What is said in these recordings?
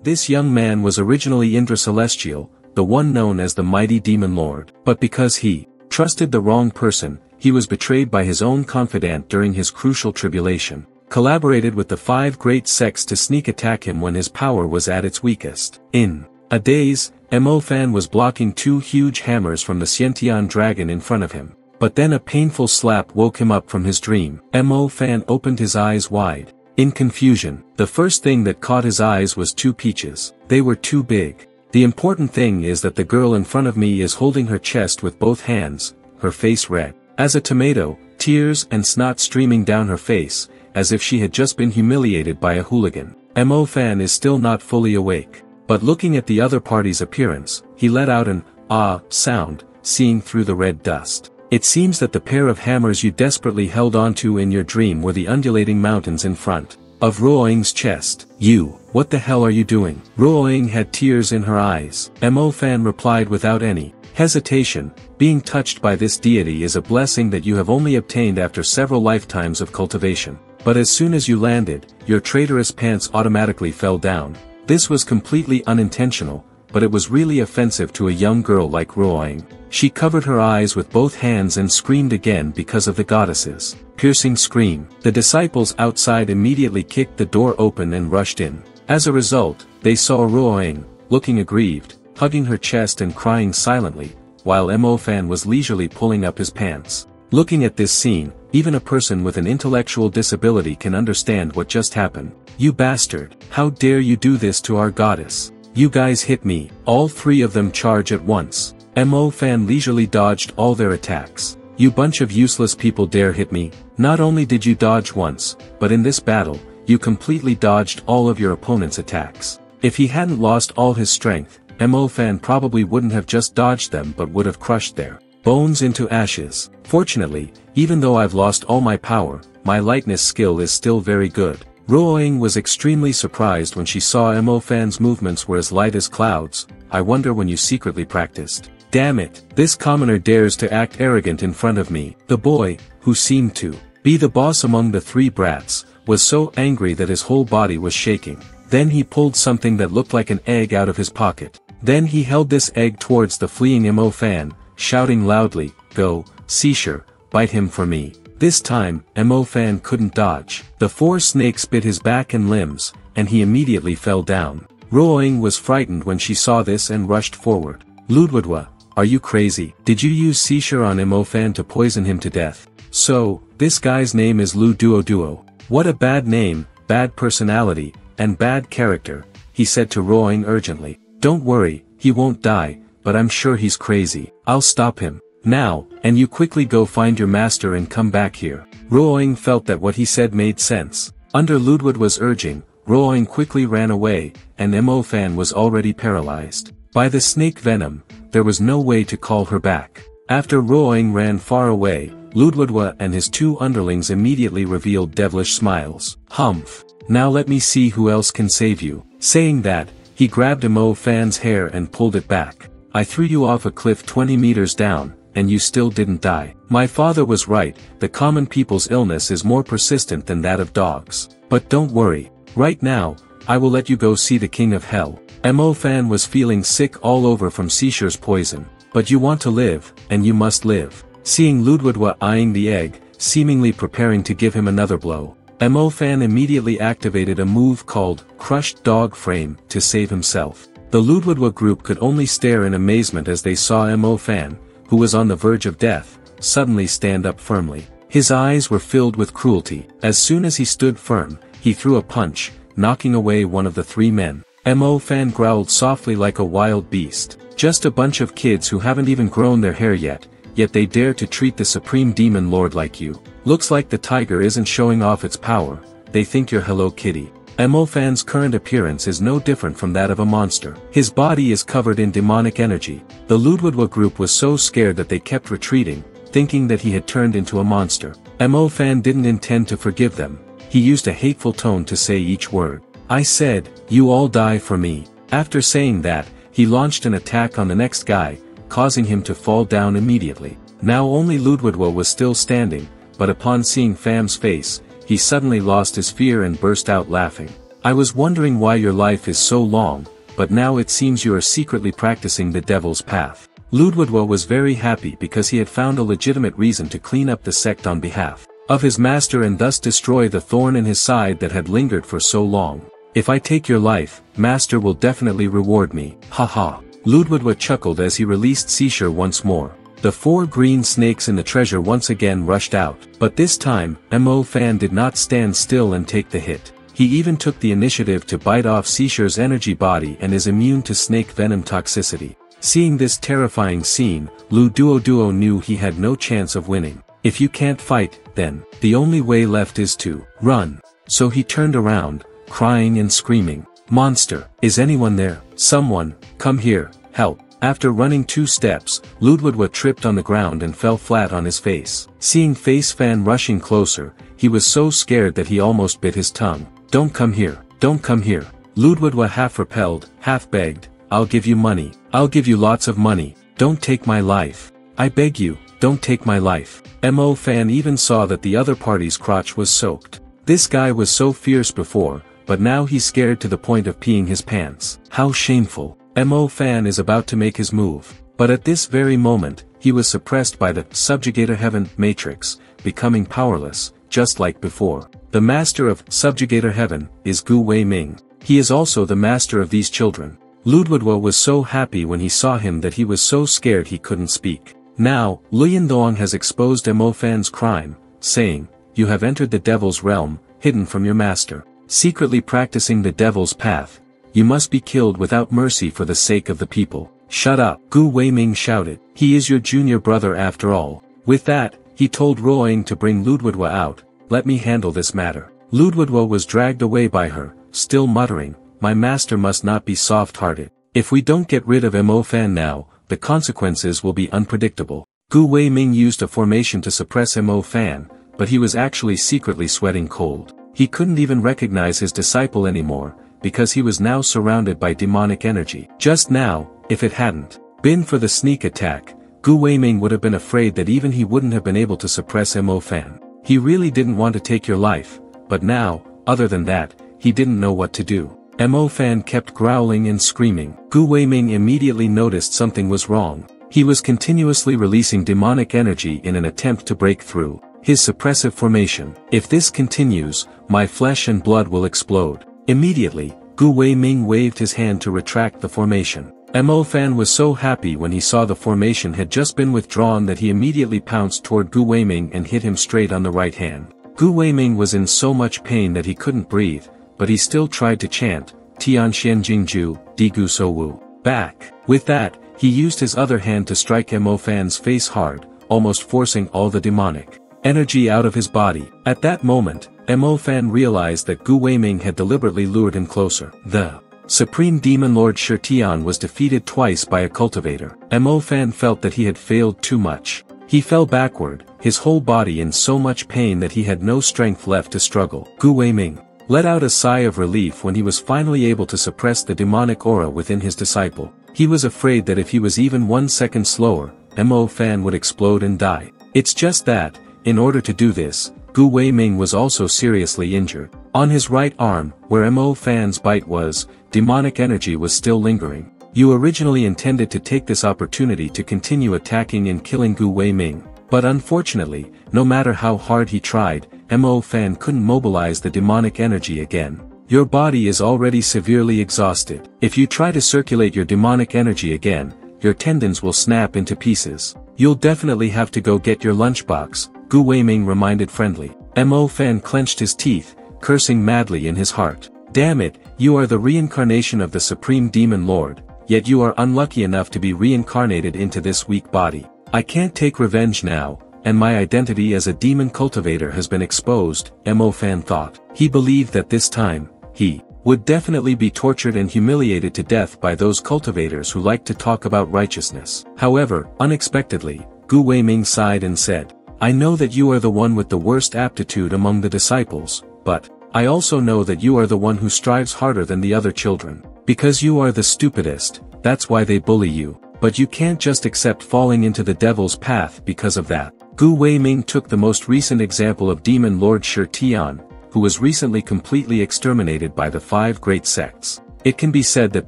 This young man was originally Indra Celestial, the one known as the mighty demon lord. But because he trusted the wrong person, he was betrayed by his own confidant during his crucial tribulation, collaborated with the 5 great sects to sneak attack him when his power was at its weakest. In a daze, Mo Fan was blocking 2 huge hammers from the Xiantian dragon in front of him. But then a painful slap woke him up from his dream. Mo Fan opened his eyes wide. In confusion, the first thing that caught his eyes was 2 peaches. They were too big. The important thing is that the girl in front of me is holding her chest with both hands, her face red as a tomato, tears and snot streaming down her face, as if she had just been humiliated by a hooligan. Mo Fan is still not fully awake. But looking at the other party's appearance, he let out an ah sound, seeing through the red dust. It seems that the pair of hammers you desperately held onto in your dream were the undulating mountains in front of Ruoying's chest. You, what the hell are you doing? Ruoying had tears in her eyes. Mo Fan replied without any hesitation, being touched by this deity is a blessing that you have only obtained after several lifetimes of cultivation. But as soon as you landed, your traitorous pants automatically fell down. This was completely unintentional, but it was really offensive to a young girl like Ruoying. She covered her eyes with both hands and screamed again because of the goddess's piercing scream. The disciples outside immediately kicked the door open and rushed in. As a result, they saw Ruoying, looking aggrieved, hugging her chest and crying silently, while Mo Fan was leisurely pulling up his pants. Looking at this scene, even a person with an intellectual disability can understand what just happened. You bastard, how dare you do this to our goddess? You guys hit me. All 3 of them charge at once. Mo Fan leisurely dodged all their attacks. You bunch of useless people dare hit me. Not only did you dodge once, but in this battle, you completely dodged all of your opponent's attacks. If he hadn't lost all his strength, Mo Fan probably wouldn't have just dodged them but would have crushed their bones into ashes. Fortunately, even though I've lost all my power, my lightness skill is still very good. Ruoying was extremely surprised when she saw Mo Fan's movements were as light as clouds. I wonder when you secretly practiced. Damn it, this commoner dares to act arrogant in front of me. The boy, who seemed to be the boss among the 3 brats, was so angry that his whole body was shaking. Then he pulled something that looked like an egg out of his pocket. Then he held this egg towards the fleeing Mo Fan, shouting loudly, "Go, Seashore, bite him for me." This time, Mo Fan couldn't dodge. The 4 snakes bit his back and limbs, and he immediately fell down. Ruoying was frightened when she saw this and rushed forward. Ludwigwa, are you crazy? Did you use Seashore on Mo Fan to poison him to death? So, this guy's name is Lu Duo Duo. What a bad name, bad personality, and bad character, he said to Ruoying urgently. Don't worry, he won't die, but I'm sure he's crazy. I'll stop him. Now, and you quickly go find your master and come back here. Ruoying felt that what he said made sense. Under Ludwigwa's urging, Ruoying quickly ran away, and Mo Fan was already paralyzed by the snake venom. There was no way to call her back. After Ruoying ran far away, Ludwigwa and his 2 underlings immediately revealed devilish smiles. Humph. Now let me see who else can save you. Saying that, he grabbed Mo Fan's hair and pulled it back. I threw you off a cliff 20 meters down, and you still didn't die. My father was right, the common people's illness is more persistent than that of dogs. But don't worry. Right now, I will let you go see the king of hell. Mo Fan was feeling sick all over from Seashore's poison. But you want to live, and you must live. Seeing Ludwigwa eyeing the egg, seemingly preparing to give him another blow, Mo Fan immediately activated a move called Crushed Dog Frame to save himself. The Ludwigwa group could only stare in amazement as they saw Mo Fan, who was on the verge of death, suddenly stand up firmly. His eyes were filled with cruelty. As soon as he stood firm, he threw a punch, knocking away one of the 3 men. Mo Fan growled softly like a wild beast. Just a bunch of kids who haven't even grown their hair yet they dare to treat the supreme demon lord like you. Looks like the tiger isn't showing off its power, they think you're Hello Kitty. Mo Fan's current appearance is no different from that of a monster. His body is covered in demonic energy. The Ludwigwa group was so scared that they kept retreating, thinking that he had turned into a monster. Mo Fan didn't intend to forgive them. He used a hateful tone to say each word. I said, you all die for me. After saying that, he launched an attack on the next guy, causing him to fall down immediately. Now only Ludwigwa was still standing, but upon seeing Fam's face, he suddenly lost his fear and burst out laughing. I was wondering why your life is so long, but now it seems you are secretly practicing the devil's path. Ludwigwa was very happy because he had found a legitimate reason to clean up the sect on behalf of his master and thus destroy the thorn in his side that had lingered for so long. If I take your life, master will definitely reward me. Haha. Ludwigwa chuckled as he released seashore once more. The 4 green snakes in the treasure once again rushed out, but this time, Mo Fan did not stand still and take the hit. He even took the initiative to bite off Seashore's energy body and is immune to snake venom toxicity. Seeing this terrifying scene, Lu Duo knew he had no chance of winning. If you can't fight, then, the only way left is to run. So he turned around, crying and screaming, "Monster, is anyone there? Someone, come here, help." After running 2 steps, Ludwigwa tripped on the ground and fell flat on his face. Seeing Face Fan rushing closer, he was so scared that he almost bit his tongue. "Don't come here, don't come here." Ludwigwa half repelled, half begged, "I'll give you money. I'll give you lots of money. Don't take my life. I beg you, don't take my life." Mo Fan even saw that the other party's crotch was soaked. This guy was so fierce before, but now he's scared to the point of peeing his pants. How shameful. Mo Fan is about to make his move, but at this very moment, he was suppressed by the Subjugator Heaven matrix, becoming powerless, just like before. The master of Subjugator Heaven is Gu Weiming. He is also the master of these children. Ludwigwa was so happy when he saw him that he was so scared he couldn't speak. Now, Luyendong has exposed Mo Fan's crime, saying, "You have entered the devil's realm, hidden from your master, secretly practicing the devil's path. You must be killed without mercy for the sake of the people." "Shut up," Gu Weiming shouted. "He is your junior brother after all." With that, he told Roing to bring Ludwigwa out. "Let me handle this matter." Ludwigwa was dragged away by her, still muttering, "My master must not be soft-hearted. If we don't get rid of Mo Fan now, the consequences will be unpredictable." Gu Weiming used a formation to suppress Mo Fan, but he was actually secretly sweating cold. He couldn't even recognize his disciple anymore, because he was now surrounded by demonic energy. Just now, if it hadn't been for the sneak attack, Gu Weiming would have been afraid that even he wouldn't have been able to suppress Mo Fan. He really didn't want to take your life, but now, other than that, he didn't know what to do. Mo Fan kept growling and screaming. Gu Weiming immediately noticed something was wrong. He was continuously releasing demonic energy in an attempt to break through his suppressive formation. "If this continues, my flesh and blood will explode." Immediately, Gu Weiming waved his hand to retract the formation. Mo Fan was so happy when he saw the formation had just been withdrawn that he immediately pounced toward Gu Weiming and hit him straight on the right hand. Gu Weiming was in so much pain that he couldn't breathe, but he still tried to chant, "Tianxian Jingju, Digu Sowu." Back. With that, he used his other hand to strike Mo Fan's face hard, almost forcing all the demonic energy out of his body. At that moment, Mo Fan realized that Gu Weiming had deliberately lured him closer. The Supreme Demon Lord Shirtian was defeated twice by a cultivator. Mo Fan felt that he had failed too much. He fell backward, his whole body in so much pain that he had no strength left to struggle. Gu Weiming let out a sigh of relief when he was finally able to suppress the demonic aura within his disciple. He was afraid that if he was even 1 second slower, Mo Fan would explode and die. It's just that, in order to do this, Gu Weiming was also seriously injured. On his right arm, where Mo Fan's bite was, demonic energy was still lingering. You originally intended to take this opportunity to continue attacking and killing Gu Weiming, but unfortunately, no matter how hard he tried, Mo Fan couldn't mobilize the demonic energy again. Your body is already severely exhausted. If you try to circulate your demonic energy again, your tendons will snap into pieces. You'll definitely have to go get your lunchbox, Gu Weiming reminded friendly. Mo Fan clenched his teeth, cursing madly in his heart. Damn it, you are the reincarnation of the Supreme Demon Lord, yet you are unlucky enough to be reincarnated into this weak body. I can't take revenge now, and my identity as a demon cultivator has been exposed, Mo Fan thought. He believed that this time, he would definitely be tortured and humiliated to death by those cultivators who like to talk about righteousness. However, unexpectedly, Gu Weiming sighed and said, "I know that you are the one with the worst aptitude among the disciples, but I also know that you are the one who strives harder than the other children. Because you are the stupidest, that's why they bully you. But you can't just accept falling into the devil's path because of that." Gu Weiming took the most recent example of Demon Lord Shirtian, who was recently completely exterminated by the 5 great sects. It can be said that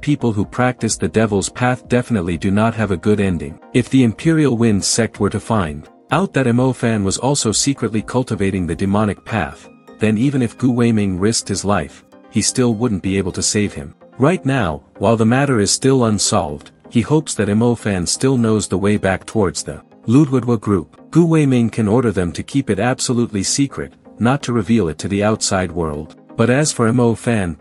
people who practice the devil's path definitely do not have a good ending. If the Imperial Wind sect were to find out that Mo Fan was also secretly cultivating the demonic path, then even if Gu Weiming risked his life, he still wouldn't be able to save him. Right now, while the matter is still unsolved, he hopes that Mo Fan still knows the way back towards the Ludwigwa group. Gu Weiming can order them to keep it absolutely secret, not to reveal it to the outside world. But as for Mo Fan,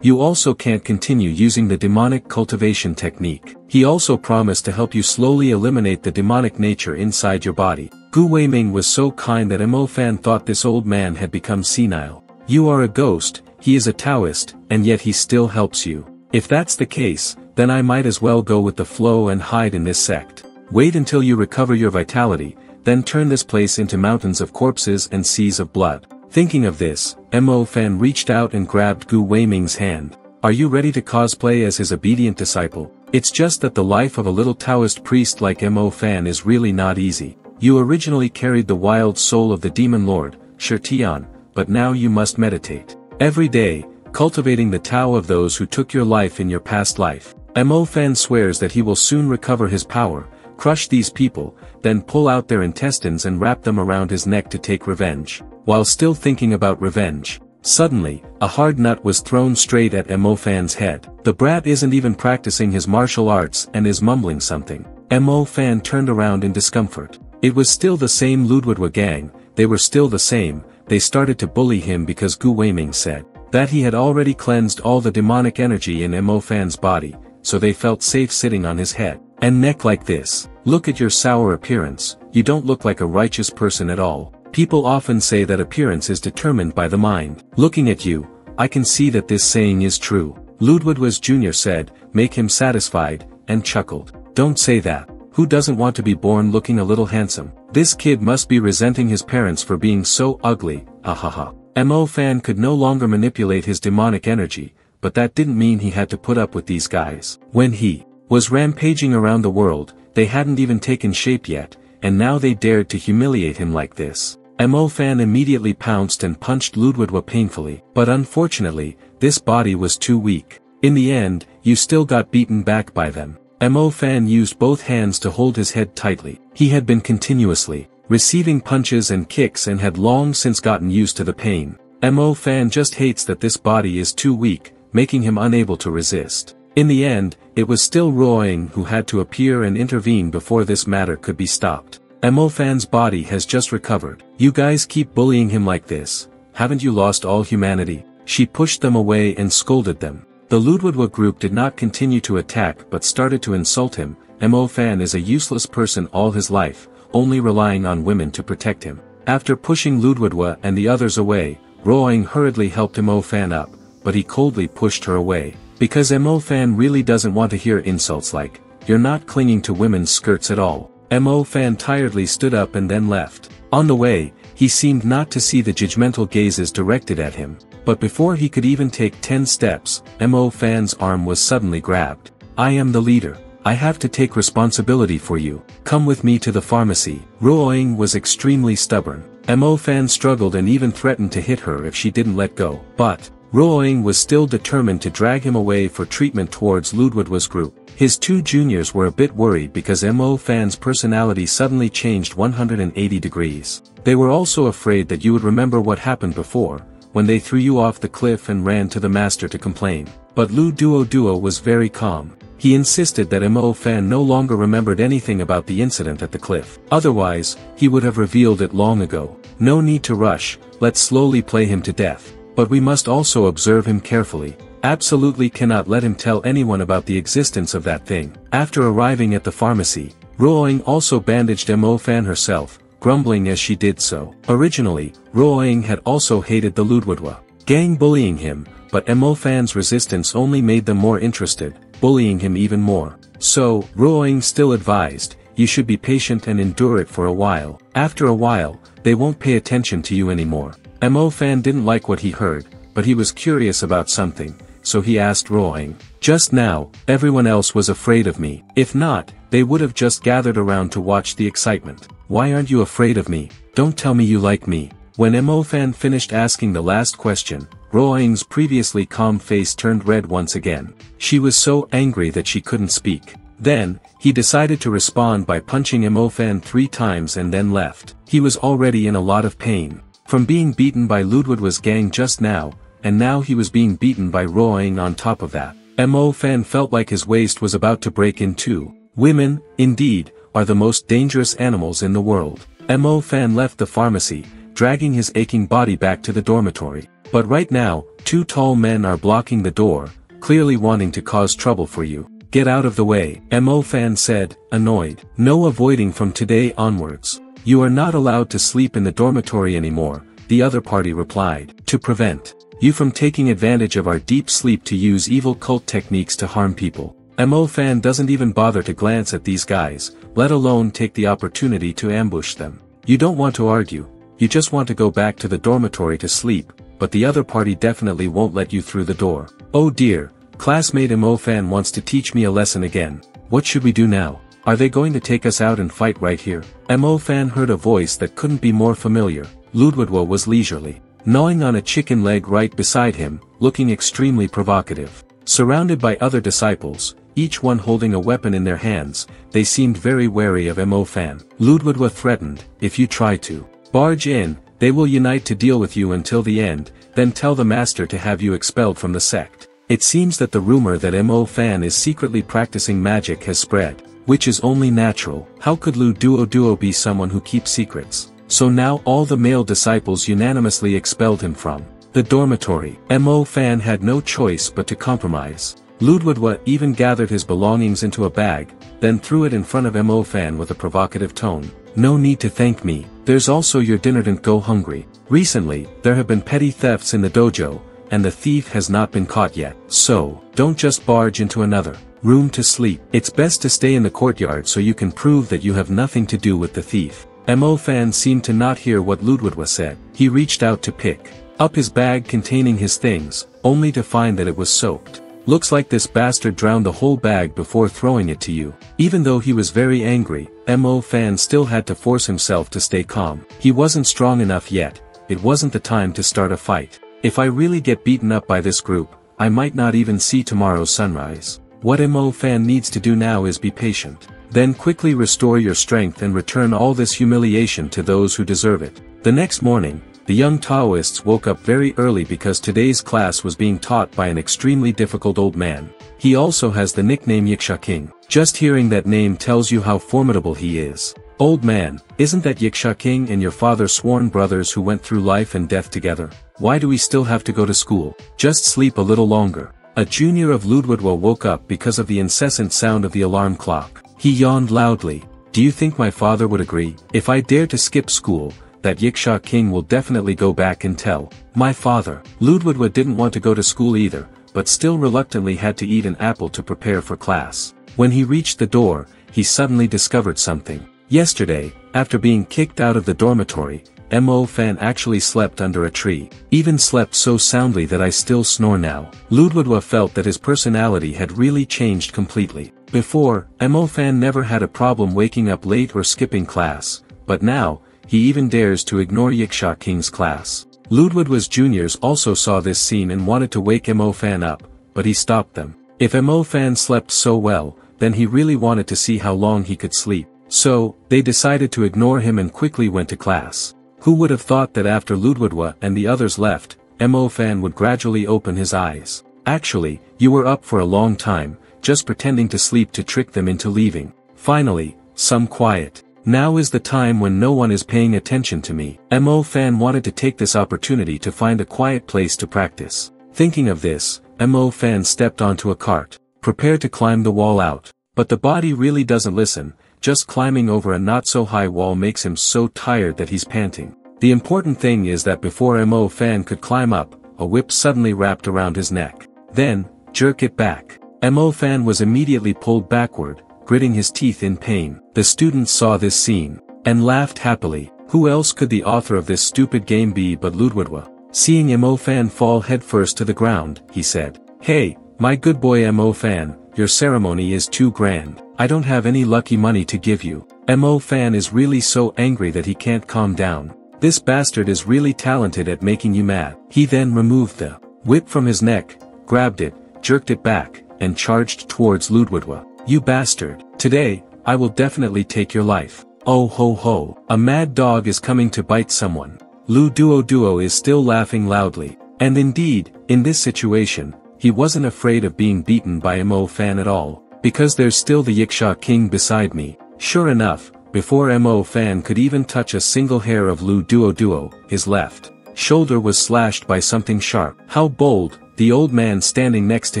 you also can't continue using the demonic cultivation technique. He also promised to help you slowly eliminate the demonic nature inside your body. Gu Weiming was so kind that Mo Fan thought this old man had become senile. You are a ghost, he is a Taoist, and yet he still helps you. If that's the case, then I might as well go with the flow and hide in this sect. Wait until you recover your vitality, then turn this place into mountains of corpses and seas of blood. Thinking of this, Mo Fan reached out and grabbed Gu Weiming's hand. Are you ready to cosplay as his obedient disciple? It's just that the life of a little Taoist priest like Mo Fan is really not easy. You originally carried the wild soul of the demon lord, Shirtian, but now you must meditate every day, cultivating the Tao of those who took your life in your past life. Mo Fan swears that he will soon recover his power, crush these people, then pull out their intestines and wrap them around his neck to take revenge. While still thinking about revenge, suddenly, a hard nut was thrown straight at Mo Fan's head. The brat isn't even practicing his martial arts and is mumbling something. Mo Fan turned around in discomfort. It was still the same Ludwigwa gang, they were still the same. They started to bully him because Gu Weiming said that he had already cleansed all the demonic energy in Mo Fan's body, so they felt safe sitting on his head and neck like this. Look at your sour appearance, you don't look like a righteous person at all. People often say that appearance is determined by the mind. Looking at you, I can see that this saying is true. Ludwigwas Jr. said, make him satisfied, and chuckled. Don't say that. Who doesn't want to be born looking a little handsome? This kid must be resenting his parents for being so ugly, ahaha. Mo Fan could no longer manipulate his demonic energy, but that didn't mean he had to put up with these guys. When he was rampaging around the world, they hadn't even taken shape yet, and now they dared to humiliate him like this. Mo Fan immediately pounced and punched Ludwigwa painfully, but unfortunately, this body was too weak. In the end, you still got beaten back by them. Mo Fan used both hands to hold his head tightly. He had been continuously receiving punches and kicks and had long since gotten used to the pain. Mo Fan just hates that this body is too weak, making him unable to resist. In the end, it was still Ruoying who had to appear and intervene before this matter could be stopped. Mo Fan's body has just recovered. You guys keep bullying him like this. Haven't you lost all humanity? She pushed them away and scolded them. The Ludwigwa group did not continue to attack but started to insult him. Mo Fan is a useless person all his life, only relying on women to protect him. After pushing Ludwigwa and the others away, Ruoying hurriedly helped Mo Fan up, but he coldly pushed her away. Because Mo Fan really doesn't want to hear insults like, you're not clinging to women's skirts at all. Mo Fan tiredly stood up and then left. On the way, he seemed not to see the judgmental gazes directed at him, but before he could even take 10 steps, Mo Fan's arm was suddenly grabbed. I am the leader. I have to take responsibility for you. Come with me to the pharmacy. Ruoying was extremely stubborn. Mo Fan struggled and even threatened to hit her if she didn't let go. But Ruoying was still determined to drag him away for treatment towards Ludwigwa's group. His 2 juniors were a bit worried because Mo Fan's personality suddenly changed 180 degrees. They were also afraid that you would remember what happened before, when they threw you off the cliff and ran to the master to complain. But Lu Duo was very calm. He insisted that Mo Fan no longer remembered anything about the incident at the cliff. Otherwise, he would have revealed it long ago. No need to rush, let's slowly play him to death. But we must also observe him carefully. Absolutely cannot let him tell anyone about the existence of that thing. After arriving at the pharmacy, Ruoying also bandaged Mo Fan herself, grumbling as she did so. Originally, Ruoying had also hated the Ludwigwa gang bullying him, but Mo Fan's resistance only made them more interested, bullying him even more. So, Ruoying still advised, you should be patient and endure it for a while. After a while, they won't pay attention to you anymore. Mo Fan didn't like what he heard, but he was curious about something, so he asked Ruoying. Just now, everyone else was afraid of me. If not, they would have just gathered around to watch the excitement. Why aren't you afraid of me? Don't tell me you like me. When Mo Fan finished asking the last question, Roing's previously calm face turned red once again. She was so angry that she couldn't speak. Then, he decided to respond by punching Mo Fan 3 times and then left. He was already in a lot of pain. From being beaten by Ludwig's gang just now, and now he was being beaten by Roing on top of that. Mo Fan felt like his waist was about to break in two. Women, indeed, are the most dangerous animals in the world. Mo Fan left the pharmacy, dragging his aching body back to the dormitory. But right now, 2 tall men are blocking the door, clearly wanting to cause trouble for you. Get out of the way, Mo Fan said, annoyed. No avoiding from today onwards. You are not allowed to sleep in the dormitory anymore, the other party replied. To prevent you from taking advantage of our deep sleep to use evil cult techniques to harm people. Mo Fan doesn't even bother to glance at these guys, let alone take the opportunity to ambush them. You don't want to argue, you just want to go back to the dormitory to sleep, but the other party definitely won't let you through the door. Oh dear, classmate Mo Fan wants to teach me a lesson again. What should we do now? Are they going to take us out and fight right here? Mo Fan heard a voice that couldn't be more familiar. Ludwig was leisurely gnawing on a chicken leg right beside him, looking extremely provocative. Surrounded by other disciples, each one holding a weapon in their hands, they seemed very wary of Mo Fan. Ludwig threatened, if you try to barge in, they will unite to deal with you until the end, then tell the master to have you expelled from the sect. It seems that the rumor that Mo Fan is secretly practicing magic has spread, which is only natural. How could Lu Duo be someone who keeps secrets? So now all the male disciples unanimously expelled him from the dormitory. Mo Fan had no choice but to compromise. Ludwig even gathered his belongings into a bag, then threw it in front of Mo Fan with a provocative tone. No need to thank me, there's also your dinner, don't go hungry. Recently, there have been petty thefts in the dojo, and the thief has not been caught yet. So, don't just barge into another room to sleep. It's best to stay in the courtyard so you can prove that you have nothing to do with the thief. Mo Fan seemed to not hear what Ludwig said. He reached out to pick up his bag containing his things, only to find that it was soaked. Looks like this bastard drowned the whole bag before throwing it to you. Even though he was very angry, Mo Fan still had to force himself to stay calm. He wasn't strong enough yet, it wasn't the time to start a fight. If I really get beaten up by this group, I might not even see tomorrow's sunrise. What Mo Fan needs to do now is be patient. Then quickly restore your strength and return all this humiliation to those who deserve it. The next morning, the young Taoists woke up very early because today's class was being taught by an extremely difficult old man. He also has the nickname Yiksha King. Just hearing that name tells you how formidable he is. Old man, isn't that Yiksha King and your father sworn brothers who went through life and death together? Why do we still have to go to school? Just sleep a little longer. A junior of Ludwig woke up because of the incessant sound of the alarm clock. He yawned loudly. Do you think my father would agree? If I dare to skip school, that Yiksha King will definitely go back and tell my father. Ludwig didn't want to go to school either, but still reluctantly had to eat an apple to prepare for class. When he reached the door, he suddenly discovered something. Yesterday, after being kicked out of the dormitory, Mo Fan actually slept under a tree. Even slept so soundly that I still snore now. Ludwig felt that his personality had really changed completely. Before, Mo Fan never had a problem waking up late or skipping class, but now, he even dares to ignore Yiksha King's class. Ludwig's juniors also saw this scene and wanted to wake Mo Fan up, but he stopped them. If Mo Fan slept so well, then he really wanted to see how long he could sleep. So, they decided to ignore him and quickly went to class. Who would have thought that after Ludwig and the others left, Mo Fan would gradually open his eyes. Actually, you were up for a long time, just pretending to sleep to trick them into leaving. Finally, some quiet. Now is the time when no one is paying attention to me. Mo Fan wanted to take this opportunity to find a quiet place to practice. Thinking of this, Mo Fan stepped onto a cart, prepared to climb the wall out. But the body really doesn't listen. Just climbing over a not-so-high wall makes him so tired that he's panting. The important thing is that before Mo Fan could climb up, a whip suddenly wrapped around his neck. Then, jerk it back. Mo Fan was immediately pulled backward, gritting his teeth in pain. The students saw this scene, and laughed happily. Who else could the author of this stupid game be but Ludwig? Seeing Mo Fan fall headfirst to the ground, he said, "Hey, my good boy Mo Fan, your ceremony is too grand. I don't have any lucky money to give you." Mo Fan is really so angry that he can't calm down. This bastard is really talented at making you mad. He then removed the whip from his neck, grabbed it, jerked it back, and charged towards Ludwigwa. You bastard. Today, I will definitely take your life. Oh ho ho. A mad dog is coming to bite someone. Lu Duo is still laughing loudly. And indeed, in this situation, he wasn't afraid of being beaten by Mo Fan at all, because there's still the Yiksha King beside me. Sure enough, before Mo Fan could even touch a single hair of Lu Duo, his left shoulder was slashed by something sharp. How bold, the old man standing next to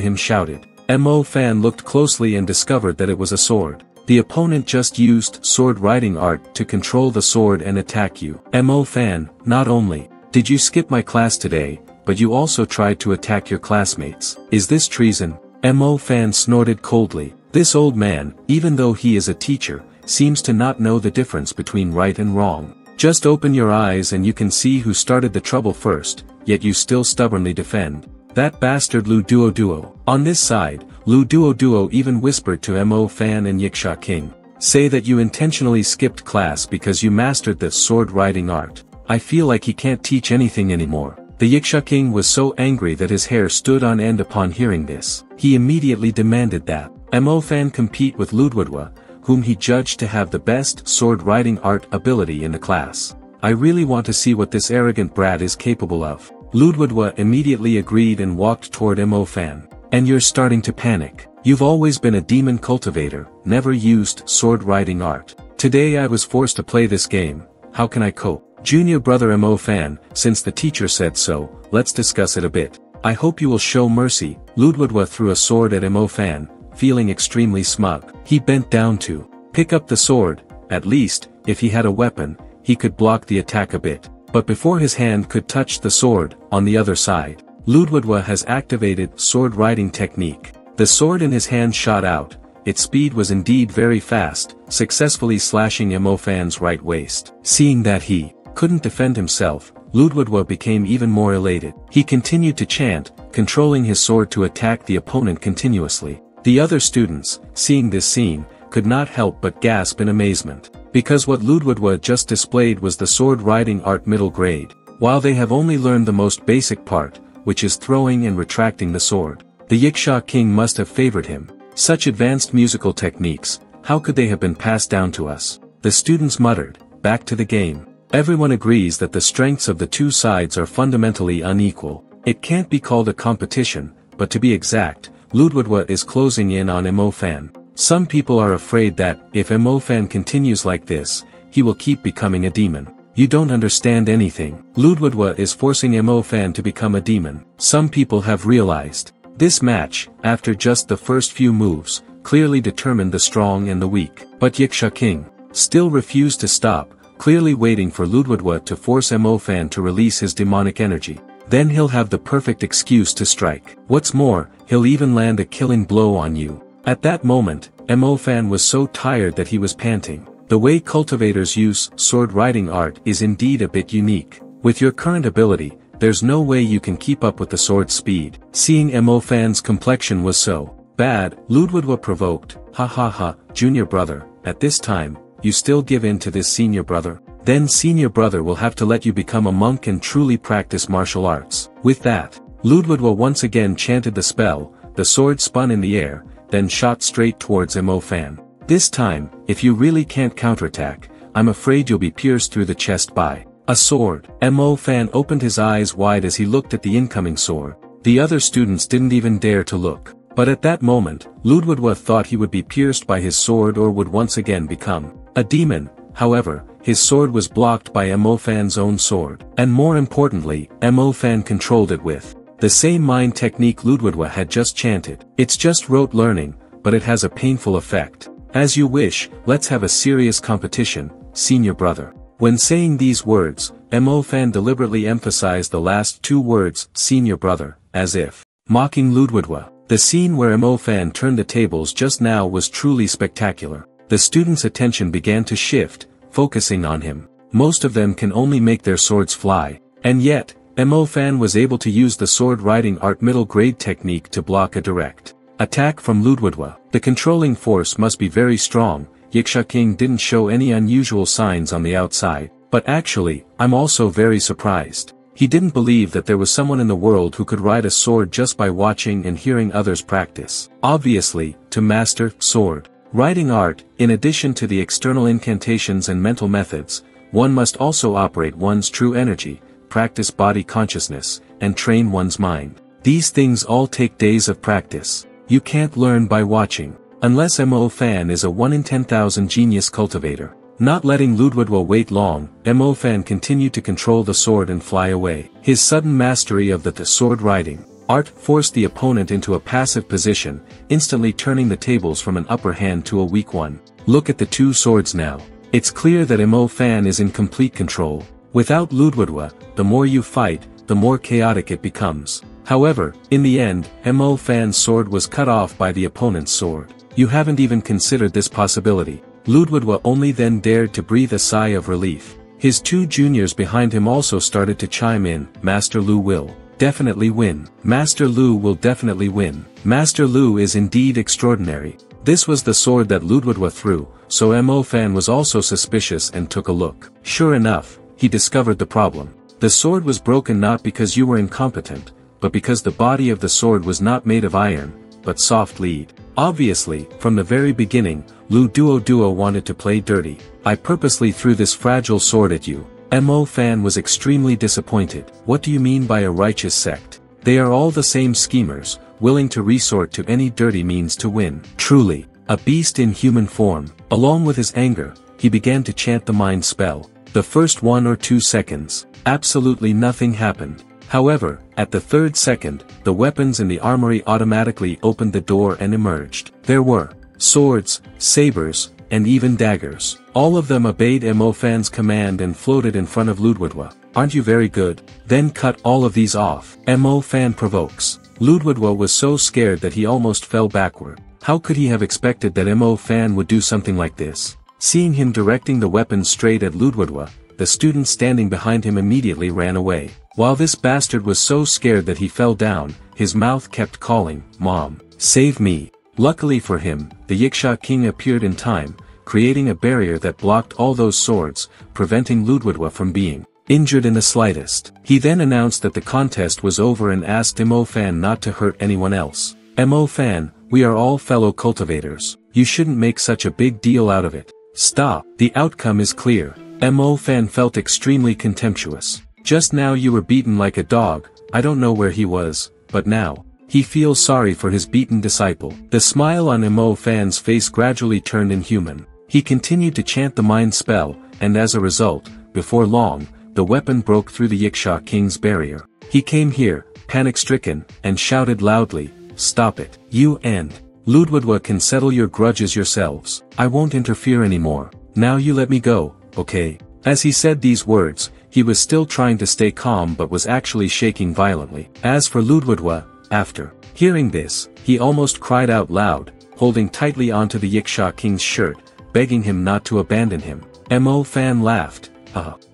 him shouted. Mo Fan looked closely and discovered that it was a sword. The opponent just used sword riding art to control the sword and attack you. Mo Fan, not only did you skip my class today, but you also tried to attack your classmates. Is this treason? Mo Fan snorted coldly. This old man, even though he is a teacher, seems to not know the difference between right and wrong. Just open your eyes and you can see who started the trouble first, yet you still stubbornly defend. That bastard Lu Duo. On this side, Lu Duo even whispered to Mo Fan and Yiksha King. Say that you intentionally skipped class because you mastered the sword riding art. I feel like he can't teach anything anymore. The Yiksha King was so angry that his hair stood on end upon hearing this. He immediately demanded that Mo Fan compete with Ludwigwa, whom he judged to have the best sword riding art ability in the class. I really want to see what this arrogant brat is capable of. Ludwigwa immediately agreed and walked toward Mo Fan. And you're starting to panic. You've always been a demon cultivator, never used sword riding art. Today I was forced to play this game, how can I cope? Junior brother Mo Fan, since the teacher said so, let's discuss it a bit. I hope you will show mercy. Ludwigwa threw a sword at Mo Fan, feeling extremely smug. He bent down to pick up the sword. At least, if he had a weapon, he could block the attack a bit. But before his hand could touch the sword, on the other side, Ludwigwa has activated sword riding technique. The sword in his hand shot out. Its speed was indeed very fast, successfully slashing Mo Fan's right waist. Seeing that he couldn't defend himself, Ludwigwa became even more elated. He continued to chant, controlling his sword to attack the opponent continuously. The other students, seeing this scene, could not help but gasp in amazement. Because what Ludwigwa just displayed was the sword riding art middle grade, while they have only learned the most basic part, which is throwing and retracting the sword. The Yiksha King must have favored him. Such advanced musical techniques, how could they have been passed down to us? The students muttered, back to the game. Everyone agrees that the strengths of the two sides are fundamentally unequal. It can't be called a competition, but to be exact, Ludwigwa is closing in on Mo Fan. Some people are afraid that, if Mo Fan continues like this, he will keep becoming a demon. You don't understand anything. Ludwigwa is forcing Mo Fan to become a demon. Some people have realized. This match, after just the first few moves, clearly determined the strong and the weak. But Yiksha King still refused to stop, clearly waiting for Ludwigwa to force Mo Fan to release his demonic energy. Then he'll have the perfect excuse to strike. What's more, he'll even land a killing blow on you. At that moment, Mo Fan was so tired that he was panting. The way cultivators use sword riding art is indeed a bit unique. With your current ability, there's no way you can keep up with the sword's speed. Seeing Mo Fan's complexion was so bad, Ludwigwa provoked, ha ha ha, junior brother, at this time, you still give in to this senior brother? Then senior brother will have to let you become a monk and truly practice martial arts. With that, Ludwigwa once again chanted the spell, the sword spun in the air, then shot straight towards Mo Fan. This time, if you really can't counterattack, I'm afraid you'll be pierced through the chest by a sword. Mo Fan opened his eyes wide as he looked at the incoming sword. The other students didn't even dare to look. But at that moment, Ludwigwa thought he would be pierced by his sword or would once again become a demon. However, his sword was blocked by Mo Fan's own sword. And more importantly, Mo Fan controlled it with the same mind technique Ludwigwa had just chanted. It's just rote learning, but it has a painful effect. As you wish, let's have a serious competition, senior brother. When saying these words, Mo Fan deliberately emphasized the last two words, senior brother, as if mocking Ludwigwa. The scene where Mo Fan turned the tables just now was truly spectacular. The students' attention began to shift, focusing on him. Most of them can only make their swords fly. And yet, Mo Fan was able to use the sword riding art middle grade technique to block a direct attack from Ludwigwa. The controlling force must be very strong. Yiksha King didn't show any unusual signs on the outside, But actually, I'm also very surprised. He didn't believe that there was someone in the world who could ride a sword just by watching and hearing others practice. Obviously, to master sword riding art, in addition to the external incantations and mental methods, one must also operate one's true energy, practice body consciousness, and train one's mind. These things all take days of practice. You can't learn by watching. Unless Mo Fan is a 1 in 10,000 genius cultivator. Not letting Ludwigwa wait long, Mo Fan continued to control the sword and fly away. His sudden mastery of the sword riding art forced the opponent into a passive position, instantly turning the tables from an upper hand to a weak one. Look at the two swords now. It's clear that Mo Fan is in complete control. Without Ludwigwa, the more you fight, the more chaotic it becomes. However, in the end, Mo Fan's sword was cut off by the opponent's sword. You haven't even considered this possibility. Ludwigwa only then dared to breathe a sigh of relief. His two juniors behind him also started to chime in. Master Lu will definitely win. Master Lu will definitely win. Master Lu is indeed extraordinary. This was the sword that Ludwigwa threw, so Mo Fan was also suspicious and took a look. Sure enough, he discovered the problem. The sword was broken not because you were incompetent, but because the body of the sword was not made of iron, but soft lead. Obviously, from the very beginning, Lu Duo wanted to play dirty. I purposely threw this fragile sword at you. Mo Fan was extremely disappointed. What do you mean by a righteous sect? They are all the same schemers, willing to resort to any dirty means to win. Truly, a beast in human form. Along with his anger, he began to chant the mind spell. The first 1 or 2 seconds, absolutely nothing happened. However, at the 3rd second, the weapons in the armory automatically opened the door and emerged. There were swords, sabers, and even daggers. All of them obeyed Mo Fan's command and floated in front of Ludwigwa. Aren't you very good? Then cut all of these off. Mo Fan provokes. Ludwigwa was so scared that he almost fell backward. How could he have expected that Mo Fan would do something like this? Seeing him directing the weapon straight at Ludwigwa, the student standing behind him immediately ran away. While this bastard was so scared that he fell down, his mouth kept calling, "Mom, save me." Luckily for him, the Yiksha king appeared in time, creating a barrier that blocked all those swords, preventing Ludwigwa from being injured in the slightest. He then announced that the contest was over and asked Mo Fan not to hurt anyone else. Mo Fan, we are all fellow cultivators. You shouldn't make such a big deal out of it. Stop. The outcome is clear. Mo Fan felt extremely contemptuous. Just now you were beaten like a dog. I don't know where he was, but now he feels sorry for his beaten disciple. The smile on Mo Fan's face gradually turned inhuman. He continued to chant the mind spell, and as a result, before long, the weapon broke through the Yiksha king's barrier. He came here, panic-stricken, and shouted loudly, "Stop it. You and Ludwigwa can settle your grudges yourselves. I won't interfere anymore. Now you let me go, okay?" As he said these words, he was still trying to stay calm but was actually shaking violently. As for Ludwigwa, after hearing this, he almost cried out loud, holding tightly onto the Yiksha king's shirt, begging him not to abandon him. Mo Fan laughed.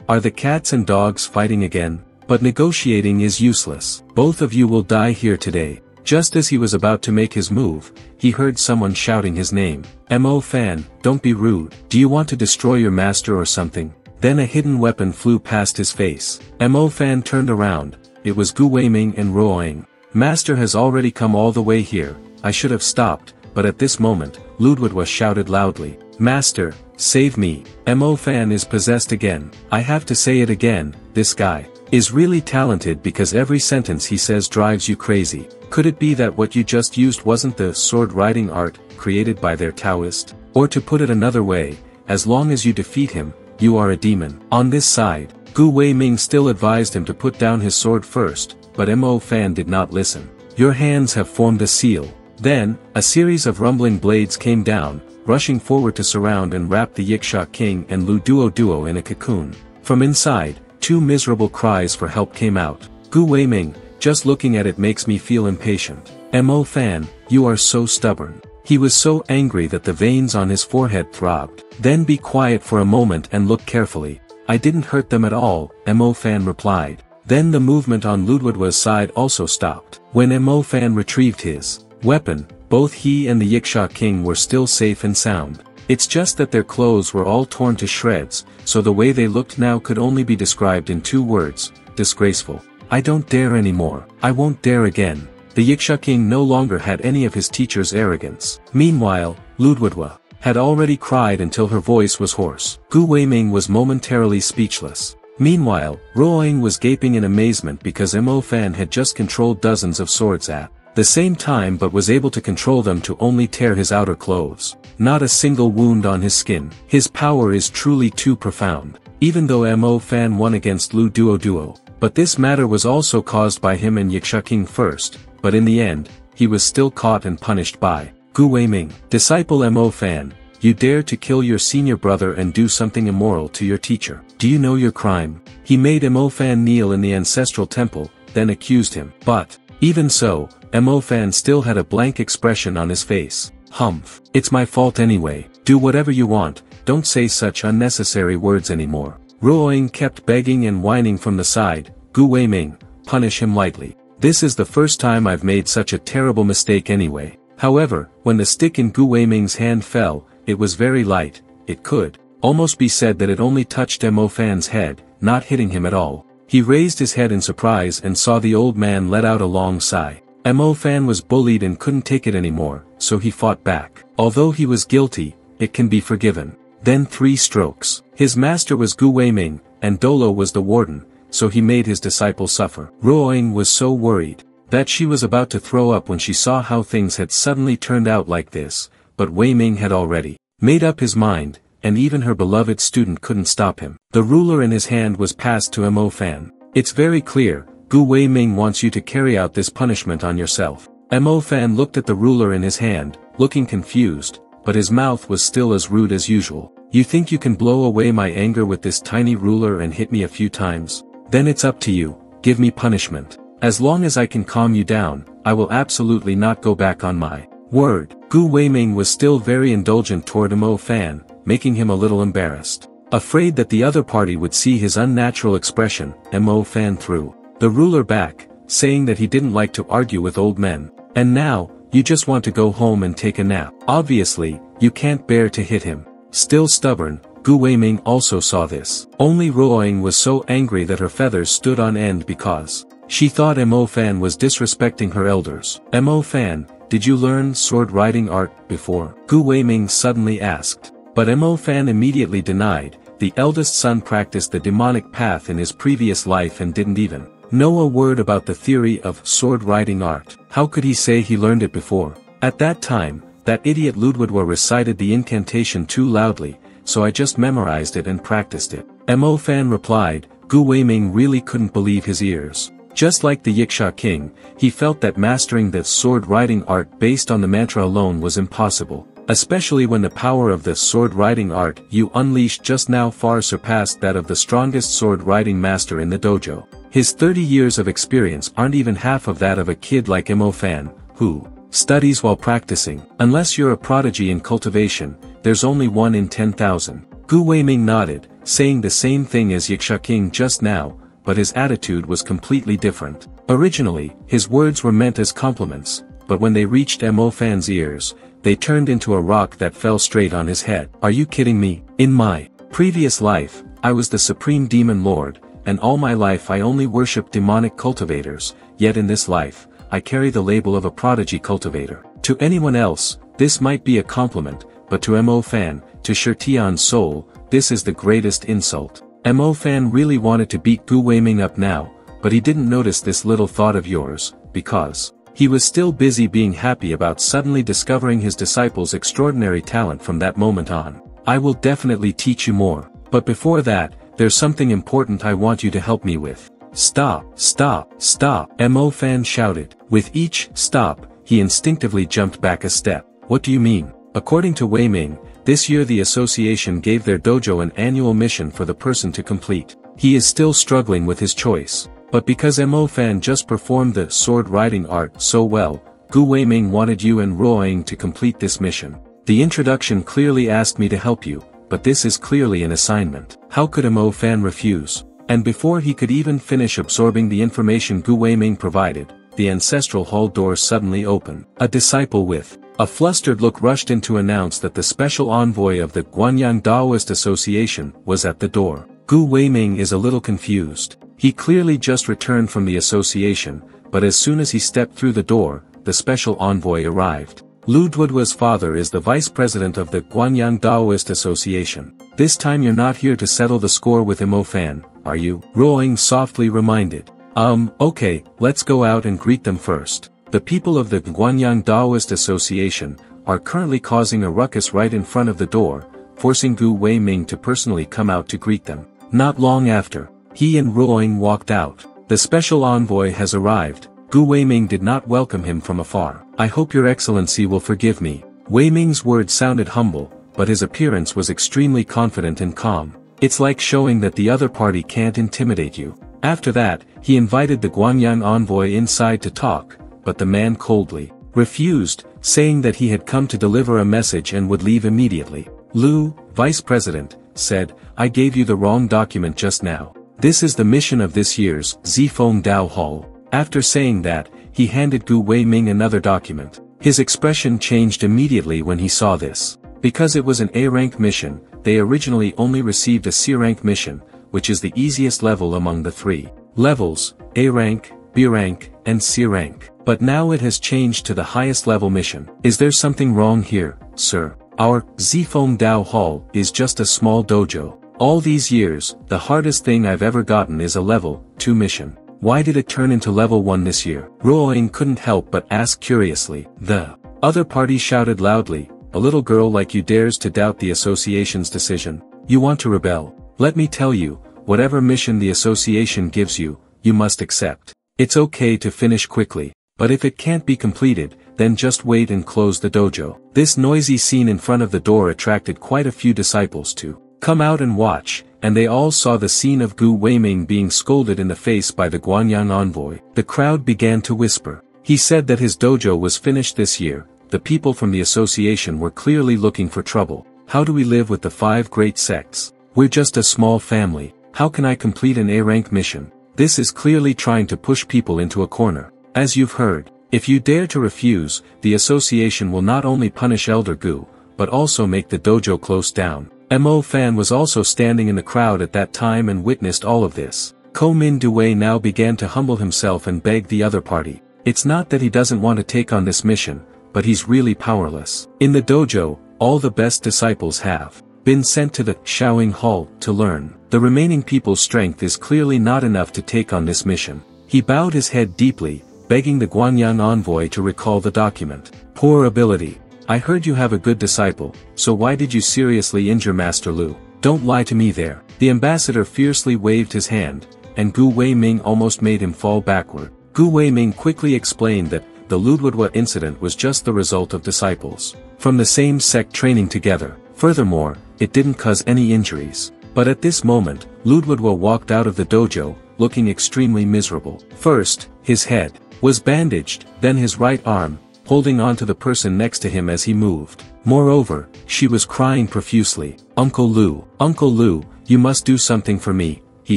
Are the cats and dogs fighting again? But negotiating is useless. Both of you will die here today. Just as he was about to make his move, he heard someone shouting his name. Mo Fan, don't be rude. Do you want to destroy your master or something? Then a hidden weapon flew past his face. Mo Fan turned around. It was Gu Weiming and Ruoying. Master has already come all the way here. I should have stopped, but at this moment, Ludwigwa shouted loudly, "Master, save me. Mo Fan is possessed again. I have to say it again, this guy is really talented because every sentence he says drives you crazy. Could it be that what you just used wasn't the sword riding art created by their Taoist? Or to put it another way, as long as you defeat him, you are a demon." On this side, Gu Weiming still advised him to put down his sword first, but Mo Fan did not listen. "Your hands have formed a seal." Then, a series of rumbling blades came down, rushing forward to surround and wrap the Yiksha king and Lu Duo in a cocoon. From inside, 2 miserable cries for help came out. "Gu Weiming, just looking at it makes me feel impatient. Mo Fan, you are so stubborn." He was so angry that the veins on his forehead throbbed. "Then be quiet for a moment and look carefully. I didn't hurt them at all," Mo Fan replied. Then the movement on Ludwigwa's side also stopped. When Mo Fan retrieved his weapon, both he and the Yiksha king were still safe and sound. It's just that their clothes were all torn to shreds, so the way they looked now could only be described in 2 words, disgraceful. I don't dare anymore. I won't dare again. The Yiksha king no longer had any of his teacher's arrogance. Meanwhile, Ludwigwa had already cried until her voice was hoarse. Gu Weiming was momentarily speechless. Meanwhile, Ruoying was gaping in amazement because Mo Fan had just controlled dozens of swords at the same time but was able to control them to only tear his outer clothes. Not a single wound on his skin. His power is truly too profound. Even though Mo Fan won against Lu Duo, but this matter was also caused by him and Yiksha king first, but in the end, he was still caught and punished by Gu Weiming. Disciple Mo Fan, you dare to kill your senior brother and do something immoral to your teacher. Do you know your crime? He made Mo Fan kneel in the ancestral temple, then accused him. But, even so, Mo Fan still had a blank expression on his face. Humph. It's my fault anyway. Do whatever you want, don't say such unnecessary words anymore. Ruoying kept begging and whining from the side. Gu Weiming, punish him lightly. This is the first time I've made such a terrible mistake anyway. However, when the stick in Gu Weiming's hand fell, it was very light. It could almost be said that it only touched Mo Fan's head, not hitting him at all. He raised his head in surprise and saw the old man let out a long sigh. Mo Fan was bullied and couldn't take it anymore, so he fought back. Although he was guilty, it can be forgiven. Then 3 strokes. His master was Gu Weiming, and Dolo was the warden, so he made his disciple suffer. Ruoying was so worried that she was about to throw up when she saw how things had suddenly turned out like this, but Weiming had already made up his mind, and even her beloved student couldn't stop him. The ruler in his hand was passed to Mo Fan. It's very clear, Gu Weiming wants you to carry out this punishment on yourself. Mo Fan looked at the ruler in his hand, looking confused, but his mouth was still as rude as usual. You think you can blow away my anger with this tiny ruler and hit me a few times? Then it's up to you, give me punishment. As long as I can calm you down, I will absolutely not go back on my word. Gu Weiming was still very indulgent toward Mo Fan, making him a little embarrassed. Afraid that the other party would see his unnatural expression, Mo Fan threw the ruler back, saying that he didn't like to argue with old men. And now, you just want to go home and take a nap. Obviously, you can't bear to hit him. Still stubborn, Gu Weiming also saw this. Only Ruoying was so angry that her feathers stood on end because she thought Mo Fan was disrespecting her elders. Mo Fan, did you learn sword riding art before? Gu Weiming suddenly asked. But Mo Fan immediately denied. The eldest son practiced the demonic path in his previous life and didn't even know a word about the theory of sword riding art. How could he say he learned it before? At that time, that idiot Ludwigwa recited the incantation too loudly, so I just memorized it and practiced it. Mo Fan replied. Gu Weiming really couldn't believe his ears. Just like the Yiksha king, he felt that mastering the sword riding art based on the mantra alone was impossible. Especially when the power of the sword riding art you unleashed just now far surpassed that of the strongest sword riding master in the dojo. His 30 years of experience aren't even half of that of a kid like Mo Fan, who studies while practicing. Unless you're a prodigy in cultivation, there's only 1 in 10,000. Gu Weiming nodded, saying the same thing as Yiksha king just now, but his attitude was completely different. Originally, his words were meant as compliments, but when they reached Mo Fan's ears, they turned into a rock that fell straight on his head. Are you kidding me? In my previous life, I was the supreme demon lord, and all my life I only worshipped demonic cultivators, yet in this life, I carry the label of a prodigy cultivator. To anyone else, this might be a compliment, but to Mo Fan, to Shirtian's soul, this is the greatest insult. Mo Fan really wanted to beat Gu Weiming up now, but he didn't notice this little thought of yours, because he was still busy being happy about suddenly discovering his disciple's extraordinary talent from that moment on. I will definitely teach you more, but before that, there's something important I want you to help me with. Stop, stop, stop, Mo Fan shouted. With each stop, he instinctively jumped back a step. What do you mean? According to Weiming, this year the association gave their dojo an annual mission for the person to complete. He is still struggling with his choice. But because Mo Fan just performed the sword riding art so well, Gu Weiming wanted you and Ruoying to complete this mission. The introduction clearly asked me to help you, but this is clearly an assignment. How could Mo Fan refuse? And before he could even finish absorbing the information Gu Weiming provided, the ancestral hall door suddenly opened. A disciple with A flustered look rushed in to announce that the special envoy of the Guanyang Daoist Association was at the door. Gu Weiming is a little confused. He clearly just returned from the association, but as soon as he stepped through the door, the special envoy arrived. Lu Duoduo's father is the vice president of the Guanyang Daoist Association. This time you're not here to settle the score with Mo Fan, are you? Ruoying softly reminded. Okay, let's go out and greet them first. The people of the Guanyang Daoist Association are currently causing a ruckus right in front of the door, forcing Gu Weiming to personally come out to greet them. Not long after, he and Ruoying walked out. The special envoy has arrived. Gu Weiming did not welcome him from afar. I hope your excellency will forgive me. Weiming's words sounded humble, but his appearance was extremely confident and calm. It's like showing that the other party can't intimidate you. After that, he invited the Guanyang envoy inside to talk, but the man coldly refused, saying that he had come to deliver a message and would leave immediately. Lu, vice president, said, I gave you the wrong document just now. This is the mission of this year's Zifeng Dao Hall. After saying that, he handed Gu Weiming another document. His expression changed immediately when he saw this. Because it was an A-rank mission, they originally only received a C-rank mission, which is the easiest level among the three levels, A-rank, B-rank, and C-rank. But now it has changed to the highest level mission. Is there something wrong here, sir? Our Zifeng Dao Hall is just a small dojo. All these years, the hardest thing I've ever gotten is a level 2 mission. Why did it turn into level 1 this year? Ruoying couldn't help but ask curiously. The other party shouted loudly, a little girl like you dares to doubt the association's decision. You want to rebel? Let me tell you, whatever mission the association gives you, you must accept. It's okay to finish quickly, but if it can't be completed, then just wait and close the dojo. This noisy scene in front of the door attracted quite a few disciples to come out and watch, and they all saw the scene of Gu Weiming being scolded in the face by the Guanyang envoy. The crowd began to whisper. He said that his dojo was finished this year. The people from the association were clearly looking for trouble. How do we live with the 5 great sects? We're just a small family. How can I complete an A-rank mission? This is clearly trying to push people into a corner. As you've heard, if you dare to refuse, the association will not only punish Elder Gu, but also make the dojo close down. Mo Fan was also standing in the crowd at that time and witnessed all of this. Ko Min Due now began to humble himself and beg the other party. It's not that he doesn't want to take on this mission, but he's really powerless. In the dojo, all the best disciples have been sent to the Shaoing Hall to learn. The remaining people's strength is clearly not enough to take on this mission. He bowed his head deeply, begging the Guanyang envoy to recall the document. Poor ability. I heard you have a good disciple, so why did you seriously injure Master Lu? Don't lie to me there. The ambassador fiercely waved his hand, and Gu Weiming almost made him fall backward. Gu Weiming quickly explained that the Lu Duodua incident was just the result of disciples from the same sect training together. Furthermore, it didn't cause any injuries. But at this moment, Lu Duodua walked out of the dojo, looking extremely miserable. First, his head was bandaged, then his right arm, holding on to the person next to him as he moved. Moreover, she was crying profusely. Uncle Lu, you must do something for me, he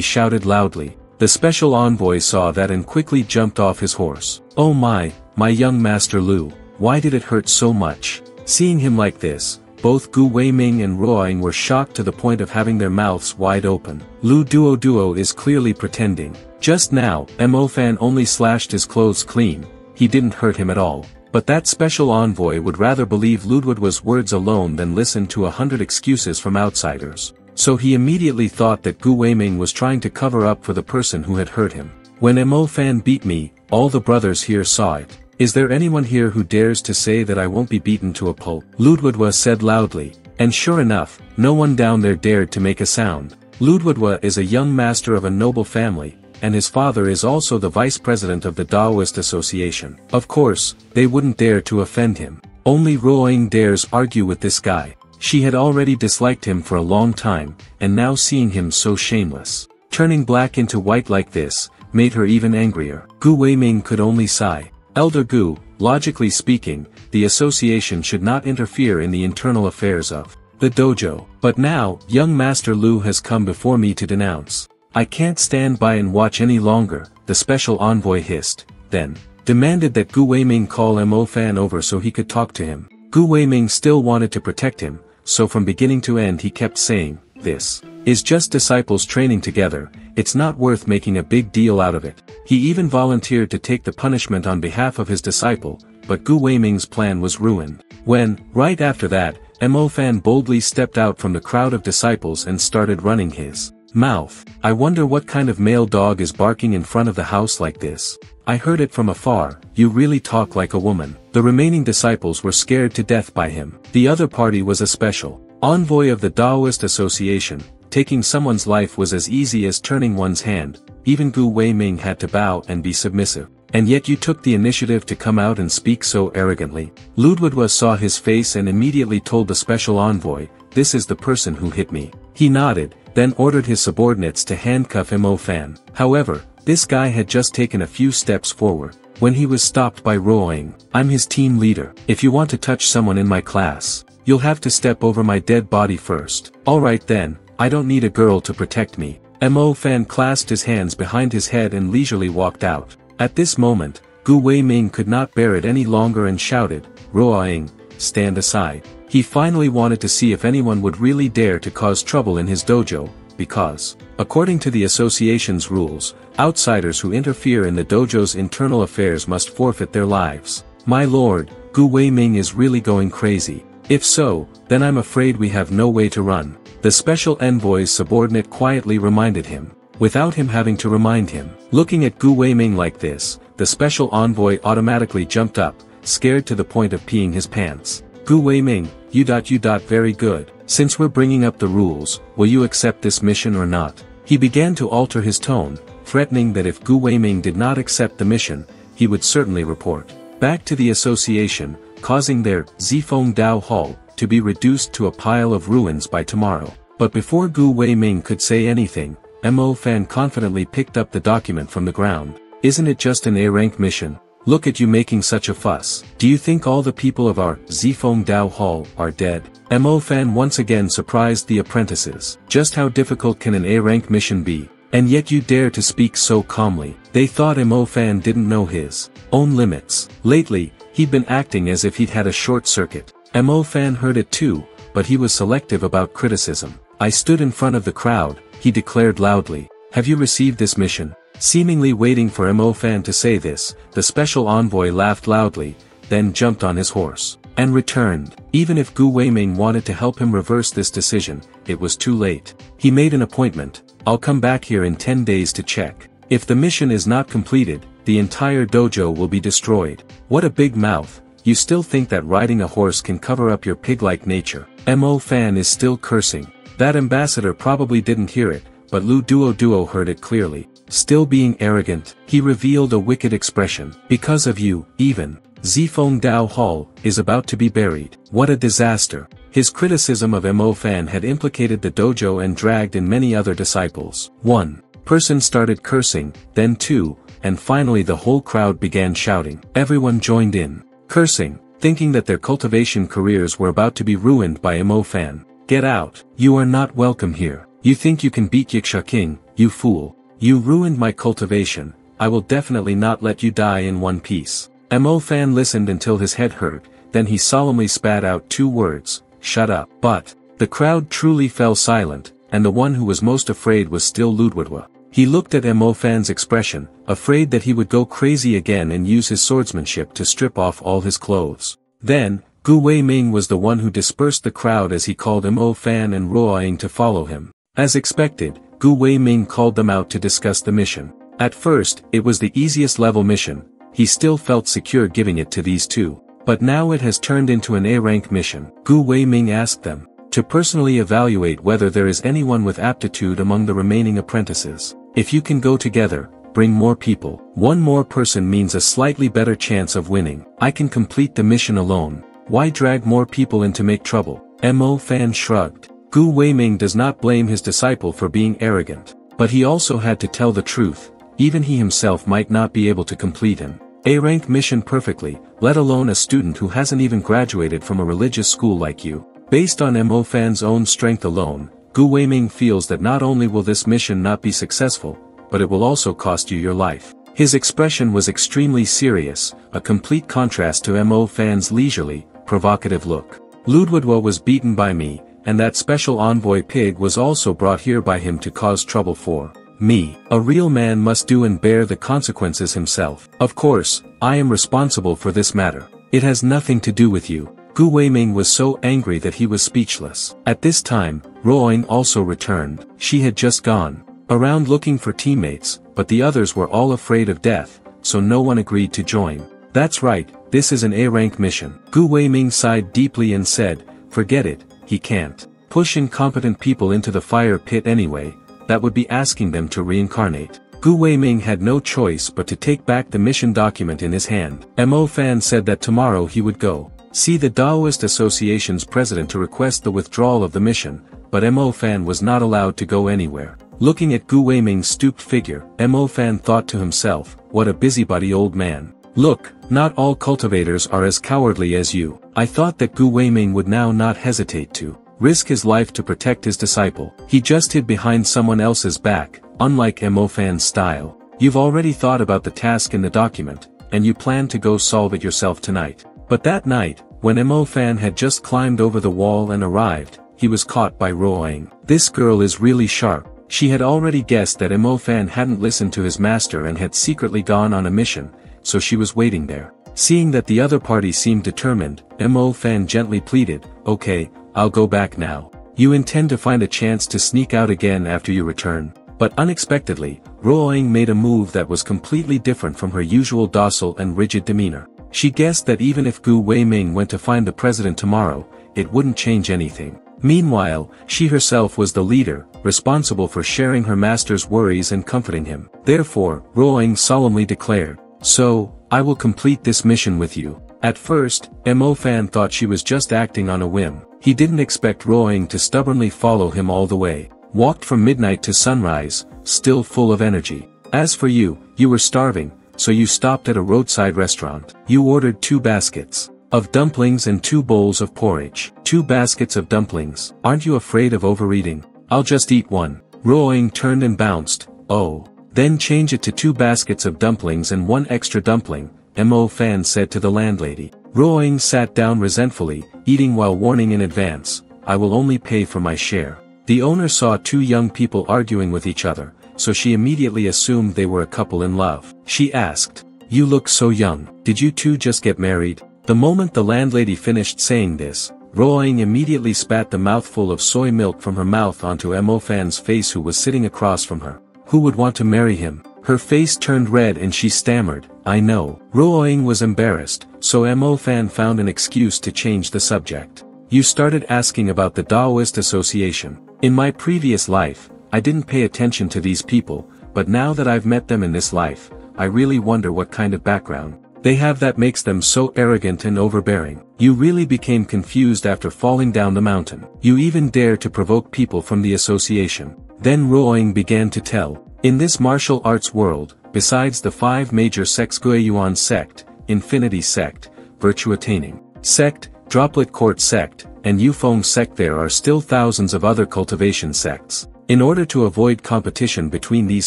shouted loudly. The special envoy saw that and quickly jumped off his horse. Oh my young Master Lu, why did it hurt so much? Seeing him like this, both Gu Weiming and Ruoying were shocked to the point of having their mouths wide open. Lu Duo is clearly pretending. Just now, Mo Fan only slashed his clothes clean, he didn't hurt him at all. But that special envoy would rather believe Lu Duodua's words alone than listen to 100 excuses from outsiders. So he immediately thought that Gu Weiming was trying to cover up for the person who had hurt him. When Mo Fan beat me, all the brothers here saw it. Is there anyone here who dares to say that I won't be beaten to a pulp? Lu Duodua said loudly. And sure enough, no one down there dared to make a sound. Lu Duodua is a young master of a noble family, and his father is also the vice president of the Daoist Association. Of course, they wouldn't dare to offend him. Only Ruoying dares argue with this guy. She had already disliked him for a long time, and now seeing him so shameless, turning black into white like this, made her even angrier. Gu Weiming could only sigh. Elder Gu, logically speaking, the association should not interfere in the internal affairs of the dojo. But now, young Master Lu has come before me to denounce. I can't stand by and watch any longer, the special envoy hissed, then demanded that Gu Weiming call Mo Fan over so he could talk to him. Gu Weiming still wanted to protect him, so from beginning to end he kept saying, "This is just disciples training together, it's not worth making a big deal out of it." He even volunteered to take the punishment on behalf of his disciple, but Gu Weiming's plan was ruined. When, right after that, Mo Fan boldly stepped out from the crowd of disciples and started running his mouth. "I wonder what kind of male dog is barking in front of the house like this. I heard it from afar, you really talk like a woman." The remaining disciples were scared to death by him. The other party was a special envoy of the Taoist Association. Taking someone's life was as easy as turning one's hand, even Gu Weiming had to bow and be submissive. "And yet you took the initiative to come out and speak so arrogantly." Ludwigwa saw his face and immediately told the special envoy, "This is the person who hit me." He nodded, then ordered his subordinates to handcuff Mo Fan. However, this guy had just taken a few steps forward, when he was stopped by Ruoying. "I'm his team leader. If you want to touch someone in my class, you'll have to step over my dead body first." "Alright then, I don't need a girl to protect me." Mo Fan clasped his hands behind his head and leisurely walked out. At this moment, Gu Weiming could not bear it any longer and shouted, "Ruoying, stand aside." He finally wanted to see if anyone would really dare to cause trouble in his dojo, because, according to the association's rules, outsiders who interfere in the dojo's internal affairs must forfeit their lives. "My lord, Gu Weiming is really going crazy. If so, then I'm afraid we have no way to run," the special envoy's subordinate quietly reminded him, without him having to remind him. Looking at Gu Weiming like this, the special envoy automatically jumped up, scared to the point of peeing his pants. "Gu Weiming, you very good. Since we're bringing up the rules, will you accept this mission or not?" He began to alter his tone, threatening that if Gu Weiming did not accept the mission, he would certainly report back to the association, causing their Zifeng Dao Hall to be reduced to a pile of ruins by tomorrow. But before Gu Weiming could say anything, Mo Fan confidently picked up the document from the ground. "Isn't it just an A-rank mission? Look at you making such a fuss. Do you think all the people of our Zifeng Dao Hall are dead?" Mo Fan once again surprised the apprentices. Just how difficult can an A-rank mission be? And yet you dare to speak so calmly. They thought Mo Fan didn't know his own limits. Lately, he'd been acting as if he'd had a short circuit. Mo Fan heard it too, but he was selective about criticism. "I stood in front of the crowd," he declared loudly. "Have you received this mission?" Seemingly waiting for Mo Fan to say this, the special envoy laughed loudly, then jumped on his horse, and returned. Even if Gu Weiming wanted to help him reverse this decision, it was too late. He made an appointment. "I'll come back here in 10 days to check. If the mission is not completed, the entire dojo will be destroyed." What a big mouth. You still think that riding a horse can cover up your pig-like nature? Mo Fan is still cursing. That ambassador probably didn't hear it, but Lu Duo heard it clearly. Still being arrogant, he revealed a wicked expression. "Because of you, even Zifeng Dao Hall is about to be buried." What a disaster. His criticism of Mo Fan had implicated the dojo and dragged in many other disciples. One person started cursing, then two, and finally the whole crowd began shouting. Everyone joined in, cursing, thinking that their cultivation careers were about to be ruined by Mo Fan. "Get out. You are not welcome here. You think you can beat Yiksha King, you fool. You ruined my cultivation. I will definitely not let you die in one piece." Mo Fan listened until his head hurt, then he solemnly spat out 2 words, "Shut up." But the crowd truly fell silent, and the one who was most afraid was still Ludwigwa. He looked at Mo Fan's expression, afraid that he would go crazy again and use his swordsmanship to strip off all his clothes. Then, Gu Weiming was the one who dispersed the crowd as he called Mo Fan and Ruoying to follow him. As expected, Gu Weiming called them out to discuss the mission. At first, it was the easiest level mission. He still felt secure giving it to these two. But now it has turned into an A-rank mission. Gu Weiming asked them to personally evaluate whether there is anyone with aptitude among the remaining apprentices. If you can go together, bring more people. One more person means a slightly better chance of winning. I can complete the mission alone. Why drag more people in to make trouble? Mo Fan shrugged. Gu Weiming does not blame his disciple for being arrogant. But he also had to tell the truth. Even he himself might not be able to complete an A-rank mission perfectly, let alone a student who hasn't even graduated from a religious school like you. Based on Mo Fan's own strength alone, Gu Weiming feels that not only will this mission not be successful, but it will also cost you your life. His expression was extremely serious, a complete contrast to Mo Fan's leisurely, provocative look. Ludwigwa was beaten by me, and that special envoy pig was also brought here by him to cause trouble for me. A real man must do and bear the consequences himself. Of course, I am responsible for this matter. It has nothing to do with you. Gu Weiming was so angry that he was speechless. At this time, Ruoying also returned. She had just gone around looking for teammates, but the others were all afraid of death, so no one agreed to join. That's right, this is an A-rank mission. Gu Weiming sighed deeply and said, forget it, he can't push incompetent people into the fire pit anyway, that would be asking them to reincarnate. Gu Weiming had no choice but to take back the mission document in his hand. Mo Fan said that tomorrow he would go see the Daoist Association's president to request the withdrawal of the mission, but Mo Fan was not allowed to go anywhere. Looking at Gu Weiming's stooped figure, Mo Fan thought to himself, what a busybody old man. Look, not all cultivators are as cowardly as you. I thought that Gu Weiming would now not hesitate to risk his life to protect his disciple. He just hid behind someone else's back, unlike Mo Fan's style. You've already thought about the task in the document, and you plan to go solve it yourself tonight. But that night, when Mo Fan had just climbed over the wall and arrived, he was caught by Ruoying. This girl is really sharp. She had already guessed that Mo Fan hadn't listened to his master and had secretly gone on a mission, so she was waiting there. Seeing that the other party seemed determined, Mo Fan gently pleaded, okay, I'll go back now. You intend to find a chance to sneak out again after you return. But unexpectedly, Ruoying made a move that was completely different from her usual docile and rigid demeanor. She guessed that even if Gu Weiming went to find the president tomorrow, it wouldn't change anything. Meanwhile, she herself was the leader, responsible for sharing her master's worries and comforting him. Therefore, Ruoying solemnly declared, so, I will complete this mission with you. At first, Mo Fan thought she was just acting on a whim. He didn't expect Ruoying to stubbornly follow him all the way. Walked from midnight to sunrise, still full of energy. As for you, you were starving, so you stopped at a roadside restaurant. You ordered 2 baskets of dumplings and 2 bowls of porridge. 2 baskets of dumplings. Aren't you afraid of overeating? I'll just eat 1. Ruoying turned and bounced. Oh. Then change it to 2 baskets of dumplings and 1 extra dumpling, Mo Fan said to the landlady. Ruoying sat down resentfully, eating while warning in advance, I will only pay for my share. The owner saw 2 young people arguing with each other, so she immediately assumed they were a couple in love. She asked, you look so young, did you 2 just get married? The moment the landlady finished saying this, Ruoying immediately spat the mouthful of soy milk from her mouth onto Mo Fan's face, who was sitting across from her. Who would want to marry him? Her face turned red and she stammered, I know. Ruoying was embarrassed, so Mo Fan found an excuse to change the subject. You started asking about the Daoist Association. In my previous life, I didn't pay attention to these people, but now that I've met them in this life, I really wonder what kind of background they have that makes them so arrogant and overbearing. You really became confused after falling down the mountain. You even dare to provoke people from the association. Then Ruoying began to tell. In this martial arts world, besides the 5 major sects Guiyuan sect, Infinity sect, Virtue Attaining sect, Droplet Court sect, and Yufeng sect, there are still thousands of other cultivation sects. In order to avoid competition between these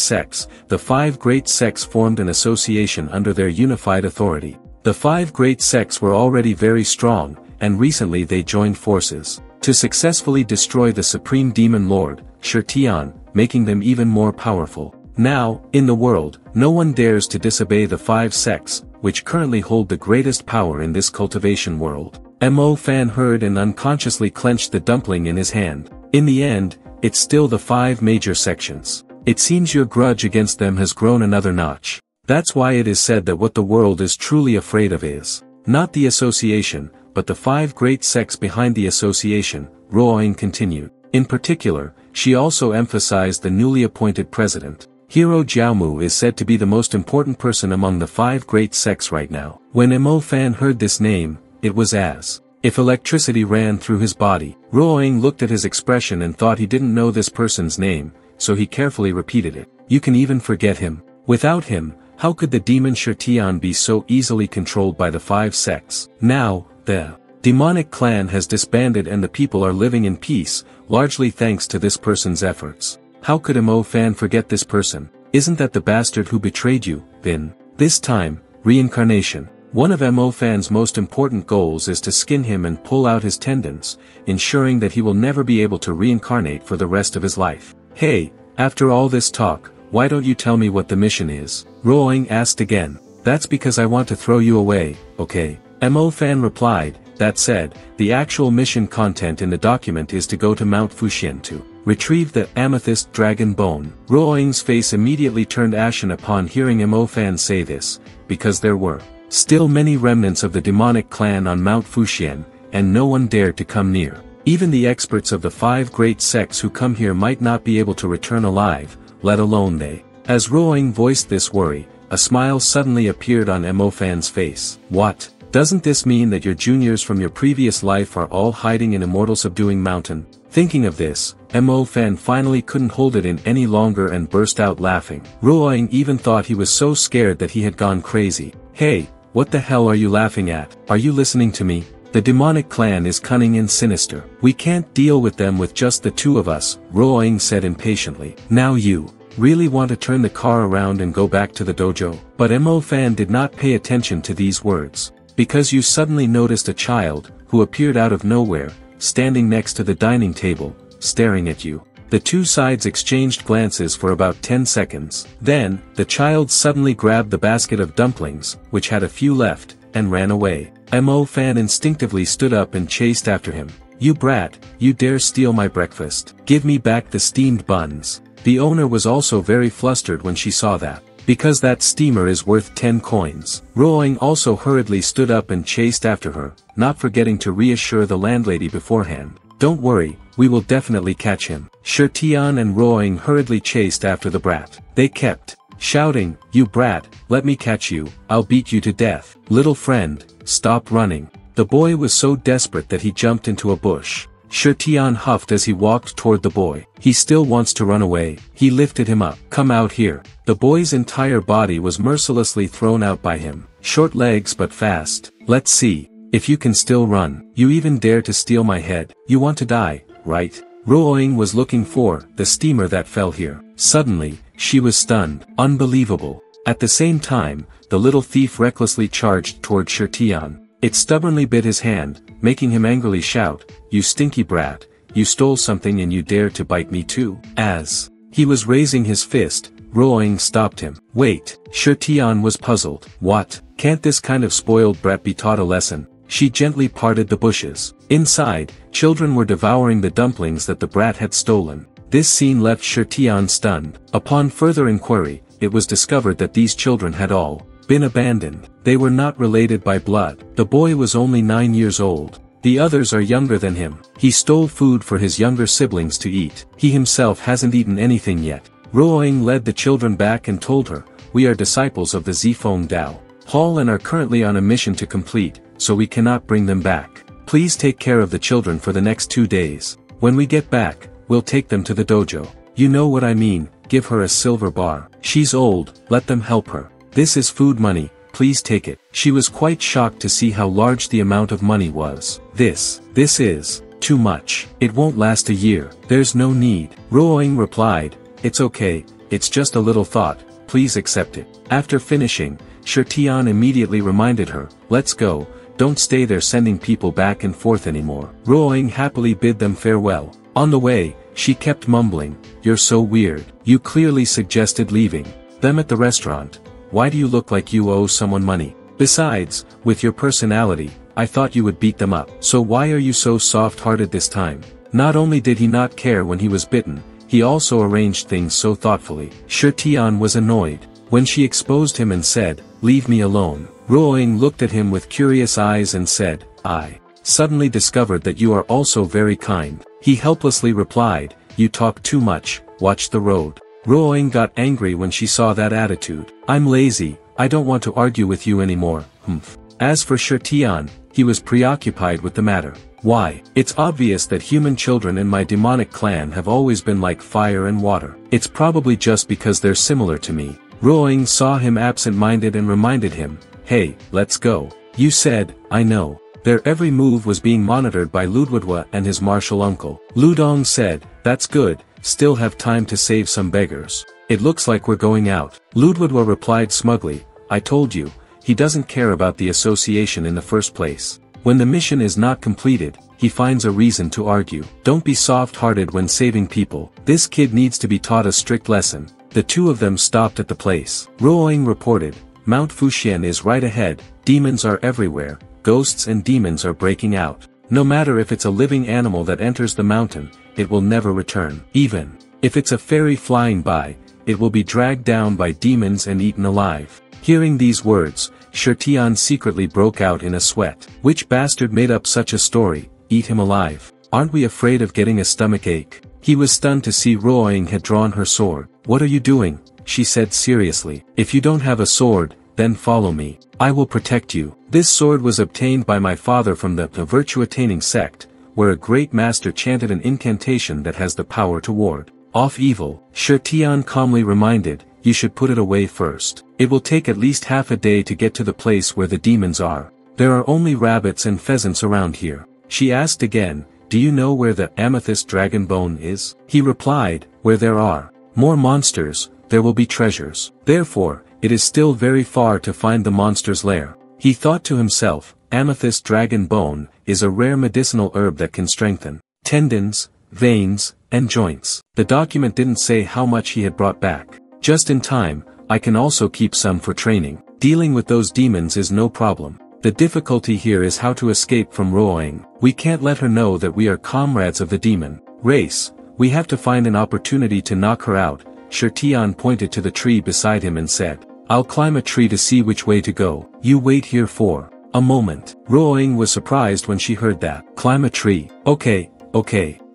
sects, the 5 great sects formed an association under their unified authority. The 5 great sects were already very strong, and recently they joined forces to successfully destroy the Supreme Demon Lord, Shirtian, making them even more powerful. Now, in the world, no one dares to disobey the 5 sects, which currently hold the greatest power in this cultivation world. Mo Fan heard and unconsciously clenched the dumpling in his hand. In the end, it's still the 5 major sections. It seems your grudge against them has grown another notch. That's why it is said that what the world is truly afraid of is not the association, but the 5 great sects behind the association, Ruoying continued. In particular, she also emphasized the newly appointed president. Hero Jiaomu is said to be the most important person among the 5 great sects right now. When Mo Fan heard this name, it was as if electricity ran through his body. Ruoying looked at his expression and thought he didn't know this person's name, so he carefully repeated it. You can even forget him. Without him, how could the demon Shirtian be so easily controlled by the 5 sects? Now, the demonic clan has disbanded and the people are living in peace, largely thanks to this person's efforts. How could Mo Fan forget this person? Isn't that the bastard who betrayed you, Bin? This time, reincarnation. One of Mo Fan's most important goals is to skin him and pull out his tendons, ensuring that he will never be able to reincarnate for the rest of his life. Hey, after all this talk, why don't you tell me what the mission is? Ruoying asked again. That's because I want to throw you away, okay? Mo Fan replied. That said, the actual mission content in the document is to go to Mount Fuxian to retrieve the amethyst dragon bone. Ruoying's face immediately turned ashen upon hearing Mo Fan say this, because there were still many remnants of the demonic clan on Mount Fuxian, and no one dared to come near. Even the experts of the 5 great sects who come here might not be able to return alive, let alone they. As Ruoying voiced this worry, a smile suddenly appeared on Mo Fan's face. What? Doesn't this mean that your juniors from your previous life are all hiding in Immortal Subduing Mountain? Thinking of this, Mo Fan finally couldn't hold it in any longer and burst out laughing. Ruoying even thought he was so scared that he had gone crazy. Hey, what the hell are you laughing at? Are you listening to me? The demonic clan is cunning and sinister. We can't deal with them with just the 2 of us, Ruoying said impatiently. Now you really want to turn the car around and go back to the dojo? But Mo Fan did not pay attention to these words. Because you suddenly noticed a child, who appeared out of nowhere, standing next to the dining table, staring at you. The 2 sides exchanged glances for about 10 seconds. Then, the child suddenly grabbed the basket of dumplings, which had a few left, and ran away. Mo Fan instinctively stood up and chased after him. You brat, you dare steal my breakfast. Give me back the steamed buns. The owner was also very flustered when she saw that. Because that steamer is worth 10 coins. Ruoying also hurriedly stood up and chased after her, not forgetting to reassure the landlady beforehand. Don't worry, we will definitely catch him. Shirtian and Ruoying hurriedly chased after the brat. They kept shouting, you brat, let me catch you, I'll beat you to death. Little friend, stop running. The boy was so desperate that he jumped into a bush. Shirtian huffed as he walked toward the boy. He still wants to run away. He lifted him up. Come out here. The boy's entire body was mercilessly thrown out by him. Short legs but fast. Let's see if you can still run. You even dare to steal my head. You want to die, right? Ruoying was looking for the steamer that fell here. Suddenly, she was stunned. Unbelievable. At the same time, the little thief recklessly charged toward Shirtian. It stubbornly bit his hand, making him angrily shout, you stinky brat, you stole something and you dare to bite me too? As he was raising his fist, Ruoying stopped him. Wait, Shirtian was puzzled. What? Can't this kind of spoiled brat be taught a lesson? She gently parted the bushes. Inside, children were devouring the dumplings that the brat had stolen. This scene left Shirtian stunned. Upon further inquiry, it was discovered that these children had all been abandoned. They were not related by blood. The boy was only 9 years old. The others are younger than him. He stole food for his younger siblings to eat. He himself hasn't eaten anything yet. Ruoying led the children back and told her, we are disciples of the Zifeng Dao Hall and are currently on a mission to complete, so we cannot bring them back. Please take care of the children for the next 2 days. When we get back, we'll take them to the dojo. You know what I mean, give her a silver bar. She's old, let them help her. This is food money, please take it. She was quite shocked to see how large the amount of money was. This is too much. It won't last a year. There's no need. Ruoying replied, it's okay, it's just a little thought, please accept it. After finishing, Shirtian immediately reminded her, let's go, don't stay there sending people back and forth anymore. Ruoying happily bid them farewell. On the way, she kept mumbling, you're so weird. You clearly suggested leaving them at the restaurant. Why do you look like you owe someone money? Besides, with your personality, I thought you would beat them up. So why are you so soft-hearted this time? Not only did he not care when he was bitten, he also arranged things so thoughtfully. Shirtian was annoyed when she exposed him and said, leave me alone. Ruoying looked at him with curious eyes and said, I suddenly discovered that you are also very kind. He helplessly replied, you talk too much, watch the road. Ruoying got angry when she saw that attitude. I'm lazy, I don't want to argue with you anymore, humph. As for Shirtian, he was preoccupied with the matter. Why? It's obvious that human children in my demonic clan have always been like fire and water. It's probably just because they're similar to me. Ruoying saw him absent-minded and reminded him, hey, let's go. You said, I know. Their every move was being monitored by Ludwigwa and his martial uncle. Ludong said, that's good, still have time to save some beggars. It looks like we're going out. Ludwigwa replied smugly, I told you, he doesn't care about the association in the first place. When the mission is not completed, he finds a reason to argue. Don't be soft-hearted when saving people. This kid needs to be taught a strict lesson. The two of them stopped at the place. Ruoying reported, Mount Fuxian is right ahead, demons are everywhere, ghosts and demons are breaking out. No matter if it's a living animal that enters the mountain, it will never return. Even if it's a fairy flying by, it will be dragged down by demons and eaten alive. Hearing these words, Shirtian secretly broke out in a sweat. Which bastard made up such a story? Eat him alive. Aren't we afraid of getting a stomach ache? He was stunned to see Ruoying had drawn her sword. What are you doing? She said seriously. If you don't have a sword, then follow me. I will protect you. This sword was obtained by my father from the virtue-attaining sect, where a great master chanted an incantation that has the power to ward off evil. Shirtian calmly reminded, you should put it away first. It will take at least half a day to get to the place where the demons are. There are only rabbits and pheasants around here. She asked again, do you know where the amethyst dragon bone is? He replied, where there are more monsters, there will be treasures. Therefore, it is still very far to find the monster's lair. He thought to himself, amethyst dragon bone is a rare medicinal herb that can strengthen tendons, veins, and joints. The document didn't say how much he had brought back. Just in time, I can also keep some for training. Dealing with those demons is no problem. The difficulty here is how to escape from Ruoying. We can't let her know that we are comrades of the demon race. We have to find an opportunity to knock her out. Shirtian pointed to the tree beside him and said, I'll climb a tree to see which way to go. You wait here for a moment. Ruoying was surprised when she heard that. Climb a tree. Okay.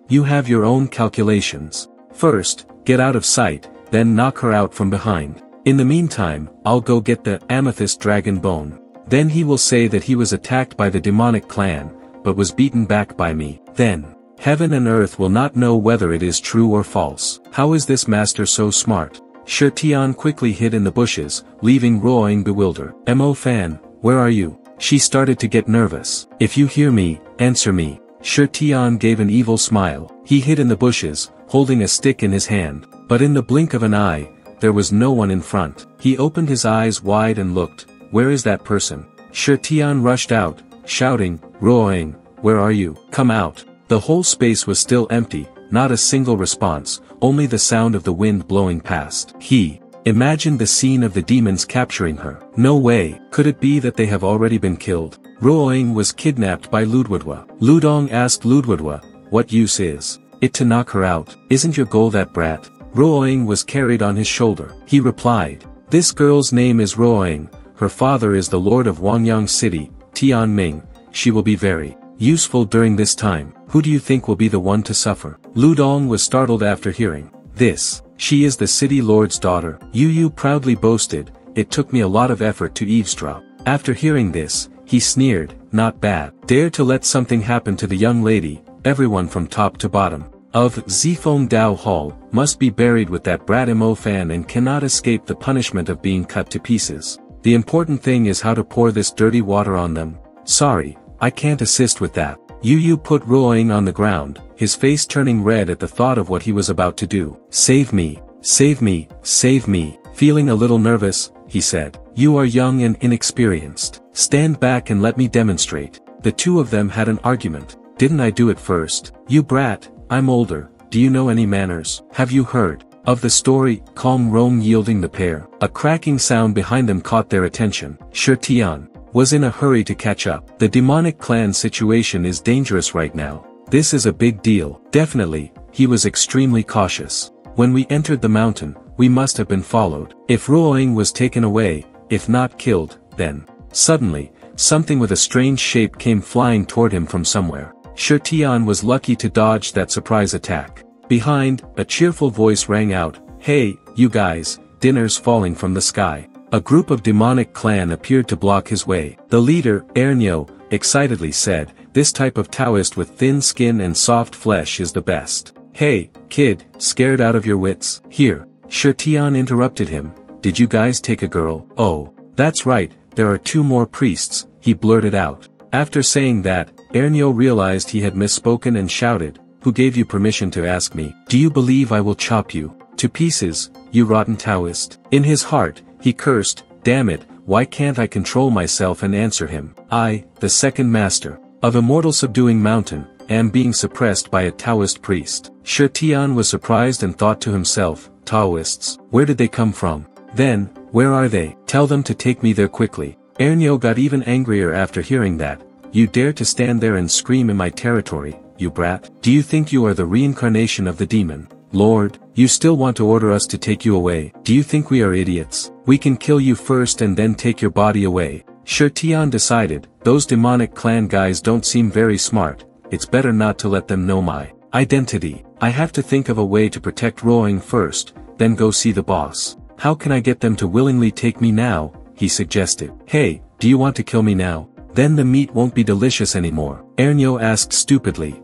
You have your own calculations. First, get out of sight, then knock her out from behind. In the meantime, I'll go get the amethyst dragon bone. Then he will say that he was attacked by the demonic clan, but was beaten back by me. Then, heaven and earth will not know whether it is true or false. How is this master so smart? Shirtian quickly hid in the bushes, leaving Ruoying bewildered. Mo Fan, where are you? She started to get nervous. If you hear me, answer me. Shirtian gave an evil smile. He hid in the bushes, holding a stick in his hand. But in the blink of an eye, there was no one in front. He opened his eyes wide and looked. Where is that person? Shirtian rushed out, shouting, Ruoying, where are you? Come out. The whole space was still empty, not a single response, only the sound of the wind blowing past. He imagined the scene of the demons capturing her. No way, could it be that they have already been killed? Ruoying was kidnapped by Ludwudwa. Ludong asked Ludwudwa, what use is it to knock her out? Isn't your goal that brat? Ruoying was carried on his shoulder. He replied, this girl's name is Ruoying, her father is the lord of Wangyang City, Tianming, she will be very useful during this time. Who do you think will be the one to suffer? Ludong was startled after hearing this. She is the city lord's daughter. Yu proudly boasted, it took me a lot of effort to eavesdrop. After hearing this, he sneered, not bad. Dare to let something happen to the young lady, everyone from top to bottom of Zifeng Dao Hall must be buried with that brat Mo Fan and cannot escape the punishment of being cut to pieces. The important thing is how to pour this dirty water on them. Sorry, I can't assist with that. Yu put Ruoying on the ground, his face turning red at the thought of what he was about to do. Save me, save me, save me. Feeling a little nervous, he said, you are young and inexperienced. Stand back and let me demonstrate. The two of them had an argument. Didn't I do it first? You brat, I'm older, do you know any manners? Have you heard of the story, Calm Rome yielding the pair? A cracking sound behind them caught their attention. Shirtian was in a hurry to catch up. The demonic clan situation is dangerous right now. This is a big deal. Definitely, he was extremely cautious. When we entered the mountain, we must have been followed. If Ruoying was taken away, if not killed, then. Suddenly, something with a strange shape came flying toward him from somewhere. Shirtian was lucky to dodge that surprise attack. Behind, a cheerful voice rang out, hey, you guys, dinner's falling from the sky. A group of demonic clan appeared to block his way. The leader, Ernyo, excitedly said, this type of Taoist with thin skin and soft flesh is the best. Hey, kid, scared out of your wits? Here. Shirtian interrupted him, did you guys take a girl? Oh, that's right, there are 2 more priests, he blurted out. After saying that, Ernyo realized he had misspoken and shouted, who gave you permission to ask me? Do you believe I will chop you to pieces, you rotten Taoist? In his heart, he cursed, damn it, why can't I control myself and answer him? I, the second master of Immortal Subduing Mountain, am being suppressed by a Taoist priest. Shi Tian was surprised and thought to himself, Taoists, where did they come from? Then, where are they? Tell them to take me there quickly. Ernyo got even angrier after hearing that. You dare to stand there and scream in my territory, you brat? Do you think you are the reincarnation of the demon? Lord, you still want to order us to take you away? Do you think we are idiots? We can kill you first and then take your body away. Shi Tian decided, those demonic clan guys don't seem very smart, it's better not to let them know my identity. I have to think of a way to protect Roing first, then go see the boss. How can I get them to willingly take me now? He suggested. Hey, do you want to kill me now? Then the meat won't be delicious anymore. Ernyo asked stupidly.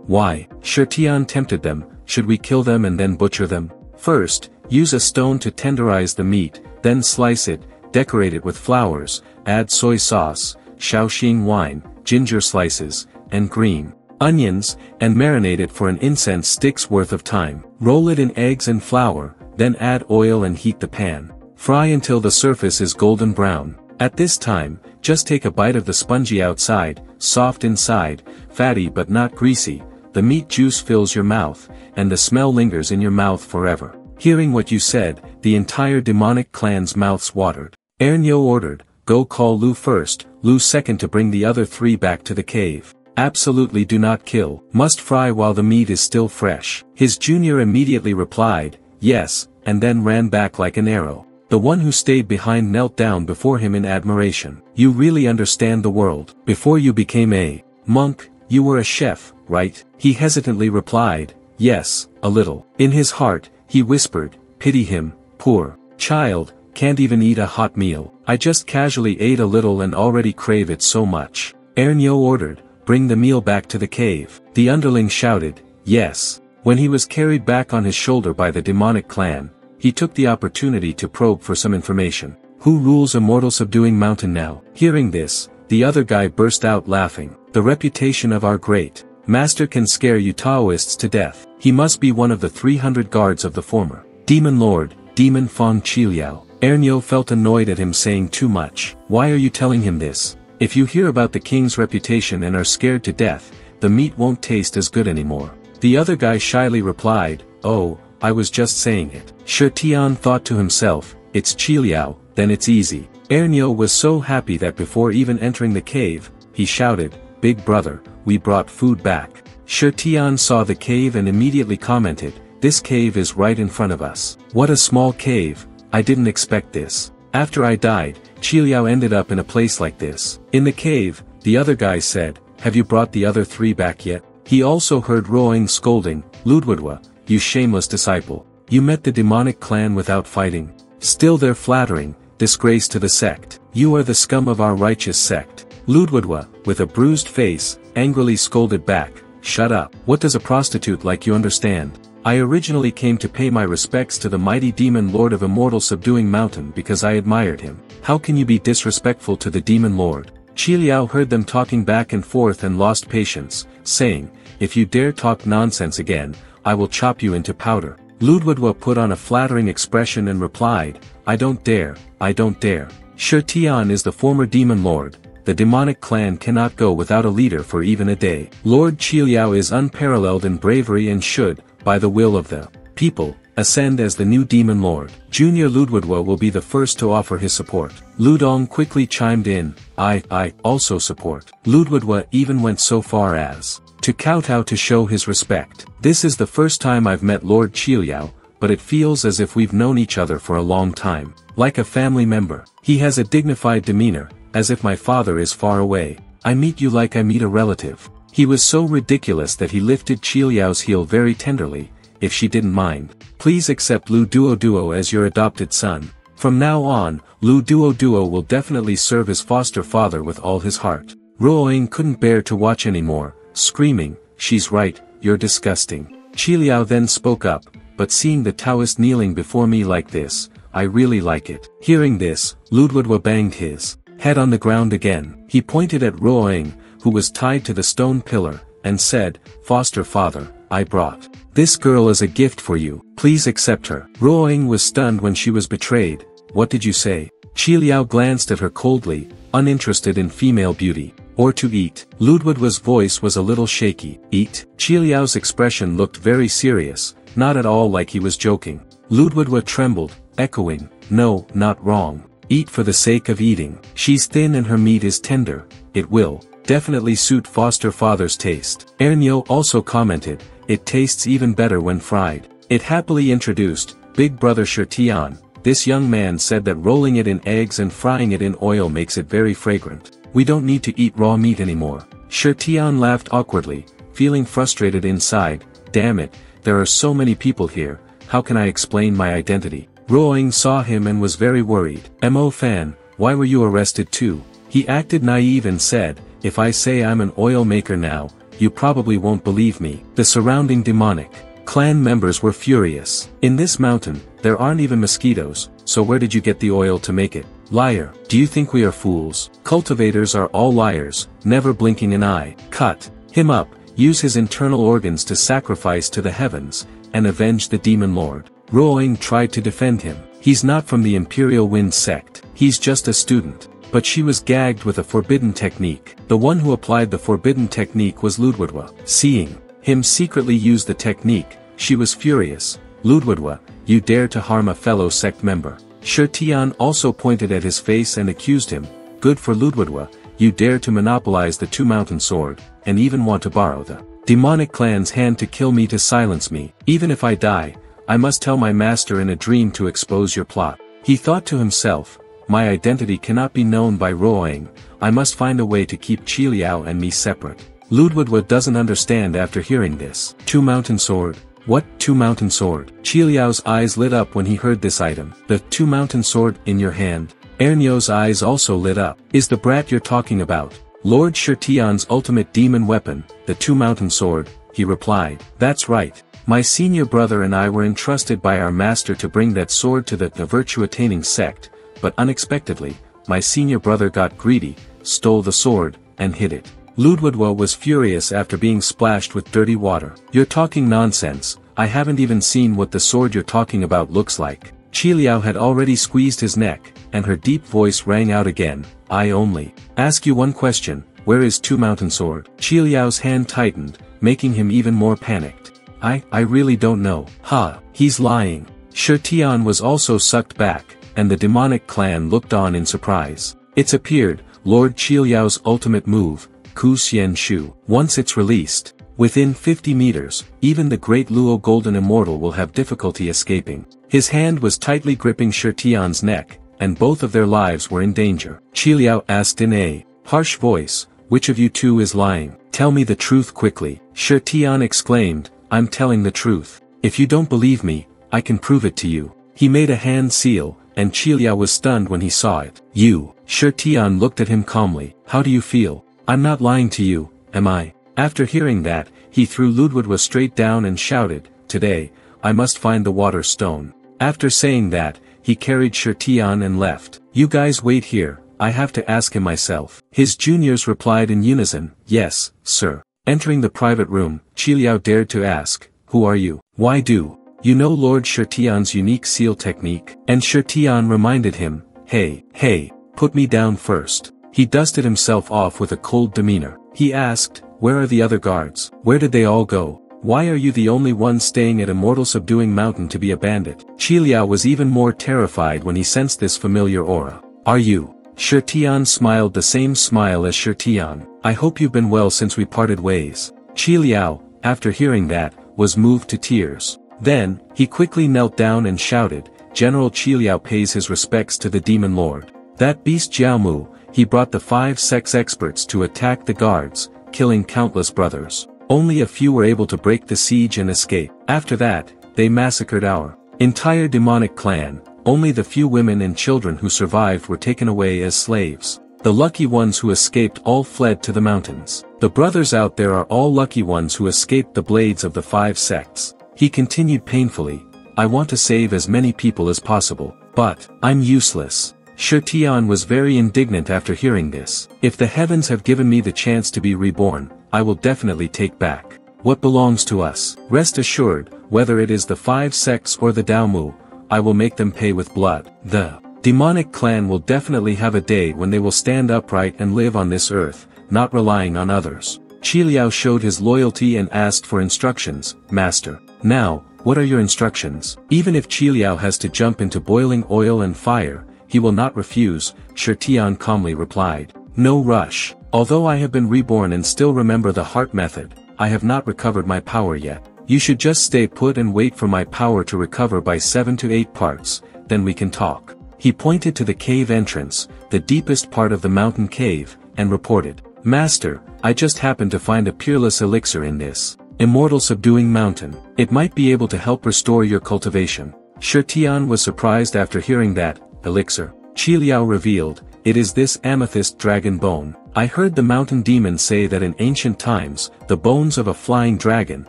Why? Shi Tian tempted them. Should we kill them and then butcher them? First, use a stone to tenderize the meat, then slice it, decorate it with flowers, add soy sauce, Shaoxing wine, ginger slices, and green onions, and marinate it for an incense stick's worth of time. Roll it in eggs and flour, then add oil and heat the pan. Fry until the surface is golden brown. At this time, just take a bite of the spongy outside, soft inside, fatty but not greasy. The meat juice fills your mouth, and the smell lingers in your mouth forever. Hearing what you said, the entire demonic clan's mouths watered. Ernyo ordered, go call Lu first, Lu second to bring the other three back to the cave. Absolutely do not kill, must fry while the meat is still fresh. His junior immediately replied, yes, and then ran back like an arrow. The one who stayed behind knelt down before him in admiration. You really understand the world. Before you became a monk, you were a chef, right? He hesitantly replied, yes, a little. In his heart, he whispered, pity him, poor child, can't even eat a hot meal. I just casually ate a little and already crave it so much. Ernyo ordered, bring the meal back to the cave. The underling shouted, yes. When he was carried back on his shoulder by the demonic clan, he took the opportunity to probe for some information. Who rules Immortal Subduing Mountain now? Hearing this, the other guy burst out laughing. The reputation of our great master can scare you Taoists to death. He must be one of the 300 guards of the former demon lord, Demon Fong Qiliao. Ernyo felt annoyed at him saying too much. Why are you telling him this? If you hear about the king's reputation and are scared to death, the meat won't taste as good anymore. The other guy shyly replied, oh, I was just saying it. Shi Tian thought to himself, it's Qiliao, then it's easy. Ernyo was so happy that before even entering the cave, he shouted, big brother, we brought food back. Shi Tian saw the cave and immediately commented, this cave is right in front of us. What a small cave, I didn't expect this. After I died, Qiliao ended up in a place like this. In the cave, the other guy said, have you brought the other three back yet? He also heard Roing scolding, Ludwigwa, you shameless disciple. You met the demonic clan without fighting. Still they're flattering, disgrace to the sect. You are the scum of our righteous sect. Ludwigwa, with a bruised face, angrily scolded back, shut up. What does a prostitute like you understand? I originally came to pay my respects to the mighty demon lord of Immortal Subduing Mountain because I admired him. How can you be disrespectful to the demon lord? Qiliao heard them talking back and forth and lost patience, saying, if you dare talk nonsense again, I will chop you into powder. Ludwigwa put on a flattering expression and replied, I don't dare, I don't dare. Shi Tian is the former demon lord. The demonic clan cannot go without a leader for even a day. Lord Qiliao is unparalleled in bravery and should, by the will of the people, ascend as the new demon lord. Junior Ludwigwa will be the first to offer his support. Ludong quickly chimed in, I also support. Ludwigwa even went so far as to kowtow to show his respect. This is the first time I've met Lord Qiliao, but it feels as if we've known each other for a long time. Like a family member. He has a dignified demeanor, as if my father is far away. I meet you like I meet a relative. He was so ridiculous that he lifted Qiliao's heel very tenderly, if she didn't mind. Please accept Lu Duo as your adopted son. From now on, Lu Duo will definitely serve his foster father with all his heart. Ruoying couldn't bear to watch anymore, screaming, she's right, you're disgusting. Qiliao then spoke up, but seeing the Taoist kneeling before me like this, I really like it. Hearing this, Ludwigwa banged his head on the ground again. He pointed at Ruoying, who was tied to the stone pillar, and said, foster father, I brought this girl as a gift for you, please accept her. Ruoying was stunned when she was betrayed. What did you say? Qi Liao glanced at her coldly, uninterested in female beauty. Or to eat. Ludwig's voice was a little shaky. Eat? Qi Liao's expression looked very serious, not at all like he was joking. Ludwig trembled, echoing, no, not wrong. Eat for the sake of eating. She's thin and her meat is tender. It will definitely suit foster father's taste. Ernyo also commented, it tastes even better when fried. It happily introduced, Big Brother Shirtian. This young man said that rolling it in eggs and frying it in oil makes it very fragrant. We don't need to eat raw meat anymore. Shirtian laughed awkwardly, feeling frustrated inside. Damn it, there are so many people here, how can I explain my identity? Ruoying saw him and was very worried. Mo Fan, why were you arrested too? He acted naive and said, if I say I'm an oil maker now, you probably won't believe me. The surrounding demonic clan members were furious. In this mountain, there aren't even mosquitoes, so where did you get the oil to make it? Liar, do you think we are fools? Cultivators are all liars, never blinking an eye. Cut him up, use his internal organs to sacrifice to the heavens, and avenge the demon lord. Ruoying tried to defend him. He's not from the Imperial Wind sect, he's just a student. But she was gagged with a forbidden technique. The one who applied the forbidden technique was Ludwigwa. Seeing him secretly use the technique, she was furious. Ludwigwa, you dare to harm a fellow sect member. Shirtian also pointed at his face and accused him, good for Ludwigwa, you dare to monopolize the two-mountain sword, and even want to borrow the demonic clan's hand to kill me to silence me. Even if I die, I must tell my master in a dream to expose your plot. He thought to himself, my identity cannot be known by Ruoying, I must find a way to keep Qi Liao and me separate. Ludwigwa doesn't understand after hearing this. Two-mountain sword? What two-mountain sword? Qi Liao's eyes lit up when he heard this item. The two-mountain sword in your hand. Ernyo's eyes also lit up. Is the brat you're talking about Lord Shirtian's ultimate demon weapon, the two-mountain sword? He replied. That's right. My senior brother and I were entrusted by our master to bring that sword to the virtue-attaining sect, but unexpectedly, my senior brother got greedy, stole the sword, and hid it. Ludwigwa was furious after being splashed with dirty water. You're talking nonsense, I haven't even seen what the sword you're talking about looks like. Qi Liao had already squeezed his neck, and her deep voice rang out again, I only ask you one question, where is two-mountain sword? Qi Liao's hand tightened, making him even more panicked. I really don't know. Ha, he's lying. Shirtian was also sucked back, and the demonic clan looked on in surprise. It's appeared, Lord Qi Liao's ultimate move, Ku Xian Shu. Once it's released, within 50 meters, even the great Luo Golden Immortal will have difficulty escaping. His hand was tightly gripping Shirtian's neck, and both of their lives were in danger. Qi Liao asked in a harsh voice, which of you two is lying? Tell me the truth quickly. Shirtian exclaimed, I'm telling the truth. If you don't believe me, I can prove it to you. He made a hand seal, and Qi Liao was stunned when he saw it. You. Shirtian looked at him calmly. How do you feel? I'm not lying to you, am I? After hearing that, he threw Ludwigwa straight down and shouted, today, I must find the water stone. After saying that, he carried Shirtian and left. You guys wait here, I have to ask him myself. His juniors replied in unison, yes, sir. Entering the private room, Qi Liao dared to ask, who are you? Why do you know Lord Shirtian's unique seal technique? And Shirtian reminded him, hey, put me down first. He dusted himself off with a cold demeanor. He asked, where are the other guards? Where did they all go? Why are you the only one staying at Immortal Subduing Mountain to be a bandit? Qi Liao was even more terrified when he sensed this familiar aura. Are you? Shirtian smiled the same smile as Shirtian. I hope you've been well since we parted ways. Qi Liao, after hearing that, was moved to tears. Then, he quickly knelt down and shouted, General Qi Liao pays his respects to the Demon Lord. That beast Jiaomu, he brought the 5 sex experts to attack the guards, killing countless brothers. Only a few were able to break the siege and escape. After that, they massacred our entire demonic clan. Only the few women and children who survived were taken away as slaves. The lucky ones who escaped all fled to the mountains. The brothers out there are all lucky ones who escaped the blades of the 5 sects. He continued painfully, I want to save as many people as possible, but I'm useless. Shirtian was very indignant after hearing this. If the heavens have given me the chance to be reborn, I will definitely take back what belongs to us. Rest assured, whether it is the 5 sects or the Daomu, I will make them pay with blood. The demonic clan will definitely have a day when they will stand upright and live on this earth, not relying on others. Qiliao showed his loyalty and asked for instructions, Master. Now, what are your instructions? Even if Qiliao has to jump into boiling oil and fire, he will not refuse, Shirtian calmly replied. No rush. Although I have been reborn and still remember the heart method, I have not recovered my power yet. You should just stay put and wait for my power to recover by 7 to 8 parts, then we can talk. He pointed to the cave entrance, the deepest part of the mountain cave, and reported, Master, I just happened to find a peerless elixir in this immortal subduing mountain. It might be able to help restore your cultivation. Shirtian was surprised after hearing that elixir. Qiliao revealed, it is this amethyst dragon bone. I heard the mountain demon say that in ancient times, the bones of a flying dragon,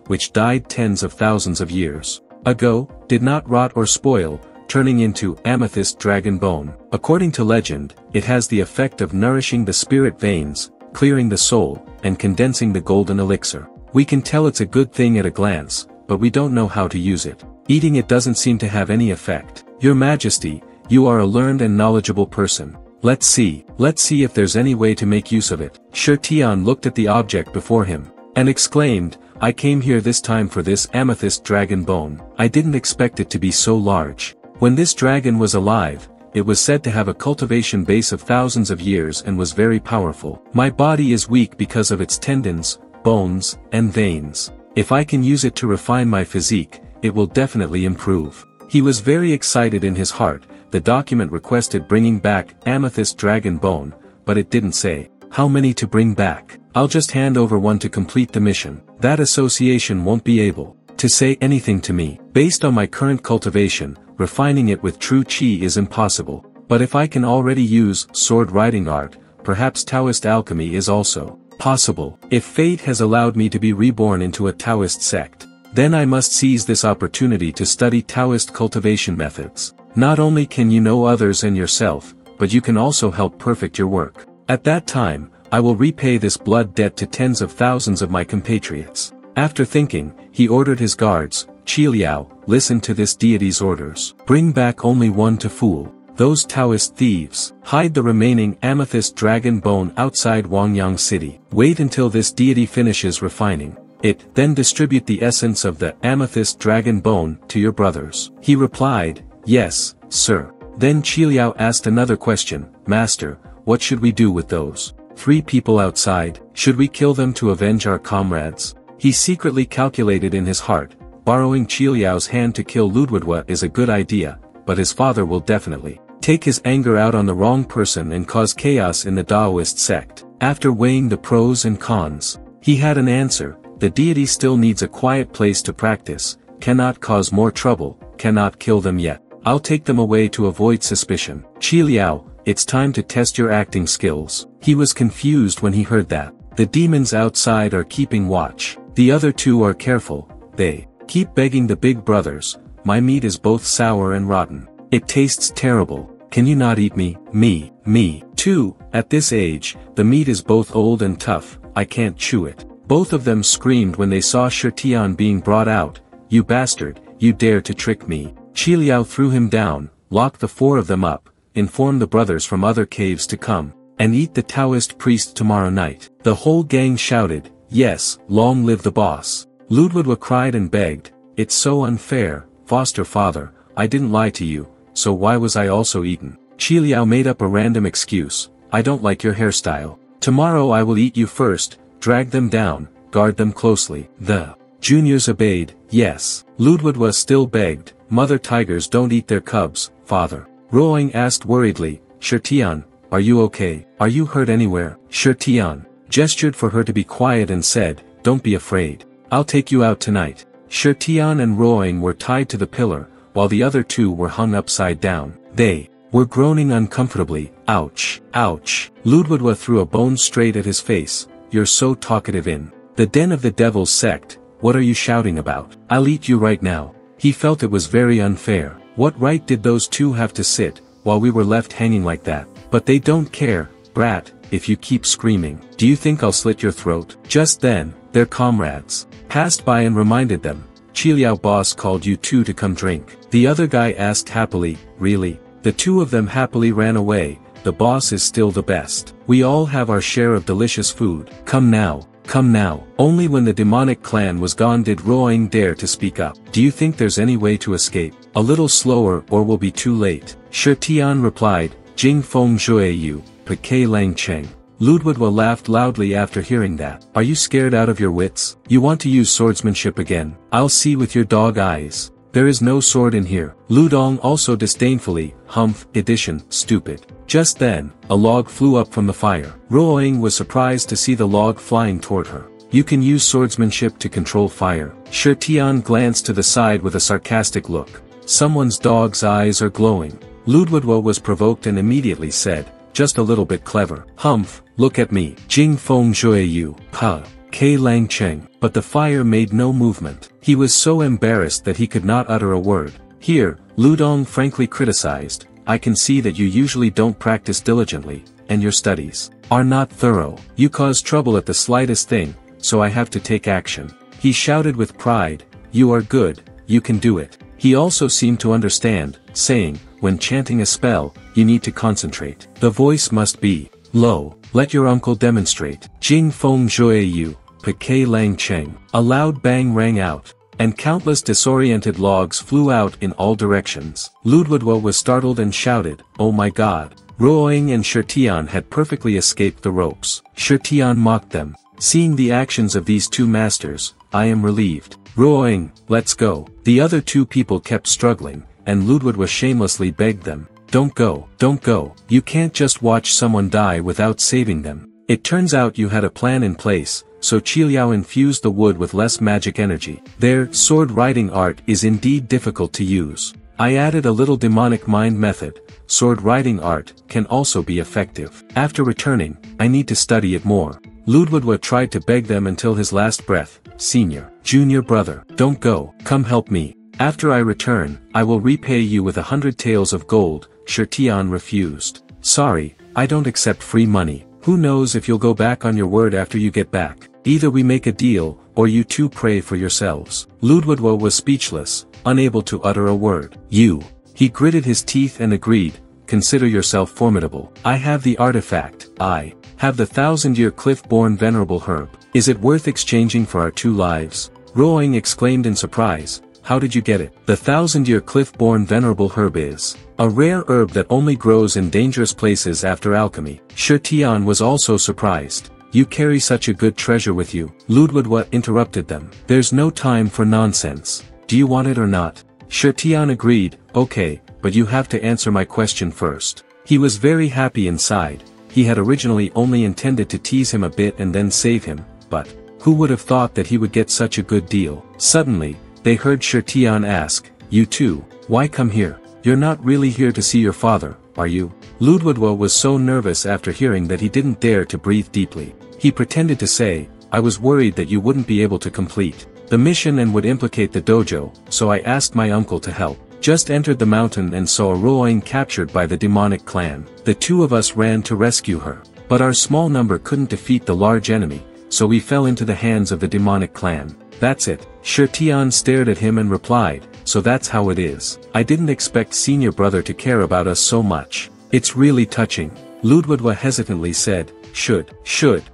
which died tens of thousands of years ago, did not rot or spoil, turning into amethyst dragon bone. According to legend, it has the effect of nourishing the spirit veins, clearing the soul, and condensing the golden elixir. We can tell it's a good thing at a glance, but we don't know how to use it. Eating it doesn't seem to have any effect. Your Majesty, you are a learned and knowledgeable person. Let's see if there's any way to make use of it. Shirtian looked at the object before him, and exclaimed, I came here this time for this amethyst dragon bone. I didn't expect it to be so large. When this dragon was alive, it was said to have a cultivation base of thousands of years and was very powerful. My body is weak because of its tendons, bones, and veins. If I can use it to refine my physique, it will definitely improve. He was very excited in his heart. The document requested bringing back amethyst dragon bone, but it didn't say how many to bring back. I'll just hand over one to complete the mission. That association won't be able to say anything to me. Based on my current cultivation, refining it with true qi is impossible. But if I can already use sword writing art, perhaps Taoist alchemy is also possible. If fate has allowed me to be reborn into a Taoist sect, then I must seize this opportunity to study Taoist cultivation methods. Not only can you know others and yourself, but you can also help perfect your work. At that time, I will repay this blood debt to tens of thousands of my compatriots. After thinking, he ordered his guards, Qiliao, listen to this deity's orders. Bring back only one to fool those Taoist thieves. Hide the remaining amethyst dragon bone outside Wangyang City. Wait until this deity finishes refining it, then distribute the essence of the amethyst dragon bone to your brothers. He replied, yes, sir. Then Qiliao asked another question, Master, what should we do with those 3 people outside? Should we kill them to avenge our comrades? He secretly calculated in his heart, borrowing Qiliao's hand to kill Ludwigwa is a good idea, but his father will definitely take his anger out on the wrong person and cause chaos in the Taoist sect. After weighing the pros and cons, he had an answer. The deity still needs a quiet place to practice, cannot cause more trouble, cannot kill them yet. I'll take them away to avoid suspicion. Qiliao, it's time to test your acting skills. He was confused when he heard that. The demons outside are keeping watch. The other 2 are careful. They keep begging the big brothers, my meat is both sour and rotten. It tastes terrible. Can you not eat me? Me too. At this age, the meat is both old and tough, I can't chew it. Both of them screamed when they saw Shirtian being brought out. You bastard, you dare to trick me. Qiliao threw him down, locked the 4 of them up, informed the brothers from other caves to come and eat the Taoist priest tomorrow night. The whole gang shouted, yes, long live the boss. Ludwigwa cried and begged, it's so unfair, foster father, I didn't lie to you, so why was I also eaten? Qiliao made up a random excuse, I don't like your hairstyle. Tomorrow I will eat you first, drag them down, guard them closely. The juniors obeyed, yes. Ludwigwa still begged, mother tigers don't eat their cubs, father. Roing asked worriedly, Shirtian, are you okay? Are you hurt anywhere? Shirtian gestured for her to be quiet and said, don't be afraid. I'll take you out tonight. Shirtian and Roing were tied to the pillar, while the other 2 were hung upside down. They were groaning uncomfortably, ouch, ouch. Ludwigwa threw a bone straight at his face, you're so talkative in the den of the devil's sect, what are you shouting about? I'll eat you right now. He felt it was very unfair. What right did those 2 have to sit, while we were left hanging like that? But they don't care, brat, if you keep screaming. Do you think I'll slit your throat? Just then, their comrades passed by and reminded them, Qiliao boss called you 2 to come drink. The other guy asked happily, really? The two of them happily ran away. The boss is still the best. We all have our share of delicious food. Come now. Come now. Only when the demonic clan was gone did Roing dare to speak up. Do you think there's any way to escape? A little slower or we'll be too late. Shi Tian replied, Jing Feng Zhui Yu, Pe Lang Cheng. Ludwigwa laughed loudly after hearing that. Are you scared out of your wits? You want to use swordsmanship again? I'll see with your dog eyes. There is no sword in here. Ludong also disdainfully, humph, edition, stupid. Just then, a log flew up from the fire. Ruoying was surprised to see the log flying toward her. You can use swordsmanship to control fire. Shi Tian glanced to the side with a sarcastic look. Someone's dog's eyes are glowing. Ludwigwa was provoked and immediately said, just a little bit clever. Humph, look at me. Jing Feng Zhui Yu, Pa. K Lang Cheng. But the fire made no movement. He was so embarrassed that he could not utter a word. Here, Ludong frankly criticized, I can see that you usually don't practice diligently, and your studies are not thorough. You cause trouble at the slightest thing, so I have to take action. He shouted with pride, you are good, you can do it. He also seemed to understand, saying, when chanting a spell, you need to concentrate. The voice must be low. Let your uncle demonstrate. Jing Feng Zhui Yu, Pe Lang Cheng. A loud bang rang out, and countless disoriented logs flew out in all directions. Ludwigwa was startled and shouted, oh my god. Ruoing and Shi Tian had perfectly escaped the ropes. Shi Tian mocked them. Seeing the actions of these two masters, I am relieved. Ruoing, let's go. The other two people kept struggling, and Ludwigwa shamelessly begged them. Don't go, don't go. You can't just watch someone die without saving them. It turns out you had a plan in place, so Qiliao infused the wood with less magic energy. Their sword writing art is indeed difficult to use. I added a little demonic mind method. Sword writing art can also be effective. After returning, I need to study it more. Ludwigwa tried to beg them until his last breath. Senior, junior brother, don't go, come help me. After I return, I will repay you with 100 taels of gold. Shi Tian refused. Sorry, I don't accept free money. Who knows if you'll go back on your word after you get back. Either we make a deal, or you two pray for yourselves. Ludwigwa was speechless, unable to utter a word. You. He gritted his teeth and agreed, consider yourself formidable. I have the artifact. I have the 1,000-year cliff-born venerable herb. Is it worth exchanging for our 2 lives? Ruoing exclaimed in surprise. How did you get it? The 1,000-year cliff-born venerable herb is a rare herb that only grows in dangerous places after alchemy. Shi Tian was also surprised. You carry such a good treasure with you. Ludwigwa interrupted them. There's no time for nonsense. Do you want it or not? Shi Tian agreed, okay, but you have to answer my question first. He was very happy inside. He had originally only intended to tease him a bit and then save him, but who would have thought that he would get such a good deal? Suddenly, they heard Shi Tian ask, you too, why come here? You're not really here to see your father, are you? Ludwigwa was so nervous after hearing that he didn't dare to breathe deeply. He pretended to say, I was worried that you wouldn't be able to complete the mission and would implicate the dojo, so I asked my uncle to help. Just entered the mountain and saw Ruoing captured by the demonic clan. The 2 of us ran to rescue her, but our small number couldn't defeat the large enemy, so we fell into the hands of the demonic clan. That's it. Shi Tian stared at him and replied, so that's how it is. I didn't expect senior brother to care about us so much. It's really touching. Ludwigwa hesitantly said, should,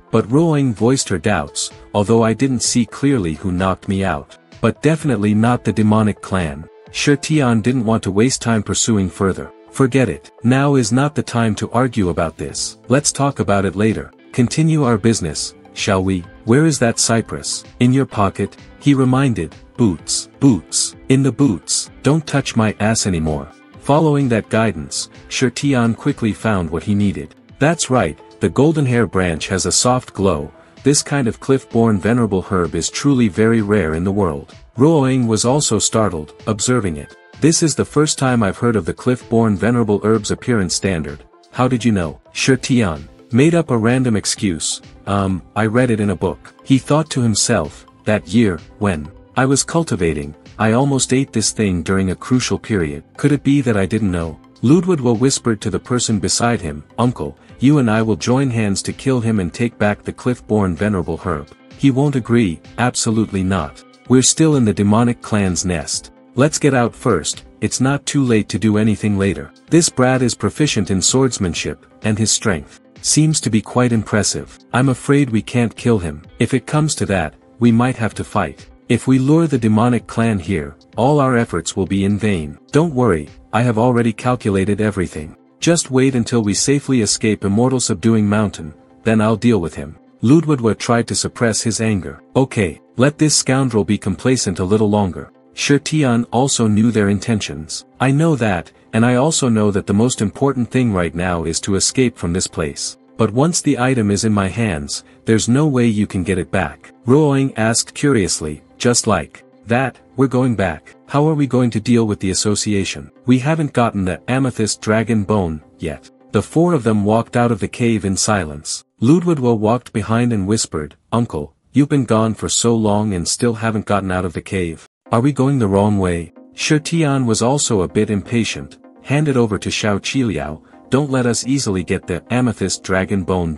but Ruoing voiced her doubts, although I didn't see clearly who knocked me out. But definitely not the demonic clan. Shi Tian didn't want to waste time pursuing further. Forget it. Now is not the time to argue about this. Let's talk about it later. Continue our business, shall we? Where is that cypress? In your pocket, he reminded. Boots. In the boots. Don't touch my ass anymore. Following that guidance, Shi Tian quickly found what he needed. That's right, the golden hair branch has a soft glow. This kind of cliff-born venerable herb is truly very rare in the world. Ruoing was also startled, observing it. This is the first time I've heard of the cliff-born venerable herb's appearance standard. How did you know? Shi Tian made up a random excuse. I read it in a book. He thought to himself, that year, when I was cultivating, I almost ate this thing during a crucial period. Could it be that I didn't know? Ludwigwa whispered to the person beside him, Uncle, you and I will join hands to kill him and take back the cliff-born venerable herb. He won't agree, absolutely not. We're still in the demonic clan's nest. Let's get out first, it's not too late to do anything later. This brat is proficient in swordsmanship, and his strength seems to be quite impressive. I'm afraid we can't kill him. If it comes to that, we might have to fight. If we lure the demonic clan here, all our efforts will be in vain. Don't worry, I have already calculated everything. Just wait until we safely escape Immortal Subduing Mountain, then I'll deal with him. Ludwigwa tried to suppress his anger. Okay, let this scoundrel be complacent a little longer. Shirtian also knew their intentions. I know that, and I also know that the most important thing right now is to escape from this place. But once the item is in my hands, there's no way you can get it back. Ruoing asked curiously, just like that, we're going back. How are we going to deal with the association? We haven't gotten the amethyst dragon bone yet. The four of them walked out of the cave in silence. Ludwigwa walked behind and whispered, Uncle, you've been gone for so long and still haven't gotten out of the cave. Are we going the wrong way? Shirtian was also a bit impatient. Hand it over to Xiao Qiliao, don't let us easily get the amethyst dragon bone.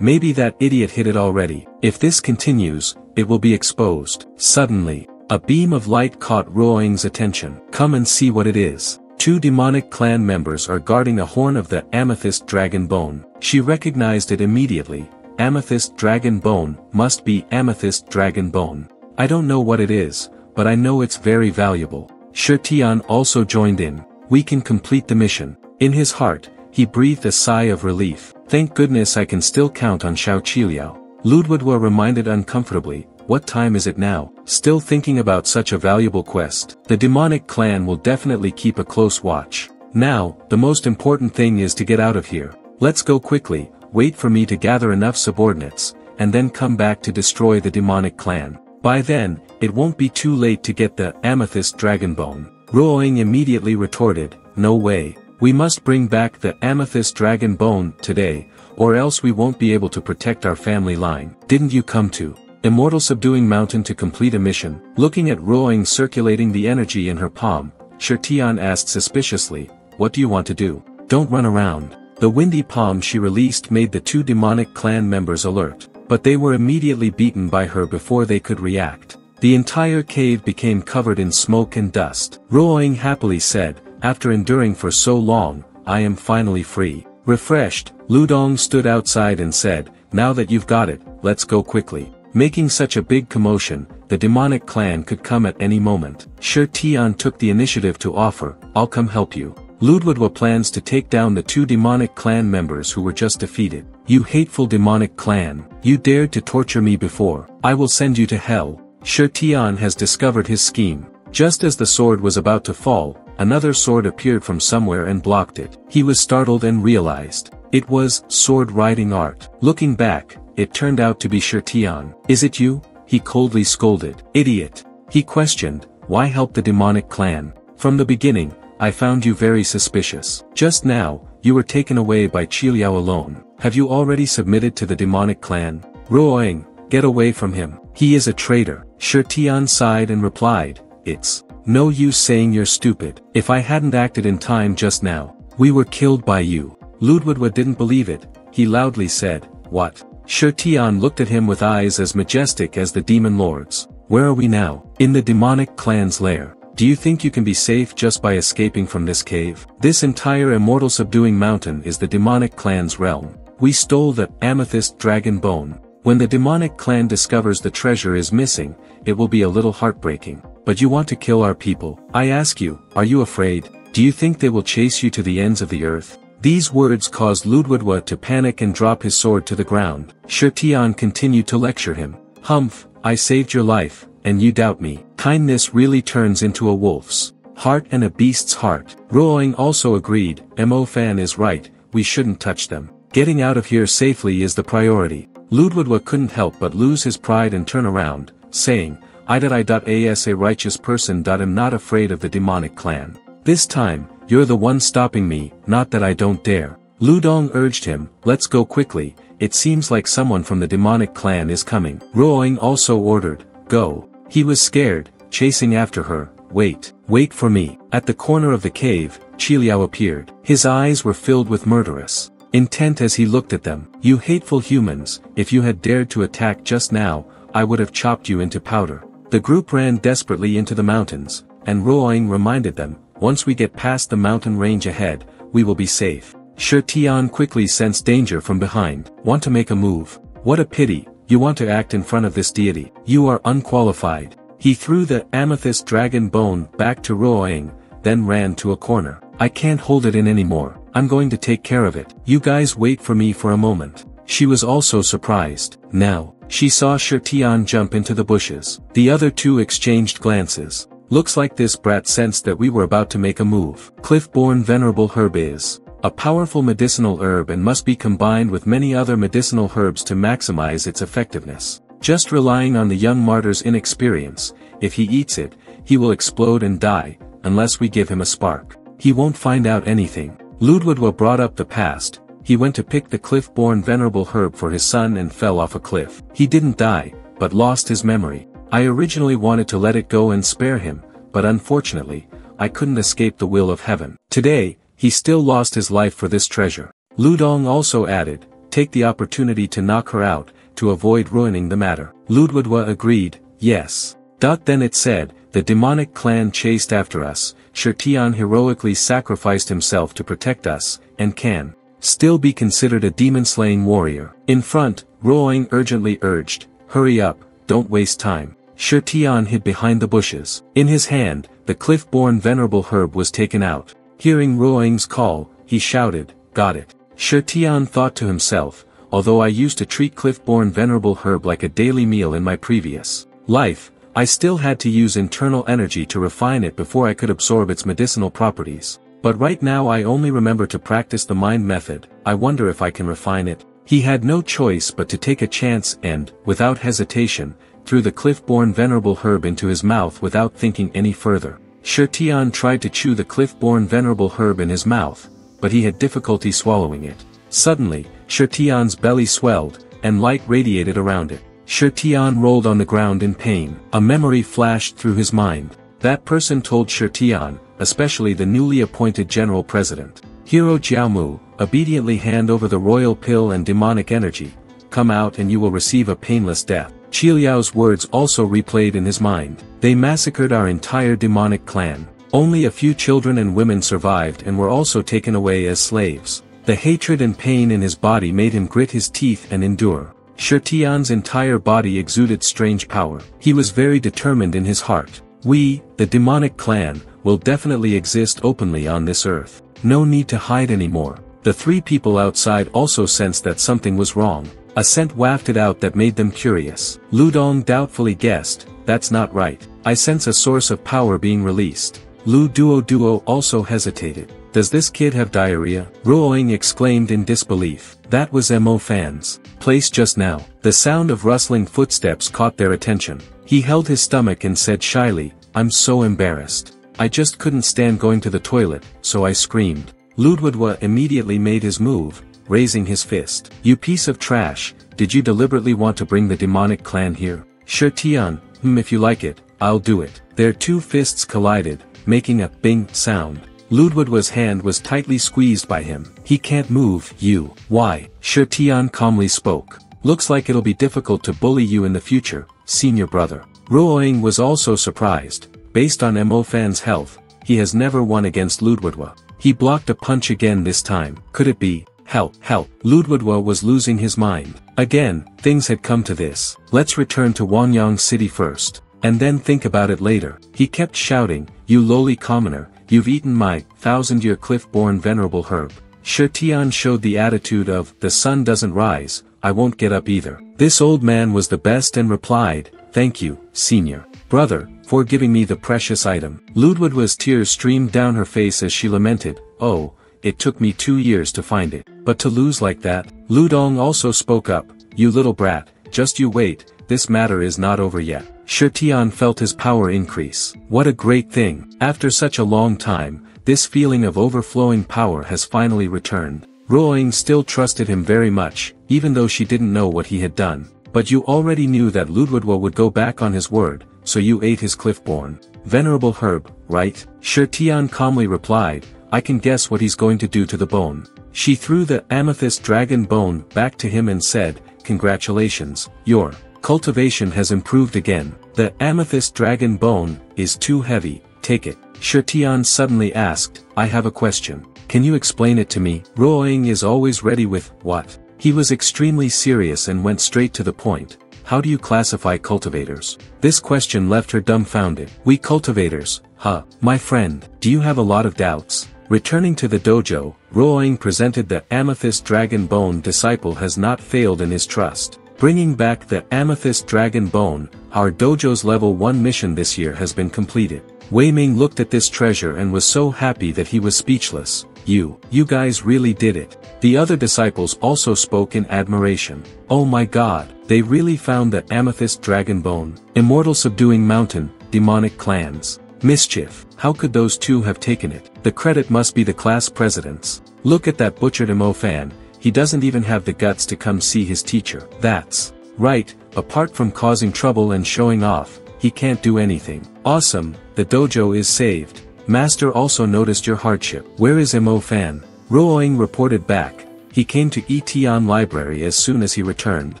Maybe that idiot hid it already. If this continues, it will be exposed. Suddenly, a beam of light caught Ruoying's attention. Come and see what it is. Two demonic clan members are guarding a horn of the amethyst dragon bone. She recognized it immediately. Amethyst dragon bone must be amethyst dragon bone. I don't know what it is, but I know it's very valuable. Shirtian also joined in. We can complete the mission. In his heart, he breathed a sigh of relief. Thank goodness I can still count on Xiao Qiliao. Ludwigwa reminded uncomfortably, what time is it now? Still thinking about such a valuable quest. The demonic clan will definitely keep a close watch. Now, the most important thing is to get out of here. Let's go quickly, wait for me to gather enough subordinates, and then come back to destroy the demonic clan. By then, it won't be too late to get the amethyst dragon bone. Ruoing immediately retorted, no way. We must bring back the amethyst dragon bone today, or else we won't be able to protect our family line. Didn't you come to Immortal Subduing Mountain to complete a mission? Looking at Ruoing circulating the energy in her palm, Shirtian asked suspiciously, what do you want to do? Don't run around. The windy palm she released made the two demonic clan members alert, but they were immediately beaten by her before they could react. The entire cave became covered in smoke and dust. Ruoing happily said, after enduring for so long, I am finally free. Refreshed, Ludong stood outside and said, now that you've got it, let's go quickly. Making such a big commotion, the demonic clan could come at any moment. Shirtian took the initiative to offer, I'll come help you. Ludwigwa plans to take down the two demonic clan members who were just defeated. You hateful demonic clan, you dared to torture me before. I will send you to hell. Shirtian has discovered his scheme. Just as the sword was about to fall, another sword appeared from somewhere and blocked it. He was startled and realized it was sword riding art. Looking back, it turned out to be Shirtian. Is it you? He coldly scolded. Idiot. He questioned, why help the demonic clan? From the beginning, I found you very suspicious. Just now, you were taken away by Qiliao alone. Have you already submitted to the demonic clan? Ruoing, get away from him. He is a traitor. Shirtian sighed and replied, it's no use saying you're stupid. If I hadn't acted in time just now, we were killed by you. Ludwigwa didn't believe it. He loudly said, what? Shirtian looked at him with eyes as majestic as the demon lords. Where are we now? In the demonic clan's lair. Do you think you can be safe just by escaping from this cave? This entire Immortal Subduing Mountain is the demonic clan's realm. We stole the amethyst dragon bone. When the demonic clan discovers the treasure is missing, it will be a little heartbreaking. But you want to kill our people. I ask you, are you afraid? Do you think they will chase you to the ends of the earth? These words caused Ludwigwa to panic and drop his sword to the ground. Shirtian continued to lecture him. Humph, I saved your life, and you doubt me. Kindness really turns into a wolf's heart and a beast's heart. Ruoing also agreed, Mo Fan is right, we shouldn't touch them. Getting out of here safely is the priority. Ludwigwa couldn't help but lose his pride and turn around, saying, as a righteous person. Am not afraid of the demonic clan. This time, you're the one stopping me, not that I don't dare. Ludong urged him, let's go quickly, it seems like someone from the demonic clan is coming. Ruoing also ordered, go. He was scared, chasing after her, wait for me. At the corner of the cave, Qiliao appeared. His eyes were filled with murderous intent as he looked at them. You hateful humans, if you had dared to attack just now, I would have chopped you into powder. The group ran desperately into the mountains, and Ruoying reminded them, once we get past the mountain range ahead, we will be safe. Shi Tian quickly sensed danger from behind. Want to make a move? What a pity, you want to act in front of this deity. You are unqualified. He threw the amethyst dragon bone back to Ruoying, then ran to a corner. I can't hold it in anymore. I'm going to take care of it. You guys wait for me for a moment. She was also surprised. Now, she saw Shi Tian jump into the bushes. The other two exchanged glances. Looks like this brat sensed that we were about to make a move. Cliff-born venerable herb is a powerful medicinal herb and must be combined with many other medicinal herbs to maximize its effectiveness. Just relying on the young martyr's inexperience, if he eats it, he will explode and die, unless we give him a spark. He won't find out anything. Ludwigwa brought up the past. He went to pick the cliff-born venerable herb for his son and fell off a cliff. He didn't die, but lost his memory. I originally wanted to let it go and spare him, but unfortunately, I couldn't escape the will of heaven. Today, he still lost his life for this treasure. Ludong also added, take the opportunity to knock her out, to avoid ruining the matter. Ludwigwa agreed, yes. Then it said, the demonic clan chased after us, Shi Tian heroically sacrificed himself to protect us, and can still be considered a demon-slaying warrior. In front, Ruoying urgently urged, hurry up, don't waste time. Shi Tian hid behind the bushes. In his hand, the cliff-born venerable herb was taken out. Hearing Ruoying's call, he shouted, got it. Shi Tian thought to himself, although I used to treat cliff-born venerable herb like a daily meal in my previous life, I still had to use internal energy to refine it before I could absorb its medicinal properties. But right now I only remember to practice the mind method. I wonder if I can refine it. He had no choice but to take a chance and, without hesitation, threw the cliff-born venerable herb into his mouth without thinking any further. Shi Tian tried to chew the cliff-born venerable herb in his mouth, but he had difficulty swallowing it. Suddenly, Shi Tian's belly swelled, and light radiated around it. Shi Tian rolled on the ground in pain. A memory flashed through his mind. That person told Shi Tian, especially the newly appointed general president, Hero Jiaomu, obediently hand over the royal pill and demonic energy, come out and you will receive a painless death. Qiliao's words also replayed in his mind. They massacred our entire demonic clan. Only a few children and women survived and were also taken away as slaves. The hatred and pain in his body made him grit his teeth and endure. Shi Tian's entire body exuded strange power. He was very determined in his heart. We, the demonic clan, will definitely exist openly on this earth. No need to hide anymore. The three people outside also sensed that something was wrong. A scent wafted out that made them curious. Ludong doubtfully guessed, that's not right. I sense a source of power being released. Lu Duo also hesitated. Does this kid have diarrhea? Ruoying exclaimed in disbelief. That was Mo Fan's place just now. The sound of rustling footsteps caught their attention. He held his stomach and said shyly, I'm so embarrassed. I just couldn't stand going to the toilet, so I screamed. Ludwigwa immediately made his move, raising his fist. You piece of trash, did you deliberately want to bring the demonic clan here? Shi Tian, if you like it, I'll do it. Their two fists collided, making a bing sound. Ludwigwa's hand was tightly squeezed by him. He can't move, you. Why? Shi Tian calmly spoke. Looks like it'll be difficult to bully you in the future, senior brother. Ruoying was also surprised. Based on Mo Fan's health, he has never won against Ludwigwa. He blocked a punch again this time. Could it be? Help, help. Ludwigwa was losing his mind. Again, things had come to this. Let's return to Wanyang City first, and then think about it later. He kept shouting, you lowly commoner, you've eaten my 1,000-year cliff-born venerable herb. Shi Tian showed the attitude of, the sun doesn't rise, I won't get up either. This old man was the best and replied, thank you, senior brother, for giving me the precious item. Ludwigwa's tears streamed down her face as she lamented, oh, it took me 2 years to find it. But to lose like that? Ludong also spoke up, you little brat, just you wait, this matter is not over yet. Shi Tian felt his power increase. What a great thing. After such a long time, this feeling of overflowing power has finally returned. Ruoying still trusted him very much, even though she didn't know what he had done. But you already knew that Ludwigwa would go back on his word, so you ate his cliff-born venerable herb, right? Shi Tian calmly replied, I can guess what he's going to do to the bone. She threw the amethyst dragon bone back to him and said, congratulations, your cultivation has improved again. The amethyst dragon bone is too heavy, take it. Shirtian suddenly asked, I have a question. Can you explain it to me? Ruoying is always ready with, what? He was extremely serious and went straight to the point. How do you classify cultivators? This question left her dumbfounded. We cultivators, huh? My friend, do you have a lot of doubts? Returning to the dojo, Ruoying presented the Amethyst Dragon Bone disciple has not failed in his trust. Bringing back the Amethyst Dragon Bone, our dojo's level 1 mission this year has been completed. Wei Ming looked at this treasure and was so happy that he was speechless. You guys really did it. The other disciples also spoke in admiration. Oh my god, they really found the Amethyst Dragon Bone. Immortal Subduing Mountain, demonic clans. Mischief, how could those two have taken it? The credit must be the class president's. Look at that butchered Imo fan, he doesn't even have the guts to come see his teacher. That's right, apart from causing trouble and showing off, he can't do anything. Awesome, the dojo is saved. Master also noticed your hardship. Where is Imo fan? Ruoying reported back. He came to Etian Library as soon as he returned.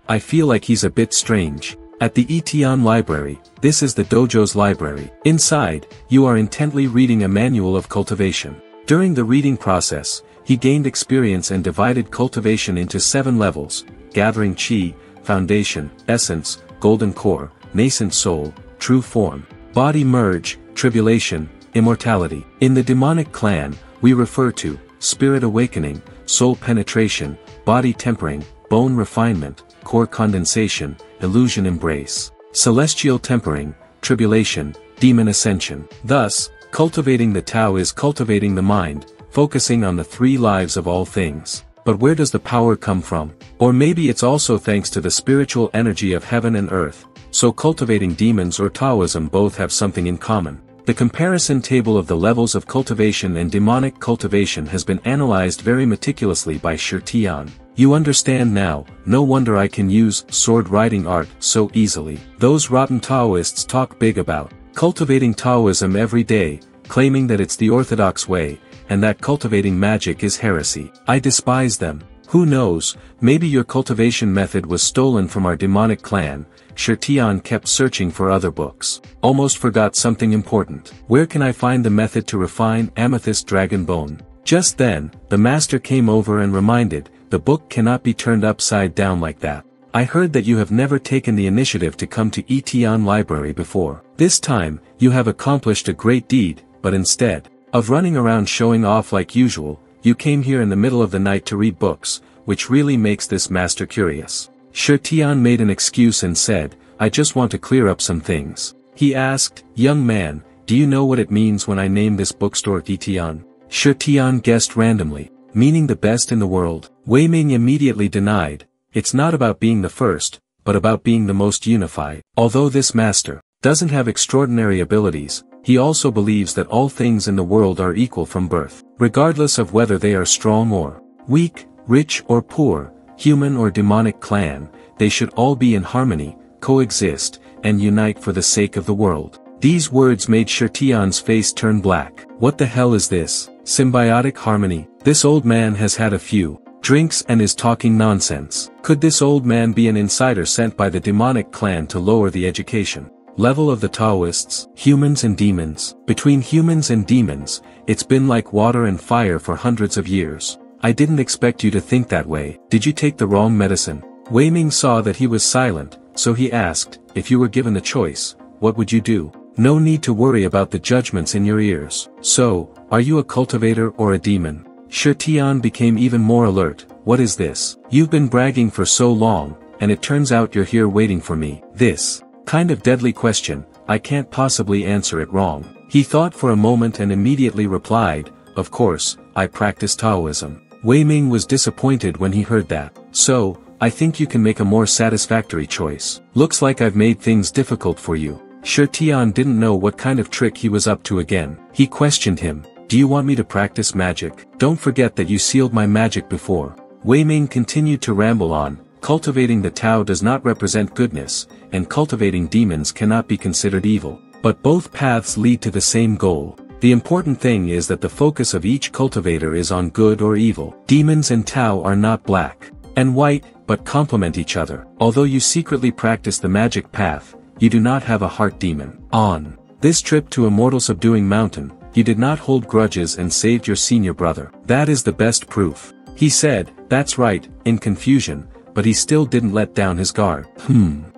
I feel like he's a bit strange. At the Etian Library, this is the dojo's library. Inside, you are intently reading a manual of cultivation. During the reading process, he gained experience and divided cultivation into 7 levels: gathering chi, foundation, essence, golden core, nascent soul, true form, body merge, tribulation, immortality. In the demonic clan, we refer to spirit awakening, soul penetration, body tempering, bone refinement, core condensation, illusion embrace, celestial tempering, tribulation, demon ascension. Thus, cultivating the Tao is cultivating the mind, focusing on the 3 lives of all things. But where does the power come from? Or maybe it's also thanks to the spiritual energy of heaven and earth, so cultivating demons or Taoism both have something in common. The comparison table of the levels of cultivation and demonic cultivation has been analyzed very meticulously by Shirtian. You understand now, no wonder I can use sword riding art so easily. Those rotten Taoists talk big about cultivating Taoism every day, claiming that it's the orthodox way, and that cultivating magic is heresy. I despise them. Who knows, maybe your cultivation method was stolen from our demonic clan. Shirtian kept searching for other books. Almost forgot something important. Where can I find the method to refine Amethyst Dragon Bone? Just then, the master came over and reminded, the book cannot be turned upside down like that. I heard that you have never taken the initiative to come to Etian Library before. This time, you have accomplished a great deed, but instead of running around showing off like usual, you came here in the middle of the night to read books, which really makes this master curious. Shirtian made an excuse and said, I just want to clear up some things. He asked, young man, do you know what it means when I name this bookstore Etian? Shirtian guessed randomly, meaning the best in the world. Wei Ming immediately denied, it's not about being the first, but about being the most unified. Although this master doesn't have extraordinary abilities, he also believes that all things in the world are equal from birth, regardless of whether they are strong or weak, rich or poor, human or demonic clan, they should all be in harmony, coexist, and unite for the sake of the world. These words made Shirtian's face turn black. What the hell is this? Symbiotic harmony? This old man has had a few drinks and is talking nonsense. Could this old man be an insider sent by the demonic clan to lower the education level of the Taoists? Humans and demons. Between humans and demons, it's been like water and fire for hundreds of years. I didn't expect you to think that way. Did you take the wrong medicine? Wei Ming saw that he was silent, so he asked, if you were given the choice, what would you do? No need to worry about the judgments in your ears. So, are you a cultivator or a demon? Shirtian became even more alert. What is this? You've been bragging for so long, and it turns out you're here waiting for me. This kind of deadly question, I can't possibly answer it wrong. He thought for a moment and immediately replied, of course, I practice Taoism. Wei Ming was disappointed when he heard that. So, I think you can make a more satisfactory choice. Looks like I've made things difficult for you. Shirtian didn't know what kind of trick he was up to again. He questioned him. Do you want me to practice magic? Don't forget that you sealed my magic before. Wei Ming continued to ramble on. Cultivating the Tao does not represent goodness, and cultivating demons cannot be considered evil. But both paths lead to the same goal. The important thing is that the focus of each cultivator is on good or evil. Demons and Tao are not black and white, but complement each other. Although you secretly practice the magic path, you do not have a heart demon. On This trip to Immortal Subduing Mountain, you did not hold grudges and saved your senior brother. That is the best proof. He said, that's right, in confusion, but he still didn't let down his guard.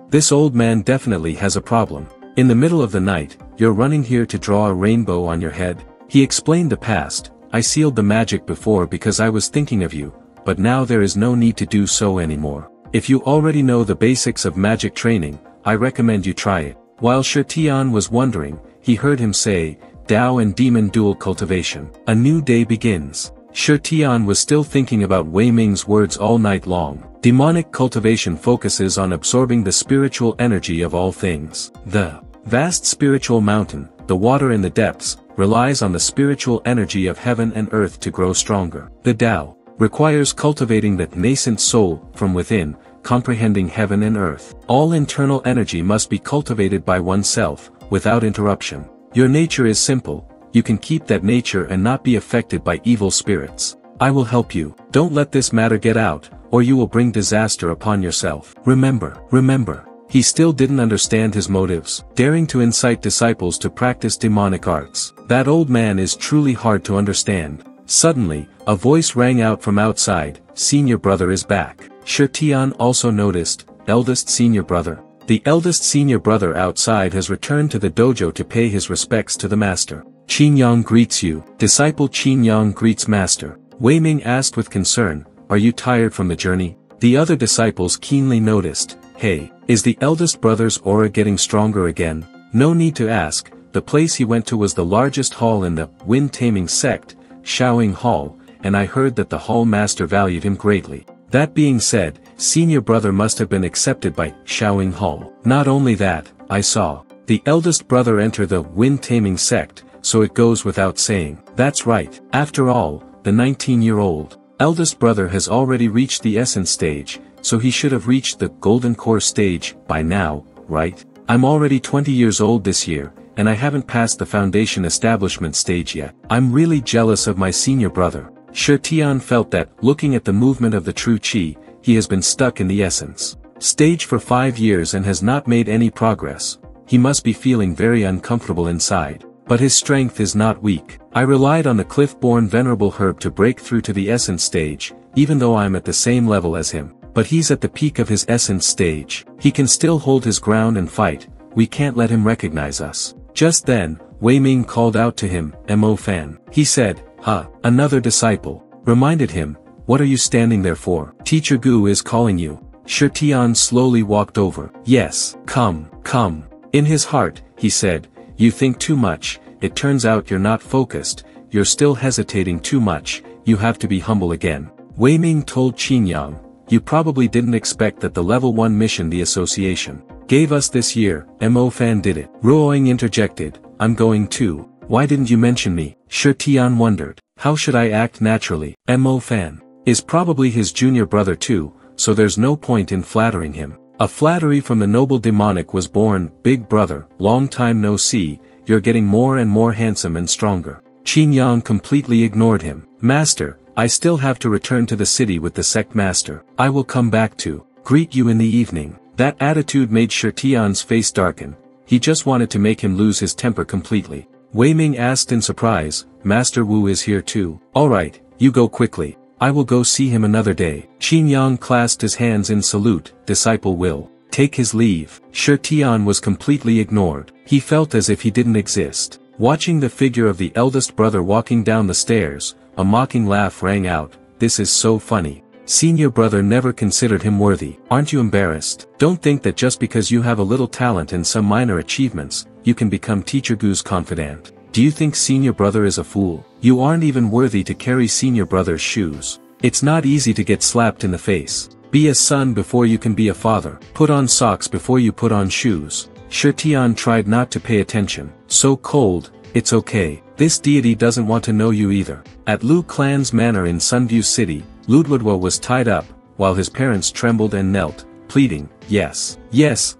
This old man definitely has a problem. In the middle of the night, you're running here to draw a rainbow on your head? He explained the past. I sealed the magic before because I was thinking of you, but now there is no need to do so anymore. If you already know the basics of magic training, I recommend you try it. While Shi Tian was wondering, he heard him say, Tao and Demon Dual Cultivation. A new day begins. Shi Tian was still thinking about Wei Ming's words all night long. Demonic cultivation focuses on absorbing the spiritual energy of all things. The vast spiritual mountain, the water in the depths, relies on the spiritual energy of heaven and earth to grow stronger. The Tao requires cultivating the nascent soul from within, comprehending heaven and earth. All internal energy must be cultivated by oneself, without interruption. Your nature is simple, you can keep that nature and not be affected by evil spirits. I will help you. Don't let this matter get out, or you will bring disaster upon yourself. Remember. He still didn't understand his motives, daring to incite disciples to practice demonic arts. That old man is truly hard to understand. Suddenly, a voice rang out from outside, senior brother is back. Shi Tian also noticed, eldest senior brother. The eldest senior brother outside has returned to the dojo to pay his respects to the master. Qin Yang greets you. Disciple Qin Yang greets master. Wei Ming asked with concern, are you tired from the journey? The other disciples keenly noticed, hey, is the eldest brother's aura getting stronger again? No need to ask, the place he went to was the largest hall in the wind-taming sect, Shaoing Hall, and I heard that the hall master valued him greatly. That being said, senior brother must have been accepted by Shaoing Hall. Not only that, I saw the eldest brother enter the wind-taming sect, so it goes without saying. That's right. After all, the 19-year-old eldest brother has already reached the essence stage, so he should have reached the golden core stage by now, right? I'm already 20 years old this year, and I haven't passed the foundation establishment stage yet. I'm really jealous of my senior brother. Shi Tian felt that, looking at the movement of the true qi, he has been stuck in the essence stage for 5 years and has not made any progress. He must be feeling very uncomfortable inside. But his strength is not weak. I relied on the cliff-born venerable herb to break through to the essence stage, even though I'm at the same level as him. But he's at the peak of his essence stage. He can still hold his ground and fight, we can't let him recognize us. Just then, Wei Ming called out to him, Mo Fan. He said, another disciple. Reminded him, what are you standing there for? Teacher Gu is calling you. Shi Tian slowly walked over. Yes, come. In his heart, he said, you think too much, it turns out you're not focused, you're still hesitating too much, you have to be humble again. Wei Ming told Qin Yang, you probably didn't expect that the level 1 mission the association gave us this year, Mo Fan did it. Ruoing interjected, I'm going too. Why didn't you mention me? Shi Tian wondered. How should I act naturally? Mo Fan is probably his junior brother too, so there's no point in flattering him. A flattery from the noble demonic was born, big brother, long time no see, you're getting more and more handsome and stronger. Qin Yang completely ignored him. Master, I still have to return to the city with the sect master. I will come back to greet you in the evening. That attitude made Shi Tian's face darken. He just wanted to make him lose his temper completely. Wei Ming asked in surprise, Master Wu is here too. Alright, you go quickly. I will go see him another day. Qin Yang clasped his hands in salute, disciple will take his leave. Shi Tian was completely ignored. He felt as if he didn't exist. Watching the figure of the eldest brother walking down the stairs, a mocking laugh rang out, this is so funny. Senior brother never considered him worthy. Aren't you embarrassed? Don't think that just because you have a little talent and some minor achievements, you can become Teacher Gu's confidant. Do you think senior brother is a fool? You aren't even worthy to carry senior brother's shoes. It's not easy to get slapped in the face. Be a son before you can be a father. Put on socks before you put on shoes. Shi Tian tried not to pay attention. So cold, it's okay. This deity doesn't want to know you either. At Lu Clan's manor in Sunview City, Ludwigwa was tied up, while his parents trembled and knelt, pleading, yes,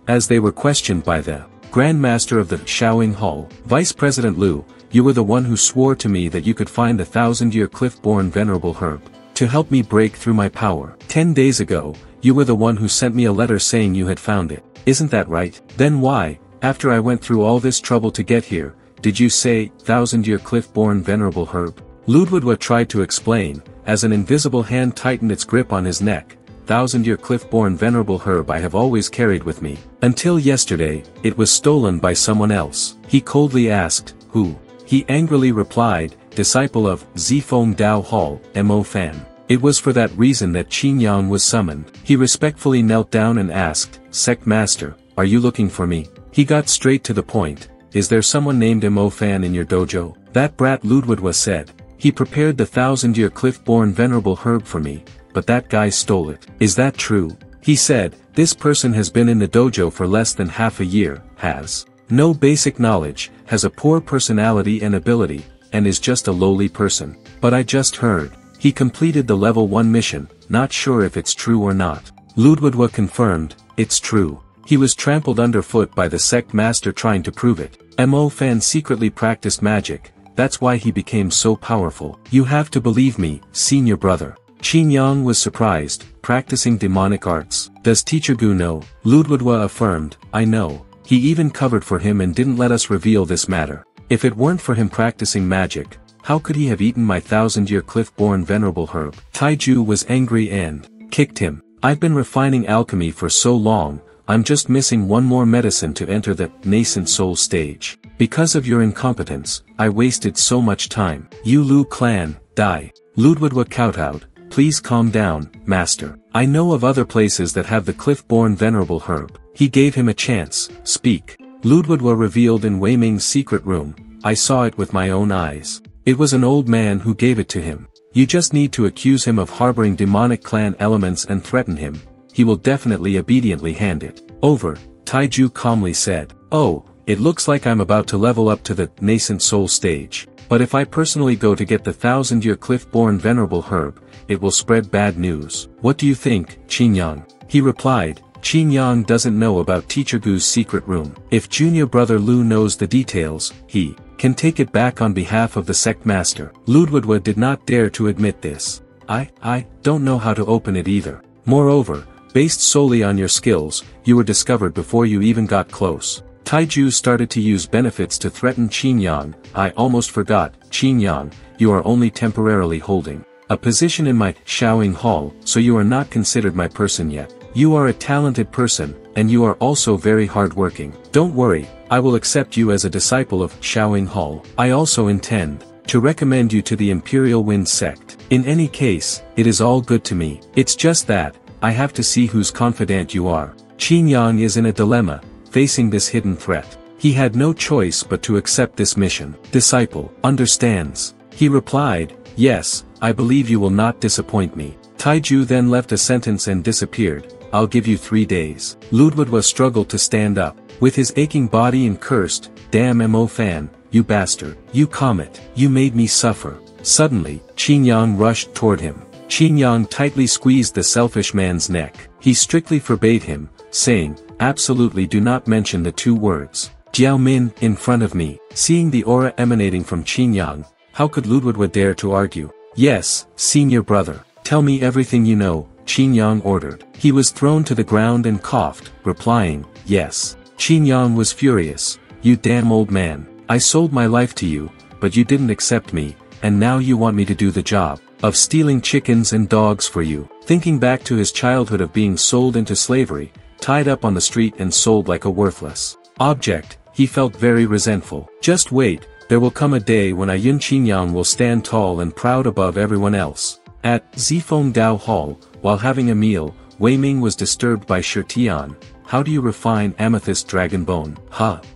as they were questioned by the Grandmaster of the Shaoing Hall. Vice President Lu, you were the one who swore to me that you could find the 1,000-year cliff-born venerable herb to help me break through my power. 10 days ago, you were the one who sent me a letter saying you had found it. Isn't that right? Then why, After I went through all this trouble to get here, did you say, thousand-year cliff-born venerable herb? Ludwig tried to explain, as an invisible hand tightened its grip on his neck. Thousand-year cliff-born venerable herb I have always carried with me. Until yesterday, it was stolen by someone else. He coldly asked, who? He angrily replied, disciple of Zifeng Dao Hall, Mo Fan. It was for that reason that Qin Yang was summoned. He respectfully knelt down and asked, Sect Master, are you looking for me? He got straight to the point. Is there someone named Mo Fan in your dojo? That brat Ludwig said. He prepared the thousand-year cliff-born venerable herb for me, but that guy stole it. Is that true? He said, this person has been in the dojo for less than half a year, has no basic knowledge, has a poor personality and ability, and is just a lowly person. But I just heard. He completed the level 1 mission, not sure if it's true or not. Ludwig confirmed, it's true. He was trampled underfoot by the sect master trying to prove it. Mo Fan secretly practiced magic, that's why he became so powerful. You have to believe me, senior brother. Qin Yang was surprised, practicing demonic arts. Does Teacher Gu know? Ludwig affirmed, I know. He even covered for him and didn't let us reveal this matter. If it weren't for him practicing magic, how could he have eaten my thousand-year cliff-born venerable herb? Taiju was angry and kicked him. I've been refining alchemy for so long, I'm just missing one more medicine to enter the nascent soul stage. Because of your incompetence, I wasted so much time. You Lu clan, die. Ludwig kowtowed, please calm down, master. I know of other places that have the cliff-born venerable herb. He gave him a chance, speak. Ludwig revealed in Wei Ming's secret room, I saw it with my own eyes. It was an old man who gave it to him. You just need to accuse him of harboring demonic clan elements and threaten him. He will definitely obediently hand it over. Taiju calmly said, oh, it looks like I'm about to level up to the nascent soul stage. But if I personally go to get the thousand-year cliff-born venerable herb, it will spread bad news. What do you think, Qin Yang? He replied, Qin Yang doesn't know about Teacher Gu's secret room. If junior brother Lu knows the details, he can take it back on behalf of the sect master. Ludwig did not dare to admit this. I don't know how to open it either. Moreover, based solely on your skills, you were discovered before you even got close. Taiju started to use benefits to threaten Qin Yang. I almost forgot, Qin Yang, you are only temporarily holding a position in my Shaoing Hall, so you are not considered my person yet. You are a talented person, and you are also very hardworking. Don't worry, I will accept you as a disciple of Shaoing Hall. I also intend to recommend you to the Imperial Wind sect. In any case, it is all good to me. It's just that, I have to see whose confidant you are. Qin Yang is in a dilemma, facing this hidden threat. He had no choice but to accept this mission. Disciple, understands. He replied, yes, I believe you will not disappoint me. Taiju then left a sentence and disappeared. I'll give you 3 days. Ludwig struggled to stand up. With his aching body and cursed, damn Mo Fan, you bastard, you comet, you made me suffer. Suddenly, Qin Yang rushed toward him. Qin Yang tightly squeezed the selfish man's neck. He strictly forbade him, saying, absolutely do not mention the 2 words, Jiao Min, in front of me. Seeing the aura emanating from Qin Yang, how could Ludwig dare to argue? Yes, senior brother, tell me everything you know, Qin Yang ordered. He was thrown to the ground and coughed, replying, yes. Qin Yang was furious, you damn old man, I sold my life to you, but you didn't accept me, and now you want me to do the job of stealing chickens and dogs for you. Thinking back to his childhood of being sold into slavery, tied up on the street and sold like a worthless object, he felt very resentful. Just wait, there will come a day when Yun Qin Yang will stand tall and proud above everyone else. At Zifeng Dao Hall, while having a meal, Wei Ming was disturbed by Shi Tian. How do you refine amethyst dragon bone?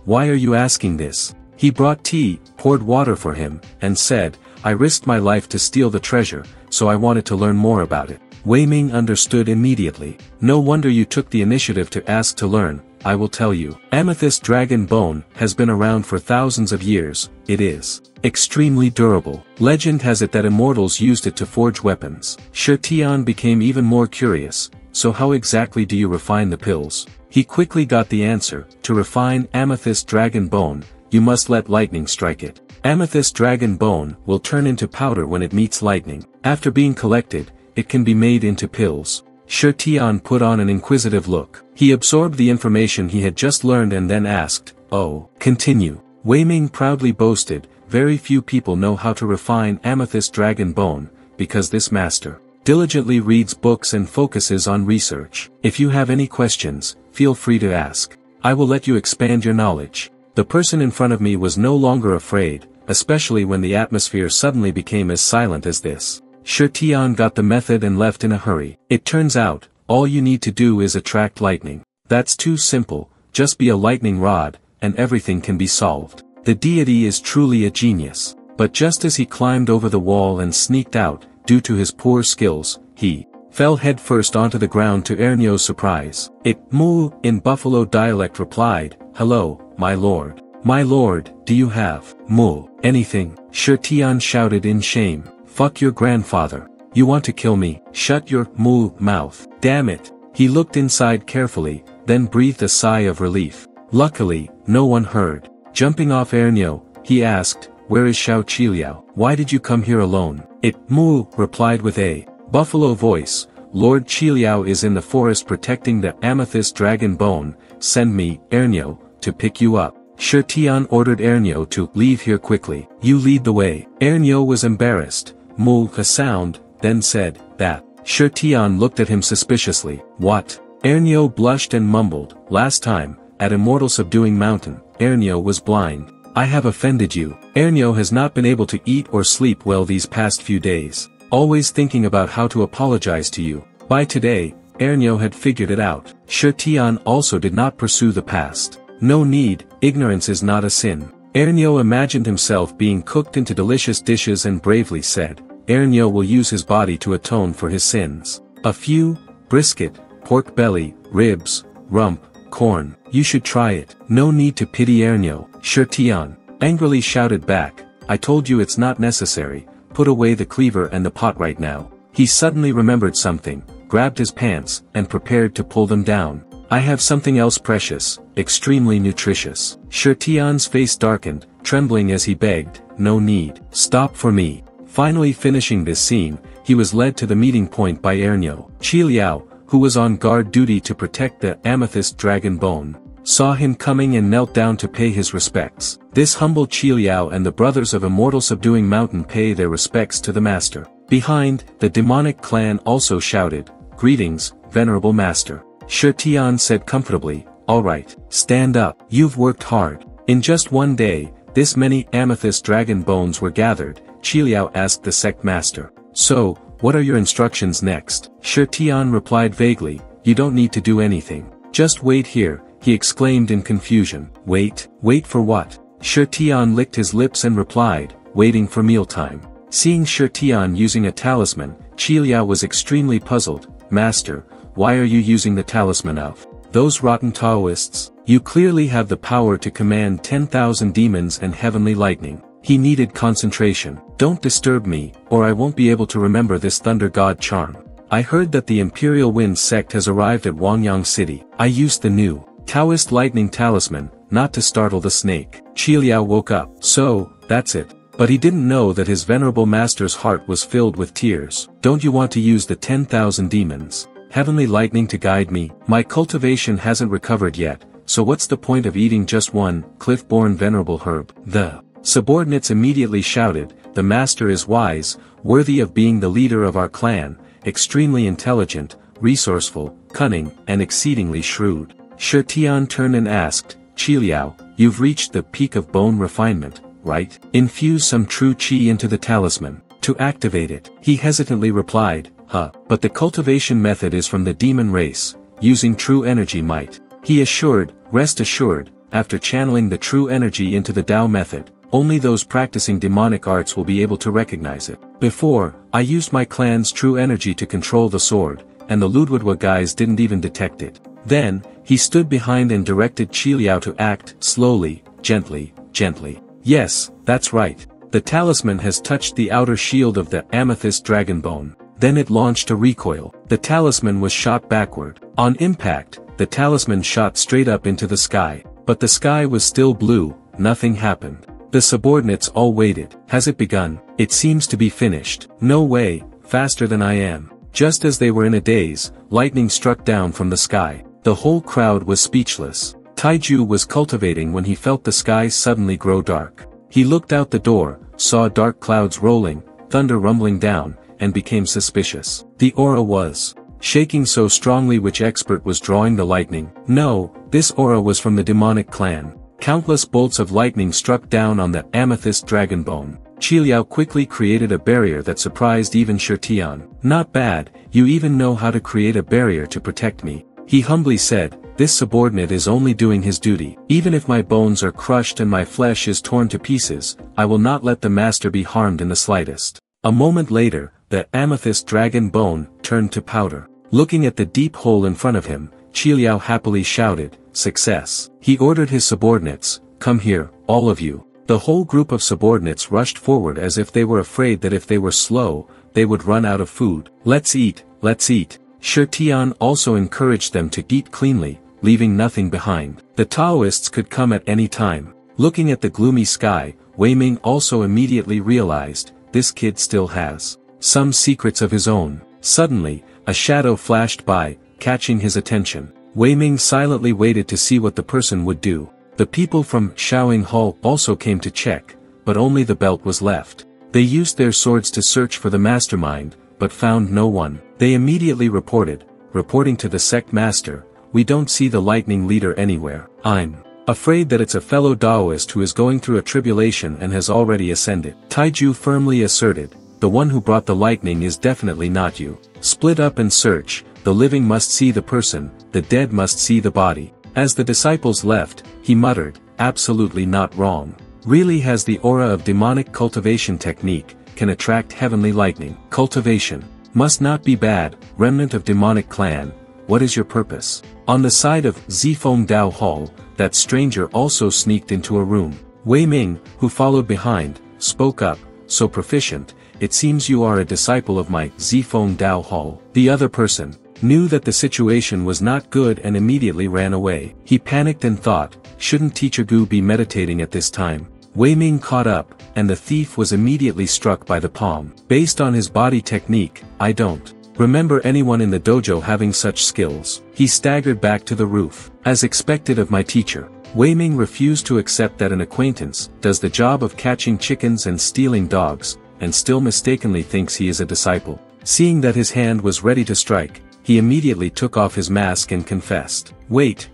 Why are you asking this? He brought tea, poured water for him, and said, I risked my life to steal the treasure, so I wanted to learn more about it. Wei Ming understood immediately. No wonder you took the initiative to ask to learn, I will tell you. Amethyst dragon bone has been around for thousands of years. It is extremely durable. Legend has it that immortals used it to forge weapons. Shi Tian became even more curious, so how exactly do you refine the pills? He quickly got the answer. To refine amethyst dragon bone, you must let lightning strike it. Amethyst dragon bone will turn into powder when it meets lightning. After being collected, it can be made into pills. Shi Tian put on an inquisitive look. He absorbed the information he had just learned and then asked, Oh, continue. Wei Ming proudly boasted, very few people know how to refine amethyst dragon bone, because this master diligently reads books and focuses on research. If you have any questions, feel free to ask. I will let you expand your knowledge. The person in front of me was no longer afraid, especially when the atmosphere suddenly became as silent as this. Shi Tian got the method and left in a hurry. It turns out, all you need to do is attract lightning. That's too simple, just be a lightning rod, and everything can be solved. The deity is truly a genius. But just as he climbed over the wall and sneaked out, due to his poor skills, he fell headfirst onto the ground to Ernyo's surprise. It, moo, in buffalo dialect replied, hello, my lord. My lord, do you have, moo, anything? Shi Tian shouted in shame. Fuck your grandfather. You want to kill me? Shut your, moo, mouth. Damn it. He looked inside carefully, then breathed a sigh of relief. Luckily, no one heard. Jumping off Ernyo, he asked, where is Xiao Qiliao? Why did you come here alone? It, moo, replied with a buffalo voice, Lord Qiliao is in the forest protecting the amethyst dragon bone, send me, Ernyo, to pick you up. Shi Tian ordered Ernyo to leave here quickly. You lead the way. Ernyo was embarrassed, moo, a sound, then said, that. Shi Tian looked at him suspiciously. What? Ernyo blushed and mumbled, last time, at Immortal Subduing Mountain, Ernyo was blind. I have offended you. Ernyo has not been able to eat or sleep well these past few days, always thinking about how to apologize to you. By today, Ernyo had figured it out. Shi Tian also did not pursue the past. No need, ignorance is not a sin. Ernyo imagined himself being cooked into delicious dishes and bravely said, Ernyo will use his body to atone for his sins. A few, brisket, pork belly, ribs, rump, corn, you should try it. No need to pity Ernyo. Shi Tian angrily shouted back, I told you it's not necessary, put away the cleaver and the pot right now. He suddenly remembered something, grabbed his pants, and prepared to pull them down. I have something else precious, extremely nutritious. Shi Tian's face darkened, trembling as he begged, no need. Stop for me. Finally finishing this scene, he was led to the meeting point by Ernyo. Qiliao, who was on guard duty to protect the amethyst dragon bone, saw him coming and knelt down to pay his respects. This humble Qiliao and the brothers of Immortal Subduing Mountain pay their respects to the master. Behind, the demonic clan also shouted, greetings, venerable master. Shi Tian said comfortably, alright, stand up. You've worked hard. In just one day, this many amethyst dragon bones were gathered. Qiliao asked the sect master. So, what are your instructions next? Shi Tian replied vaguely, you don't need to do anything. Just wait here, he exclaimed in confusion. Wait? Wait for what? Shi Tian licked his lips and replied, waiting for mealtime. Seeing Shi Tian using a talisman, Qiliao was extremely puzzled. Master, why are you using the talisman of those rotten Taoists? You clearly have the power to command 10,000 demons and heavenly lightning. He needed concentration. Don't disturb me, or I won't be able to remember this thunder god charm. I heard that the Imperial Wind sect has arrived at Wangyang City. I used the new Taoist lightning talisman, not to startle the snake. Qiliao woke up. So, that's it. But he didn't know that his venerable master's heart was filled with tears. Don't you want to use the 10,000 demons, heavenly lightning to guide me? My cultivation hasn't recovered yet, so what's the point of eating just one, cliff-born venerable herb? The subordinates immediately shouted, the master is wise, worthy of being the leader of our clan, extremely intelligent, resourceful, cunning, and exceedingly shrewd. Shi Tian turned and asked, Qiliao, you've reached the peak of bone refinement, right? Infuse some true qi into the talisman, to activate it. He hesitantly replied, but the cultivation method is from the demon race, using true energy might. He assured, rest assured, after channeling the true energy into the Tao method, only those practicing demonic arts will be able to recognize it. Before, I used my clan's true energy to control the sword, and the Ludwigwa guys didn't even detect it. Then, he stood behind and directed Qiliao to act, slowly, gently, gently. Yes, that's right. The talisman has touched the outer shield of the amethyst dragon bone. Then it launched a recoil. The talisman was shot backward. On impact, the talisman shot straight up into the sky. But the sky was still blue, nothing happened. The subordinates all waited. Has it begun? It seems to be finished. No way, faster than I am. Just as they were in a daze, lightning struck down from the sky. The whole crowd was speechless. Taiju was cultivating when he felt the sky suddenly grow dark. He looked out the door, saw dark clouds rolling, thunder rumbling down, and became suspicious. The aura was shaking so strongly. Which expert was drawing the lightning? No, this aura was from the demonic clan. Countless bolts of lightning struck down on the amethyst dragon bone. Qiliao quickly created a barrier that surprised even Shirtian. Not bad, you even know how to create a barrier to protect me. He humbly said, this subordinate is only doing his duty. Even if my bones are crushed and my flesh is torn to pieces, I will not let the master be harmed in the slightest. A moment later, the amethyst dragon bone turned to powder. Looking at the deep hole in front of him, Qiliao happily shouted, success. He ordered his subordinates, come here, all of you. The whole group of subordinates rushed forward as if they were afraid that if they were slow, they would run out of food. Let's eat, let's eat. Shirtian also encouraged them to eat cleanly, leaving nothing behind. The Taoists could come at any time. Looking at the gloomy sky, Wei Ming also immediately realized, this kid still has some secrets of his own. Suddenly, a shadow flashed by, catching his attention. Wei Ming silently waited to see what the person would do. The people from Shaoing Hall also came to check, but only the belt was left. They used their swords to search for the mastermind, but found no one. They immediately reporting to the sect master, we don't see the lightning leader anywhere. I'm afraid that it's a fellow Taoist who is going through a tribulation and has already ascended. Taiju firmly asserted, the one who brought the lightning is definitely not you. Split up and search, the living must see the person, the dead must see the body. As the disciples left, he muttered, absolutely not wrong. Really has the aura of demonic cultivation technique, can attract heavenly lightning. Cultivation. Must not be bad, remnant of demonic clan, what is your purpose? On the side of Zifeng Dao Hall, that stranger also sneaked into a room. Wei Ming, who followed behind, spoke up, so proficient, it seems you are a disciple of my Zifeng Dao Hall. The other person knew that the situation was not good and immediately ran away. He panicked and thought, shouldn't Teacher Gu be meditating at this time? Wei Ming caught up, and the thief was immediately struck by the palm. Based on his body technique, I don't remember anyone in the dojo having such skills. He staggered back to the roof. As expected of my teacher, Wei Ming refused to accept that an acquaintance does the job of catching chickens and stealing dogs, and still mistakenly thinks he is a disciple. Seeing that his hand was ready to strike, he immediately took off his mask and confessed. Wait,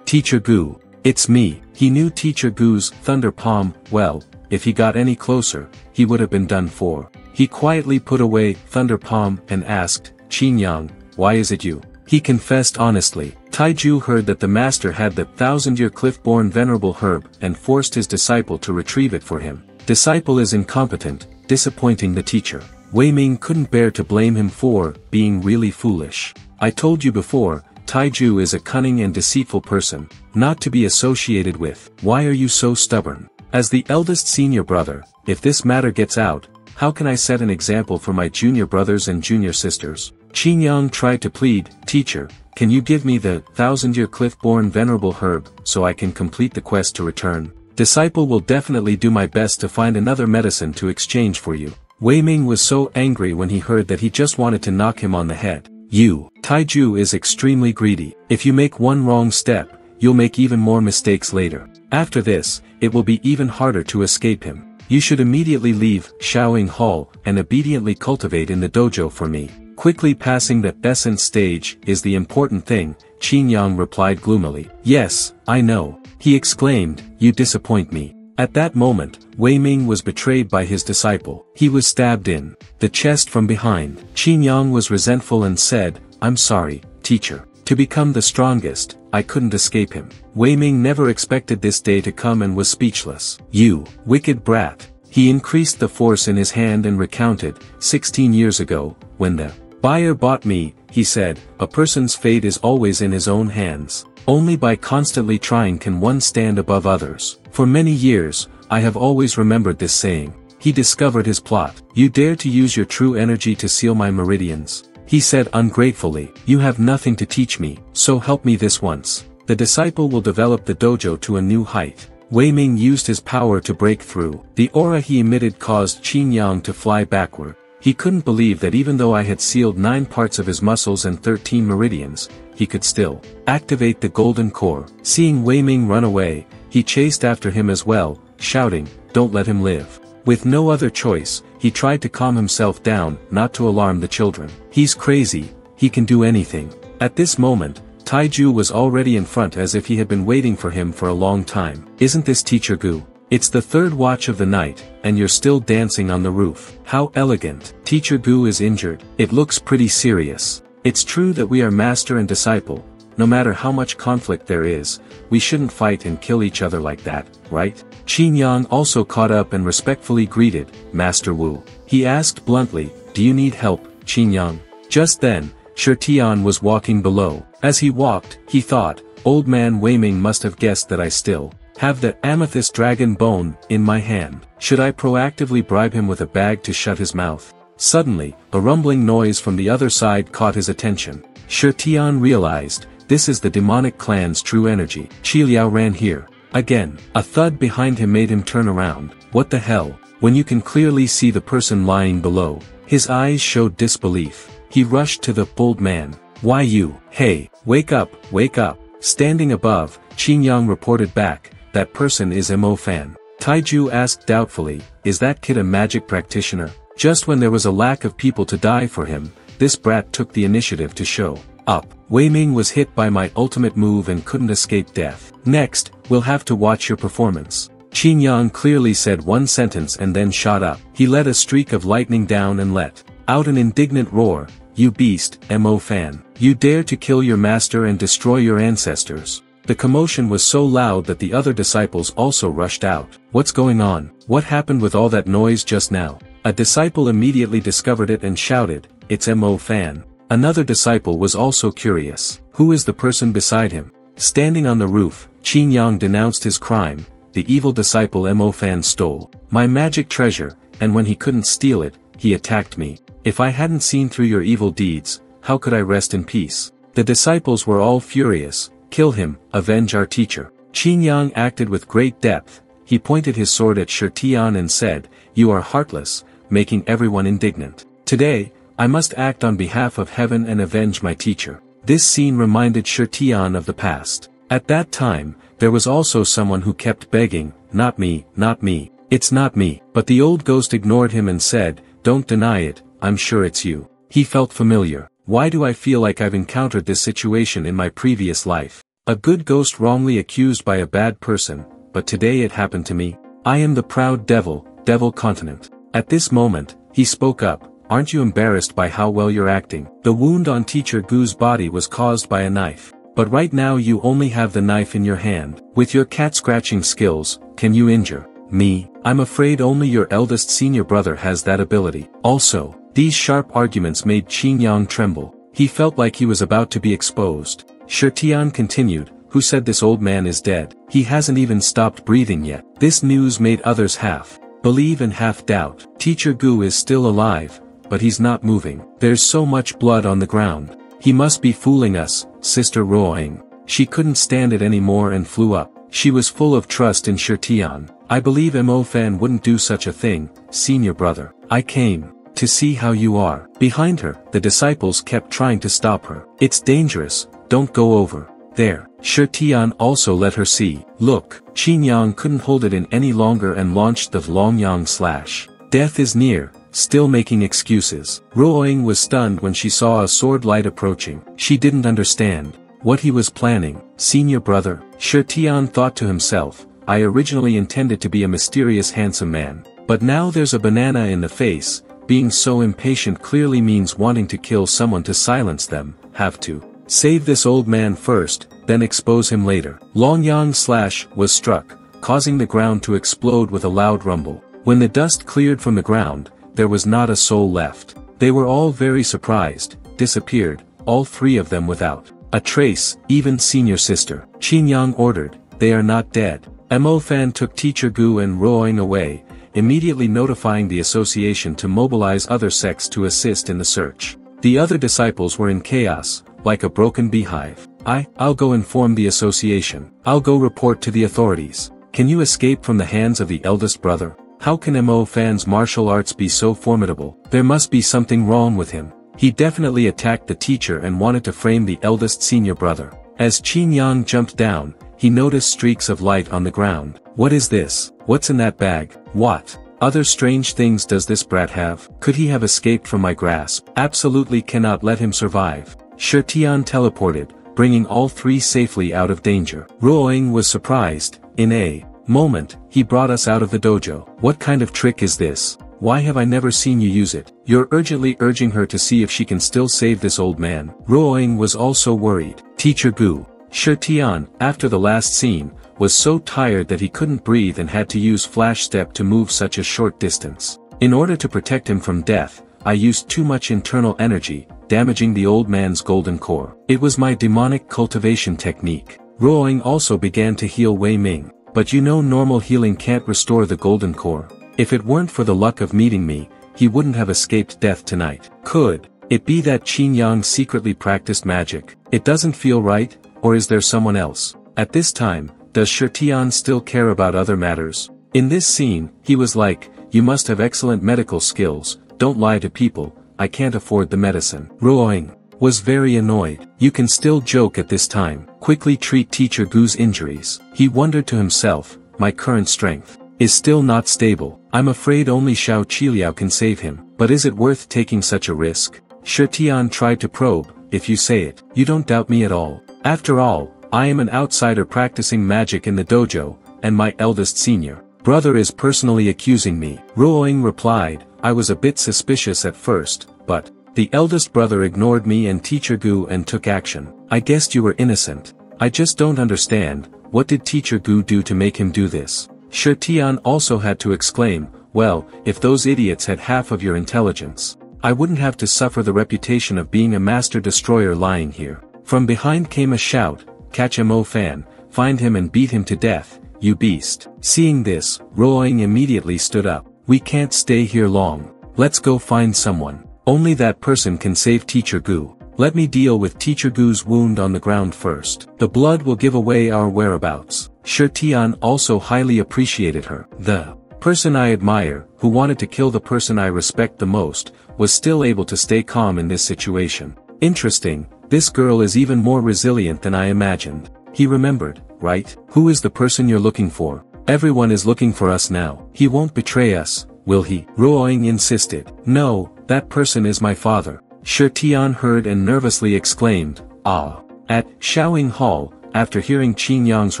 Teacher Gu, it's me. He knew Teacher Gu's thunder palm well. If he got any closer, he would have been done for. He quietly put away thunder palm and asked, Qingyang, why is it you? He confessed honestly. Taiju heard that the master had the 1000-year cliff-born venerable herb and forced his disciple to retrieve it for him. Disciple is incompetent, disappointing the teacher. Wei Ming couldn't bear to blame him for being really foolish. I told you before, Taiju is a cunning and deceitful person, not to be associated with. Why are you so stubborn? As the eldest senior brother, if this matter gets out, how can I set an example for my junior brothers and junior sisters? Qingyang tried to plead, teacher, can you give me the 1000-year cliff-born venerable herb, so I can complete the quest to return? Disciple will definitely do my best to find another medicine to exchange for you. Wei Ming was so angry when he heard that he just wanted to knock him on the head. Taiju is extremely greedy. If you make one wrong step, you'll make even more mistakes later. After this, it will be even harder to escape him. You should immediately leave Shaoing Hall and obediently cultivate in the dojo for me. Quickly passing the essence stage is the important thing, Qingyang replied gloomily. Yes, I know. He exclaimed, you disappoint me. At that moment, Wei Ming was betrayed by his disciple. He was stabbed in the chest from behind. Qingyang was resentful and said, I'm sorry, teacher. To become the strongest, I couldn't escape him. Wei Ming never expected this day to come and was speechless. You wicked brat. He increased the force in his hand and recounted, 16 years ago, when the buyer bought me, he said, a person's fate is always in his own hands. Only by constantly trying can one stand above others. For many years, I have always remembered this saying. He discovered his plot. You dare to use your true energy to seal my meridians. He said ungratefully, you have nothing to teach me, so help me this once. The disciple will develop the dojo to a new height. Wei Ming used his power to break through. The aura he emitted caused Qingyang to fly backward. He couldn't believe that even though I had sealed 9 parts of his muscles and 13 meridians, he could still activate the golden core. Seeing Wei Ming run away, he chased after him as well, shouting, "Don't let him live." With no other choice, he tried to calm himself down, not to alarm the children. "He's crazy, he can do anything." At this moment, Taiju was already in front as if he had been waiting for him for a long time. "Isn't this Teacher Gu? It's the third watch of the night, and you're still dancing on the roof. How elegant. Teacher Gu is injured. It looks pretty serious. It's true that we are master and disciple. No matter how much conflict there is, we shouldn't fight and kill each other like that, right?" Qin Yang also caught up and respectfully greeted Master Wu. He asked bluntly, "Do you need help, Qin Yang?" Just then, Shi Tian was walking below. As he walked, he thought, "Old man Wei Ming must have guessed that I still have that amethyst dragon bone in my hand. Should I proactively bribe him with a bag to shut his mouth?" Suddenly, a rumbling noise from the other side caught his attention. Shi Tian realized, this is the demonic clan's true energy. Qi Liao ran here. Again, a thud behind him made him turn around. What the hell? When you can clearly see the person lying below. His eyes showed disbelief. He rushed to the old man. "Why you? Hey, wake up, wake up." Standing above, Qin Yang reported back, "That person is Mo Fan." Taiju asked doubtfully, "Is that kid a magic practitioner?" Just when there was a lack of people to die for him, this brat took the initiative to show up. "Wei Ming was hit by my ultimate move and couldn't escape death. Next, we'll have to watch your performance." Qin Yang clearly said one sentence and then shot up. He let a streak of lightning down and let out an indignant roar, "You beast, Mo Fan. You dare to kill your master and destroy your ancestors." The commotion was so loud that the other disciples also rushed out. "What's going on? What happened with all that noise just now?" A disciple immediately discovered it and shouted, "It's Mo Fan." Another disciple was also curious. Who is the person beside him? Standing on the roof, Qin Yang denounced his crime. "The evil disciple Mo Fan stole my magic treasure, and when he couldn't steal it, he attacked me. If I hadn't seen through your evil deeds, how could I rest in peace?" The disciples were all furious. "Kill him, avenge our teacher." Qin Yang acted with great depth. He pointed his sword at Shi Tian and said, "You are heartless," making everyone indignant. "Today, I must act on behalf of heaven and avenge my teacher." This scene reminded Shi Tian of the past. At that time, there was also someone who kept begging, "Not me, not me, it's not me." But the old ghost ignored him and said, "Don't deny it, I'm sure it's you." He felt familiar. Why do I feel like I've encountered this situation in my previous life? A good ghost wrongly accused by a bad person, but today it happened to me. I am the proud devil, Devil Continent. At this moment, he spoke up, "Aren't you embarrassed by how well you're acting? The wound on Teacher Gu's body was caused by a knife. But right now you only have the knife in your hand. With your cat-scratching skills, can you injure me? I'm afraid only your eldest senior brother has that ability." Also, these sharp arguments made Qin Yang tremble. He felt like he was about to be exposed. Shi Tian continued, "Who said this old man is dead? He hasn't even stopped breathing yet." This news made others half believe and half doubt. Teacher Gu is still alive, but he's not moving. There's so much blood on the ground. He must be fooling us, Sister Ruoying. She couldn't stand it anymore and flew up. She was full of trust in Shi Tian. "I believe Mo Fan wouldn't do such a thing, senior brother. I came to see how you are." Behind her, the disciples kept trying to stop her. "It's dangerous, don't go over there." Shi Tian also let her see. "Look." Qin Yang couldn't hold it in any longer and launched the Longyang slash. "Death is near," still making excuses. Ruoying was stunned when she saw a sword light approaching. She didn't understand what he was planning. "Senior brother," Shi Tian thought to himself, "I originally intended to be a mysterious handsome man. But now there's a banana in the face. Being so impatient clearly means wanting to kill someone to silence them. Have to save this old man first, then expose him later." Longyang slash was struck, causing the ground to explode with a loud rumble. When the dust cleared from the ground, there was not a soul left. They were all very surprised, disappeared, all three of them without a trace, even senior sister. Qin Yang ordered, "They are not dead." Mo Fan took Teacher Gu and Ruoying away, immediately notifying the association to mobilize other sects to assist in the search. The other disciples were in chaos, like a broken beehive. I'll go inform the association. I'll go report to the authorities." "Can you escape from the hands of the eldest brother? How can Mo Fan's martial arts be so formidable? There must be something wrong with him. He definitely attacked the teacher and wanted to frame the eldest senior brother. As Qin Yang jumped down, he noticed streaks of light on the ground. What is this? What's in that bag? What other strange things does this brat have? Could he have escaped from my grasp? Absolutely cannot let him survive. Shi Tian teleported, bringing all three safely out of danger. Ruoying was surprised. In a moment, he brought us out of the dojo. What kind of trick is this? Why have I never seen you use it? You're urgently urging her to see if she can still save this old man. Ruoying was also worried. Teacher Gu. Shi Tian, after the last scene, was so tired that he couldn't breathe and had to use flash step to move such a short distance. In order to protect him from death, I used too much internal energy, damaging the old man's golden core. It was my demonic cultivation technique. Ruoying also began to heal Wei Ming. But you know normal healing can't restore the golden core. If it weren't for the luck of meeting me, he wouldn't have escaped death tonight. Could it be that Qin Yang secretly practiced magic? It doesn't feel right, or is there someone else? At this time, does Shi Tian still care about other matters? In this scene, he was like, you must have excellent medical skills, don't lie to people, I can't afford the medicine. Ruoying was very annoyed. You can still joke at this time. Quickly treat Teacher Gu's injuries. He wondered to himself, my current strength is still not stable. I'm afraid only Xiao Qiliao can save him. But is it worth taking such a risk? Shi Tian tried to probe, if you say it, you don't doubt me at all. After all, I am an outsider practicing magic in the dojo, and my eldest senior brother is personally accusing me. Ruoying replied, I was a bit suspicious at first, but the eldest brother ignored me and Teacher Gu and took action. I guessed you were innocent. I just don't understand, what did Teacher Gu do to make him do this? Shi Tian also had to exclaim, well, if those idiots had half of your intelligence, I wouldn't have to suffer the reputation of being a master destroyer lying here. From behind came a shout, catch Mo Fan, find him and beat him to death, you beast. Seeing this, Ruoying immediately stood up. We can't stay here long. Let's go find someone. Only that person can save Teacher Gu. Let me deal with Teacher Gu's wound on the ground first. The blood will give away our whereabouts. Shi Tian also highly appreciated her. The person I admire, who wanted to kill the person I respect the most, was still able to stay calm in this situation. Interesting, this girl is even more resilient than I imagined. He remembered, right? Who is the person you're looking for? Everyone is looking for us now. He won't betray us, will he? Ruoying insisted. No, that person is my father. Shi Tian heard and nervously exclaimed, ah. At Shaoying Hall, after hearing Qin Yang's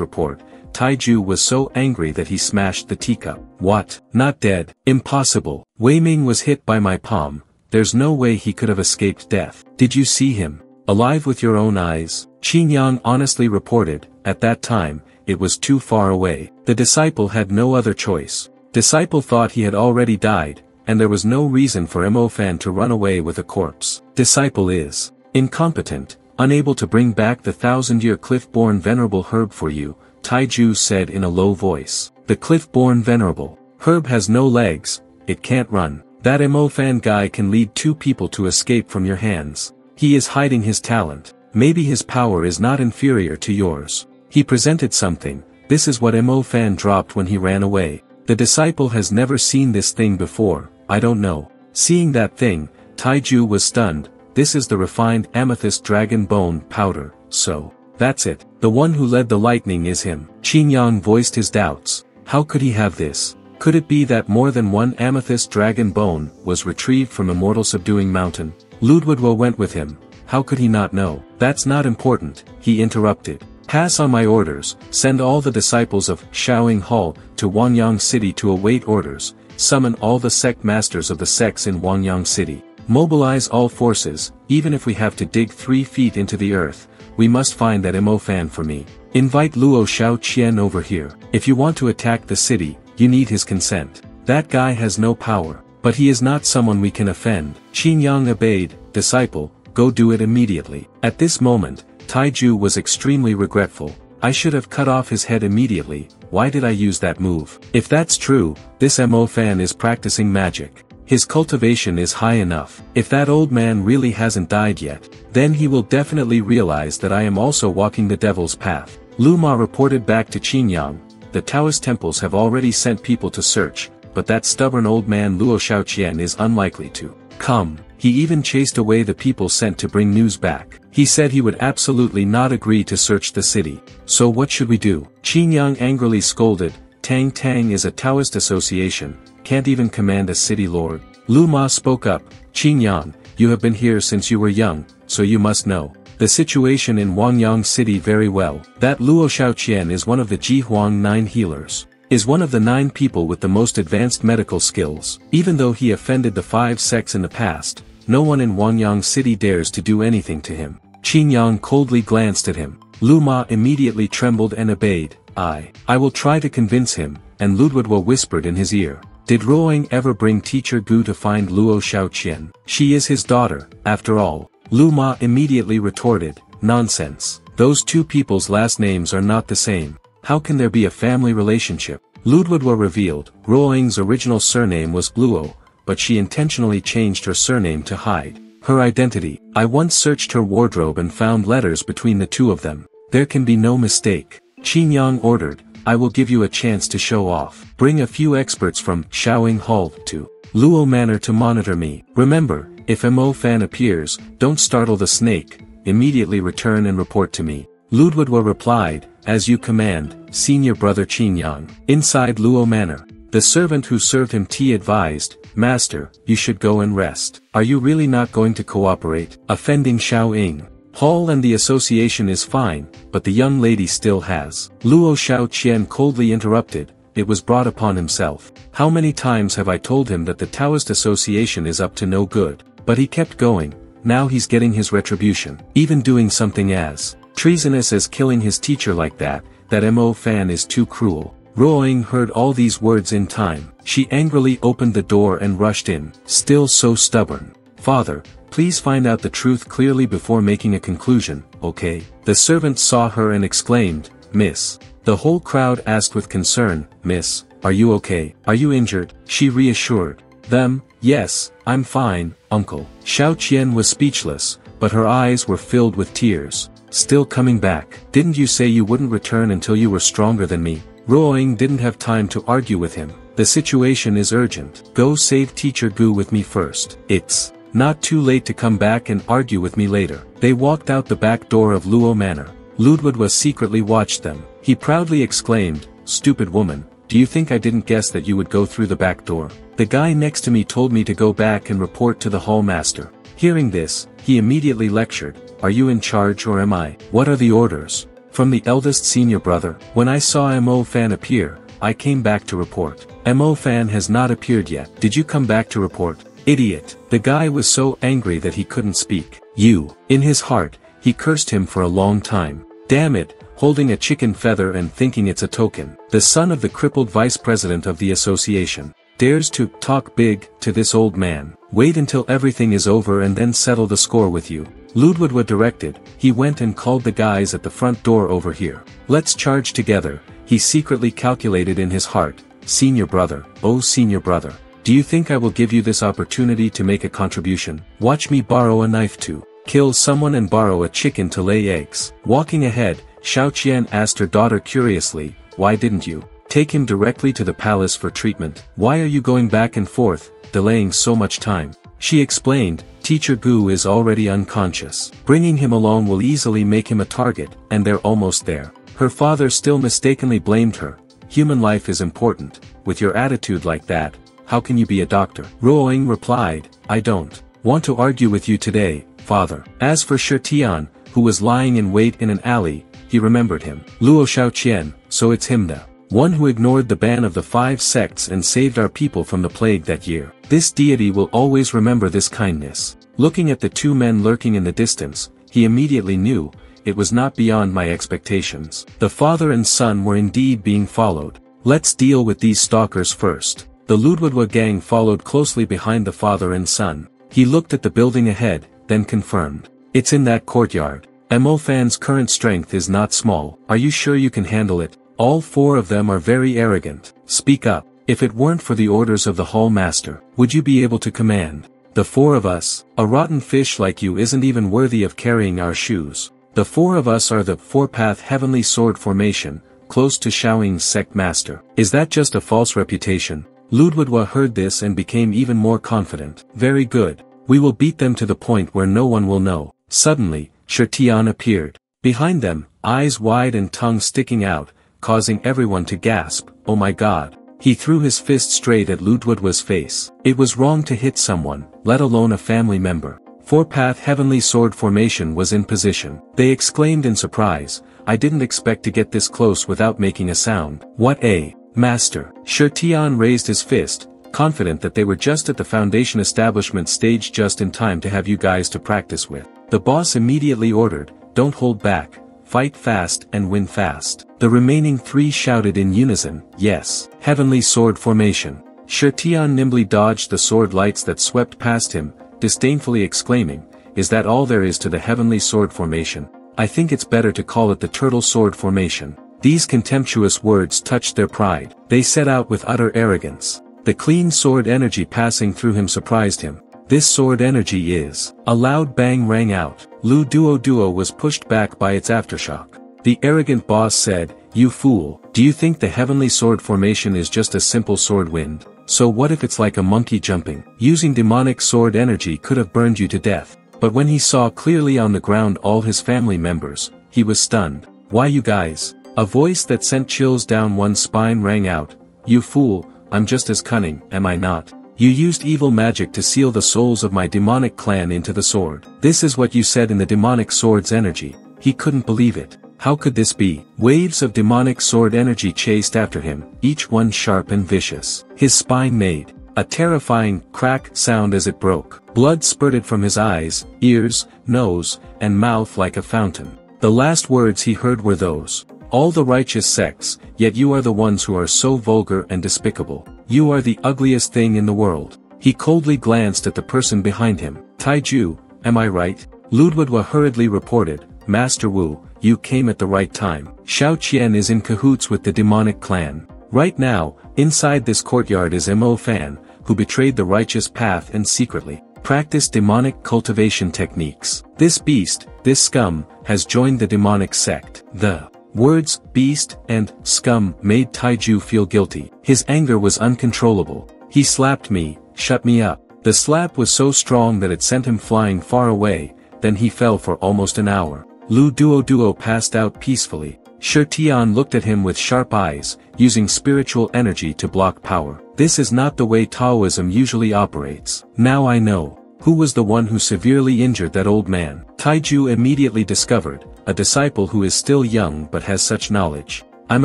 report, Taiju was so angry that he smashed the teacup. What? Not dead? Impossible. Wei Ming was hit by my palm. There's no way he could have escaped death. Did you see him? Alive with your own eyes? Qin Yang honestly reported, at that time, it was too far away. The disciple had no other choice. Disciple thought he had already died, and there was no reason for Mo Fan to run away with a corpse. Disciple is incompetent, unable to bring back the 1000-year cliff-born venerable herb for you, Taiju said in a low voice. The cliff-born venerable herb has no legs, it can't run. That Mo Fan guy can lead 2 people to escape from your hands. He is hiding his talent. Maybe his power is not inferior to yours. He presented something. This is what Mo Fan dropped when he ran away. The disciple has never seen this thing before, I don't know. Seeing that thing, Taiju was stunned. This is the refined amethyst dragon bone powder, so, that's it. The one who led the lightning is him. Qin Yang voiced his doubts. How could he have this? Could it be that more than one amethyst dragon bone was retrieved from Immortal Subduing Mountain? Ludwigwo went with him. How could he not know? That's not important, he interrupted. Pass on my orders, send all the disciples of Shaoying Hall to Wangyang City to await orders, summon all the sect masters of the sects in Wangyang City. Mobilize all forces, even if we have to dig 3 feet into the earth, we must find that Mo Fan for me. Invite Luo Xiaoqian over here. If you want to attack the city, you need his consent. That guy has no power, but he is not someone we can offend. Qin Yang obeyed, disciple, go do it immediately. At this moment, Taiju was extremely regretful. I should have cut off his head immediately, why did I use that move? If that's true, this Mo Fan is practicing magic. His cultivation is high enough. If that old man really hasn't died yet, then he will definitely realize that I am also walking the devil's path. Lu Ma reported back to Qin Yang, the Taoist temples have already sent people to search, but that stubborn old man Luo Xiaoqian is unlikely to come. He even chased away the people sent to bring news back. He said he would absolutely not agree to search the city. So what should we do? Qin Yang angrily scolded, Tang Tang is a Taoist association, can't even command a city lord. Lu Ma spoke up, Qin Yang, you have been here since you were young, so you must know the situation in Wangyang City very well. That Luo Shaoqian is one of the Ji Huang 9 healers. Is one of the 9 people with the most advanced medical skills. Even though he offended the 5 sects in the past, no one in Wangyang City dares to do anything to him. Qin Yang coldly glanced at him. Lu Ma immediately trembled and obeyed. I will try to convince him, and Ludwigwa whispered in his ear. Did Ruoying ever bring teacher Gu to find Luo Shaoqian? She is his daughter, after all. Lu Ma immediately retorted, nonsense. Those 2 people's last names are not the same. How can there be a family relationship? Ludwigwa revealed, Ruoying's original surname was Luo, but she intentionally changed her surname to hide her identity. I once searched her wardrobe and found letters between the 2 of them. There can be no mistake. Qin Yang ordered, I will give you a chance to show off. Bring a few experts from Shaoying Hall to Luo Manor to monitor me. Remember, if Mo Fan appears, don't startle the snake, immediately return and report to me. Ludwigwa replied, as you command, senior brother Qin Yang. Inside Luo Manor, the servant who served him tea advised, Master, you should go and rest. Are you really not going to cooperate? Offending Shaoying Hall and the association is fine, but the young lady still has. Luo Shaoqian coldly interrupted, it was brought upon himself. How many times have I told him that the Taoist association is up to no good? But he kept going, now he's getting his retribution. Even doing something as treasonous as killing his teacher like that Mo Fan is too cruel. Ruoying heard all these words in time. She angrily opened the door and rushed in, still so stubborn. Father, please find out the truth clearly before making a conclusion, okay? The servant saw her and exclaimed, Miss. The whole crowd asked with concern, Miss, are you okay? Are you injured? She reassured them, yes, I'm fine, uncle. Shaoqian was speechless, but her eyes were filled with tears. Still coming back. Didn't you say you wouldn't return until you were stronger than me? Ruoying didn't have time to argue with him. The situation is urgent. Go save teacher Gu with me first. It's not too late to come back and argue with me later. They walked out the back door of Luo Manor. Ludwigwa secretly watched them. He proudly exclaimed, stupid woman, do you think I didn't guess that you would go through the back door? The guy next to me told me to go back and report to the hall master. Hearing this, he immediately lectured, are you in charge or am I? What are the orders? From the eldest senior brother. When I saw Mo Fan appear, I came back to report. Mo Fan has not appeared yet. Did you come back to report? Idiot. The guy was so angry that he couldn't speak. You. In his heart, he cursed him for a long time. Damn it, holding a chicken feather and thinking it's a token. The son of the crippled vice president of the association dares to talk big to this old man. Wait until everything is over and then settle the score with you. Ludwigwa directed. He went and called the guys at the front door over here. Let's charge together. He secretly calculated in his heart, senior brother, oh senior brother. Do you think I will give you this opportunity to make a contribution? Watch me borrow a knife to kill someone and borrow a chicken to lay eggs. Walking ahead, Shaoqian asked her daughter curiously, why didn't you take him directly to the palace for treatment? Why are you going back and forth, delaying so much time? She explained, teacher Gu is already unconscious. Bringing him along will easily make him a target, and they're almost there. Her father still mistakenly blamed her. Human life is important. With your attitude like that, how can you be a doctor? Ruoying replied, I don't want to argue with you today, father. As for Shi Tian, who was lying in wait in an alley, he remembered him. Luo Shaoqian, so it's him the one who ignored the ban of the 5 sects and saved our people from the plague that year. This deity will always remember this kindness. Looking at the 2 men lurking in the distance, he immediately knew, it was not beyond my expectations. The father and son were indeed being followed. Let's deal with these stalkers first. The Ludwigwa gang followed closely behind the father and son. He looked at the building ahead, then confirmed. It's in that courtyard. Mo Fan's current strength is not small. Are you sure you can handle it? All 4 of them are very arrogant. Speak up. If it weren't for the orders of the hall master, would you be able to command the 4 of us? A rotten fish like you isn't even worthy of carrying our shoes. The 4 of us are the 4-path heavenly sword formation, close to Shaoying's sect master. Is that just a false reputation? Ludwigwa heard this and became even more confident. Very good. We will beat them to the point where no one will know. Suddenly, Shirtian appeared. Behind them, eyes wide and tongue sticking out, causing everyone to gasp, "Oh my god." He threw his fist straight at Ludwig's face. It was wrong to hit someone, let alone a family member. Four-path heavenly sword formation was in position. They exclaimed in surprise, "I didn't expect to get this close without making a sound." "What a master." Shirtian raised his fist, confident that they were just at the foundation establishment stage just in time to have you guys to practice with. The boss immediately ordered, "Don't hold back, fight fast and win fast." The remaining three shouted in unison, "Yes." Heavenly sword formation. Shirtian nimbly dodged the sword lights that swept past him, disdainfully exclaiming, "Is that all there is to the heavenly sword formation? I think it's better to call it the turtle sword formation." These contemptuous words touched their pride. They set out with utter arrogance. The clean sword energy passing through him surprised him. This sword energy is. A loud bang rang out. Lu Duo was pushed back by its aftershock. The arrogant boss said, "You fool, do you think the heavenly sword formation is just a simple sword wind? So what if it's like a monkey jumping? Using demonic sword energy could have burned you to death." But when he saw clearly on the ground all his family members, he was stunned. "Why you guys?" A voice that sent chills down one's spine rang out, "You fool, I'm just as cunning, am I not? You used evil magic to seal the souls of my demonic clan into the sword. This is what you said in the demonic sword's energy." He couldn't believe it. How could this be? Waves of demonic sword energy chased after him, each one sharp and vicious. His spine made a terrifying crack sound as it broke. Blood spurted from his eyes, ears, nose, and mouth like a fountain. The last words he heard were those, "All the righteous sects, yet you are the ones who are so vulgar and despicable. You are the ugliest thing in the world." He coldly glanced at the person behind him. "Taiju, am I right?" Ludwig hurriedly reported, "Master Wu, you came at the right time. Xiao Qian is in cahoots with the demonic clan. Right now, inside this courtyard is Mo Fan, who betrayed the righteous path and secretly practiced demonic cultivation techniques. This beast, this scum, has joined the demonic sect." The words, beast, and scum made Taiju feel guilty. His anger was uncontrollable. "He slapped me, shut me up." The slap was so strong that it sent him flying far away, then he fell for almost an hour. Lu Duo passed out peacefully. Shirtian looked at him with sharp eyes, using spiritual energy to block power. This is not the way Taoism usually operates. "Now I know. Who was the one who severely injured that old man?" Taiju immediately discovered, a disciple who is still young but has such knowledge. "I'm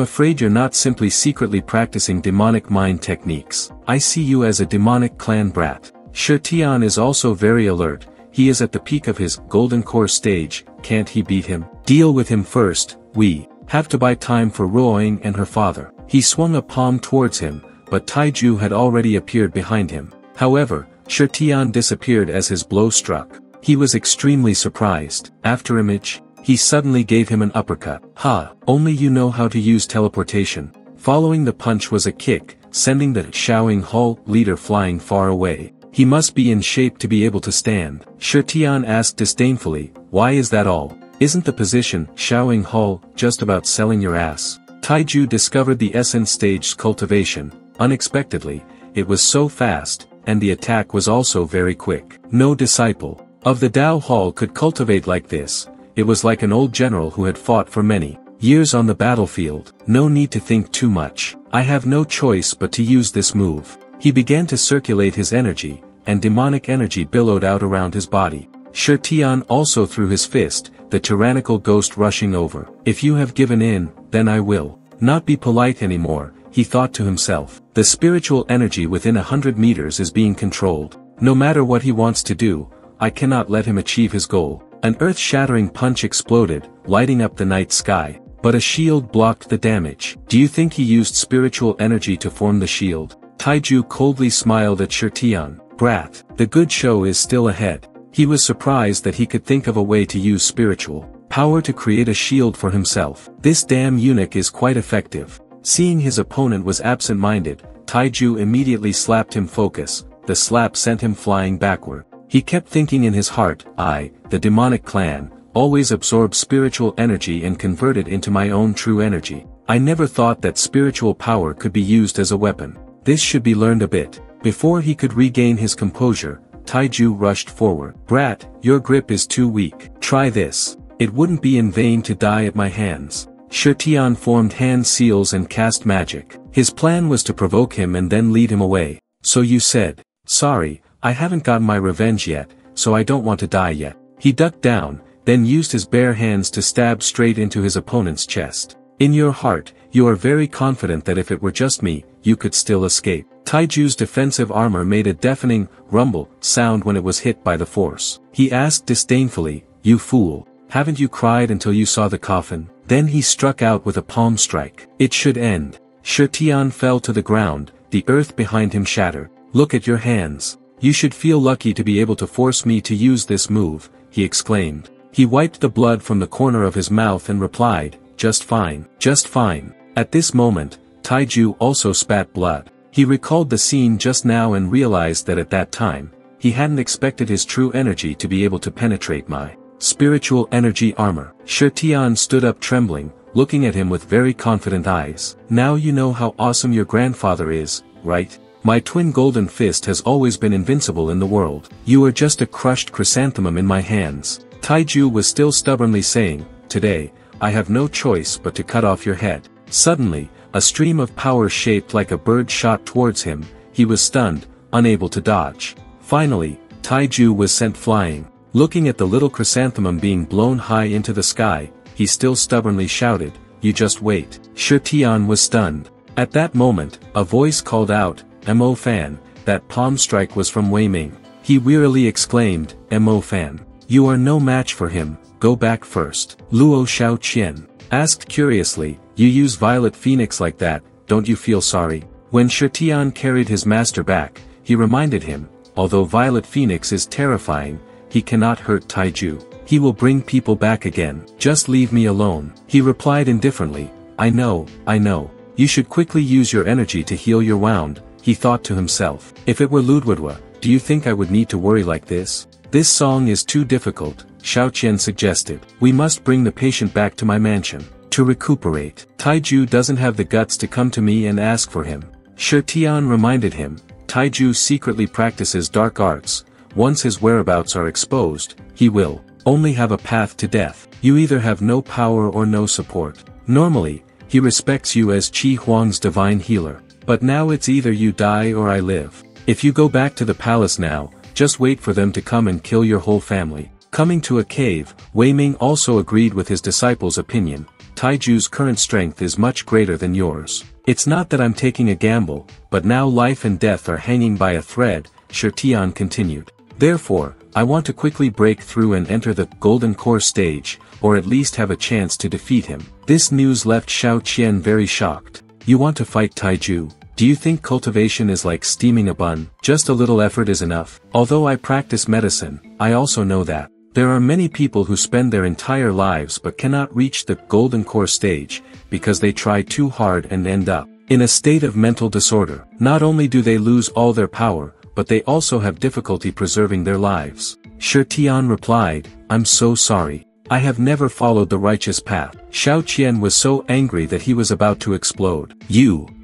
afraid you're not simply secretly practicing demonic mind techniques. I see you as a demonic clan brat." Shirtian is also very alert. He is at the peak of his golden core stage. Can't he beat him? Deal with him first. We have to buy time for Ruoying and her father. He swung a palm towards him, but Taiju had already appeared behind him. However, Shirtian disappeared as his blow struck. He was extremely surprised. After image, he suddenly gave him an uppercut. "Ha! Only you know how to use teleportation." Following the punch was a kick, sending the Shaoing Hall leader flying far away. "He must be in shape to be able to stand." Shirtian asked disdainfully, "Why is that all? Isn't the position, Shaoing Hall, just about selling your ass?" Taiju discovered the essence stage's cultivation. Unexpectedly, it was so fast, and the attack was also very quick. No disciple of the Dao Hall could cultivate like this. It was like an old general who had fought for many years on the battlefield. "No need to think too much. I have no choice but to use this move." He began to circulate his energy, and demonic energy billowed out around his body. Shirtian also threw his fist, the tyrannical ghost rushing over. "If you have given in, then I will not be polite anymore," he thought to himself. The spiritual energy within 100 meters is being controlled. No matter what he wants to do, I cannot let him achieve his goal. An earth-shattering punch exploded, lighting up the night sky, but a shield blocked the damage. "Do you think he used spiritual energy to form the shield?" Taiju coldly smiled at Shirtian. "Brat, the good show is still ahead." He was surprised that he could think of a way to use spiritual power to create a shield for himself. This damn eunuch is quite effective. Seeing his opponent was absent-minded, Taiju immediately slapped him focus. The slap sent him flying backward. He kept thinking in his heart, "I, the demonic clan, always absorb spiritual energy and convert it into my own true energy. I never thought that spiritual power could be used as a weapon. This should be learned a bit." Before he could regain his composure, Taiju rushed forward. Brat, your grip is too weak. Try this. It wouldn't be in vain to die at my hands. Shetian formed hand seals and cast magic. His plan was to provoke him and then lead him away. So you said, sorry, I haven't gotten my revenge yet, so I don't want to die yet. He ducked down, then used his bare hands to stab straight into his opponent's chest. In your heart, you are very confident that if it were just me, you could still escape. Taiju's defensive armor made a deafening, rumble, sound when it was hit by the force. He asked disdainfully, you fool, haven't you cried until you saw the coffin? Then he struck out with a palm strike. It should end. Shetian fell to the ground, the earth behind him shattered. Look at your hands. You should feel lucky to be able to force me to use this move, he exclaimed. He wiped the blood from the corner of his mouth and replied, just fine. Just fine. At this moment, Taiju also spat blood. He recalled the scene just now and realized that at that time, he hadn't expected his true energy to be able to penetrate my spiritual energy armor. Shetian stood up trembling, looking at him with very confident eyes. Now you know how awesome your grandfather is, right? My twin golden fist has always been invincible in the world. You are just a crushed chrysanthemum in my hands. Taiju was still stubbornly saying, today, I have no choice but to cut off your head. Suddenly, a stream of power shaped like a bird shot towards him. He was stunned, unable to dodge. Finally, Taiju was sent flying. Looking at the little chrysanthemum being blown high into the sky, he still stubbornly shouted, you just wait. Shetian was stunned. At that moment, a voice called out, Mo Fan. That palm strike was from Wei Ming. He wearily exclaimed, Mo Fan. You are no match for him, go back first. Luo Xiaoqian asked curiously, you use Violet Phoenix like that, don't you feel sorry? When Shetian carried his master back, he reminded him, although Violet Phoenix is terrifying, he cannot hurt Taiju. He will bring people back again. Just leave me alone. He replied indifferently, I know. You should quickly use your energy to heal your wound, he thought to himself. If it were Ludwigwa, do you think I would need to worry like this? This song is too difficult, Xiaoqian suggested. We must bring the patient back to my mansion. To recuperate. Taiju doesn't have the guts to come to me and ask for him. Shetian reminded him, Taiju secretly practices dark arts. Once his whereabouts are exposed, he will only have a path to death. You either have no power or no support. Normally, he respects you as Qi Huang's divine healer. But now it's either you die or I live. If you go back to the palace now, just wait for them to come and kill your whole family. Coming to a cave, Wei Ming also agreed with his disciple's opinion. Taiju's current strength is much greater than yours. It's not that I'm taking a gamble, but now life and death are hanging by a thread, Shetian continued. Therefore, I want to quickly break through and enter the Golden Core stage, or at least have a chance to defeat him. This news left Xiaoqian very shocked. You want to fight Taiju? Do you think cultivation is like steaming a bun? Just a little effort is enough. Although I practice medicine, I also know that there are many people who spend their entire lives but cannot reach the Golden Core stage, because they try too hard and end up in a state of mental disorder. Not only do they lose all their power, but they also have difficulty preserving their lives. Shetian replied, I'm so sorry. I have never followed the righteous path. Xiaoqian was so angry that he was about to explode.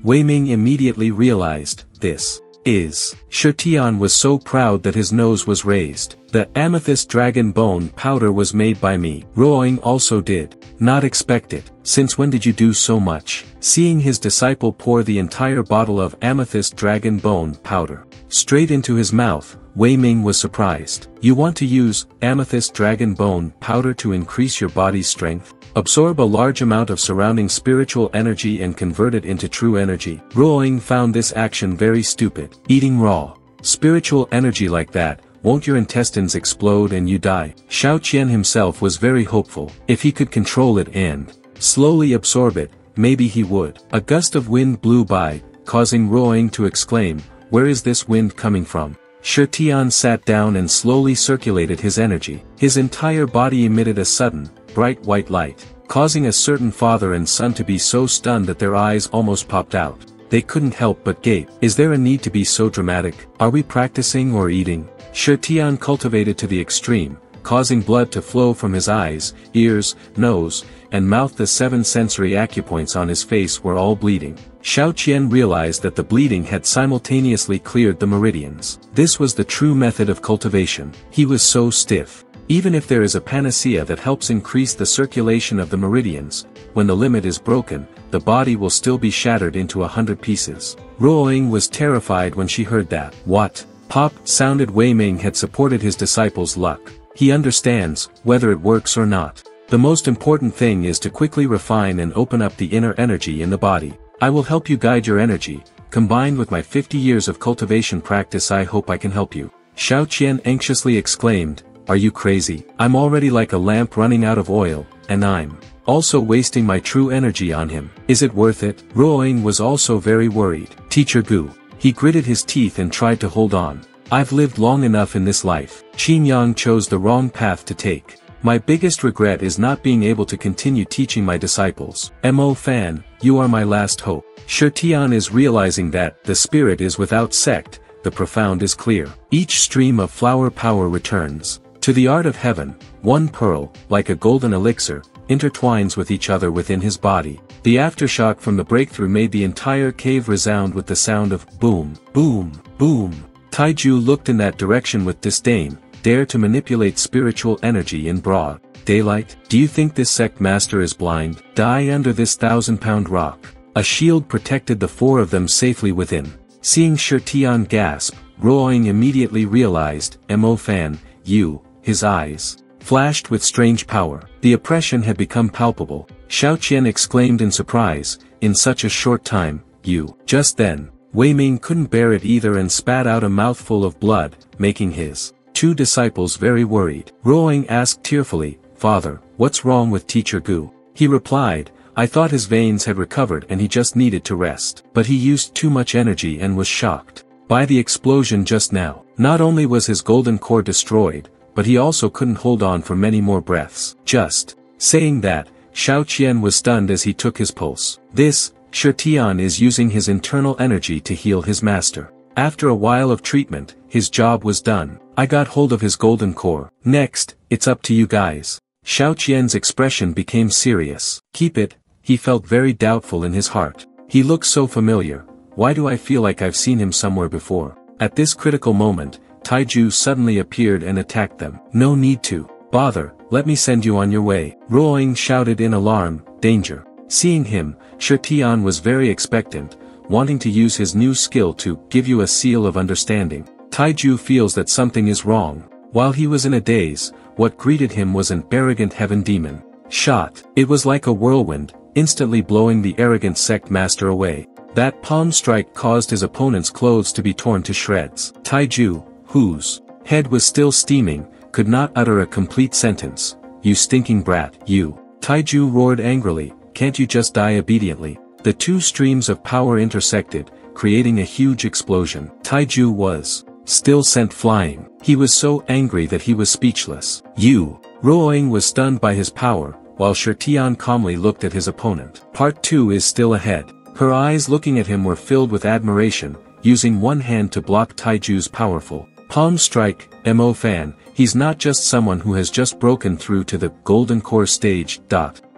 Wei Ming immediately realized, this is. Shetian was so proud that his nose was raised. The amethyst dragon bone powder was made by me. Ruoying also did. Not expected. Since when did you do so much? Seeing his disciple pour the entire bottle of amethyst dragon bone powder straight into his mouth, Wei Ming was surprised. You want to use amethyst dragon bone powder to increase your body's strength? Absorb a large amount of surrounding spiritual energy and convert it into true energy. Ruoying found this action very stupid. Eating raw spiritual energy like that, won't your intestines explode and you die? Xiaoqian himself was very hopeful. If he could control it and slowly absorb it, maybe he would. A gust of wind blew by, causing Ruoying to exclaim, where is this wind coming from? Shetian sat down and slowly circulated his energy. His entire body emitted a sudden, bright white light, causing a certain father and son to be so stunned that their eyes almost popped out. They couldn't help but gape. Is there a need to be so dramatic? Are we practicing or eating? Shetian cultivated to the extreme, causing blood to flow from his eyes, ears, nose, and mouth. The 7 sensory acupoints on his face were all bleeding. Xiao Qian realized that the bleeding had simultaneously cleared the meridians. This was the true method of cultivation. He was so stiff. Even if there is a panacea that helps increase the circulation of the meridians, when the limit is broken, the body will still be shattered into 100 pieces. Ruoying was terrified when she heard that. What? Pop sounded. Wei Ming had supported his disciple's luck. He understands, whether it works or not. The most important thing is to quickly refine and open up the inner energy in the body. I will help you guide your energy. Combined with my 50 years of cultivation practice, I hope I can help you. Xiao Qian anxiously exclaimed, "Are you crazy? I'm already like a lamp running out of oil, and I'm also wasting my true energy on him. Is it worth it?" Ruoying was also very worried. Teacher Gu. He gritted his teeth and tried to hold on. "I've lived long enough in this life. Qin Yang chose the wrong path to take. My biggest regret is not being able to continue teaching my disciples. Mo Fan, you are my last hope." Shi Tian is realizing that the spirit is without sect, the profound is clear. Each stream of flower power returns to the art of heaven. One pearl, like a golden elixir, intertwines with each other within his body. The aftershock from the breakthrough made the entire cave resound with the sound of boom, boom, boom. Taiju looked in that direction with disdain. Dare to manipulate spiritual energy in broad daylight? Do you think this sect master is blind? Die under this 1,000-pound rock. A shield protected the 4 of them safely within. Seeing Shi Tian gasp, Ruoying immediately realized, Mo Fan, you, his eyes flashed with strange power. The oppression had become palpable. Xiao Qian exclaimed in surprise, in such a short time, you. Just then, Wei Ming couldn't bear it either and spat out a mouthful of blood, making his 2 disciples very worried. Ruoying asked tearfully, "Father, what's wrong with Teacher Gu?" He replied, "I thought his veins had recovered and he just needed to rest. But he used too much energy and was shocked by the explosion just now. Not only was his golden core destroyed, but he also couldn't hold on for many more breaths." Just saying that, Xiao Qian was stunned as he took his pulse. This, Shi Tian is using his internal energy to heal his master. After a while of treatment, his job was done. I got hold of his golden core. Next, it's up to you guys. Xiao Qian's expression became serious. Keep it, he felt very doubtful in his heart. He looks so familiar. Why do I feel like I've seen him somewhere before? At this critical moment, Taiju suddenly appeared and attacked them. No need to bother, let me send you on your way. Ruoying shouted in alarm, danger. Seeing him, Shi Tian was very expectant, wanting to use his new skill to give you a seal of understanding. Taiju feels that something is wrong. While he was in a daze, what greeted him was an arrogant heaven demon. Shot. It was like a whirlwind, instantly blowing the arrogant sect master away. That palm strike caused his opponent's clothes to be torn to shreds. Taiju, whose head was still steaming, could not utter a complete sentence. You stinking brat, you. Taiju roared angrily, can't you just die obediently? The 2 streams of power intersected, creating a huge explosion. Taiju was still sent flying. He was so angry that he was speechless. You. Ruoying was stunned by his power, while Shi Tian calmly looked at his opponent. Part 2 is still ahead. Her eyes looking at him were filled with admiration, using one hand to block Taiju's powerful palm strike. Mo Fan, he's not just someone who has just broken through to the golden core stage.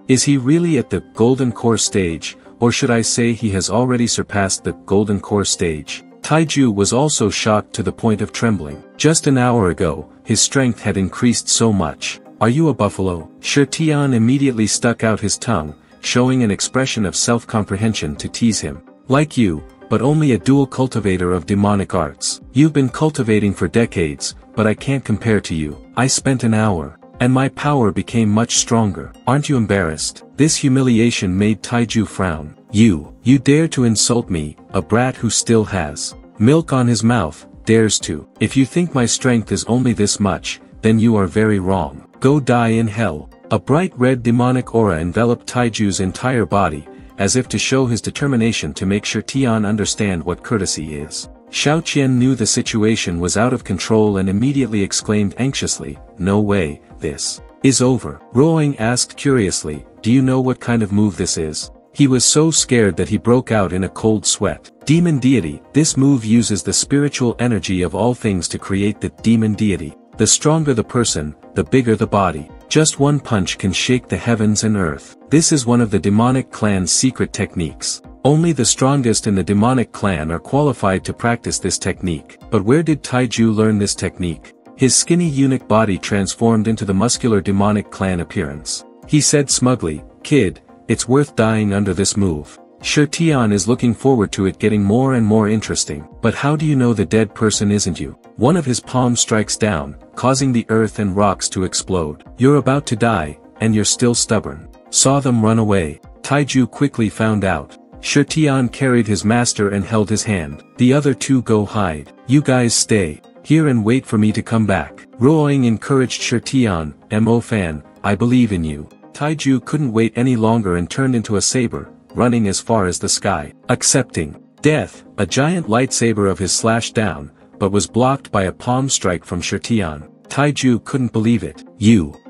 Is he really at the golden core stage, or should I say he has already surpassed the golden core stage? Taiju was also shocked to the point of trembling. Just an hour ago, his strength had increased so much. Are you a buffalo? Shi Tian immediately stuck out his tongue, showing an expression of self-comprehension to tease him. Like you, but only a dual cultivator of demonic arts. You've been cultivating for decades, but I can't compare to you. I spent an hour, and my power became much stronger. Aren't you embarrassed? This humiliation made Taiju frown. You dare to insult me, a brat who still has milk on his mouth, dares to. If you think my strength is only this much, then you are very wrong. Go die in hell. A bright red demonic aura enveloped Taiju's entire body, as if to show his determination to make Shi Tian understand what courtesy is. Xiao Qian knew the situation was out of control and immediately exclaimed anxiously, no way, this is over. Ruoying asked curiously, do you know what kind of move this is? He was so scared that he broke out in a cold sweat. Demon deity. This move uses the spiritual energy of all things to create the demon deity. The stronger the person, the bigger the body. Just one punch can shake the heavens and earth. This is one of the demonic clan's secret techniques. Only the strongest in the demonic clan are qualified to practice this technique. But where did Taiju learn this technique? His skinny eunuch body transformed into the muscular demonic clan appearance. He said smugly, "Kid, it's worth dying under this move. Shirtian is looking forward to it getting more and more interesting." "But how do you know the dead person isn't you?" One of his palms strikes down, causing the earth and rocks to explode. "You're about to die, and you're still stubborn." Saw them run away. Taiju quickly found out. Shirtian carried his master and held his hand. "The other two go hide. You guys stay here and wait for me to come back." Ruoying encouraged Shirtian, "Mo fan, I believe in you." Taiju couldn't wait any longer and turned into a saber, running as far as the sky. Accepting death, a giant lightsaber of his slashed down, but was blocked by a palm strike from Shirtian. Taiju couldn't believe it.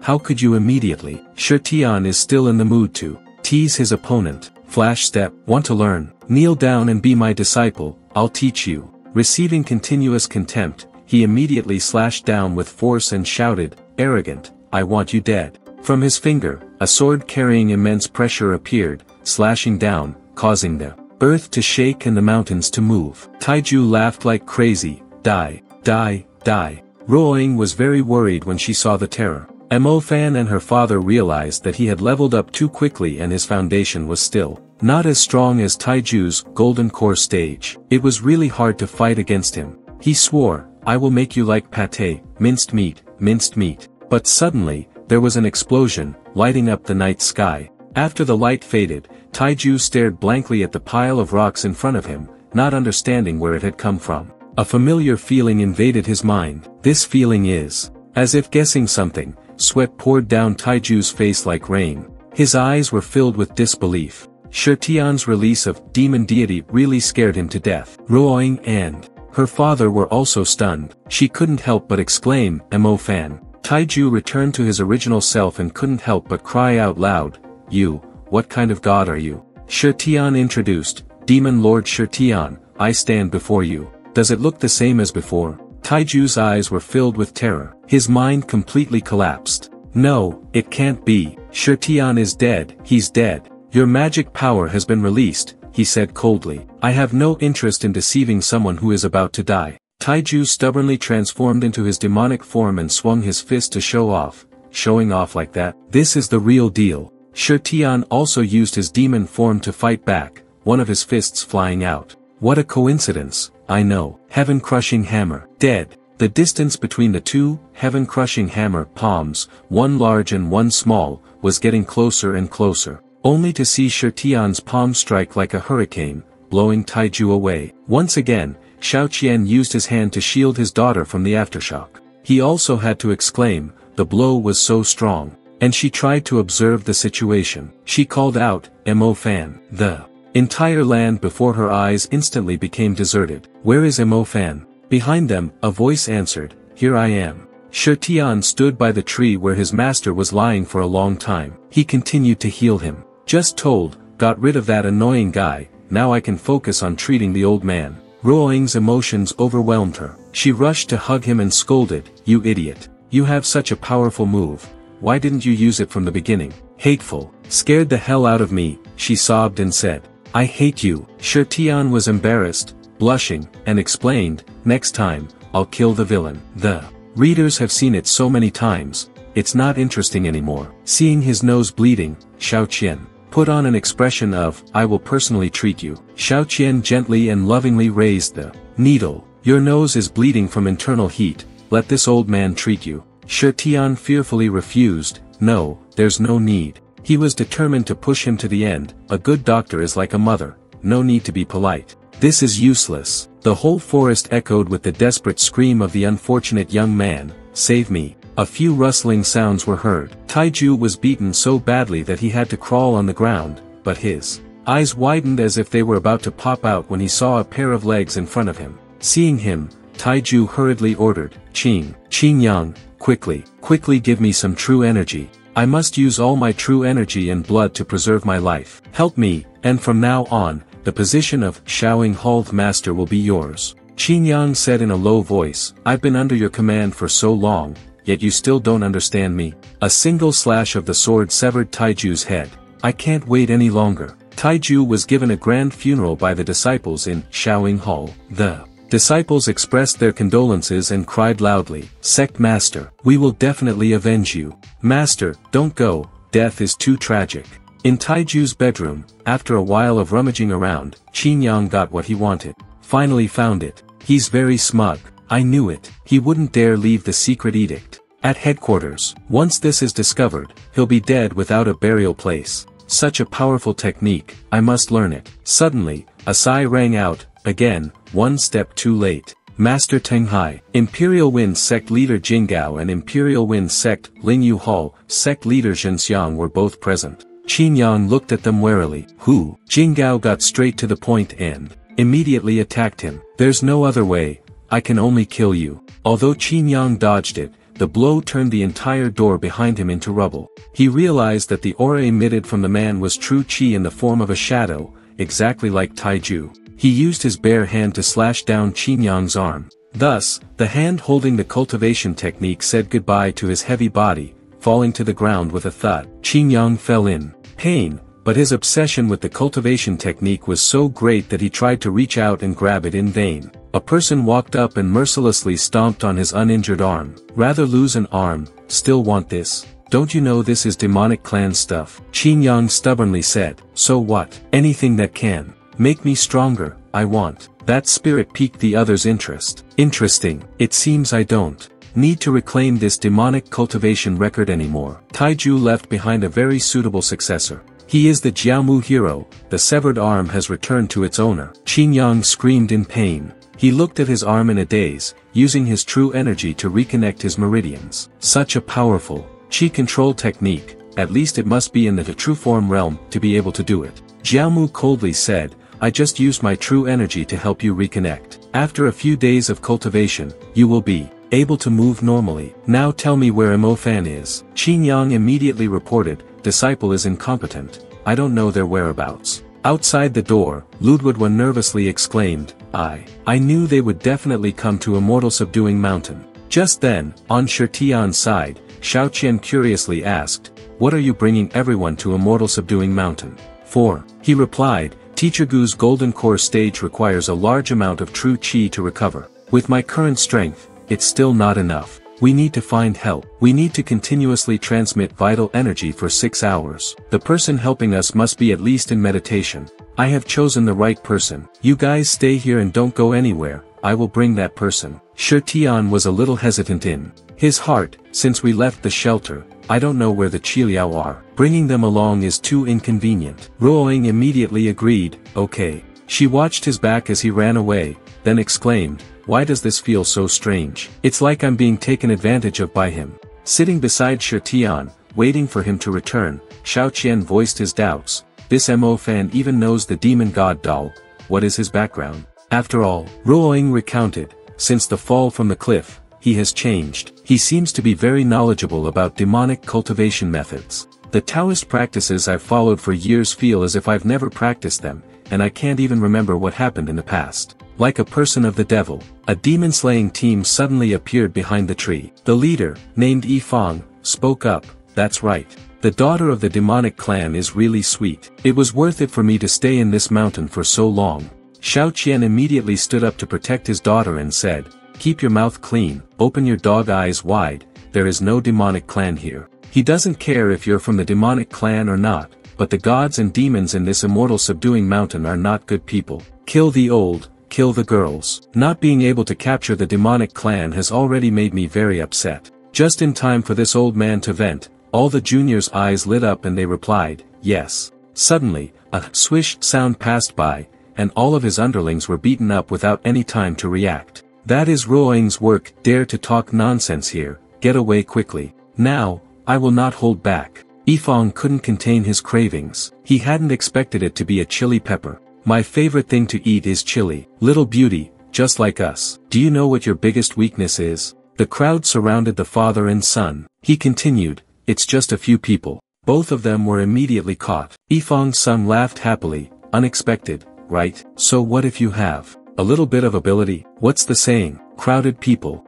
How could you immediately?" Shirtian is still in the mood to tease his opponent. Flash step, "Want to learn? Kneel down and be my disciple, I'll teach you." Receiving continuous contempt, he immediately slashed down with force and shouted, "Arrogant, I want you dead." From his finger, a sword carrying immense pressure appeared, slashing down, causing the earth to shake and the mountains to move. Taiju laughed like crazy, "Die, die, die." Ruoying was very worried when she saw the terror. Mo Fan and her father realized that he had leveled up too quickly and his foundation was still not as strong as Taiju's golden core stage. It was really hard to fight against him. He swore, "I will make you like pate, minced meat, minced meat." But suddenly, there was an explosion, lighting up the night sky. After the light faded, Taiju stared blankly at the pile of rocks in front of him, not understanding where it had come from. A familiar feeling invaded his mind. This feeling is, as if guessing something, sweat poured down Taiju's face like rain. His eyes were filled with disbelief. Shirtian's release of demon deity really scared him to death. Ruoying and her father were also stunned. She couldn't help but exclaim, "Mo Fan." Taiju returned to his original self and couldn't help but cry out loud, "You, what kind of god are you?" Shirtian introduced, "Demon Lord Shirtian, I stand before you. Does it look the same as before?" Taiju's eyes were filled with terror. His mind completely collapsed. "No, it can't be. Shirtian is dead. He's dead. Your magic power has been released," he said coldly. "I have no interest in deceiving someone who is about to die." Taiju stubbornly transformed into his demonic form and swung his fist to show off. "Showing off like that? This is the real deal." Shirtian also used his demon form to fight back, one of his fists flying out. What a coincidence, I know. Heaven-crushing hammer. Dead. The distance between the two heaven-crushing hammer palms, one large and one small, was getting closer and closer, only to see Shirtian's palm strike like a hurricane, blowing Taiju away. Once again, Xiaoqian used his hand to shield his daughter from the aftershock. He also had to exclaim, the blow was so strong. And she tried to observe the situation. She called out, "Mo Fan." The entire land before her eyes instantly became deserted. "Where is Mo Fan?" Behind them, a voice answered, "Here I am." Shirtian stood by the tree where his master was lying for a long time. He continued to heal him. "Just told, got rid of that annoying guy, now I can focus on treating the old man." Ruoying's emotions overwhelmed her. She rushed to hug him and scolded, "You idiot. You have such a powerful move. Why didn't you use it from the beginning?" "Hateful. Scared the hell out of me," she sobbed and said. "I hate you." Shirtian was embarrassed, blushing, and explained, "Next time, I'll kill the villain." The readers have seen it so many times, it's not interesting anymore. Seeing his nose bleeding, Xiaoqian put on an expression of, "I will personally treat you." Xiaoqian gently and lovingly raised the needle. "Your nose is bleeding from internal heat, let this old man treat you." Shirtian fearfully refused, "No, there's no need." He was determined to push him to the end. A good doctor is like a mother, no need to be polite. "This is useless." The whole forest echoed with the desperate scream of the unfortunate young man, "Save me." A few rustling sounds were heard. Taiju was beaten so badly that he had to crawl on the ground, but his eyes widened as if they were about to pop out when he saw a pair of legs in front of him. Seeing him, Taiju hurriedly ordered, Qingyang, quickly give me some true energy. I must use all my true energy and blood to preserve my life. Help me, and from now on, the position of Shaoing Halth Master will be yours." Qingyang said in a low voice, "I've been under your command for so long, yet you still don't understand me. A single slash of the sword severed Taiju's head. I can't wait any longer. Taiju was given a grand funeral by the disciples in Shaoing Hall. The disciples expressed their condolences and cried loudly, "Sect Master, we will definitely avenge you. Master, don't go, death is too tragic." In Taiju's bedroom, after a while of rummaging around, Qin Yang got what he wanted. Finally found it. He's very smug. I knew it. He wouldn't dare leave the secret edict. At headquarters, once this is discovered, he'll be dead without a burial place. Such a powerful technique, I must learn it. Suddenly, a sigh rang out, again, one step too late. Master Tenghai, Imperial Wind Sect Leader Jingao and Imperial Wind Sect Lingyu Hall, Sect Leader Zhenxiang were both present. Qin Yang looked at them warily. Who? Jingao got straight to the point and immediately attacked him. There's no other way, I can only kill you. Although Qin Yang dodged it, the blow turned the entire door behind him into rubble. He realized that the aura emitted from the man was true qi in the form of a shadow, exactly like Taiju. He used his bare hand to slash down Qin Yang's arm. Thus, the hand holding the cultivation technique said goodbye to his heavy body, falling to the ground with a thud. Qin Yang fell in pain, but his obsession with the cultivation technique was so great that he tried to reach out and grab it in vain. A person walked up and mercilessly stomped on his uninjured arm. Rather lose an arm, still want this? Don't you know this is demonic clan stuff? Qin Yang stubbornly said. So what? Anything that can make me stronger, I want. That spirit piqued the other's interest. Interesting. It seems I don't need to reclaim this demonic cultivation record anymore. Taiju left behind a very suitable successor. He is the Jiaomu hero, the severed arm has returned to its owner. Qin Yang screamed in pain. He looked at his arm in a daze, using his true energy to reconnect his meridians. Such a powerful qi control technique, at least it must be in the true form realm to be able to do it. Jiaomu coldly said, I just used my true energy to help you reconnect. After a few days of cultivation, you will be able to move normally. Now tell me where Mo Fan is. Qin Yang immediately reported, disciple is incompetent. I don't know their whereabouts. Outside the door, Ludwig nervously exclaimed, I knew they would definitely come to Immortal Subduing Mountain. Just then, on Shirtian's side, Xiaoqian curiously asked, what are you bringing everyone to Immortal Subduing Mountain for? He replied, Teacher Gu's Golden Core stage requires a large amount of true qi to recover. With my current strength, it's still not enough. We need to find help. We need to continuously transmit vital energy for 6 hours. The person helping us must be at least in meditation. I have chosen the right person. You guys stay here and don't go anywhere, I will bring that person. Shirtian was a little hesitant in his heart, since we left the shelter, I don't know where the Qiliao are. Bringing them along is too inconvenient. Ruoying immediately agreed, okay. She watched his back as he ran away, then exclaimed, why does this feel so strange? It's like I'm being taken advantage of by him. Sitting beside Shirtian, waiting for him to return, Xiaoqian voiced his doubts. This Mo Fan even knows the demon god doll. What is his background? After all, Ruoying recounted, since the fall from the cliff, he has changed. He seems to be very knowledgeable about demonic cultivation methods. The Taoist practices I've followed for years feel as if I've never practiced them, and I can't even remember what happened in the past. Like a person of the devil, a demon-slaying team suddenly appeared behind the tree. The leader, named Yifang, spoke up, that's right. The daughter of the demonic clan is really sweet. It was worth it for me to stay in this mountain for so long. Xiaoqian immediately stood up to protect his daughter and said, keep your mouth clean, open your dog eyes wide, there is no demonic clan here. He doesn't care if you're from the demonic clan or not, but the gods and demons in this immortal subduing mountain are not good people. Kill the old, kill the girls. Not being able to capture the demonic clan has already made me very upset. Just in time for this old man to vent, all the juniors' eyes lit up and they replied, yes. Suddenly, a swish sound passed by, and all of his underlings were beaten up without any time to react. That is Ruoying's work. Dare to talk nonsense here, get away quickly. Now, I will not hold back. Yifang couldn't contain his cravings. He hadn't expected it to be a chili pepper. My favorite thing to eat is chili. Little beauty, just like us. Do you know what your biggest weakness is? The crowd surrounded the father and son. He continued, it's just a few people. Both of them were immediately caught. Yifang's son laughed happily, unexpected, right? So what if you have a little bit of ability? What's the saying? Crowded people,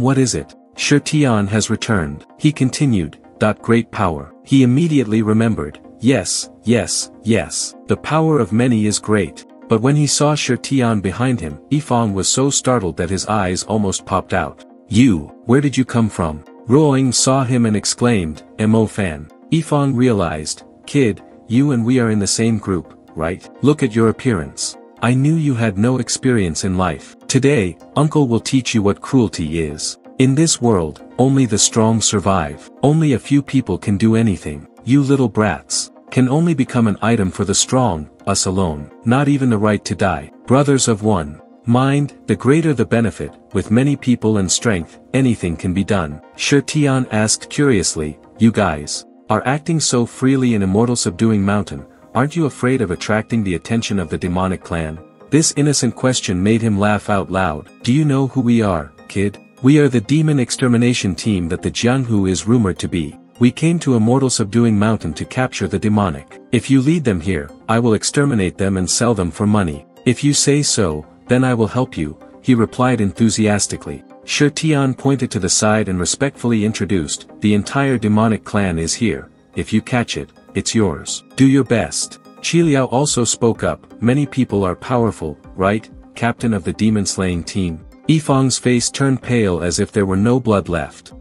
what is it? Shi Tian has returned. He continued, great power. He immediately remembered, yes, yes, yes. The power of many is great. But when he saw Shi Tian behind him, Yifang was so startled that his eyes almost popped out. You, where did you come from? Ruoying saw him and exclaimed, Mo Fan. Yifang realized, kid, you and we are in the same group, right? Look at your appearance. I knew you had no experience in life. Today, uncle will teach you what cruelty is. In this world, only the strong survive. Only a few people can do anything. You little brats can only become an item for the strong, us alone. Not even the right to die. Brothers of one mind, the greater the benefit. With many people and strength, anything can be done. Shi Tian asked curiously, you guys are acting so freely in Immortal Subduing Mountain, aren't you afraid of attracting the attention of the demonic clan? This innocent question made him laugh out loud. Do you know who we are, kid? We are the demon extermination team that the Jianghu is rumored to be. We came to Immortal Subduing Mountain to capture the demonic. If you lead them here, I will exterminate them and sell them for money. If you say so, then I will help you, he replied enthusiastically. Shi Tian pointed to the side and respectfully introduced, the entire demonic clan is here. If you catch it, it's yours. Do your best. Qiliao also spoke up, many people are powerful, right, captain of the demon-slaying team? Yifang's face turned pale as if there were no blood left.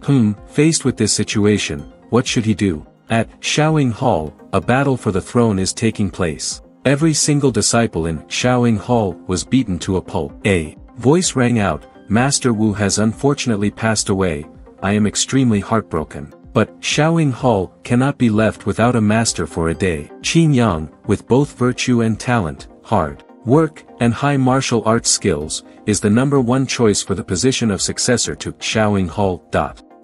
Faced with this situation, what should he do? At Xiaoying Hall, a battle for the throne is taking place. Every single disciple in Xiaoying Hall was beaten to a pulp. A voice rang out, Master Wu has unfortunately passed away, I am extremely heartbroken. But Xiaoying Hall cannot be left without a master for a day. Qin Yang, with both virtue and talent, hard work, and high martial arts skills, is the #1 choice for the position of successor to Xiaoying Hall.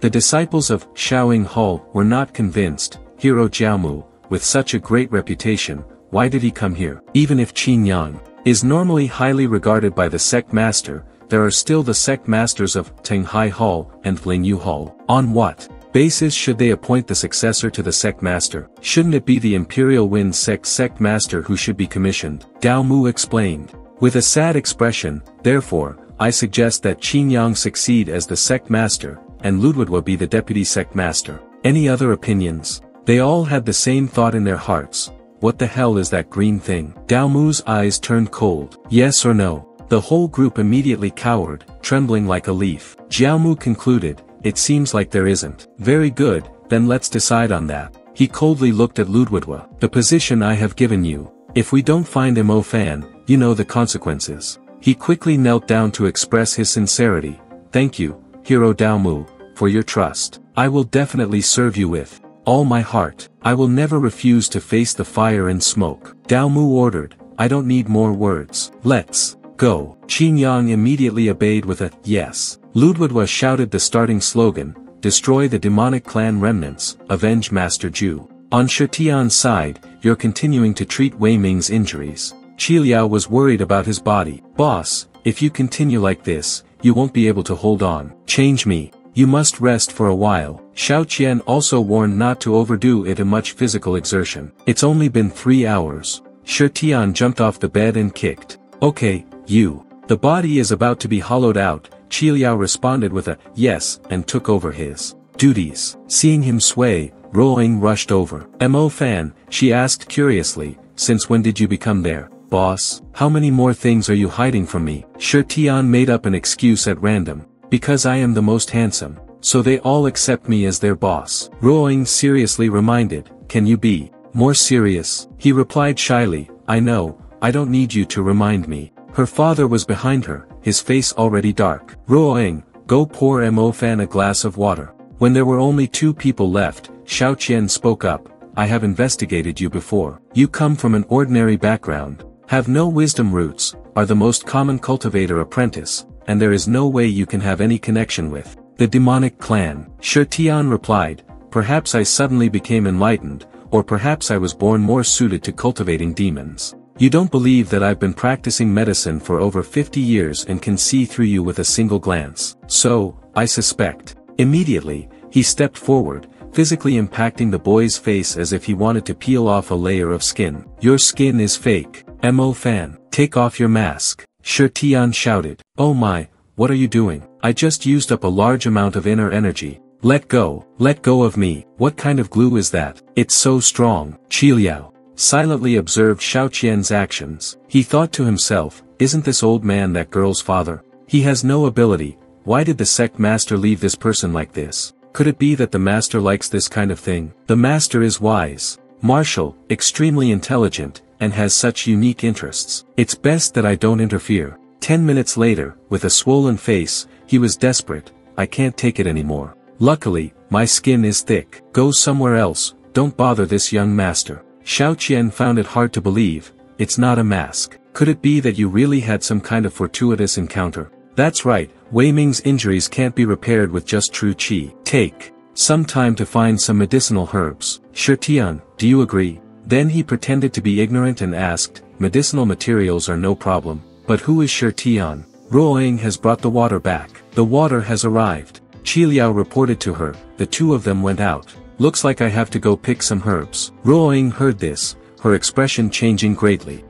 The disciples of Xiaoying Hall were not convinced. Hero Jiaomu, with such a great reputation, why did he come here? Even if Qin Yang is normally highly regarded by the sect master, there are still the sect masters of Tenghai Hall and Lingyu Hall. On what basis should they appoint the successor to the sect master? Shouldn't it be the Imperial Wind sect master who should be commissioned? Dao Mu explained. With a sad expression, therefore, I suggest that Qin Yang succeed as the sect master, and Ludwigwa be the deputy sect master. Any other opinions? They all had the same thought in their hearts. What the hell is that green thing? Dao Mu's eyes turned cold. Yes or no? The whole group immediately cowered, trembling like a leaf. Jiao Mu concluded, it seems like there isn't. Very good, then let's decide on that. He coldly looked at Ludwigwa. The position I have given you. If we don't find Mo Fan, you know the consequences. He quickly knelt down to express his sincerity. Thank you, Hero Dao Mu, for your trust. I will definitely serve you with all my heart. I will never refuse to face the fire and smoke. Dao Mu ordered, I don't need more words. Let's go. Qin Yang immediately obeyed with a yes. Ludwigwa shouted the starting slogan, destroy the demonic clan remnants, avenge Master Ju. On Shi Tian's side, you're continuing to treat Wei Ming's injuries. Qiliao was worried about his body. Boss, if you continue like this, you won't be able to hold on. Change me. You must rest for a while. Xiao Qian also warned not to overdo it in much physical exertion. It's only been 3 hours. Shi Tian jumped off the bed and kicked. Okay, you. The body is about to be hollowed out. Qiliao responded with a yes and took over his duties. Seeing him sway, Ruoying rushed over. Mo Fan, she asked curiously, since when did you become there? Boss, how many more things are you hiding from me? Shi Tian made up an excuse at random. Because I am the most handsome, so they all accept me as their boss. Ruoying seriously reminded, can you be more serious? He replied shyly, I know, I don't need you to remind me. Her father was behind her, his face already dark. Ruoying, go pour Mo Fan a glass of water. When there were only 2 people left, Xiao Qian spoke up, I have investigated you before. You come from an ordinary background, have no wisdom roots, are the most common cultivator apprentice, and there is no way you can have any connection with the demonic clan. Shi Tian replied, perhaps I suddenly became enlightened, or perhaps I was born more suited to cultivating demons. You don't believe that I've been practicing medicine for over 50 years and can see through you with a single glance. So, I suspect. Immediately, he stepped forward, physically impacting the boy's face as if he wanted to peel off a layer of skin. Your skin is fake. Mo Fan, take off your mask. Shi Tian shouted. Oh my, what are you doing? I just used up a large amount of inner energy. Let go of me. What kind of glue is that? It's so strong. Qi Liao silently observed Xiao Qian's actions. He thought to himself, isn't this old man that girl's father? He has no ability. Why did the sect master leave this person like this? Could it be that the master likes this kind of thing? The master is wise, martial, extremely intelligent, and has such unique interests. It's best that I don't interfere. 10 minutes later, with a swollen face, he was desperate. I can't take it anymore. Luckily, my skin is thick. Go somewhere else, don't bother this young master. Xiao Qian found it hard to believe. It's not a mask. Could it be that you really had some kind of fortuitous encounter? That's right, Wei Ming's injuries can't be repaired with just true qi. Take some time to find some medicinal herbs. Shirtian, do you agree? Then he pretended to be ignorant and asked, medicinal materials are no problem, but who is Shirtian? Ruoying has brought the water back. The water has arrived. Qi Liao reported to her, the two of them went out. Looks like I have to go pick some herbs. Ruoying heard this, her expression changing greatly.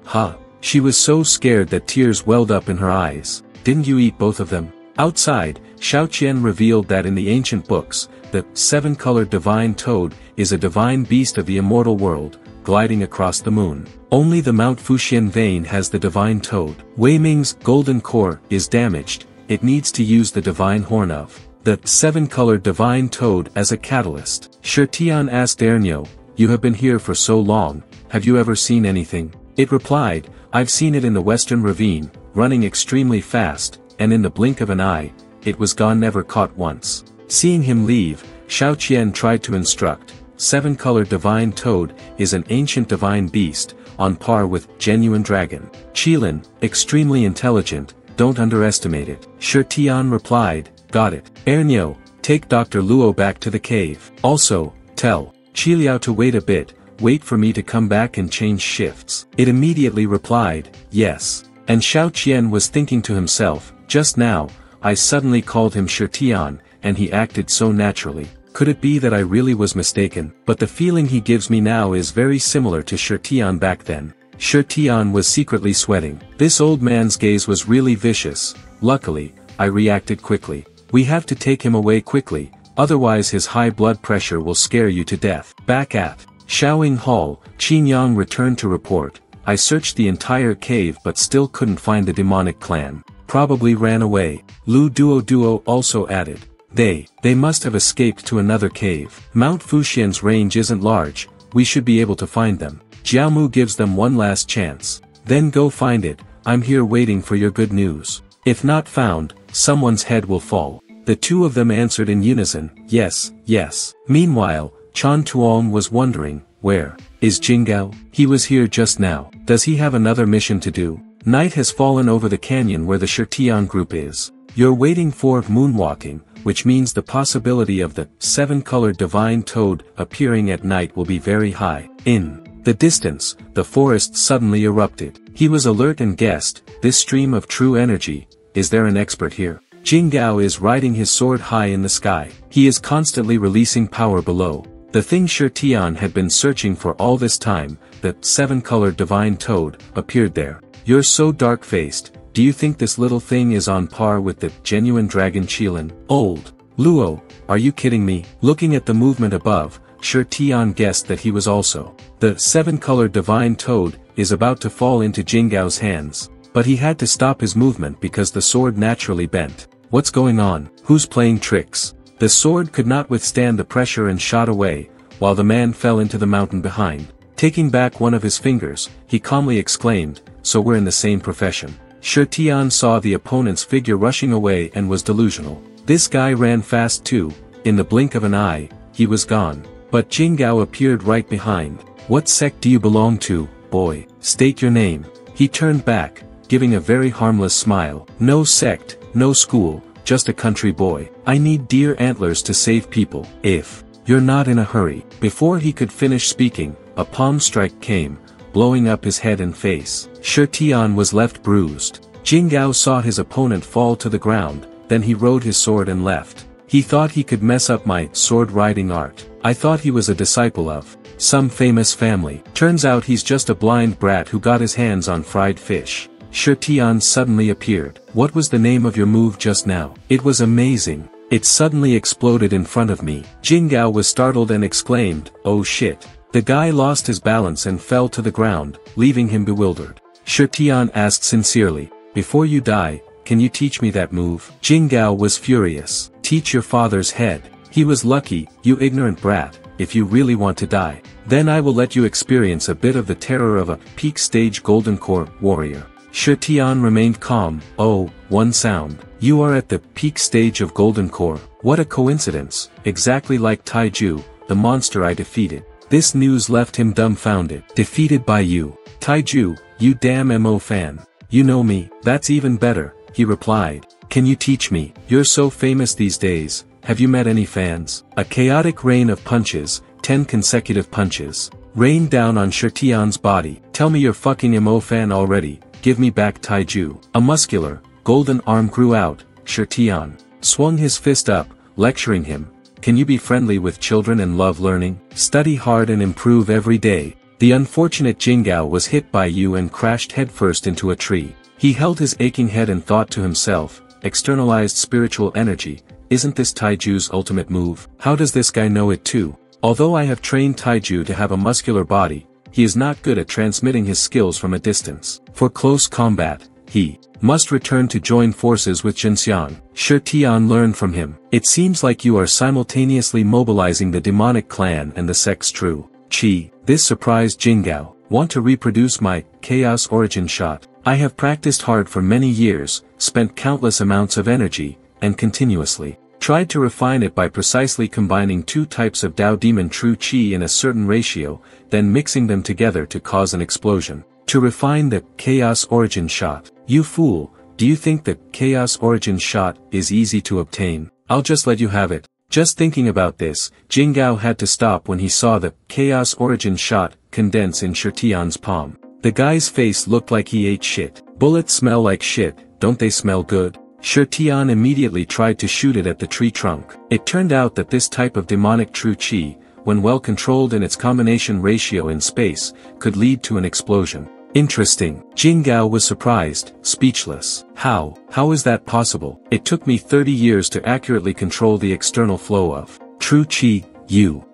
She was so scared that tears welled up in her eyes. Didn't you eat both of them? Outside, Xiao Qian revealed that in the ancient books, the seven-colored divine toad is a divine beast of the immortal world, gliding across the moon. Only the Mount Fuxian vein has the divine toad. Wei Ming's golden core is damaged, it needs to use the divine horn of the seven-colored divine toad as a catalyst. Shirtian asked Ernyo, you have been here for so long, have you ever seen anything? It replied, I've seen it in the western ravine, running extremely fast, and in the blink of an eye, it was gone, never caught once. Seeing him leave, Xiao Qian tried to instruct, seven-colored divine toad is an ancient divine beast, on par with genuine dragon. Qilin, extremely intelligent, don't underestimate it. Shirtian replied, got it. Ernyo, take Dr. Luo back to the cave. Also, tell Qi Liao to wait a bit, wait for me to come back and change shifts. It immediately replied, yes. And Xiao Qian was thinking to himself, just now, I suddenly called him Shirtian, and he acted so naturally. Could it be that I really was mistaken? But the feeling he gives me now is very similar to Shirtian back then. Shirtian was secretly sweating. This old man's gaze was really vicious. Luckily, I reacted quickly. We have to take him away quickly, otherwise his high blood pressure will scare you to death. Back at Shaoying Hall, Qin Yang returned to report, I searched the entire cave but still couldn't find the demonic clan. Probably ran away. Lu Duo also added. They must have escaped to another cave. Mount Fuxian's range isn't large, we should be able to find them. Jiaomu gives them one last chance. Then go find it, I'm here waiting for your good news. If not found, someone's head will fall. The two of them answered in unison, yes, yes. Meanwhile, Chan Tuong was wondering, where is Jingao? He was here just now. Does he have another mission to do? Night has fallen over the canyon where the Shirtian group is. You're waiting for moonwalking, which means the possibility of the seven-colored divine toad appearing at night will be very high. In the distance, the forest suddenly erupted. He was alert and guessed, this stream of true energy, is there an expert here? Jingao is riding his sword high in the sky. He is constantly releasing power below. The thing Shirtian had been searching for all this time, the seven-colored divine toad, appeared there. You're so dark-faced, do you think this little thing is on par with the genuine dragon Qilin? Old Luo, are you kidding me? Looking at the movement above, Shirtian guessed that he was also. The seven-colored divine toad is about to fall into Jingao's hands, but he had to stop his movement because the sword naturally bent. What's going on? Who's playing tricks? The sword could not withstand the pressure and shot away, while the man fell into the mountain behind. Taking back one of his fingers, he calmly exclaimed, so we're in the same profession. Shirtian saw the opponent's figure rushing away and was delusional. This guy ran fast too, in the blink of an eye, he was gone. But Jingao appeared right behind. What sect do you belong to, boy? State your name. He turned back, giving a very harmless smile. No sect, no school, just a country boy. I need deer antlers to save people. If you're not in a hurry. Before he could finish speaking, a palm strike came, blowing up his head and face. Shirtian was left bruised. Jingao saw his opponent fall to the ground, then he rode his sword and left. He thought he could mess up my sword-riding art. I thought he was a disciple of some famous family. Turns out he's just a blind brat who got his hands on fried fish. Shi Tian suddenly appeared. What was the name of your move just now? It was amazing. It suddenly exploded in front of me. Jing Gao was startled and exclaimed, "Oh shit." The guy lost his balance and fell to the ground, leaving him bewildered. Shi Tian asked sincerely, "Before you die, can you teach me that move?" Jing Gao was furious. "Teach your father's head. He was lucky, you ignorant brat. If you really want to die, then I will let you experience a bit of the terror of a peak stage golden core warrior." Shi Tian remained calm. "Oh, one sound. You are at the peak stage of golden core. What a coincidence, exactly like Taiju, the monster I defeated." This news left him dumbfounded. "Defeated by you? Taiju, you damn MO fan. You know me." "That's even better," he replied. "Can you teach me? You're so famous these days. Have you met any fans?" A chaotic rain of punches, 10 consecutive punches, rained down on Shi Tian's body. "Tell me you're fucking MO fan already, give me back Taiju." A muscular, golden arm grew out. Shi Tian swung his fist up, lecturing him. "Can you be friendly with children and love learning? Study hard and improve every day." The unfortunate Jing Gao was hit by you and crashed headfirst into a tree. He held his aching head and thought to himself, externalized spiritual energy, isn't this Taiju's ultimate move? How does this guy know it too? Although I have trained Taiju to have a muscular body, he is not good at transmitting his skills from a distance. For close combat, he must return to join forces with Jinxiang. Shi Tian learned from him. "It seems like you are simultaneously mobilizing the demonic clan and the sect's true Qi." This surprised Jing Gao. "Want to reproduce my chaos origin shot? I have practiced hard for many years, spent countless amounts of energy, and continuously tried to refine it by precisely combining two types of Dao Demon True Qi in a certain ratio, then mixing them together to cause an explosion. To refine the Chaos Origin Shot. You fool, do you think the Chaos Origin Shot is easy to obtain? I'll just let you have it." Just thinking about this, Jing Gao had to stop when he saw the Chaos Origin Shot condense in Shi Tian's palm. The guy's face looked like he ate shit. "Bullets smell like shit, don't they smell good?" Shi Tian immediately tried to shoot it at the tree trunk. It turned out that this type of demonic true Qi, when well controlled in its combination ratio in space, could lead to an explosion. Interesting. Jing Gao was surprised, speechless. How is that possible? It took me 30 years to accurately control the external flow of true Qi. You.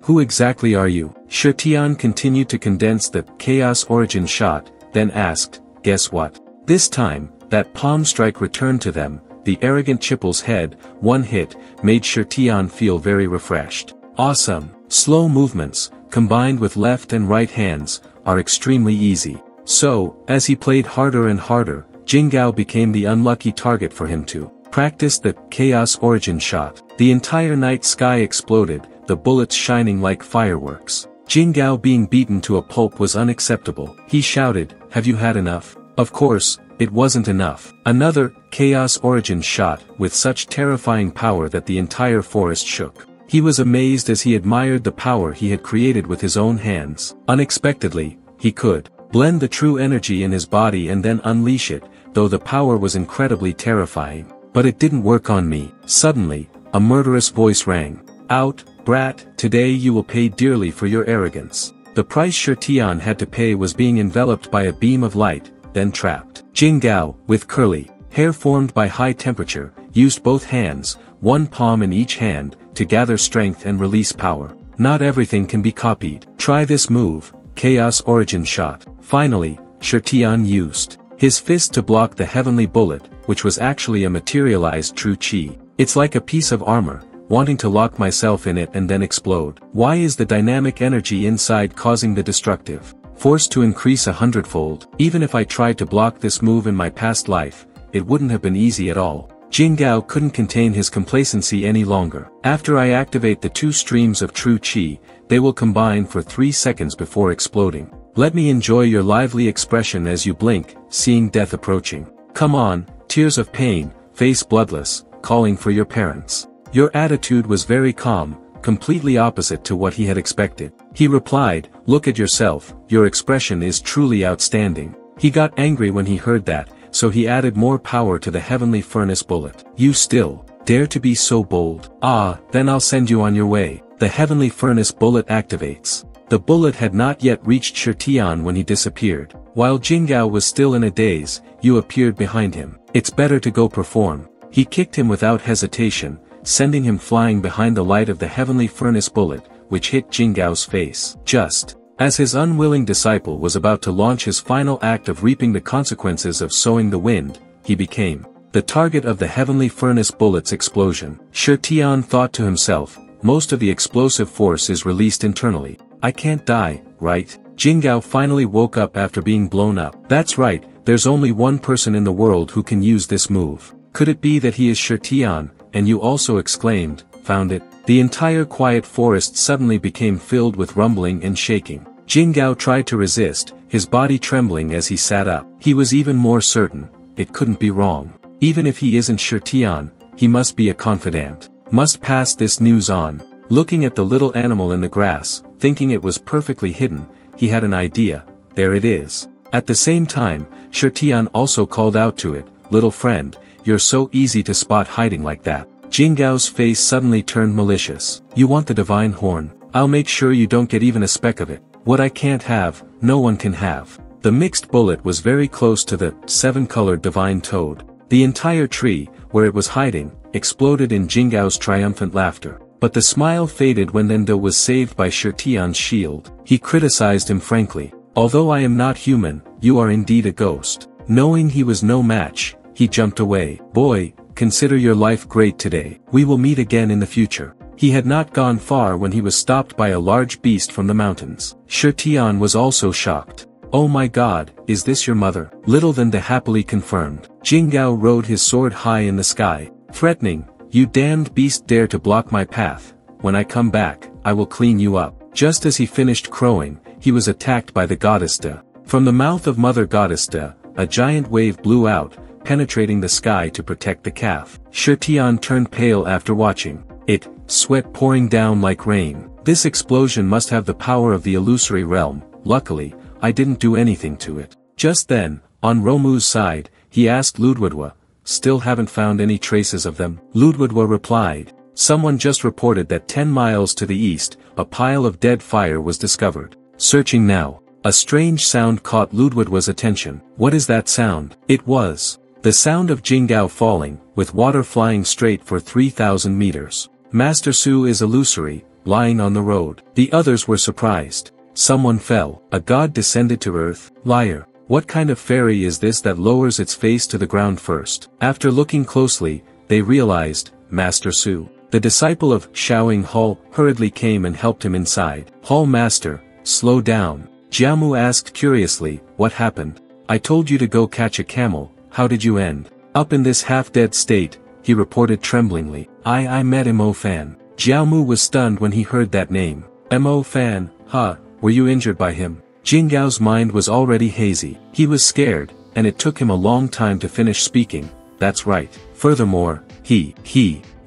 Who exactly are you? Shi Tian continued to condense the Chaos Origin Shot, then asked, "Guess what?" This time, that palm strike returned to them, the arrogant Chipple's head, one hit, made Shi Tian feel very refreshed. Awesome. Slow movements, combined with left and right hands, are extremely easy. So, as he played harder and harder, Jing Gao became the unlucky target for him to practice the Chaos Origin Shot. The entire night sky exploded, the bullets shining like fireworks. Jing Gao being beaten to a pulp was unacceptable. He shouted, "Have you had enough?" Of course, it wasn't enough. Another Chaos Origin Shot with such terrifying power that the entire forest shook. He was amazed as he admired the power he had created with his own hands. Unexpectedly, he could blend the true energy in his body and then unleash it, though the power was incredibly terrifying. But it didn't work on me. Suddenly, a murderous voice rang. "Out, brat, today you will pay dearly for your arrogance." The price Shi Tian had to pay was being enveloped by a beam of light, then trapped. Jing Gao, with curly hair formed by high temperature, used both hands, one palm in each hand, to gather strength and release power. Not everything can be copied. Try this move, Chaos Origin Shot. Finally, Shi Tian used his fist to block the heavenly bullet, which was actually a materialized true Qi. It's like a piece of armor, wanting to lock myself in it and then explode. Why is the dynamic energy inside causing the destructive force to increase 100-fold? Even if I tried to block this move in my past life, it wouldn't have been easy at all. Jing Gao couldn't contain his complacency any longer. After I activate the two streams of true Qi, they will combine for 3 seconds before exploding. Let me enjoy your lively expression as you blink, seeing death approaching. Come on, tears of pain, face bloodless, calling for your parents. Your attitude was very calm, completely opposite to what he had expected. He replied, "Look at yourself, your expression is truly outstanding." He got angry when he heard that, so he added more power to the heavenly furnace bullet. "You still dare to be so bold? Ah, then I'll send you on your way." The heavenly furnace bullet activates. The bullet had not yet reached Shirtian when he disappeared. While Jingao was still in a daze, Yu appeared behind him. It's better to go perform. He kicked him without hesitation, sending him flying behind the light of the heavenly furnace bullet, which hit Jingao's face. Just as his unwilling disciple was about to launch his final act of reaping the consequences of sowing the wind, he became the target of the heavenly furnace bullet's explosion. Shirtian thought to himself, most of the explosive force is released internally. I can't die, right? Jingao finally woke up after being blown up. That's right, there's only one person in the world who can use this move. Could it be that he is Shirtian? And Yu also exclaimed, found it. The entire quiet forest suddenly became filled with rumbling and shaking. Jingao tried to resist, his body trembling as he sat up. He was even more certain, it couldn't be wrong. Even if he isn't Shirtian, he must be a confidant. Must pass this news on. Looking at the little animal in the grass, thinking it was perfectly hidden, he had an idea. There it is. At the same time, Shirtian also called out to it, little friend, you're so easy to spot hiding like that. Jingao's face suddenly turned malicious. You want the divine horn? I'll make sure you don't get even a speck of it. What I can't have, no one can have. The mixed bullet was very close to the seven-colored divine toad. The entire tree, where it was hiding, exploded in Jingao's triumphant laughter. But the smile faded when Nendo was saved by Shirtian's shield. He criticized him frankly. Although I am not human, you are indeed a ghost. Knowing he was no match, he jumped away. Boy, consider your life great today. We will meet again in the future. He had not gone far when he was stopped by a large beast from the mountains. Shirtian was also shocked. Oh my god, is this your mother? Little than the happily confirmed. Jingao rode his sword high in the sky, threatening, you damned beast dare to block my path. When I come back, I will clean you up. Just as he finished crowing, he was attacked by the goddess Da. From the mouth of Mother Goddess Da, a giant wave blew out, penetrating the sky to protect the calf. Shirtian turned pale after watching it, sweat pouring down like rain. This explosion must have the power of the illusory realm. Luckily, I didn't do anything to it. Just then, on Romu's side, he asked Ludwigwa, still haven't found any traces of them? Ludwigwa replied, someone just reported that 10 miles to the east, a pile of dead fire was discovered. Searching now. A strange sound caught Ludwigwa's attention. What is that sound? It was the sound of Jingao falling, with water flying straight for 3,000 meters. Master Su is illusory, lying on the road. The others were surprised. Someone fell. A god descended to earth. Liar. What kind of fairy is this that lowers its face to the ground first? After looking closely, they realized, Master Su. The disciple of Xiaoying Hall hurriedly came and helped him inside. Hall Master, slow down. Jiamu asked curiously, what happened? I told you to go catch a camel, how did you end up in this half-dead state? He reported tremblingly. I met Mo Fan. Jiamu was stunned when he heard that name. Mo Fan, huh, were you injured by him? Jingao's mind was already hazy. He was scared, and it took him a long time to finish speaking. That's right. Furthermore, he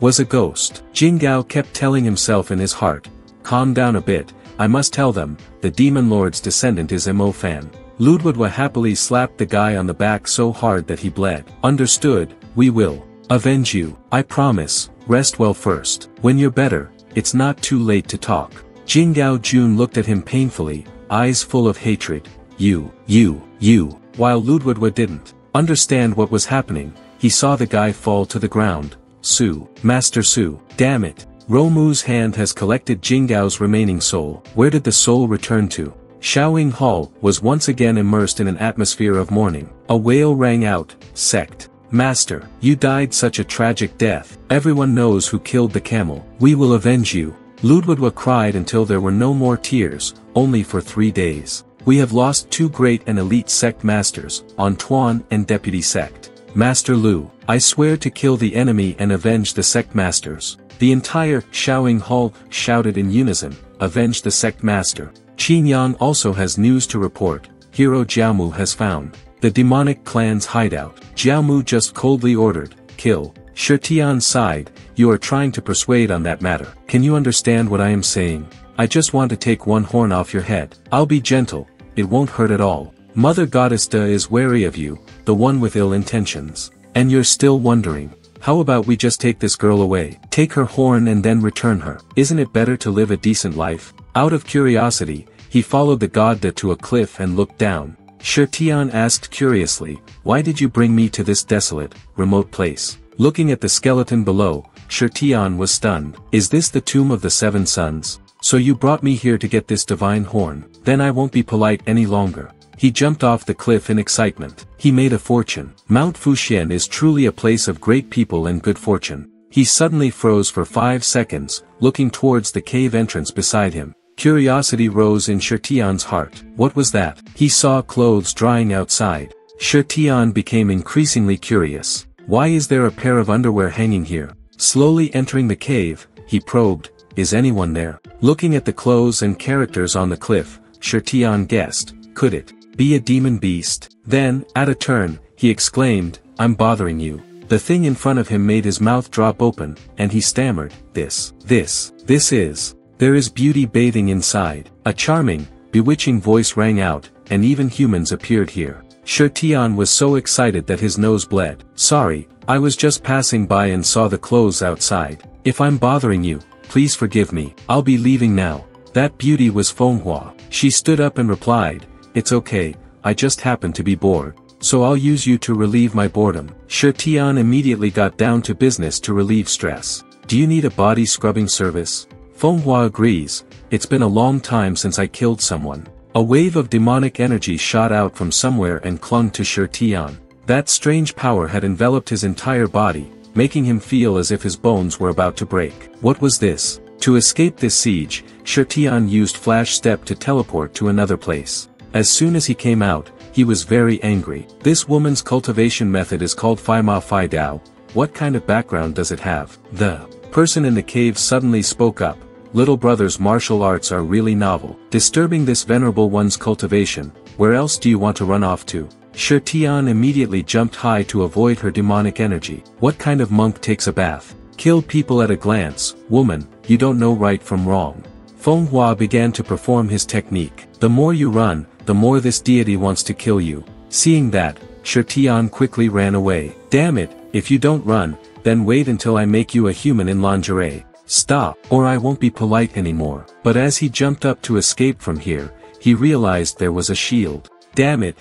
was a ghost. Jingao kept telling himself in his heart, calm down a bit, I must tell them, the demon lord's descendant is Mo Fan. Ludwigwa happily slapped the guy on the back so hard that he bled. Understood, we will avenge you. I promise, rest well first. When you're better, it's not too late to talk. Jingao Jun looked at him painfully, eyes full of hatred. You. While Ludwigwa didn't understand what was happening, he saw the guy fall to the ground. Su. Master Su. Damn it. Romu's hand has collected Jingao's remaining soul. Where did the soul return to? Xiaoying Hall was once again immersed in an atmosphere of mourning. A wail rang out, sect. Master, you died such a tragic death. Everyone knows who killed the camel. We will avenge you. Ludwigwa cried until there were no more tears, only for 3 days. We have lost 2 great and elite sect masters, Antoine and Deputy Sect. Master Lu, I swear to kill the enemy and avenge the sect masters. The entire Xiaoying Hall shouted in unison, avenge the sect master. Qingyang also has news to report. Hero Jiamu has found the demonic clan's hideout. Jiamu just coldly ordered, kill. Shirtian sighed, you are trying to persuade on that matter. Can you understand what I am saying? I just want to take one horn off your head. I'll be gentle, it won't hurt at all. Mother Goddess Da is wary of you, the one with ill intentions. And you're still wondering. How about we just take this girl away? Take her horn and then return her. Isn't it better to live a decent life? Out of curiosity, he followed the godda to a cliff and looked down. Shirtian asked curiously, "Why did you bring me to this desolate, remote place?" Looking at the skeleton below, Shirtian was stunned. "Is this the tomb of the 7 sons? So you brought me here to get this divine horn? Then I won't be polite any longer." He jumped off the cliff in excitement. He made a fortune. Mount Fuxian is truly a place of great people and good fortune. He suddenly froze for 5 seconds, looking towards the cave entrance beside him. Curiosity rose in Shirtian's heart. What was that? He saw clothes drying outside. Shirtian became increasingly curious. Why is there a pair of underwear hanging here? Slowly entering the cave, he probed, "Is anyone there?" Looking at the clothes and characters on the cliff, Shirtian guessed, could it be a demon beast? Then, at a turn, he exclaimed, "I'm bothering you." The thing in front of him made his mouth drop open, and he stammered, This is. There is beauty bathing inside." A charming, bewitching voice rang out, and even humans appeared here. Shirtian was so excited that his nose bled. "Sorry, I was just passing by and saw the clothes outside. If I'm bothering you, please forgive me. I'll be leaving now." That beauty was Manhwa. She stood up and replied, "It's okay, I just happened to be bored. So I'll use you to relieve my boredom." Shirtian immediately got down to business to relieve stress. "Do you need a body scrubbing service?" Manhwa agrees, "It's been a long time since I killed someone." A wave of demonic energy shot out from somewhere and clung to Shirtian. That strange power had enveloped his entire body, making him feel as if his bones were about to break. What was this? To escape this siege, Shirtian used Flash Step to teleport to another place. As soon as he came out, he was very angry. This woman's cultivation method is called Phi Ma Phi Dao. What kind of background does it have? The person in the cave suddenly spoke up. "Little brother's martial arts are really novel. Disturbing this venerable one's cultivation, where else do you want to run off to?" Shirtian immediately jumped high to avoid her demonic energy. What kind of monk takes a bath? Kill people at a glance, woman, you don't know right from wrong. Manhwa began to perform his technique. The more you run, the more this deity wants to kill you. Seeing that, Shirtian quickly ran away. "Damn it, if you don't run, then wait until I make you a human in lingerie. Stop, or I won't be polite anymore." But as he jumped up to escape from here, he realized there was a shield. Damn it.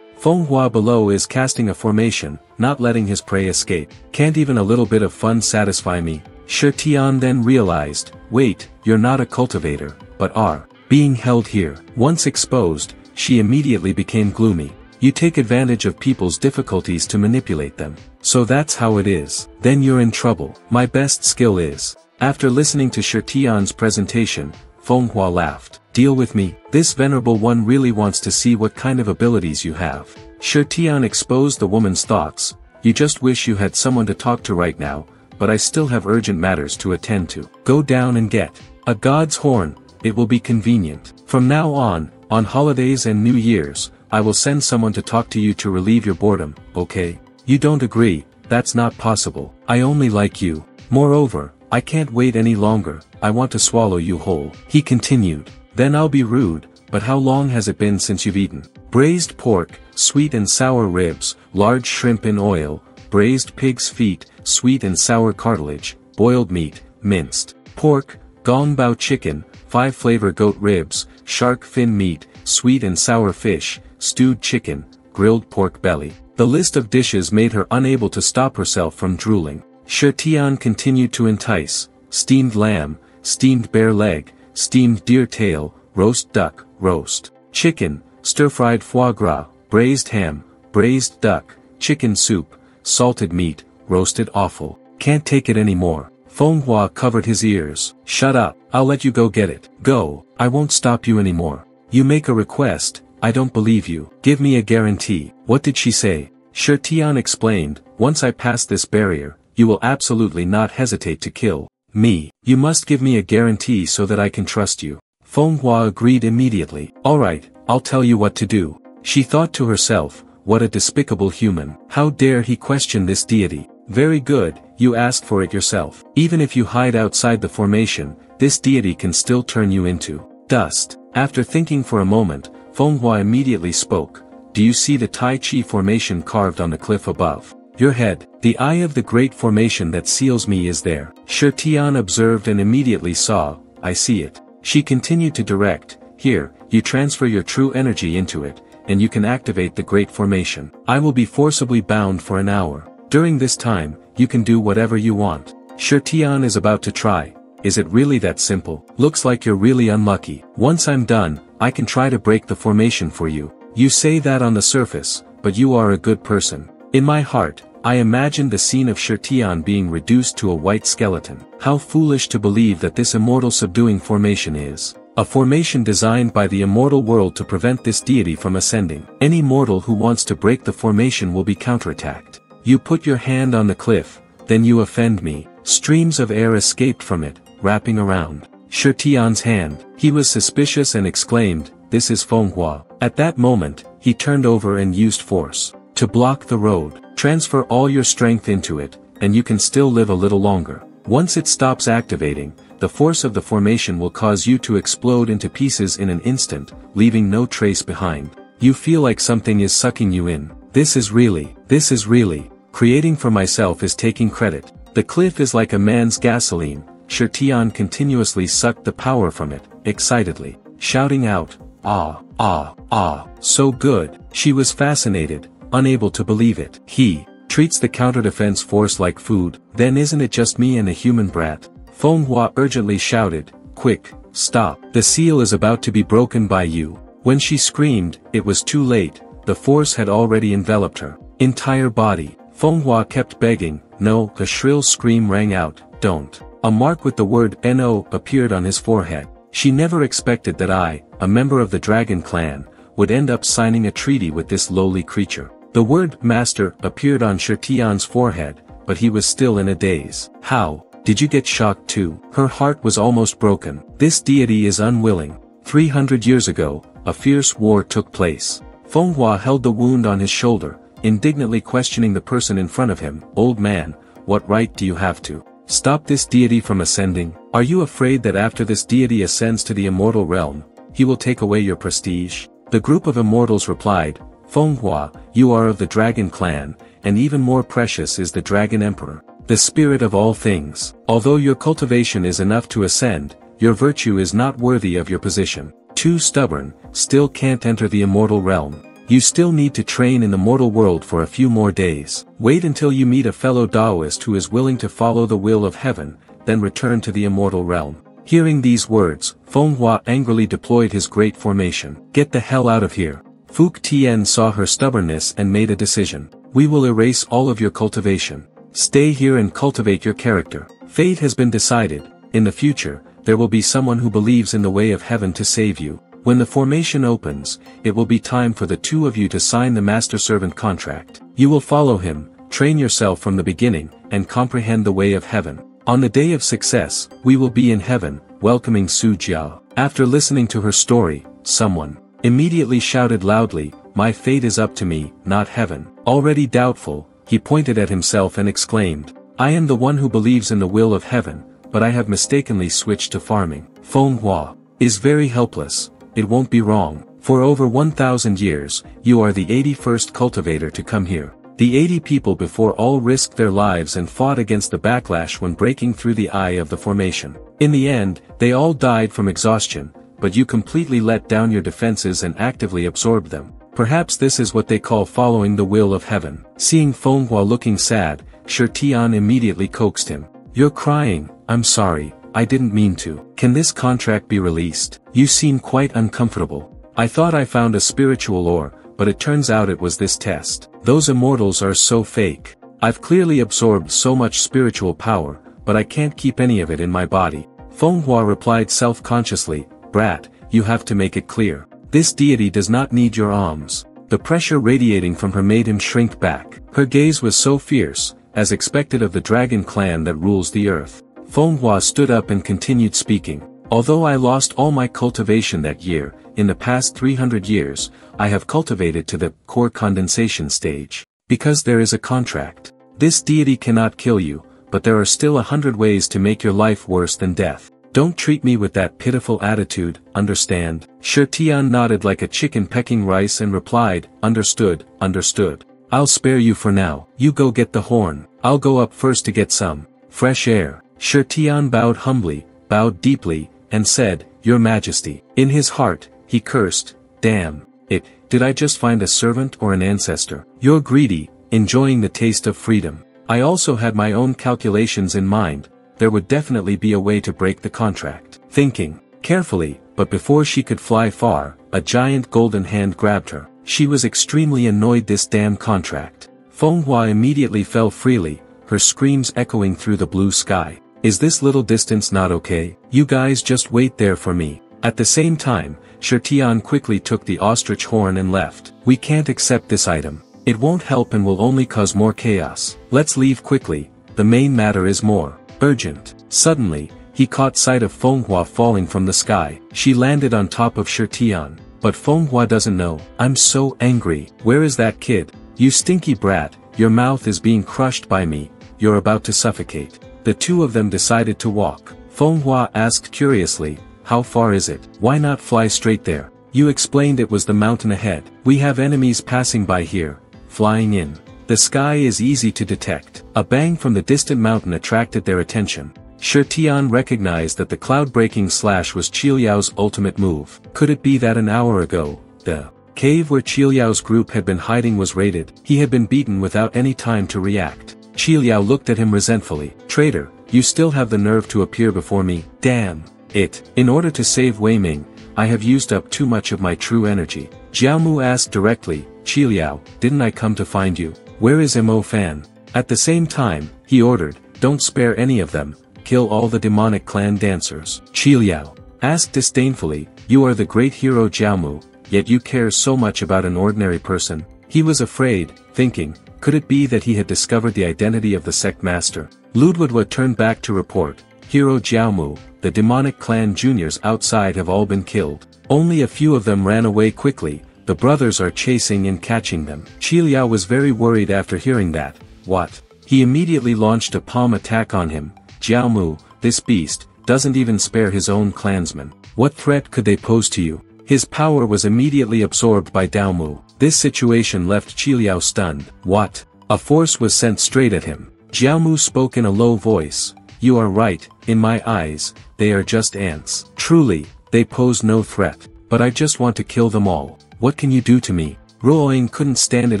Manhwa below is casting a formation, not letting his prey escape. Can't even a little bit of fun satisfy me? Shirtian then realized, wait, you're not a cultivator, but are being held here. Once exposed, she immediately became gloomy. You take advantage of people's difficulties to manipulate them. So that's how it is. Then you're in trouble. My best skill is. After listening to Shirtian's presentation, Manhwa laughed. Deal with me. This venerable one really wants to see what kind of abilities you have. Shirtian exposed the woman's thoughts. You just wish you had someone to talk to right now, but I still have urgent matters to attend to. Go down and get a god's horn. It will be convenient. From now on holidays and New Year's, I will send someone to talk to you to relieve your boredom, okay? You don't agree, that's not possible. I only like you. Moreover, I can't wait any longer, I want to swallow you whole. He continued. Then I'll be rude, but how long has it been since you've eaten? Braised pork, sweet and sour ribs, large shrimp in oil, braised pig's feet, sweet and sour cartilage, boiled meat, minced pork, gong bao chicken, 5-flavor goat ribs, shark fin meat, sweet and sour fish, stewed chicken, grilled pork belly. The list of dishes made her unable to stop herself from drooling. Shirtian continued to entice. Steamed lamb, steamed bear leg, steamed deer tail, roast duck, roast chicken, stir-fried foie gras, braised ham, braised duck, chicken soup, salted meat, roasted offal. Can't take it anymore. Manhwa covered his ears. Shut up, I'll let you go get it. Go, I won't stop you anymore. You make a request, I don't believe you. Give me a guarantee. What did she say? Shirtian explained, once I pass this barrier, you will absolutely not hesitate to kill me. You must give me a guarantee so that I can trust you. Manhwa agreed immediately. Alright, I'll tell you what to do. She thought to herself, what a despicable human. How dare he question this deity? Very good, you asked for it yourself. Even if you hide outside the formation, this deity can still turn you into dust. After thinking for a moment, Manhwa immediately spoke. Do you see the Tai Chi formation carved on the cliff above your head? The eye of the great formation that seals me is there. Shirtian observed and immediately saw, I see it. She continued to direct, "Here, you transfer your true energy into it, and you can activate the Great Formation. I will be forcibly bound for an hour. During this time, you can do whatever you want." Shirtian is about to try. "Is it really that simple? Looks like you're really unlucky. Once I'm done, I can try to break the formation for you. You say that on the surface, but you are a good person." In my heart, I imagined the scene of Shirtian being reduced to a white skeleton. How foolish to believe that this immortal subduing formation is a formation designed by the immortal world to prevent this deity from ascending. Any mortal who wants to break the formation will be counterattacked. "You put your hand on the cliff, then you offend me." Streams of air escaped from it, wrapping around Shirtian's hand. He was suspicious and exclaimed, "This is Manhwa." At that moment, he turned over and used force to block the road. Transfer all your strength into it, and you can still live a little longer. Once it stops activating, the force of the formation will cause you to explode into pieces in an instant, leaving no trace behind. You feel like something is sucking you in. This is really, creating for myself is taking credit. The cliff is like a man's gasoline. Shirtian continuously sucked the power from it, excitedly, shouting out, "Ah, ah, ah, so good." She was fascinated, unable to believe it. "He treats the counter-defense force like food, then isn't it just me and a human brat?" Manhwa urgently shouted, "Quick, stop. The seal is about to be broken by you." When she screamed, it was too late. The force had already enveloped her entire body. Manhwa kept begging, "No." A shrill scream rang out, "Don't." A mark with the word "No" appeared on his forehead. She never expected that I, a member of the Dragon Clan, would end up signing a treaty with this lowly creature. The word "Master" appeared on Shirtian's forehead, but he was still in a daze. "How? Did you get shocked too?" Her heart was almost broken. This deity is unwilling. 300 years ago, a fierce war took place. Manhwa held the wound on his shoulder, indignantly questioning the person in front of him. "Old man, what right do you have to stop this deity from ascending? Are you afraid that after this deity ascends to the immortal realm, he will take away your prestige?" The group of immortals replied, "Manhwa, you are of the Dragon Clan, and even more precious is the Dragon Emperor, the spirit of all things. Although your cultivation is enough to ascend, your virtue is not worthy of your position. Too stubborn, still can't enter the immortal realm. You still need to train in the mortal world for a few more days. Wait until you meet a fellow Taoist who is willing to follow the will of heaven, then return to the immortal realm." Hearing these words, Manhwa angrily deployed his great formation. "Get the hell out of here." Fuke Tien saw her stubbornness and made a decision. "We will erase all of your cultivation. Stay here and cultivate your character. Fate has been decided. In the future, there will be someone who believes in the way of heaven to save you. When the formation opens, it will be time for the two of you to sign the master-servant contract. You will follow him, train yourself from the beginning, and comprehend the way of heaven. On the day of success, we will be in heaven, welcoming Su Jia." After listening to her story, someone immediately shouted loudly, "My fate is up to me, not heaven." Already doubtful, he pointed at himself and exclaimed, "I am the one who believes in the will of heaven, but I have mistakenly switched to farming." Manhwa is very helpless. "It won't be wrong. For over 1,000 years, you are the 81st cultivator to come here. The 80 people before all risked their lives and fought against the backlash when breaking through the eye of the formation. In the end, they all died from exhaustion, but you completely let down your defenses and actively absorbed them. Perhaps this is what they call following the will of heaven." Seeing Manhwa looking sad, Shirtian immediately coaxed him. "You're crying. I'm sorry, I didn't mean to. Can this contract be released? You seem quite uncomfortable. I thought I found a spiritual ore, but it turns out it was this test. Those immortals are so fake. I've clearly absorbed so much spiritual power, but I can't keep any of it in my body." Manhwa replied self-consciously, "Brat, you have to make it clear. This deity does not need your alms." The pressure radiating from her made him shrink back. Her gaze was so fierce, as expected of the Dragon Clan that rules the earth. Manhwa stood up and continued speaking. "Although I lost all my cultivation that year, in the past 300 years, I have cultivated to the core condensation stage. Because there is a contract. This deity cannot kill you, but there are still 100 ways to make your life worse than death. Don't treat me with that pitiful attitude, understand?" Shirtian nodded like a chicken pecking rice and replied, "Understood, understood. I'll spare you for now. You go get the horn. I'll go up first to get some fresh air." Shirtian bowed humbly, bowed deeply, and said, Your Majesty. In his heart, he cursed, damn it, did I just find a servant or an ancestor? You're greedy, enjoying the taste of freedom. I also had my own calculations in mind, there would definitely be a way to break the contract. Thinking carefully, but before she could fly far, a giant golden hand grabbed her. She was extremely annoyed this damn contract. Fenghua immediately fell freely, her screams echoing through the blue sky. Is this little distance not okay? You guys just wait there for me. At the same time, Shirtian quickly took the ostrich horn and left. We can't accept this item. It won't help and will only cause more chaos. Let's leave quickly, the main matter is more urgent. Suddenly, he caught sight of Fenghua falling from the sky. She landed on top of Shirtian. But Fenghua doesn't know. I'm so angry. Where is that kid? You stinky brat, your mouth is being crushed by me, you're about to suffocate. The two of them decided to walk. Fenghua asked curiously, how far is it? Why not fly straight there? You explained it was the mountain ahead. We have enemies passing by here, flying in. The sky is easy to detect. A bang from the distant mountain attracted their attention. Shirtian recognized that the cloud-breaking slash was Qiliao's ultimate move. Could it be that an hour ago, the cave where Qiliao's group had been hiding was raided? He had been beaten without any time to react. Qiliao looked at him resentfully. Traitor, you still have the nerve to appear before me? Damn it. In order to save Wei Ming, I have used up too much of my true energy. Jiaomu asked directly, Qiliao, didn't I come to find you? Where is Mo Fan? At the same time, he ordered, don't spare any of them, kill all the demonic clan dancers. Qiliao asked disdainfully, you are the great hero Jiaomu, yet you care so much about an ordinary person. He was afraid, thinking, could it be that he had discovered the identity of the sect master? Ludwigwa turned back to report, Hero Jiaomu, the demonic clan juniors outside have all been killed. Only a few of them ran away quickly, the brothers are chasing and catching them. Qiliao was very worried after hearing that. What? He immediately launched a palm attack on him. Jiaomu, this beast, doesn't even spare his own clansmen. What threat could they pose to you? His power was immediately absorbed by Daomu. This situation left Qiliao stunned. What? A force was sent straight at him. Jiaomu spoke in a low voice. You are right, in my eyes, they are just ants. Truly, they pose no threat. But I just want to kill them all. What can you do to me? Ruoying couldn't stand it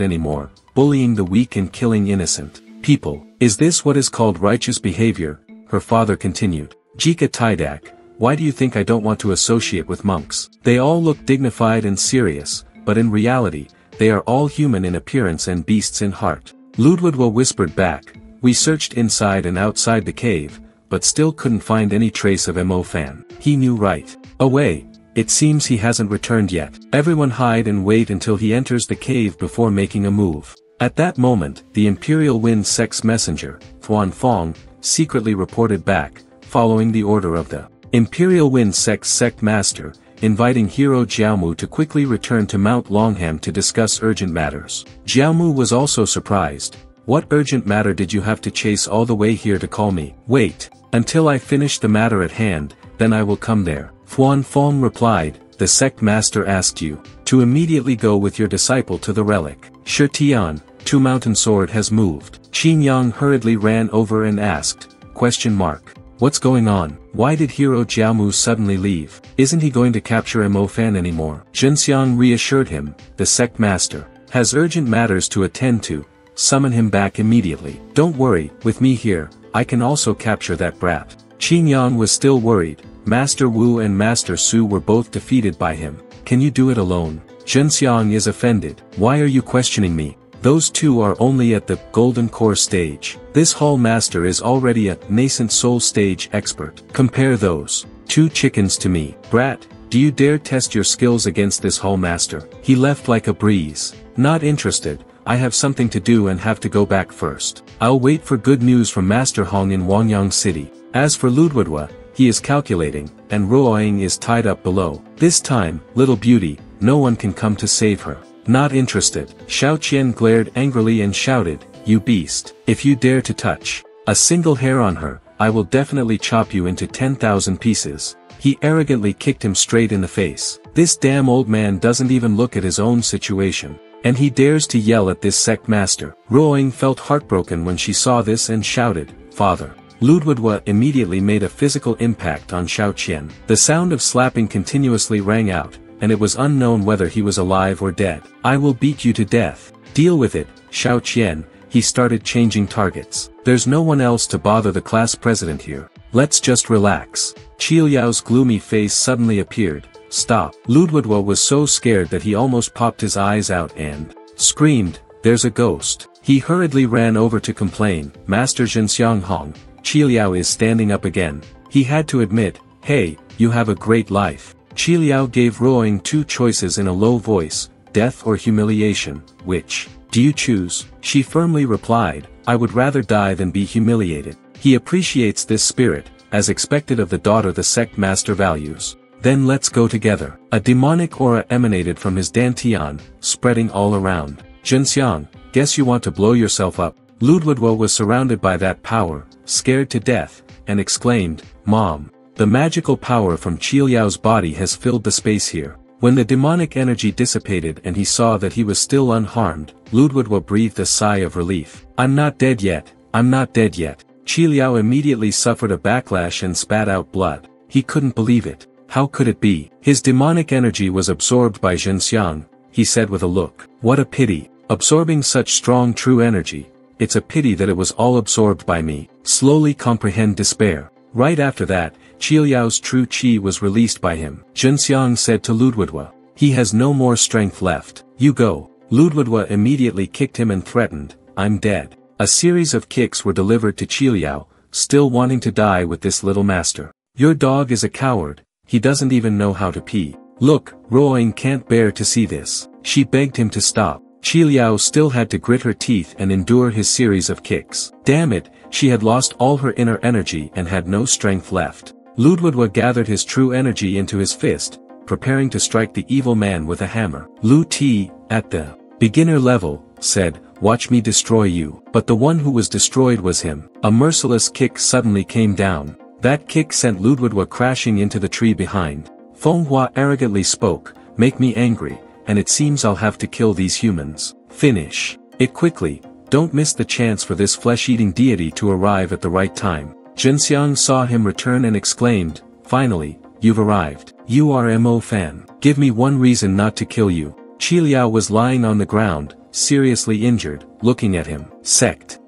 anymore, bullying the weak and killing innocent people. Is this what is called righteous behavior? Her father continued. Jika Tidak, why do you think I don't want to associate with monks? They all look dignified and serious, but in reality, they are all human in appearance and beasts in heart. Ludwigwa whispered back, we searched inside and outside the cave, but still couldn't find any trace of Mo Fan. He knew right away. It seems he hasn't returned yet. Everyone hide and wait until he enters the cave before making a move. At that moment, the Imperial Wind Sect's messenger, Thuan Fong, secretly reported back, following the order of the Imperial Wind Sect's sect master, inviting Hero Jiaomu to quickly return to Mount Longham to discuss urgent matters. Jiaomu was also surprised. What urgent matter did you have to chase all the way here to call me? Wait, until I finish the matter at hand, then I will come there. Thuan Fong replied, the sect master asked you to immediately go with your disciple to the relic. Shirtian, Two Mountain Sword has moved. Qin Yang hurriedly ran over and asked, ? What's going on? Why did Hero Jiaomu suddenly leave? Isn't he going to capture Mo Fan anymore? Zhenxiang reassured him, the sect master has urgent matters to attend to, summon him back immediately. Don't worry, with me here, I can also capture that brat. Qin Yang was still worried, Master Wu and Master Su were both defeated by him. Can you do it alone? Zhenxiang is offended. Why are you questioning me? Those two are only at the Golden Core stage. This Hall Master is already a nascent soul stage expert. Compare those two chickens to me. Brat, do you dare test your skills against this Hall Master? He left like a breeze. Not interested, I have something to do and have to go back first. I'll wait for good news from Master Hong in Wangyang City. As for Ludwigwa, he is calculating, and Ruoying is tied up below. This time, little beauty, no one can come to save her. Not interested. Xiao Qian glared angrily and shouted, you beast. If you dare to touch a single hair on her, I will definitely chop you into 10,000 pieces. He arrogantly kicked him straight in the face. This damn old man doesn't even look at his own situation. And he dares to yell at this sect master. Ruoying felt heartbroken when she saw this and shouted, Father, Ludwigwa immediately made a physical impact on Xiao Qian. The sound of slapping continuously rang out, and it was unknown whether he was alive or dead. I will beat you to death. Deal with it, Xiao Qian. He started changing targets. There's no one else to bother the class president here. Let's just relax. Qi Liao's gloomy face suddenly appeared. Stop. Ludwigwa was so scared that he almost popped his eyes out and screamed, "There's a ghost." He hurriedly ran over to complain, "Master Zhenxiang Hong, Qi Liao is standing up again." He had to admit, "Hey, you have a great life." Qi Liao gave Ruoying two choices in a low voice, death or humiliation. Which do you choose? She firmly replied, "I would rather die than be humiliated." He appreciates this spirit, as expected of the daughter the sect master values. Then let's go together. A demonic aura emanated from his dantian, spreading all around. Zhenxiang, guess you want to blow yourself up. Ludwigwa was surrounded by that power, scared to death, and exclaimed, "Mom, the magical power from Qi Liao's body has filled the space here." When the demonic energy dissipated and he saw that he was still unharmed, Ludwigwa breathed a sigh of relief. "I'm not dead yet, I'm not dead yet." Qi Liao immediately suffered a backlash and spat out blood. He couldn't believe it. How could it be? His demonic energy was absorbed by Zhenxiang, he said with a look. What a pity. Absorbing such strong true energy. It's a pity that it was all absorbed by me. Slowly comprehend despair. Right after that, Qi Liao's true qi was released by him. Zhenxiang said to Ludwigwa, "He has no more strength left. You go." Ludwigwa immediately kicked him and threatened, "I'm dead." A series of kicks were delivered to Qi Liao, still wanting to die with this little master. "Your dog is a coward, he doesn't even know how to pee." Look, Ruoying can't bear to see this. She begged him to stop. Qi Liao still had to grit her teeth and endure his series of kicks. Damn it, she had lost all her inner energy and had no strength left. Ludwigwa gathered his true energy into his fist, preparing to strike the evil man with a hammer. Lu Ti, at the beginner level, said, "Watch me destroy you." But the one who was destroyed was him. A merciless kick suddenly came down. That kick sent Ludwigwa crashing into the tree behind. Fenghua arrogantly spoke, "Make me angry, and it seems I'll have to kill these humans. Finish it quickly, don't miss the chance for this flesh-eating deity to arrive at the right time." Zhenxiang saw him return and exclaimed, "Finally, you've arrived. You are Mo Fan. Give me one reason not to kill you." Qi Liao was lying on the ground, seriously injured, looking at him. Sect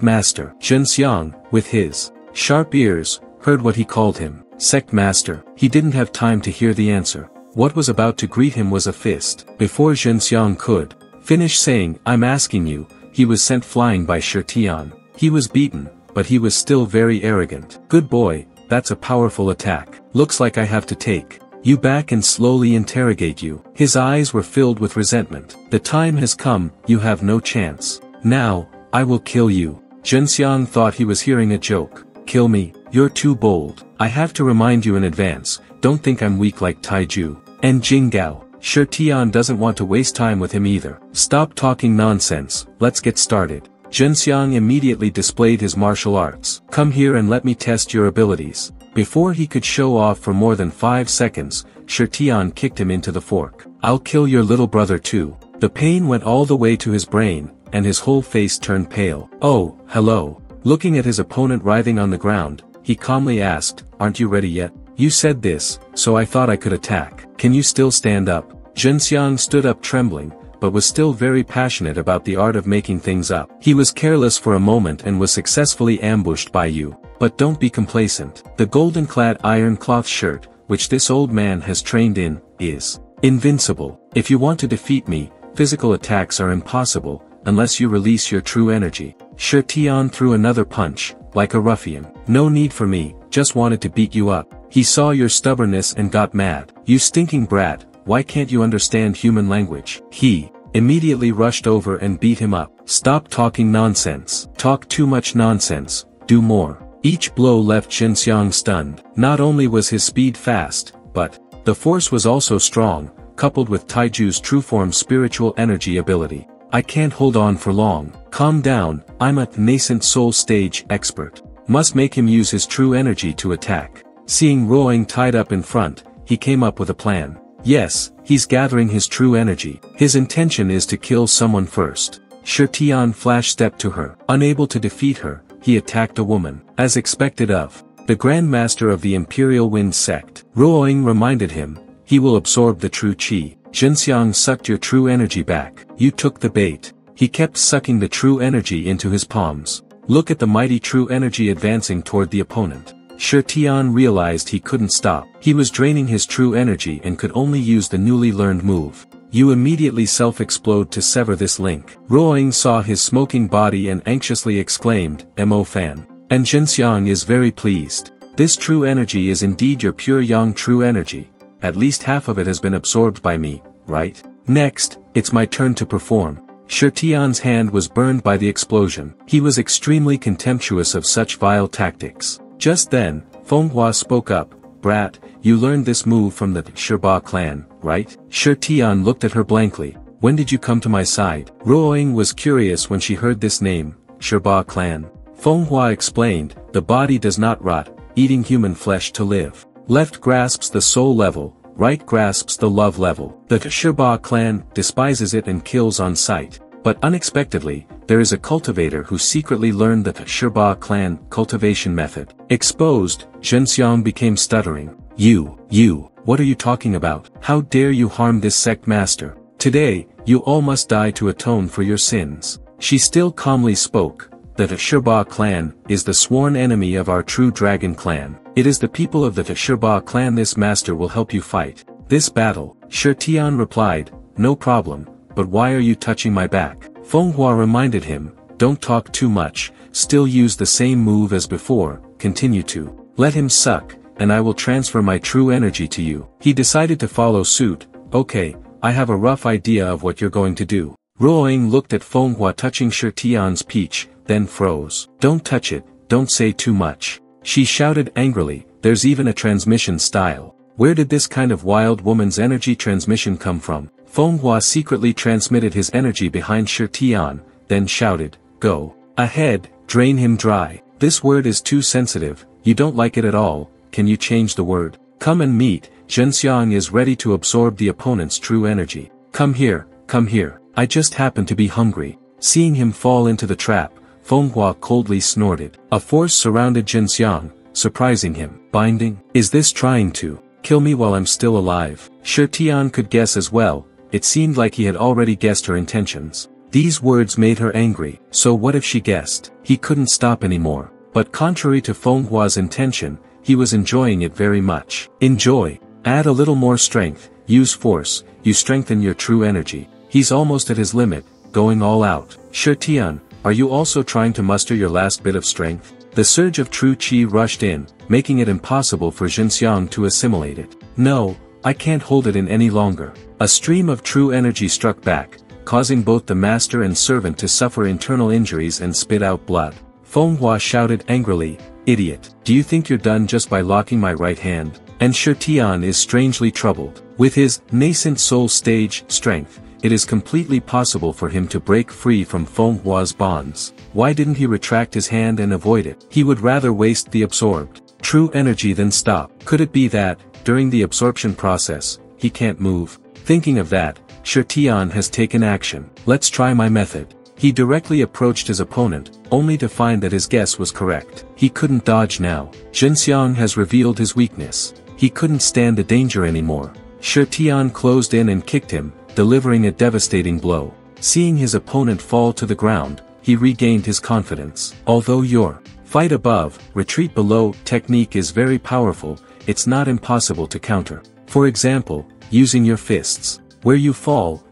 Master. Zhenxiang, with his sharp ears, heard what he called him. Sect Master. He didn't have time to hear the answer. What was about to greet him was a fist. Before Zhenxiang could finish saying, "I'm asking you," he was sent flying by Shi Tian. He was beaten, but he was still very arrogant. "Good boy, that's a powerful attack. Looks like I have to take you back and slowly interrogate you." His eyes were filled with resentment. "The time has come, you have no chance. Now, I will kill you." Zhenxiang thought he was hearing a joke. "Kill me? You're too bold. I have to remind you in advance, don't think I'm weak like Taiju. And Jinggao." Shi Tian doesn't want to waste time with him either. "Stop talking nonsense, let's get started." Zhenxiang immediately displayed his martial arts. "Come here and let me test your abilities." Before he could show off for more than 5 seconds, Shi Tian kicked him into the fork. "I'll kill your little brother too." The pain went all the way to his brain, and his whole face turned pale. "Oh, hello." Looking at his opponent writhing on the ground, he calmly asked, "Aren't you ready yet? You said this, so I thought I could attack. Can you still stand up?" Zhenxiang stood up trembling, but was still very passionate about the art of making things up. "He was careless for a moment and was successfully ambushed by you. But don't be complacent. The golden-clad iron cloth shirt, which this old man has trained in, is invincible. If you want to defeat me, physical attacks are impossible, unless you release your true energy." Shi Tian threw another punch, like a ruffian. "No need for me, just wanted to beat you up." He saw your stubbornness and got mad. "You stinking brat, why can't you understand human language?" He immediately rushed over and beat him up. "Stop talking nonsense. Talk too much nonsense, do more." Each blow left Zhenxiang stunned. Not only was his speed fast, but the force was also strong, coupled with Taiju's true form spiritual energy ability. "I can't hold on for long. Calm down, I'm a nascent soul stage expert. Must make him use his true energy to attack." Seeing Ruoying tied up in front, he came up with a plan. Yes, he's gathering his true energy. His intention is to kill someone first. Shi Tian flash stepped to her. Unable to defeat her, he attacked a woman, as expected of the Grand Master of the Imperial Wind Sect. Ruoying reminded him, he will absorb the true chi. Jinxiang sucked your true energy back. You took the bait. He kept sucking the true energy into his palms. Look at the mighty true energy advancing toward the opponent. Shi Tian realized he couldn't stop. He was draining his true energy and could only use the newly learned move. You immediately self-explode to sever this link. Ruoying saw his smoking body and anxiously exclaimed, Mo Fan. And Jinxiang is very pleased. This true energy is indeed your pure yang true energy. At least half of it has been absorbed by me, right? Next, it's my turn to perform. Shi Tian's hand was burned by the explosion. He was extremely contemptuous of such vile tactics. Just then, Fenghua spoke up, Brat, you learned this move from the Shiba clan, right? Shi Tian looked at her blankly. When did you come to my side? Ruoying was curious when she heard this name, Shiba clan. Fenghua explained, the body does not rot, eating human flesh to live. Left grasps the soul level, right grasps the love level. The Shiba clan despises it and kills on sight. But unexpectedly, there is a cultivator who secretly learned the Shiba clan cultivation method. Exposed, Jinxiang became stuttering. You, what are you talking about? How dare you harm this sect master? Today, you all must die to atone for your sins. She still calmly spoke. The Shiba clan is the sworn enemy of our true dragon clan. It is the people of the Shiba clan this master will help you fight. This battle, Shi Tian replied, no problem, but why are you touching my back? Fenghua reminded him, don't talk too much, still use the same move as before, continue to. Let him suck, and I will transfer my true energy to you. He decided to follow suit, okay, I have a rough idea of what you're going to do. Ruoying looked at Fenghua touching Shi Tian's peach, then froze. Don't touch it, don't say too much. She shouted angrily, there's even a transmission style. Where did this kind of wild woman's energy transmission come from? Fenghua secretly transmitted his energy behind Shi Tian, then shouted, go ahead, drain him dry. This word is too sensitive, you don't like it at all, can you change the word? Come and meet, Jinxiang is ready to absorb the opponent's true energy. Come here, I just happen to be hungry. Seeing him fall into the trap, Fenghua coldly snorted. A force surrounded Jinxiang, surprising him. Binding? Is this trying to kill me while I'm still alive? Shi Tian could guess as well, it seemed like he had already guessed her intentions. These words made her angry, so what if she guessed? He couldn't stop anymore. But contrary to Fenghua's intention, he was enjoying it very much. Enjoy. Add a little more strength, use force, you strengthen your true energy. He's almost at his limit, going all out. Shi Tian, are you also trying to muster your last bit of strength? The surge of true chi rushed in, making it impossible for Jinxiang to assimilate it. No, I can't hold it in any longer. A stream of true energy struck back, causing both the master and servant to suffer internal injuries and spit out blood. Fenghua shouted angrily, idiot, do you think you're done just by locking my right hand? And Shi Tian is strangely troubled. With his nascent soul stage strength, it is completely possible for him to break free from Fenghua's bonds. Why didn't he retract his hand and avoid it? He would rather waste the absorbed true energy than stop. Could it be that, during the absorption process, he can't move? Thinking of that, Shi Tian has taken action. Let's try my method. He directly approached his opponent, only to find that his guess was correct. He couldn't dodge now. Jinxiang has revealed his weakness. He couldn't stand the danger anymore. Shi Tian closed in and kicked him, delivering a devastating blow. Seeing his opponent fall to the ground, he regained his confidence. Although your fight above, retreat below technique is very powerful, it's not impossible to counter. For example, using your fists. Where you fall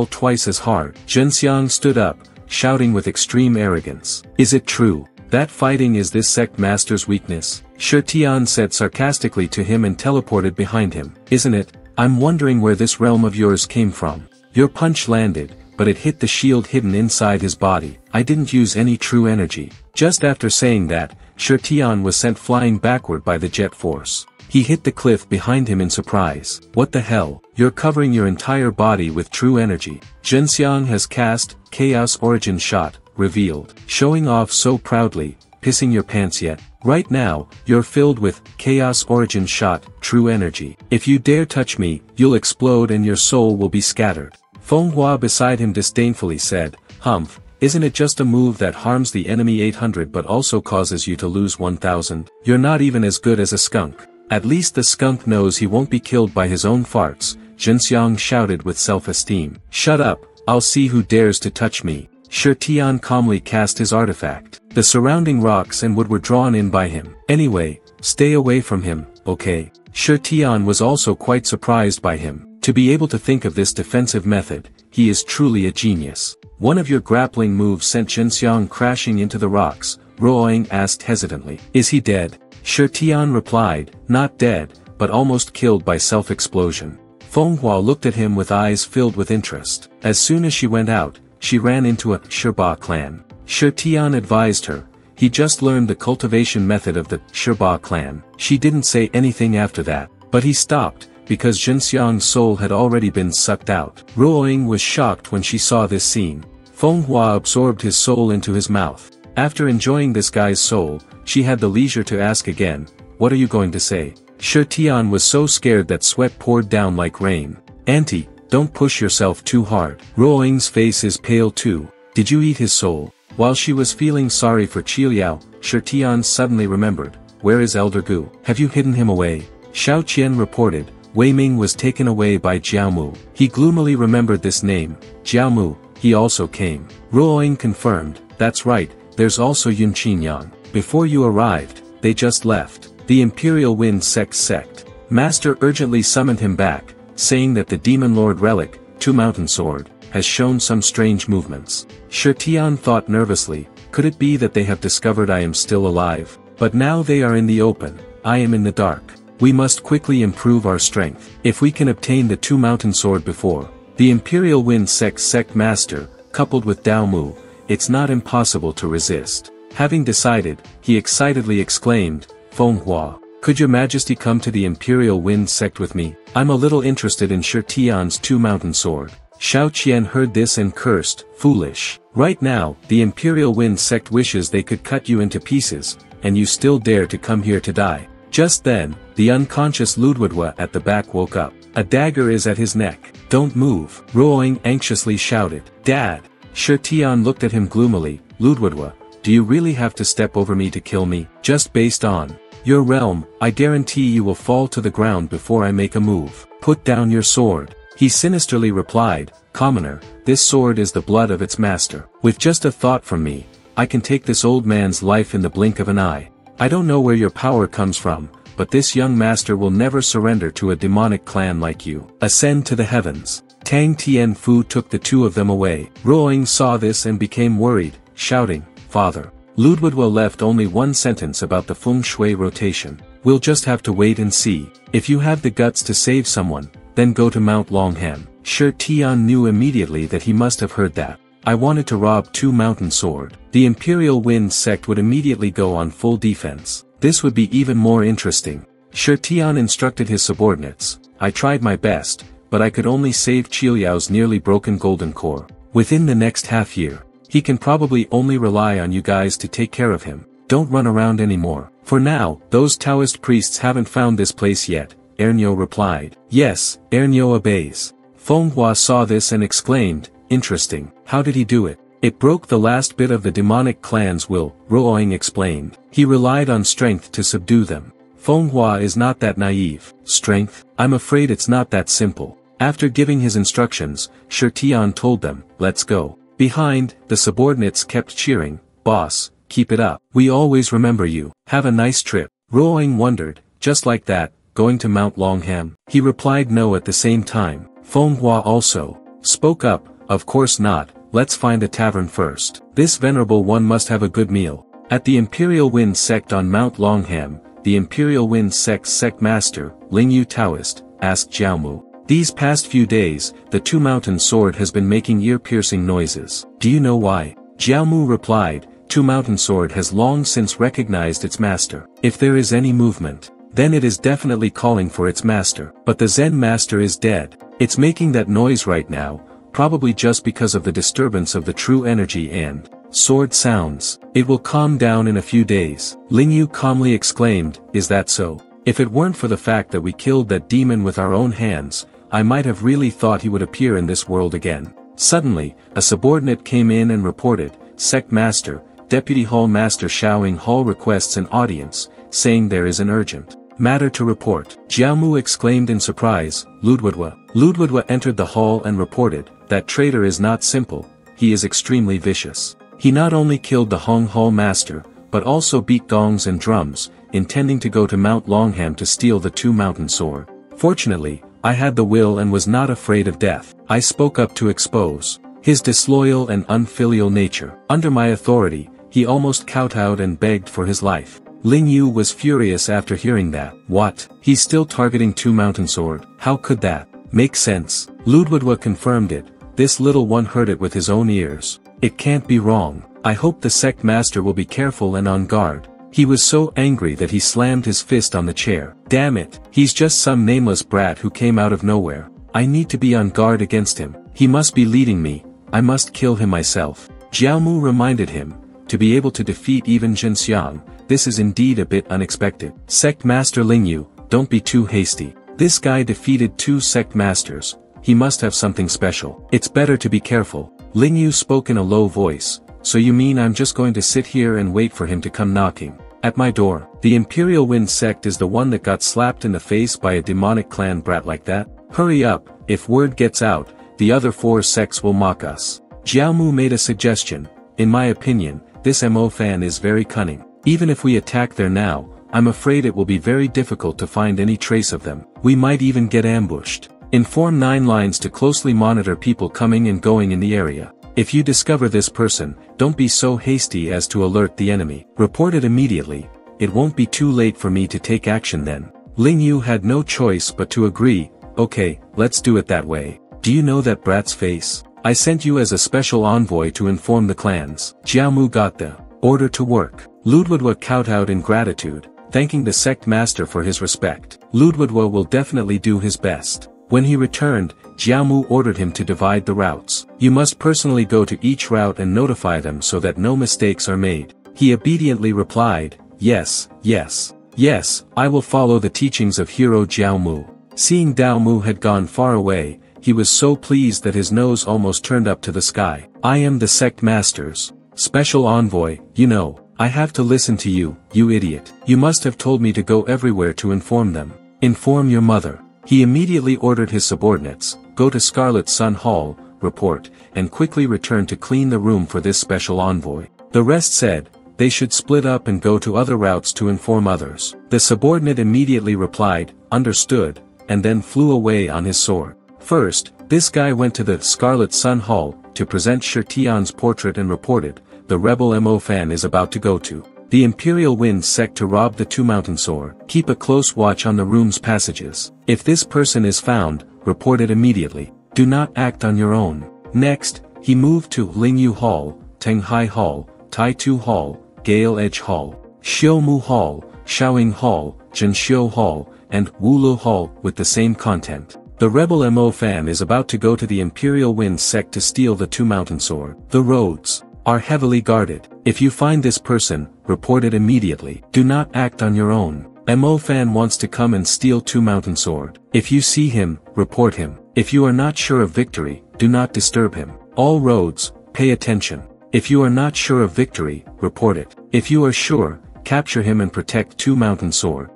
twice as hard. Jinxiang stood up, shouting with extreme arrogance. Is it true that fighting is this sect master's weakness? Shi Tian said sarcastically to him and teleported behind him. Isn't it? I'm wondering where this realm of yours came from. Your punch landed, but it hit the shield hidden inside his body. I didn't use any true energy. Just after saying that, Shi Tian was sent flying backward by the jet force. He hit the cliff behind him in surprise. What the hell? You're covering your entire body with true energy. Jinxiang has cast Chaos Origin Shot, revealed. Showing off so proudly, pissing your pants yet? Right now, you're filled with Chaos Origin Shot, true energy. If you dare touch me, you'll explode and your soul will be scattered. Fenghua beside him disdainfully said, Humph, Isn't it just a move that harms the enemy 800 but also causes you to lose 1000? You're not even as good as a skunk. At least the skunk knows he won't be killed by his own farts, Jinxiang shouted with self-esteem. Shut up, I'll see who dares to touch me. Shi Tian calmly cast his artifact. The surrounding rocks and wood were drawn in by him. Anyway, stay away from him, okay? Shi Tian was also quite surprised by him. To be able to think of this defensive method, he is truly a genius. One of your grappling moves sent Jinxiang crashing into the rocks, Ruoying asked hesitantly. Is he dead? Shi Tian replied, not dead, but almost killed by self-explosion. Fenghua looked at him with eyes filled with interest. As soon as she went out, she ran into a Shiba clan. Shi Tian advised her. He just learned the cultivation method of the Shiba clan. She didn't say anything after that, but he stopped, because Jinxiang's soul had already been sucked out. Ruoying was shocked when she saw this scene. Fenghua absorbed his soul into his mouth. After enjoying this guy's soul, she had the leisure to ask again, what are you going to say? Shi Tian was so scared that sweat poured down like rain. Auntie, don't push yourself too hard. Ruoying's face is pale too. Did you eat his soul? While she was feeling sorry for Qiuliao, Shi Tian suddenly remembered, where is Elder Gu? Have you hidden him away? Xiao Qian reported, Wei Ming was taken away by Jiaomu. He gloomily remembered this name, Jiaomu, he also came. Ruoying confirmed, that's right, there's also Yun Qinyang. Before you arrived, they just left. The Imperial Wind sect. Master urgently summoned him back, saying that the Demon Lord relic, Two Mountain Sword, has shown some strange movements. Shi Tian thought nervously, could it be that they have discovered I am still alive? But now they are in the open, I am in the dark. We must quickly improve our strength. If we can obtain the Two Mountain Sword before the Imperial Wind sect master, coupled with Dao Mu, it's not impossible to resist. Having decided, he excitedly exclaimed, Fenghua, could your majesty come to the Imperial Wind sect with me? I'm a little interested in Shi Tian's Two Mountain Sword. Xiao Qian heard this and cursed, foolish. Right now, the Imperial Wind sect wishes they could cut you into pieces, and you still dare to come here to die. Just then, the unconscious Ludwigwa at the back woke up. A dagger is at his neck. Don't move. Ruoying anxiously shouted. Dad. Shi Tian looked at him gloomily. Ludwigwa, do you really have to step over me to kill me? Just based on your realm, I guarantee you will fall to the ground before I make a move. Put down your sword. He sinisterly replied, Commoner, this sword is the blood of its master. With just a thought from me, I can take this old man's life in the blink of an eye. I don't know where your power comes from, but this young master will never surrender to a demonic clan like you. Ascend to the heavens. Tang Tianfu took the two of them away. Ruoying saw this and became worried, shouting, Father. Ludwigwa left only one sentence about the feng shui rotation. We'll just have to wait and see. If you have the guts to save someone, then go to Mount Longham. Shi Tian knew immediately that he must have heard that. I wanted to rob Two Mountain Sword. The Imperial Wind sect would immediately go on full defense. This would be even more interesting. Shi Tian instructed his subordinates. I tried my best, but I could only save Qiuliao's nearly broken golden core. Within the next half year, he can probably only rely on you guys to take care of him. Don't run around anymore. For now, those Taoist priests haven't found this place yet, Ernyo replied. Yes, Ernyo obeys. Fenghua saw this and exclaimed, interesting. How did he do it? It broke the last bit of the demonic clan's will, Ruoying explained. He relied on strength to subdue them. Fenghua is not that naive. Strength? I'm afraid it's not that simple. After giving his instructions, Shi Tian told them, let's go. Behind, the subordinates kept cheering, Boss, keep it up. We always remember you. Have a nice trip. Ruoying wondered, just like that, going to Mount Longham? He replied no at the same time. Fenghua also spoke up, of course not, let's find a tavern first. This venerable one must have a good meal. At the Imperial Wind sect on Mount Longham, the Imperial Wind sect master, Lingyu Taoist, asked Jiaomu. These past few days, the Two Mountain Sword has been making ear-piercing noises. Do you know why? Jiaomu replied, Two Mountain Sword has long since recognized its master. If there is any movement, then it is definitely calling for its master. But the Zen master is dead. It's making that noise right now, probably just because of the disturbance of the true energy and sword sounds. It will calm down in a few days. Lingyu calmly exclaimed, is that so? If it weren't for the fact that we killed that demon with our own hands, I might have really thought he would appear in this world again. Suddenly, a subordinate came in and reported, "Sect Master, Deputy Hall Master Xiaoying Hall requests an audience, saying there is an urgent matter to report." Jiaomu exclaimed in surprise, "Ludwudwa." Ludwudwa entered the hall and reported, "That traitor is not simple, he is extremely vicious. He not only killed the Hong Hall Master, but also beat gongs and drums, intending to go to Mount Longham to steal the two-mountain sword. Fortunately, I had the will and was not afraid of death. I spoke up to expose his disloyal and unfilial nature. Under my authority, he almost kowtowed and begged for his life." Ling Yu was furious after hearing that. "What? He's still targeting two-mountain sword? How could that make sense?" Ludwudwa confirmed it. "This little one heard it with his own ears. It can't be wrong. I hope the sect master will be careful and on guard." He was so angry that he slammed his fist on the chair. "Damn it, he's just some nameless brat who came out of nowhere. I need to be on guard against him. He must be leading me. I must kill him myself." Jiaomu reminded him, "To be able to defeat even Jinxiang, this is indeed a bit unexpected. Sect Master Lingyu, don't be too hasty. This guy defeated 2 sect masters. He must have something special. It's better to be careful." Lingyu spoke in a low voice, "So you mean I'm just going to sit here and wait for him to come knocking at my door? The Imperial Wind sect is the one that got slapped in the face by a demonic clan brat like that? Hurry up, if word gets out, the other 4 sects will mock us." Jiaomu made a suggestion. "In my opinion, this MO fan is very cunning. Even if we attack there now, I'm afraid it will be very difficult to find any trace of them. We might even get ambushed. Inform 9 lines to closely monitor people coming and going in the area. If you discover this person, don't be so hasty as to alert the enemy. Report it immediately. It won't be too late for me to take action then." Ling Yu had no choice but to agree. "Okay, let's do it that way. Do you know that brat's face? I sent you as a special envoy to inform the clans." Jiaomu got the order to work. Ludwudwa kowtowed in gratitude, thanking the sect master for his respect. Ludwudwa will definitely do his best. When he returned, Jiaomu ordered him to divide the routes. "You must personally go to each route and notify them so that no mistakes are made." He obediently replied, "Yes, yes, yes, I will follow the teachings of Hero Jiaomu." Seeing Daomu had gone far away, he was so pleased that his nose almost turned up to the sky. "I am the sect master's special envoy, you know. I have to listen to you, you idiot. You must have told me to go everywhere to inform them. Inform your mother." He immediately ordered his subordinates, "Go to Scarlet Sun Hall, report, and quickly return to clean the room for this special envoy." The rest said, they should split up and go to other routes to inform others. The subordinate immediately replied, "Understood," and then flew away on his sword. First, this guy went to the Scarlet Sun Hall, to present Shirtian's portrait and reported, "The rebel Mo Fan is about to go to the Imperial Wind sect to rob the two-mountain sword. Keep a close watch on the room's passages. If this person is found, report it immediately. Do not act on your own." Next, he moved to Lingyu Hall, Tenghai Hall, Taitu Hall, Gale Edge Hall, Xiumu Hall, Xiaoying Hall, Zhenxiu Hall, and Wulu Hall with the same content. The rebel Mo Fan is about to go to the Imperial Wind sect to steal the two-mountain sword. The roads are heavily guarded. If you find this person, report it immediately. Do not act on your own. Mo Fan wants to come and steal two-mountain sword. If you see him, report him. If you are not sure of victory, do not disturb him. All roads, pay attention. If you are not sure of victory, report it. If you are sure, capture him and protect two-mountain sword.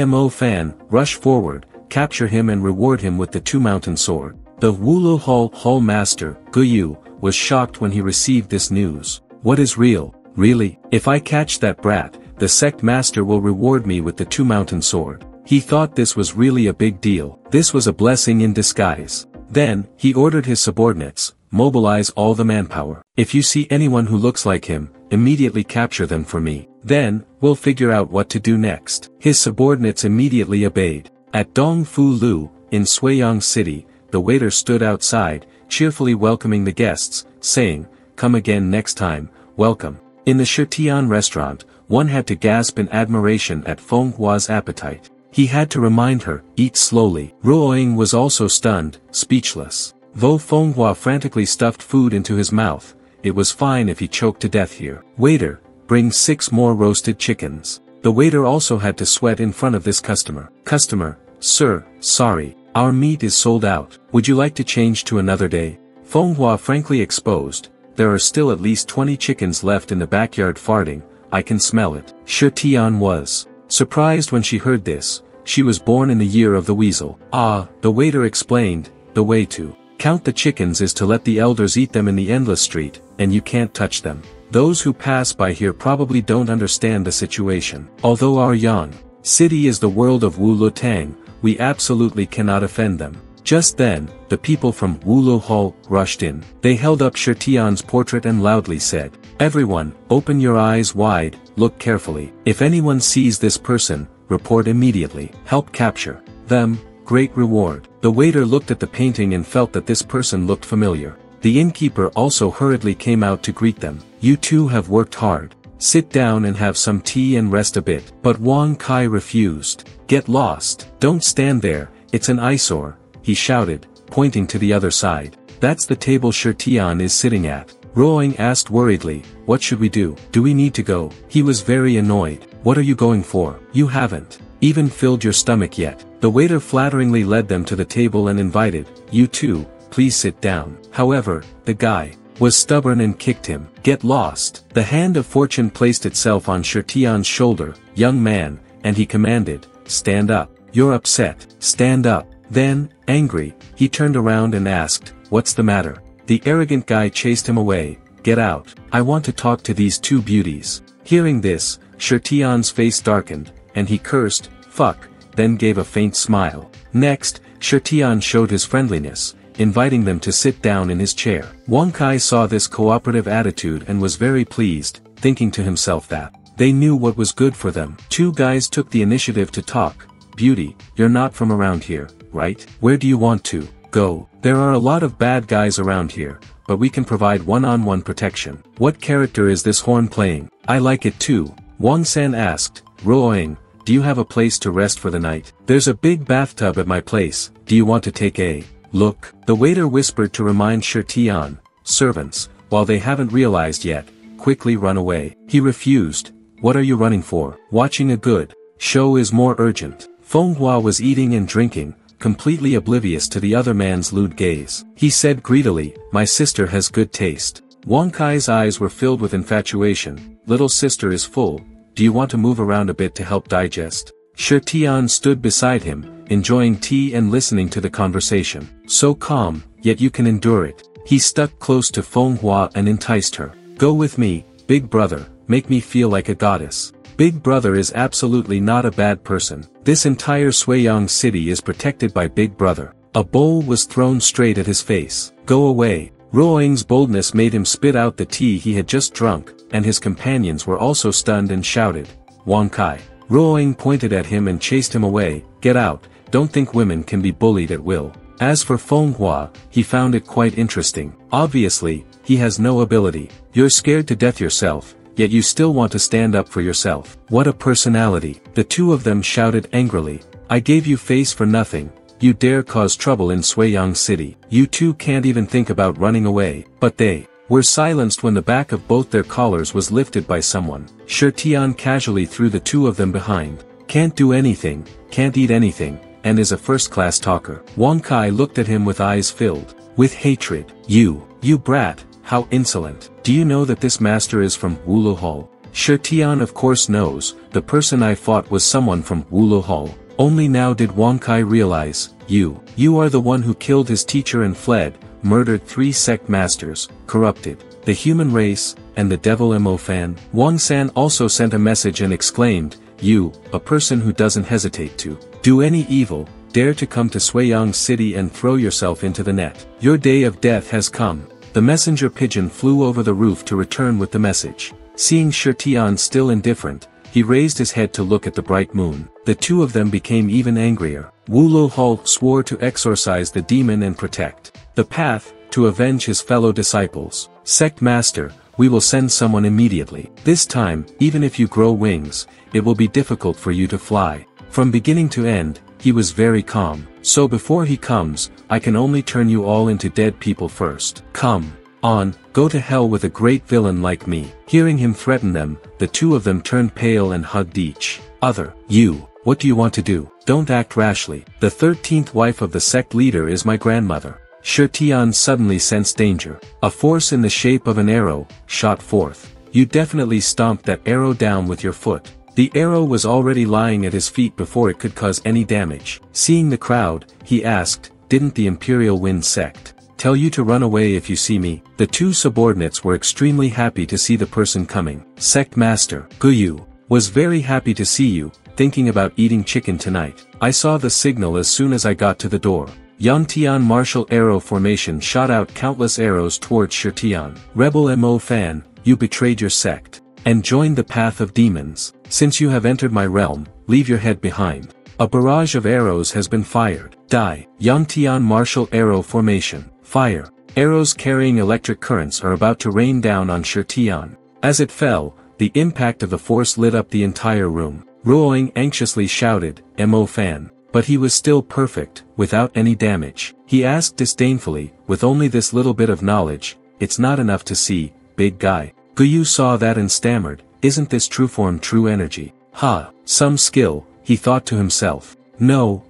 Mo Fan, rush forward, capture him and reward him with the two-mountain sword. The Wulu Hall Master, Guyu, was shocked when he received this news. What is real? Really? If I catch that brat, the sect master will reward me with the two-mountain sword. He thought this was really a big deal. This was a blessing in disguise. Then, he ordered his subordinates, mobilize all the manpower. If you see anyone who looks like him, immediately capture them for me. Then, we'll figure out what to do next. His subordinates immediately obeyed. At Dongfu Lu, in Suiyang City, the waiter stood outside, cheerfully welcoming the guests, saying, "Come again next time, welcome." In the Shirtian restaurant, one had to gasp in admiration at Feng Hua's appetite. He had to remind her, "Eat slowly." Ruoying was also stunned, speechless. Though Feng Hua frantically stuffed food into his mouth, it was fine if he choked to death here. "Waiter, bring 6 more roasted chickens." The waiter also had to sweat in front of this customer. "Customer, sir, sorry, our meat is sold out. Would you like to change to another day?" Fenghua frankly exposed, there are still at least 20 chickens left in the backyard farting, I can smell it. Shi Tian was surprised when she heard this. She was born in the year of the weasel. Ah, the waiter explained, the way to count the chickens is to let the elders eat them in the endless street, and you can't touch them. Those who pass by here probably don't understand the situation. Although our Yan city is the world of Wu Lutang, we absolutely cannot offend them. Just then, the people from Wulu Hall rushed in. They held up Shi Tian's portrait and loudly said, "Everyone, open your eyes wide, look carefully. If anyone sees this person, report immediately. Help capture them, great reward." The waiter looked at the painting and felt that this person looked familiar. The innkeeper also hurriedly came out to greet them. "You two have worked hard. Sit down and have some tea and rest a bit." But Wang Kai refused. "Get lost. Don't stand there, it's an eyesore," he shouted, pointing to the other side. "That's the table Shi Tian is sitting at." Ruoying asked worriedly, "What should we do? Do we need to go?" He was very annoyed. "What are you going for? You haven't even filled your stomach yet." The waiter flatteringly led them to the table and invited, "You two, please sit down." However, the guy was stubborn and kicked him. "Get lost." The hand of fortune placed itself on Shi Tian's shoulder, "Young man," and he commanded, "Stand up. You're upset. Stand up." Then, angry, he turned around and asked, "What's the matter?" The arrogant guy chased him away. "Get out. I want to talk to these two beauties." Hearing this, Shi Tian's face darkened, and he cursed, "Fuck," then gave a faint smile. Next, Shi Tian showed his friendliness, inviting them to sit down in his chair. Wang Kai saw this cooperative attitude and was very pleased, thinking to himself that they knew what was good for them. Two guys took the initiative to talk. "Beauty, you're not from around here, right? Where do you want to go?" "There are a lot of bad guys around here, but we can provide one-on-one protection." "What character is this horn playing?" "I like it too," Wang San asked. "Ruoying, do you have a place to rest for the night?" "There's a big bathtub at my place, do you want to take a look?" The waiter whispered to remind Shi Tian, "Servants, while they haven't realized yet, quickly run away." He refused. "What are you running for? Watching a good show is more urgent." Fenghua was eating and drinking, completely oblivious to the other man's lewd gaze. He said greedily, "My sister has good taste." Wang Kai's eyes were filled with infatuation. "Little sister is full, do you want to move around a bit to help digest?" Shi Tian stood beside him, enjoying tea and listening to the conversation. "So calm, yet you can endure it." He stuck close to Fenghua and enticed her. "Go with me, big brother, make me feel like a goddess." Big Brother is absolutely not a bad person. This entire Suiyang city is protected by Big Brother. A bowl was thrown straight at his face. "Go away." Ruoying's boldness made him spit out the tea he had just drunk, and his companions were also stunned and shouted, "Wang Kai." Ruoying pointed at him and chased him away. "Get out, don't think women can be bullied at will." As for Fenghua, he found it quite interesting. Obviously, he has no ability. "You're scared to death yourself, yet you still want to stand up for yourself. What a personality." The two of them shouted angrily, "I gave you face for nothing, you dare cause trouble in Suiyang City. You two can't even think about running away." But they were silenced when the back of both their collars was lifted by someone. Shi Tian casually threw the two of them behind. "Can't do anything, can't eat anything, and is a first-class talker." Wang Kai looked at him with eyes filled with hatred. You brat, how insolent. Do you know that this master is from Wulu Hall?" Shi Tian of course knows, the person I fought was someone from Wulu Hall. Only now did Wang Kai realize, you are the one who killed his teacher and fled, murdered 3 sect masters, corrupted the human race, and the devil Mo Fan. Wang San also sent a message and exclaimed, "You, a person who doesn't hesitate to do any evil, dare to come to Suiyang City and throw yourself into the net. Your day of death has come." The messenger pigeon flew over the roof to return with the message. Seeing Shi Tian still indifferent, he raised his head to look at the bright moon. The two of them became even angrier. Wulu Hall swore to exorcise the demon and protect the path, to avenge his fellow disciples. "Sect Master, we will send someone immediately. This time, even if you grow wings, it will be difficult for you to fly." From beginning to end, he was very calm. "So before he comes, I can only turn you all into dead people first. Come on, go to hell with a great villain like me." Hearing him threaten them, the two of them turned pale and hugged each other. "You, what do you want to do? Don't act rashly. The 13th wife of the sect leader is my grandmother. Shirtian suddenly sensed danger. A force in the shape of an arrow shot forth. You definitely stomped that arrow down with your foot. The arrow was already lying at his feet before it could cause any damage. Seeing the crowd, he asked, "Didn't the Imperial Wind Sect tell you to run away if you see me?" The two subordinates were extremely happy to see the person coming. Sect Master, Guyu, was very happy to see you, thinking about eating chicken tonight. I saw the signal as soon as I got to the door. Yangtian martial arrow formation shot out countless arrows towards Shirtian. Rebel Mo fan, you betrayed your sect and joined the path of demons. Since you have entered my realm, leave your head behind. A barrage of arrows has been fired. Die. Yangtian martial arrow formation. Fire. Arrows carrying electric currents are about to rain down on Shirtian. As it fell, the impact of the force lit up the entire room. Ruoing anxiously shouted, "Mo fan." But he was still perfect, without any damage. He asked disdainfully, "With only this little bit of knowledge, it's not enough to see, big guy." Guyu saw that and stammered, "Isn't this true form true energy?" "Ha, some skill," he thought to himself. No,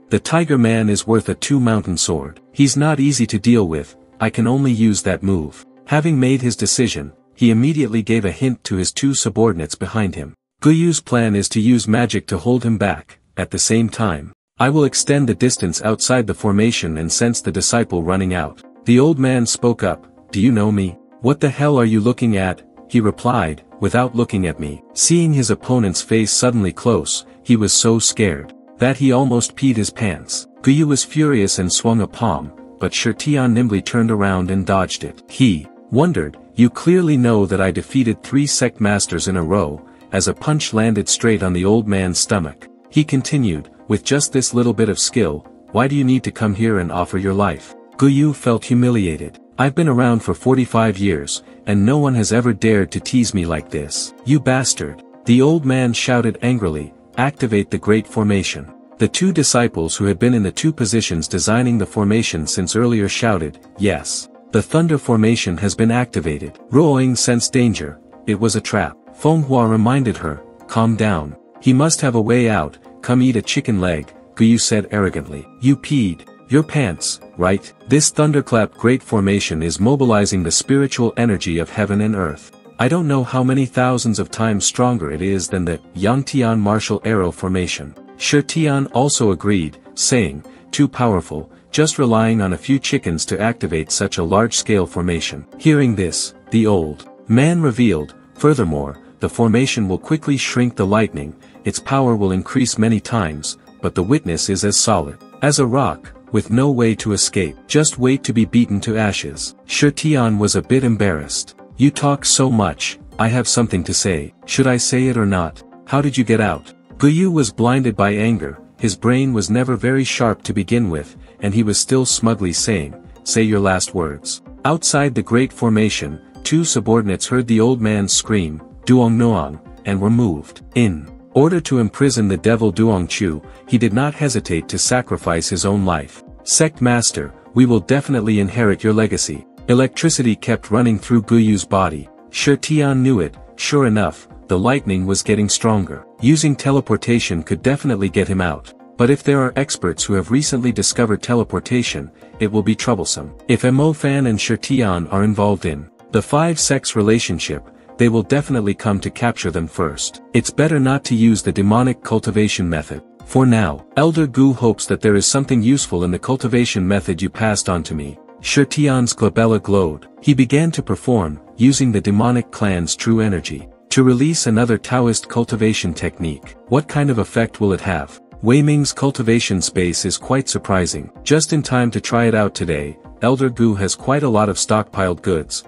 the Tiger Man is worth a 2-mountain sword. He's not easy to deal with, I can only use that move. Having made his decision, he immediately gave a hint to his two subordinates behind him. Guyu's plan is to use magic to hold him back. At the same time, I will extend the distance outside the formation and sense the disciple running out. The old man spoke up, "Do you know me?" "What the hell are you looking at?" he replied, without looking at me. Seeing his opponent's face suddenly close, he was so scared that he almost peed his pants. Guyu was furious and swung a palm, but Shirtian nimbly turned around and dodged it. He wondered, "You clearly know that I defeated 3 sect masters in a row," as a punch landed straight on the old man's stomach. He continued, "With just this little bit of skill, why do you need to come here and offer your life?" Guyu felt humiliated. "I've been around for 45 years, and no one has ever dared to tease me like this." "You bastard!" The old man shouted angrily, "Activate the Great Formation." The two disciples who had been in the two positions designing the formation since earlier shouted, "Yes. The Thunder Formation has been activated." Ruoing sensed danger. It was a trap. Fenghua reminded her, "Calm down. He must have a way out, come eat a chicken leg," Guyu said arrogantly. "You peed your pants, right? This thunderclap Great Formation is mobilizing the spiritual energy of heaven and earth. I don't know how many thousands of times stronger it is than the Yangtian martial arrow formation." Shirtian also agreed, saying, "Too powerful, just relying on a few chickens to activate such a large-scale formation." Hearing this, the old man revealed, "Furthermore, the formation will quickly shrink the lightning, its power will increase many times, but the witness is as solid as a rock, with no way to escape. Just wait to be beaten to ashes." Shirtian was a bit embarrassed. "You talk so much, I have something to say. Should I say it or not? How did you get out?" Guyu was blinded by anger, his brain was never very sharp to begin with, and he was still smugly saying, "Say your last words." Outside the Great Formation, two subordinates heard the old man scream, "Duong Noang," and were moved. In order to imprison the devil Duong Chu, he did not hesitate to sacrifice his own life. "Sect Master, we will definitely inherit your legacy." Electricity kept running through Guyu's body. Shirtian knew it, sure enough, the lightning was getting stronger. Using teleportation could definitely get him out. But if there are experts who have recently discovered teleportation, it will be troublesome. If Mo Fan and Shirtian are involved in the 5 sects relationship, they will definitely come to capture them first. It's better not to use the demonic cultivation method. For now, Elder Gu hopes that there is something useful in the cultivation method you passed on to me. Shirtian's glabella glowed. He began to perform, using the demonic clan's true energy, to release another Taoist cultivation technique. What kind of effect will it have? Wei Ming's cultivation space is quite surprising. Just in time to try it out today, Elder Gu has quite a lot of stockpiled goods.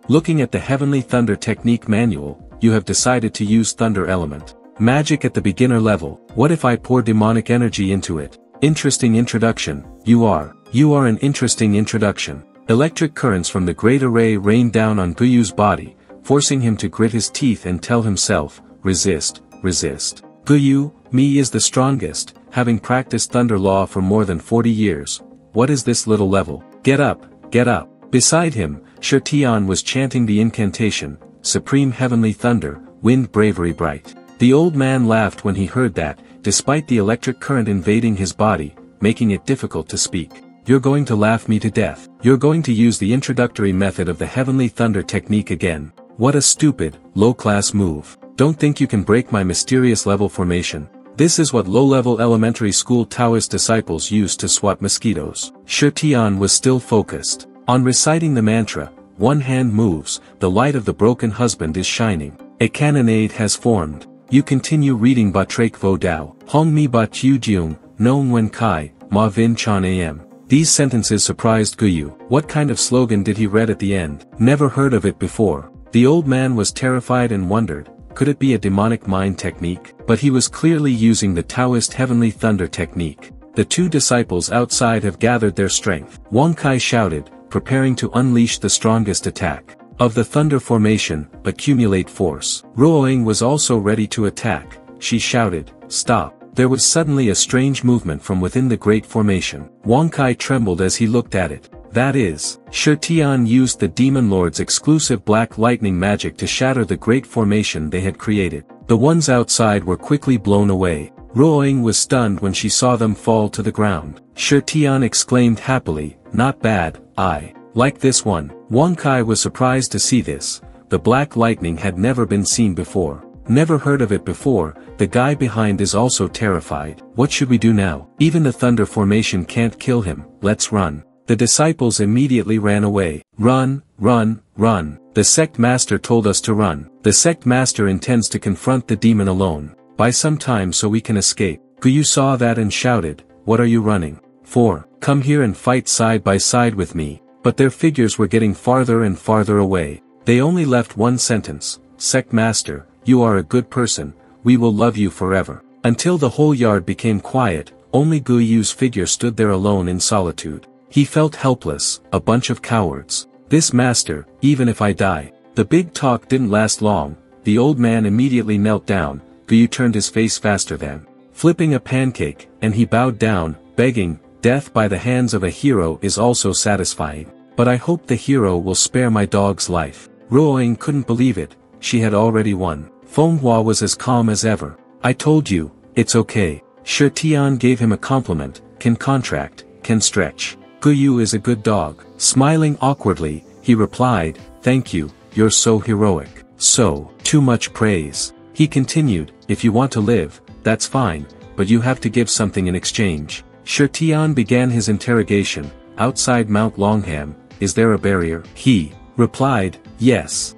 Looking at the Heavenly Thunder Technique manual, you have decided to use Thunder Element magic at the beginner level. What if I pour demonic energy into it? Interesting introduction. You are an interesting introduction. Electric currents from the great array rained down on Guyu's body, forcing him to grit his teeth and tell himself, resist, resist. Guyu, me is the strongest, having practiced Thunder Law for more than 40 years. What is this little level? Get up, get up. Beside him, Shirtian was chanting the incantation, Supreme Heavenly Thunder, Wind Bravery Bright. The old man laughed when he heard that, despite the electric current invading his body, making it difficult to speak. You're going to laugh me to death. You're going to use the introductory method of the Heavenly Thunder technique again. What a stupid, low-class move. Don't think you can break my mysterious level formation. This is what low-level elementary school Taoist disciples use to swat mosquitoes. Shi Tian was still focused. On reciting the mantra, one hand moves, the light of the broken husband is shining. A cannonade has formed. You continue reading Ba Traik Vo Dao, Hong Mi Ba Tu Jiung, Nong Wen Kai, Ma Vin Chan Am. These sentences surprised Guyu. What kind of slogan did he read at the end? Never heard of it before. The old man was terrified and wondered, could it be a demonic mind technique? But he was clearly using the Taoist Heavenly Thunder technique. The two disciples outside have gathered their strength. Wang Kai shouted, preparing to unleash the strongest attack. Of the thunder formation, accumulate force. Ruoying was also ready to attack. She shouted, stop. There was suddenly a strange movement from within the great formation. Wang Kai trembled as he looked at it. That is, Shi Tian used the Demon Lord's exclusive black lightning magic to shatter the great formation they had created. The ones outside were quickly blown away. Ruoying was stunned when she saw them fall to the ground. Shi Tian exclaimed happily, not bad, I like this one. Wang Kai was surprised to see this. The black lightning had never been seen before. Never heard of it before. The guy behind is also terrified. What should we do now? Even the thunder formation can't kill him. Let's run. The disciples immediately ran away. Run, run, run. The sect master told us to run. The sect master intends to confront the demon alone. Buy some time so we can escape. Guyu saw that and shouted, what are you running for? Come here and fight side by side with me. But their figures were getting farther and farther away. They only left one sentence, sect master, you are a good person, we will love you forever. Until the whole yard became quiet, only Guyu's figure stood there alone in solitude. He felt helpless, a bunch of cowards. This master, even if I die. The big talk didn't last long. The old man immediately knelt down. Guyu turned his face faster than flipping a pancake, and he bowed down, begging, death by the hands of a hero is also satisfying. But I hope the hero will spare my dog's life. Ruoying couldn't believe it, she had already won. Fenghua was as calm as ever. I told you, it's okay. Shi Tian gave him a compliment, can contract, can stretch. Guyu is a good dog. Smiling awkwardly, he replied, thank you, you're so heroic. So, too much praise. He continued, if you want to live, that's fine, but you have to give something in exchange. Shi Tian began his interrogation, outside Mount Longham, is there a barrier? He replied, yes,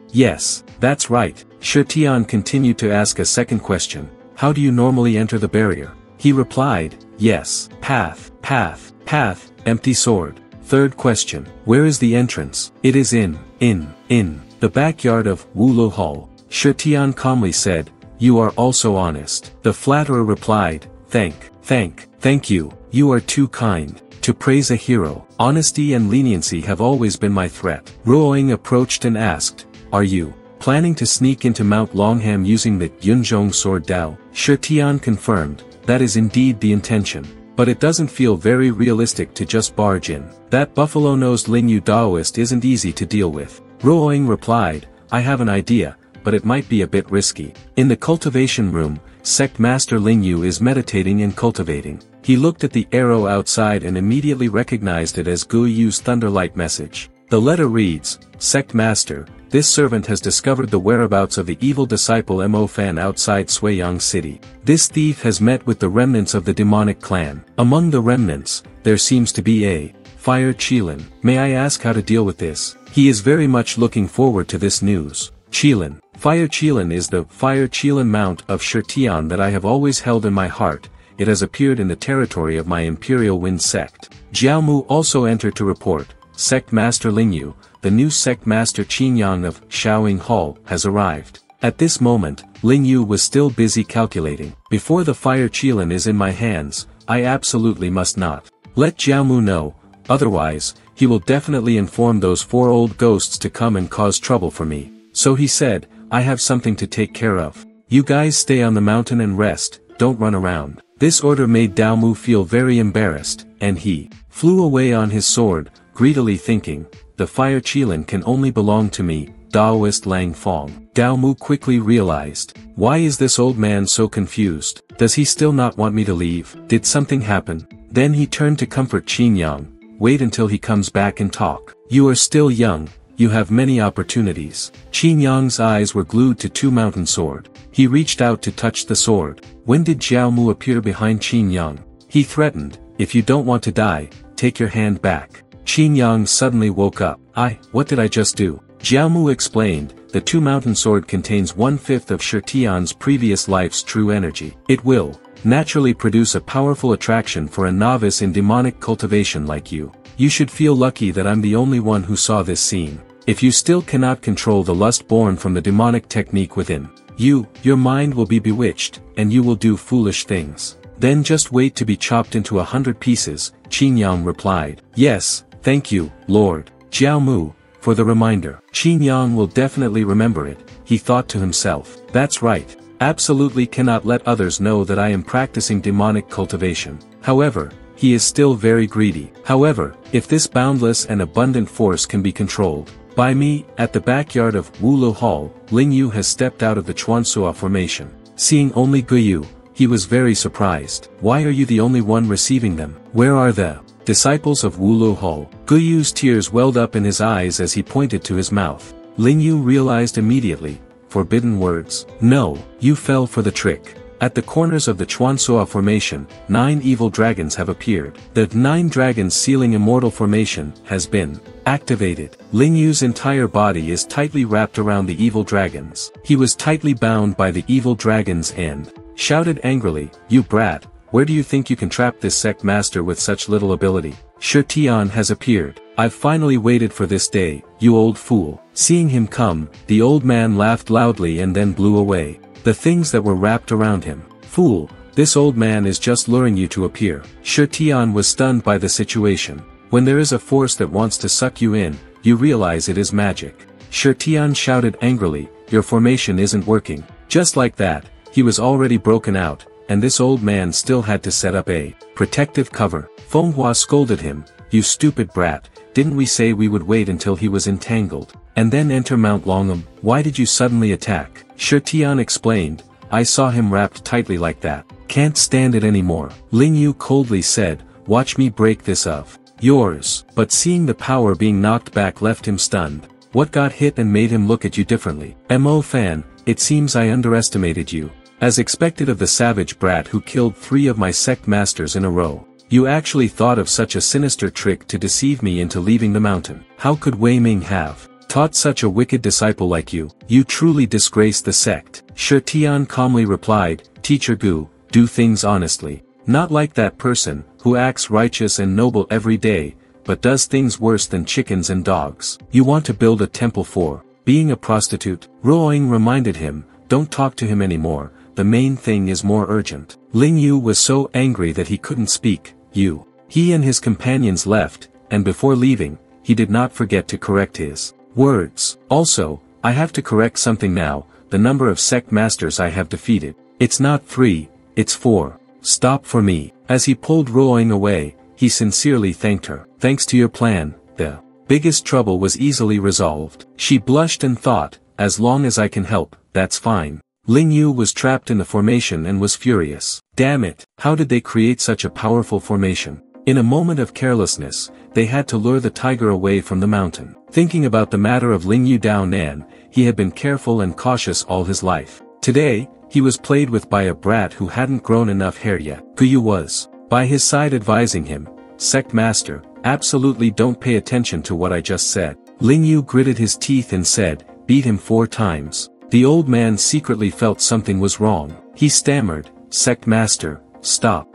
that's right. Shi Tian continued to ask a second question, how do you normally enter the barrier? He replied, yes, path, empty sword. Third question, where is the entrance? It is in the backyard of Wulu Hall. Shi Tian calmly said, you are also honest. The flatterer replied, thank you, you are too kind. To praise a hero, honesty and leniency have always been my threat. Ruoying approached and asked, are you planning to sneak into Mount Longham using the Yunzhong sword Dao? Shi Tian confirmed, that is indeed the intention. But it doesn't feel very realistic to just barge in. That buffalo-nosed Lingyu Daoist isn't easy to deal with. Ruoying replied, I have an idea, but it might be a bit risky. In the cultivation room, Sect Master Lingyu is meditating and cultivating. He looked at the arrow outside and immediately recognized it as Guyu's Thunderlight message. The letter reads, Sect Master, this servant has discovered the whereabouts of the evil disciple Mo Fan outside Suiyang City. This thief has met with the remnants of the demonic clan. Among the remnants, there seems to be a Fire Qilin. May I ask how to deal with this? He is very much looking forward to this news. Qilin. Fire Qilin is the Fire Qilin mount of Shi Tian that I have always held in my heart. It has appeared in the territory of my Imperial Wind sect. Jiaomu also entered to report, Sect Master Lingyu, the new Sect Master Qinyang of Shaoying Hall, has arrived. At this moment, Lingyu was still busy calculating. Before the Fire Qilin is in my hands, I absolutely must not let Jiaomu know, otherwise, he will definitely inform those 4 old ghosts to come and cause trouble for me. So he said, I have something to take care of. You guys stay on the mountain and rest, don't run around. This order made Daomu feel very embarrassed, and he flew away on his sword, greedily thinking, the Fire Qilin can only belong to me, Daoist Lang Fong. Daomu quickly realized, why is this old man so confused? Does he still not want me to leave? Did something happen? Then he turned to comfort Qinyang, wait until he comes back and talk. You are still young, you have many opportunities. Qin Yang's eyes were glued to Two Mountain Sword. He reached out to touch the sword. When did Jiao Mu appear behind Qin Yang? He threatened, if you don't want to die, take your hand back. Qin Yang suddenly woke up. What did I just do? Jiao Mu explained, the Two Mountain Sword contains 1/5 of Shi Tian's previous life's true energy. It will naturally produce a powerful attraction for a novice in demonic cultivation like you. You should feel lucky that I'm the only one who saw this scene. If you still cannot control the lust born from the demonic technique within your mind will be bewitched, and you will do foolish things. Then just wait to be chopped into 100 pieces, Qin Yang replied. Yes, thank you, Lord Jiao Mu, for the reminder. Qin Yang will definitely remember it, he thought to himself. That's right. Absolutely cannot let others know that I am practicing demonic cultivation. However, he is still very greedy. However, if this boundless and abundant force can be controlled by me, at the backyard of Wulu Hall, Ling Yu has stepped out of the Chuansua formation. Seeing only Guyu, he was very surprised. Why are you the only one receiving them? Where are the disciples of Wulu Hall? Guyu's tears welled up in his eyes as he pointed to his mouth. Ling Yu realized immediately. Forbidden words. No, you fell for the trick. At the corners of the Chuansua formation, 9 evil dragons have appeared. The 9 dragons sealing immortal formation has been activated. Ling Yu's entire body is tightly wrapped around the evil dragons. He was tightly bound by the evil dragons and shouted angrily, you brat, where do you think you can trap this sect master with such little ability? Shi Tian has appeared. I've finally waited for this day, you old fool. Seeing him come, the old man laughed loudly and then blew away the things that were wrapped around him. Fool, this old man is just luring you to appear. Shi Tian was stunned by the situation. When there is a force that wants to suck you in, you realize it is magic. Shi Tian shouted angrily, your formation isn't working. Just like that, he was already broken out, and this old man still had to set up a protective cover. Fenghua scolded him, you stupid brat, didn't we say we would wait until he was entangled, and then enter Mount Longham? Why did you suddenly attack? Shi Tian explained, I saw him wrapped tightly like that. Can't stand it anymore. Ling Yu coldly said, watch me break this of yours. But seeing the power being knocked back left him stunned. What got hit and made him look at you differently? Mo Fan, it seems I underestimated you. As expected of the savage brat who killed 3 of my sect masters in a row. You actually thought of such a sinister trick to deceive me into leaving the mountain. How could Wei Ming have taught such a wicked disciple like you? You truly disgrace the sect. Shi Tian calmly replied, Teacher Gu, do things honestly. Not like that person, who acts righteous and noble every day, but does things worse than chickens and dogs. You want to build a temple for being a prostitute? Ruoying reminded him, don't talk to him anymore, the main thing is more urgent. Ling Yu was so angry that he couldn't speak. He and his companions left, and before leaving, he did not forget to correct his words. Also, I have to correct something now, the number of sect masters I have defeated. It's not 3, it's 4. Stop for me. As he pulled Ruoying away, he sincerely thanked her. Thanks to your plan, the biggest trouble was easily resolved. She blushed and thought, as long as I can help, that's fine. Ling Yu was trapped in the formation and was furious. Damn it, how did they create such a powerful formation? In a moment of carelessness, they had to lure the tiger away from the mountain. Thinking about the matter of Ling Yu Dao Nan, he had been careful and cautious all his life. Today, he was played with by a brat who hadn't grown enough hair yet. Guyu was by his side advising him, Sect Master, absolutely don't pay attention to what I just said. Ling Yu gritted his teeth and said, beat him 4 times. The old man secretly felt something was wrong. He stammered, Sect Master, stop.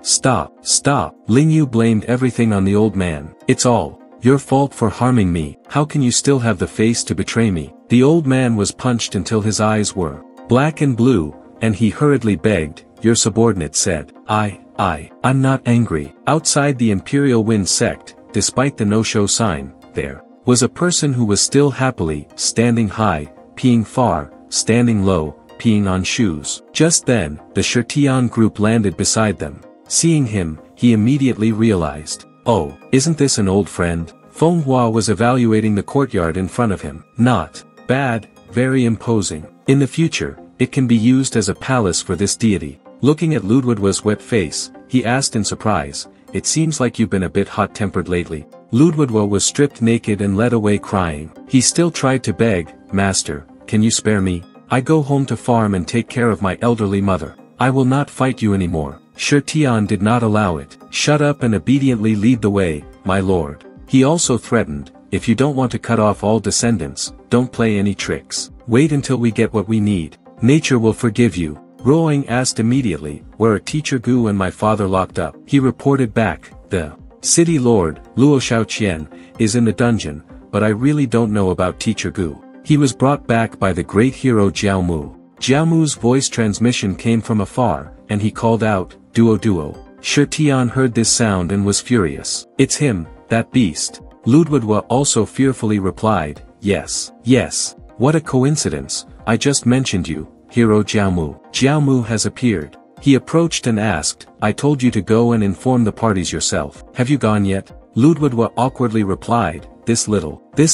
Ling Yu blamed everything on the old man. It's all your fault for harming me. How can you still have the face to betray me? The old man was punched until his eyes were black and blue, and he hurriedly begged, your subordinate said, I'm not angry. Outside the Imperial Wind sect, despite the no-show sign, there was a person who was still happily standing high, peeing far, standing low, peeing on shoes. Just then, the Shi Tian group landed beside them. Seeing him, he immediately realized, oh, isn't this an old friend? Fenghua was evaluating the courtyard in front of him. Not bad, very imposing. In the future, it can be used as a palace for this deity. Looking at Ludwig's wet face, he asked in surprise, it seems like you've been a bit hot-tempered lately. Ludwigwa was stripped naked and led away crying. He still tried to beg, "Master, can you spare me? I go home to farm and take care of my elderly mother. I will not fight you anymore." Shirtian did not allow it. "Shut up and obediently lead the way, my lord." He also threatened, "If you don't want to cut off all descendants, don't play any tricks. Wait until we get what we need. Nature will forgive you." Ruoying asked immediately, "Where are Teacher Gu and my father locked up?" He reported back, "The city lord, Luo Shaoqian, is in the dungeon, but I really don't know about Teacher Gu. He was brought back by the great hero Jiao Mu." Jiao Mu's voice transmission came from afar, and he called out, "Duo Duo." Shirtian heard this sound and was furious. "It's him, that beast." Ludwigwa also fearfully replied, "Yes, yes. What a coincidence, I just mentioned you, hero Jiao Mu. Jiao Mu has appeared." He approached and asked, "I told you to go and inform the parties yourself. Have you gone yet?" Ludwigwa awkwardly replied, This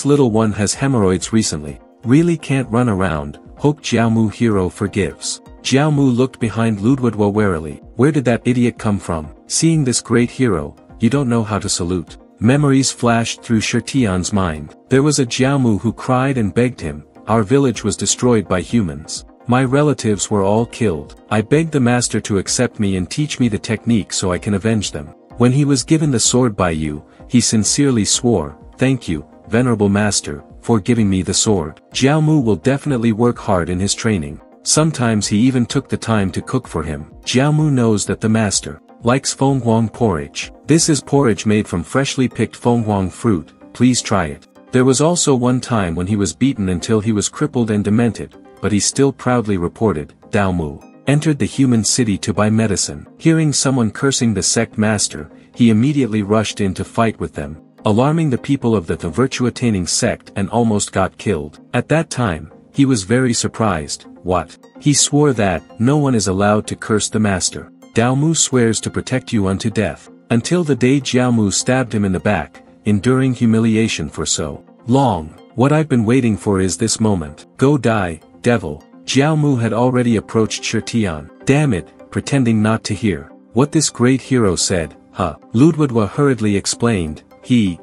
little one has hemorrhoids recently. Really can't run around, hope Jiao Mu hero forgives." Jiao Mu looked behind Ludwigwa warily. Where did that idiot come from? Seeing this great hero, you don't know how to salute. Memories flashed through Shirtian's mind. There was a Jiao Mu who cried and begged him, "Our village was destroyed by humans. My relatives were all killed. I begged the master to accept me and teach me the technique so I can avenge them. When he was given the sword by you, he sincerely swore, 'Thank you, venerable master, for giving me the sword.' Jiao Mu will definitely work hard in his training. Sometimes he even took the time to cook for him." Jiao Mu knows that the master likes fenghuang porridge. This is porridge made from freshly picked fenghuang fruit, please try it. There was also one time when he was beaten until he was crippled and demented, but he still proudly reported, "Dao Mu entered the human city to buy medicine." Hearing someone cursing the sect master, he immediately rushed in to fight with them, alarming the people of the virtue-attaining sect and almost got killed. At that time, he was very surprised. What? He swore that, no one is allowed to curse the master. Dao Mu swears to protect you unto death. Until the day Jiao Mu stabbed him in the back, enduring humiliation for so long. What I've been waiting for is this moment. Go die, devil. Jiao Mu had already approached Shirtian. Damn it, pretending not to hear what this great hero said, huh? Ludwigwa hurriedly explained, he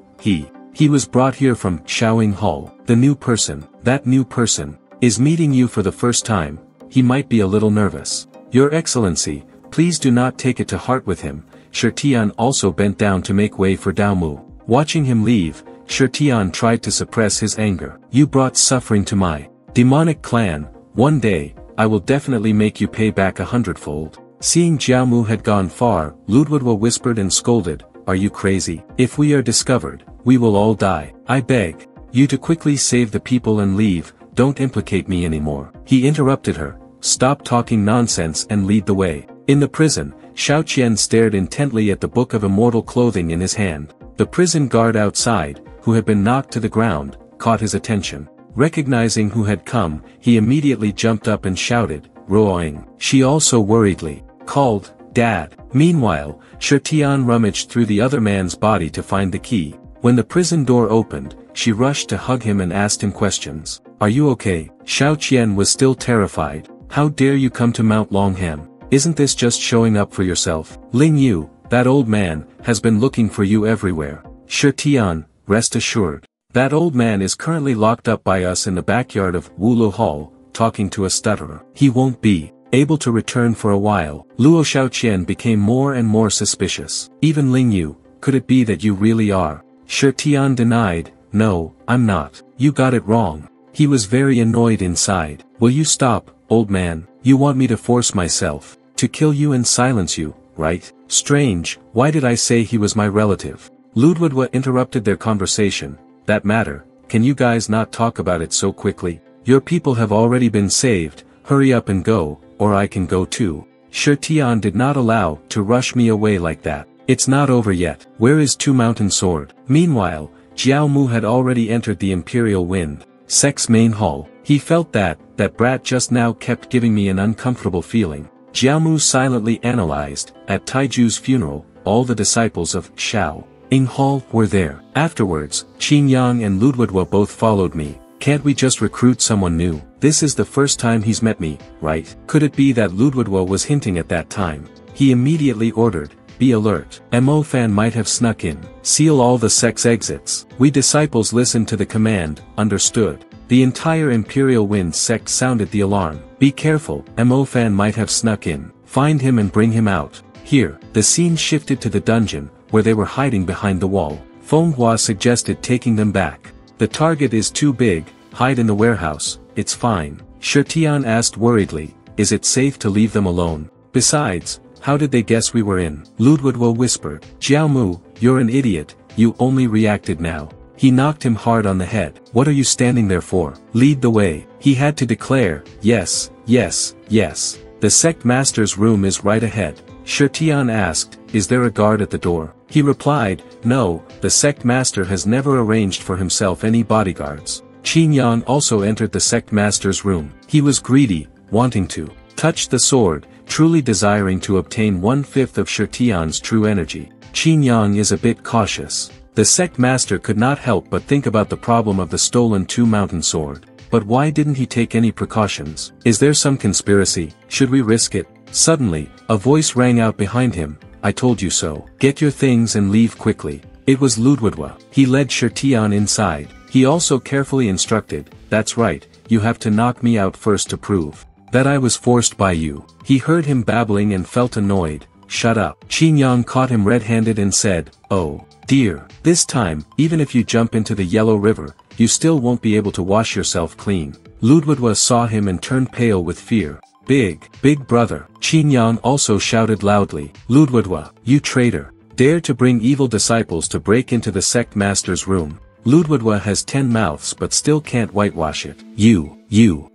was brought here from Shaoing Hall. The new person, that new person, is meeting you for the first time. He might be a little nervous. Your Excellency, please do not take it to heart with him. Shirtian also bent down to make way for Dao Mu. Watching him leave, Shirtian tried to suppress his anger. You brought suffering to my demonic clan. One day, I will definitely make you pay back 100-fold. Seeing Jiao Mu had gone far, Ludwigwa whispered and scolded, Are you crazy? If we are discovered, we will all die. I beg you to quickly save the people and leave, don't implicate me anymore. He interrupted her, stop talking nonsense and lead the way. In the prison, Shaoqian stared intently at the book of immortal clothing in his hand. The prison guard outside, who had been knocked to the ground, caught his attention. Recognizing who had come, he immediately jumped up and shouted, Ruoying. She also worriedly called, Dad. Meanwhile, Shirtian rummaged through the other man's body to find the key. When the prison door opened, she rushed to hug him and asked him questions. Are you okay? Shaoqian was still terrified. How dare you come to Mount Longham? Isn't this just showing up for yourself? Ling Yu, that old man, has been looking for you everywhere. Shirtian, rest assured. That old man is currently locked up by us in the backyard of Wulu Hall, talking to a stutterer. He won't be able to return for a while. Luo Shaoqian became more and more suspicious. Even Ling Yu, could it be that you really are? Shirtian denied, No, I'm not. You got it wrong. He was very annoyed inside. Will you stop, old man? You want me to force myself to kill you and silence you, right? Strange, why did I say he was my relative? Ludwigwa interrupted their conversation. That matter, can you guys not talk about it so quickly? Your people have already been saved, hurry up and go, or I can go too. Shirtian did not allow to rush me away like that. It's not over yet. Where is Two Mountain Sword? Meanwhile, Jiao Mu had already entered the Imperial Wind Sect's main hall. He felt that brat just now kept giving me an uncomfortable feeling. Jiao Mu silently analyzed, at Taiju's funeral, all the disciples of Shao Ing Hall were there. Afterwards, Qin Yang and Ludwigwa both followed me. Can't we just recruit someone new? This is the first time he's met me, right? Could it be that Ludwigwa was hinting at that time? He immediately ordered, be alert. Mo Fan might have snuck in. Seal all the sect's exits. We disciples listened to the command, understood. The entire Imperial Wind sect sounded the alarm. Be careful, Mo Fan might have snuck in. Find him and bring him out. Here, the scene shifted to the dungeon, where they were hiding behind the wall. Manhwa suggested taking them back. The target is too big, hide in the warehouse, it's fine. Shirtian asked worriedly, is it safe to leave them alone? Besides, how did they guess we were in? Ludwigwa whispered. Jiaomu, you're an idiot, you only reacted now. He knocked him hard on the head. What are you standing there for? Lead the way. He had to declare, yes, yes, yes. The sect master's room is right ahead. Shirtian asked, is there a guard at the door? He replied, no, the sect master has never arranged for himself any bodyguards. Qingyang also entered the sect master's room. He was greedy, wanting to touch the sword, truly desiring to obtain 1/5 of Shirtian's true energy. Qingyang is a bit cautious. The sect master could not help but think about the problem of the stolen two-mountain sword. But why didn't he take any precautions? Is there some conspiracy? Should we risk it? Suddenly, a voice rang out behind him, I told you so. Get your things and leave quickly. It was Ludwigwa. He led Shirtian inside. He also carefully instructed, that's right, you have to knock me out first to prove that I was forced by you. He heard him babbling and felt annoyed. Shut up. Qingyang caught him red-handed and said, oh, dear. This time, even if you jump into the Yellow River, you still won't be able to wash yourself clean. Ludwigwa saw him and turned pale with fear. Big brother. Qingyang also shouted loudly. Ludwigwa, you traitor. Dare to bring evil disciples to break into the sect master's room. Ludwigwa has 10 mouths but still can't whitewash it. You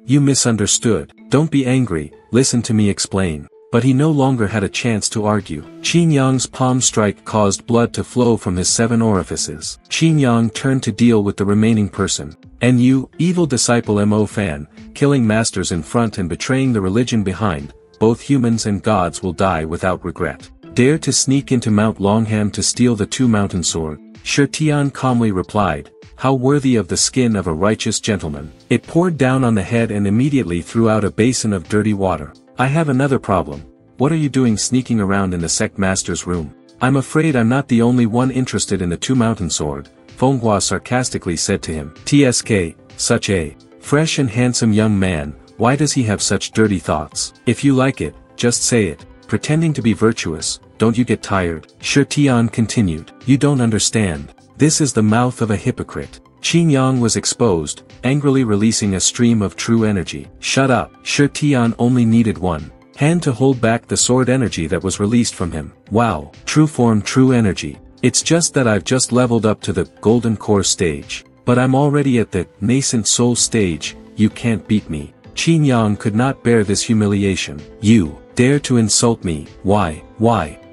misunderstood. Don't be angry, listen to me explain. But he no longer had a chance to argue. Qingyang's palm strike caused blood to flow from his 7 orifices. Qingyang turned to deal with the remaining person. And you, evil disciple Mo Fan, killing masters in front and betraying the religion behind, both humans and gods will die without regret. Dare to sneak into Mount Longham to steal the two-mountain sword. Shirtian calmly replied, how worthy of the skin of a righteous gentleman. It poured down on the head and immediately threw out a basin of dirty water. I have another problem. What are you doing sneaking around in the sect master's room? I'm afraid I'm not the only one interested in the two-mountain sword, Manhwa sarcastically said to him. TSK, such a fresh and handsome young man, why does he have such dirty thoughts? If you like it, just say it. Pretending to be virtuous, don't you get tired? Shirtian continued. You don't understand. This is the mouth of a hypocrite. Qingyang was exposed, angrily releasing a stream of true energy. Shut up. Shirtian only needed one hand to hold back the sword energy that was released from him. Wow, true form, true energy. It's just that I've just leveled up to the golden core stage. But I'm already at the nascent soul stage, you can't beat me. Qingyang could not bear this humiliation. You dare to insult me? Why?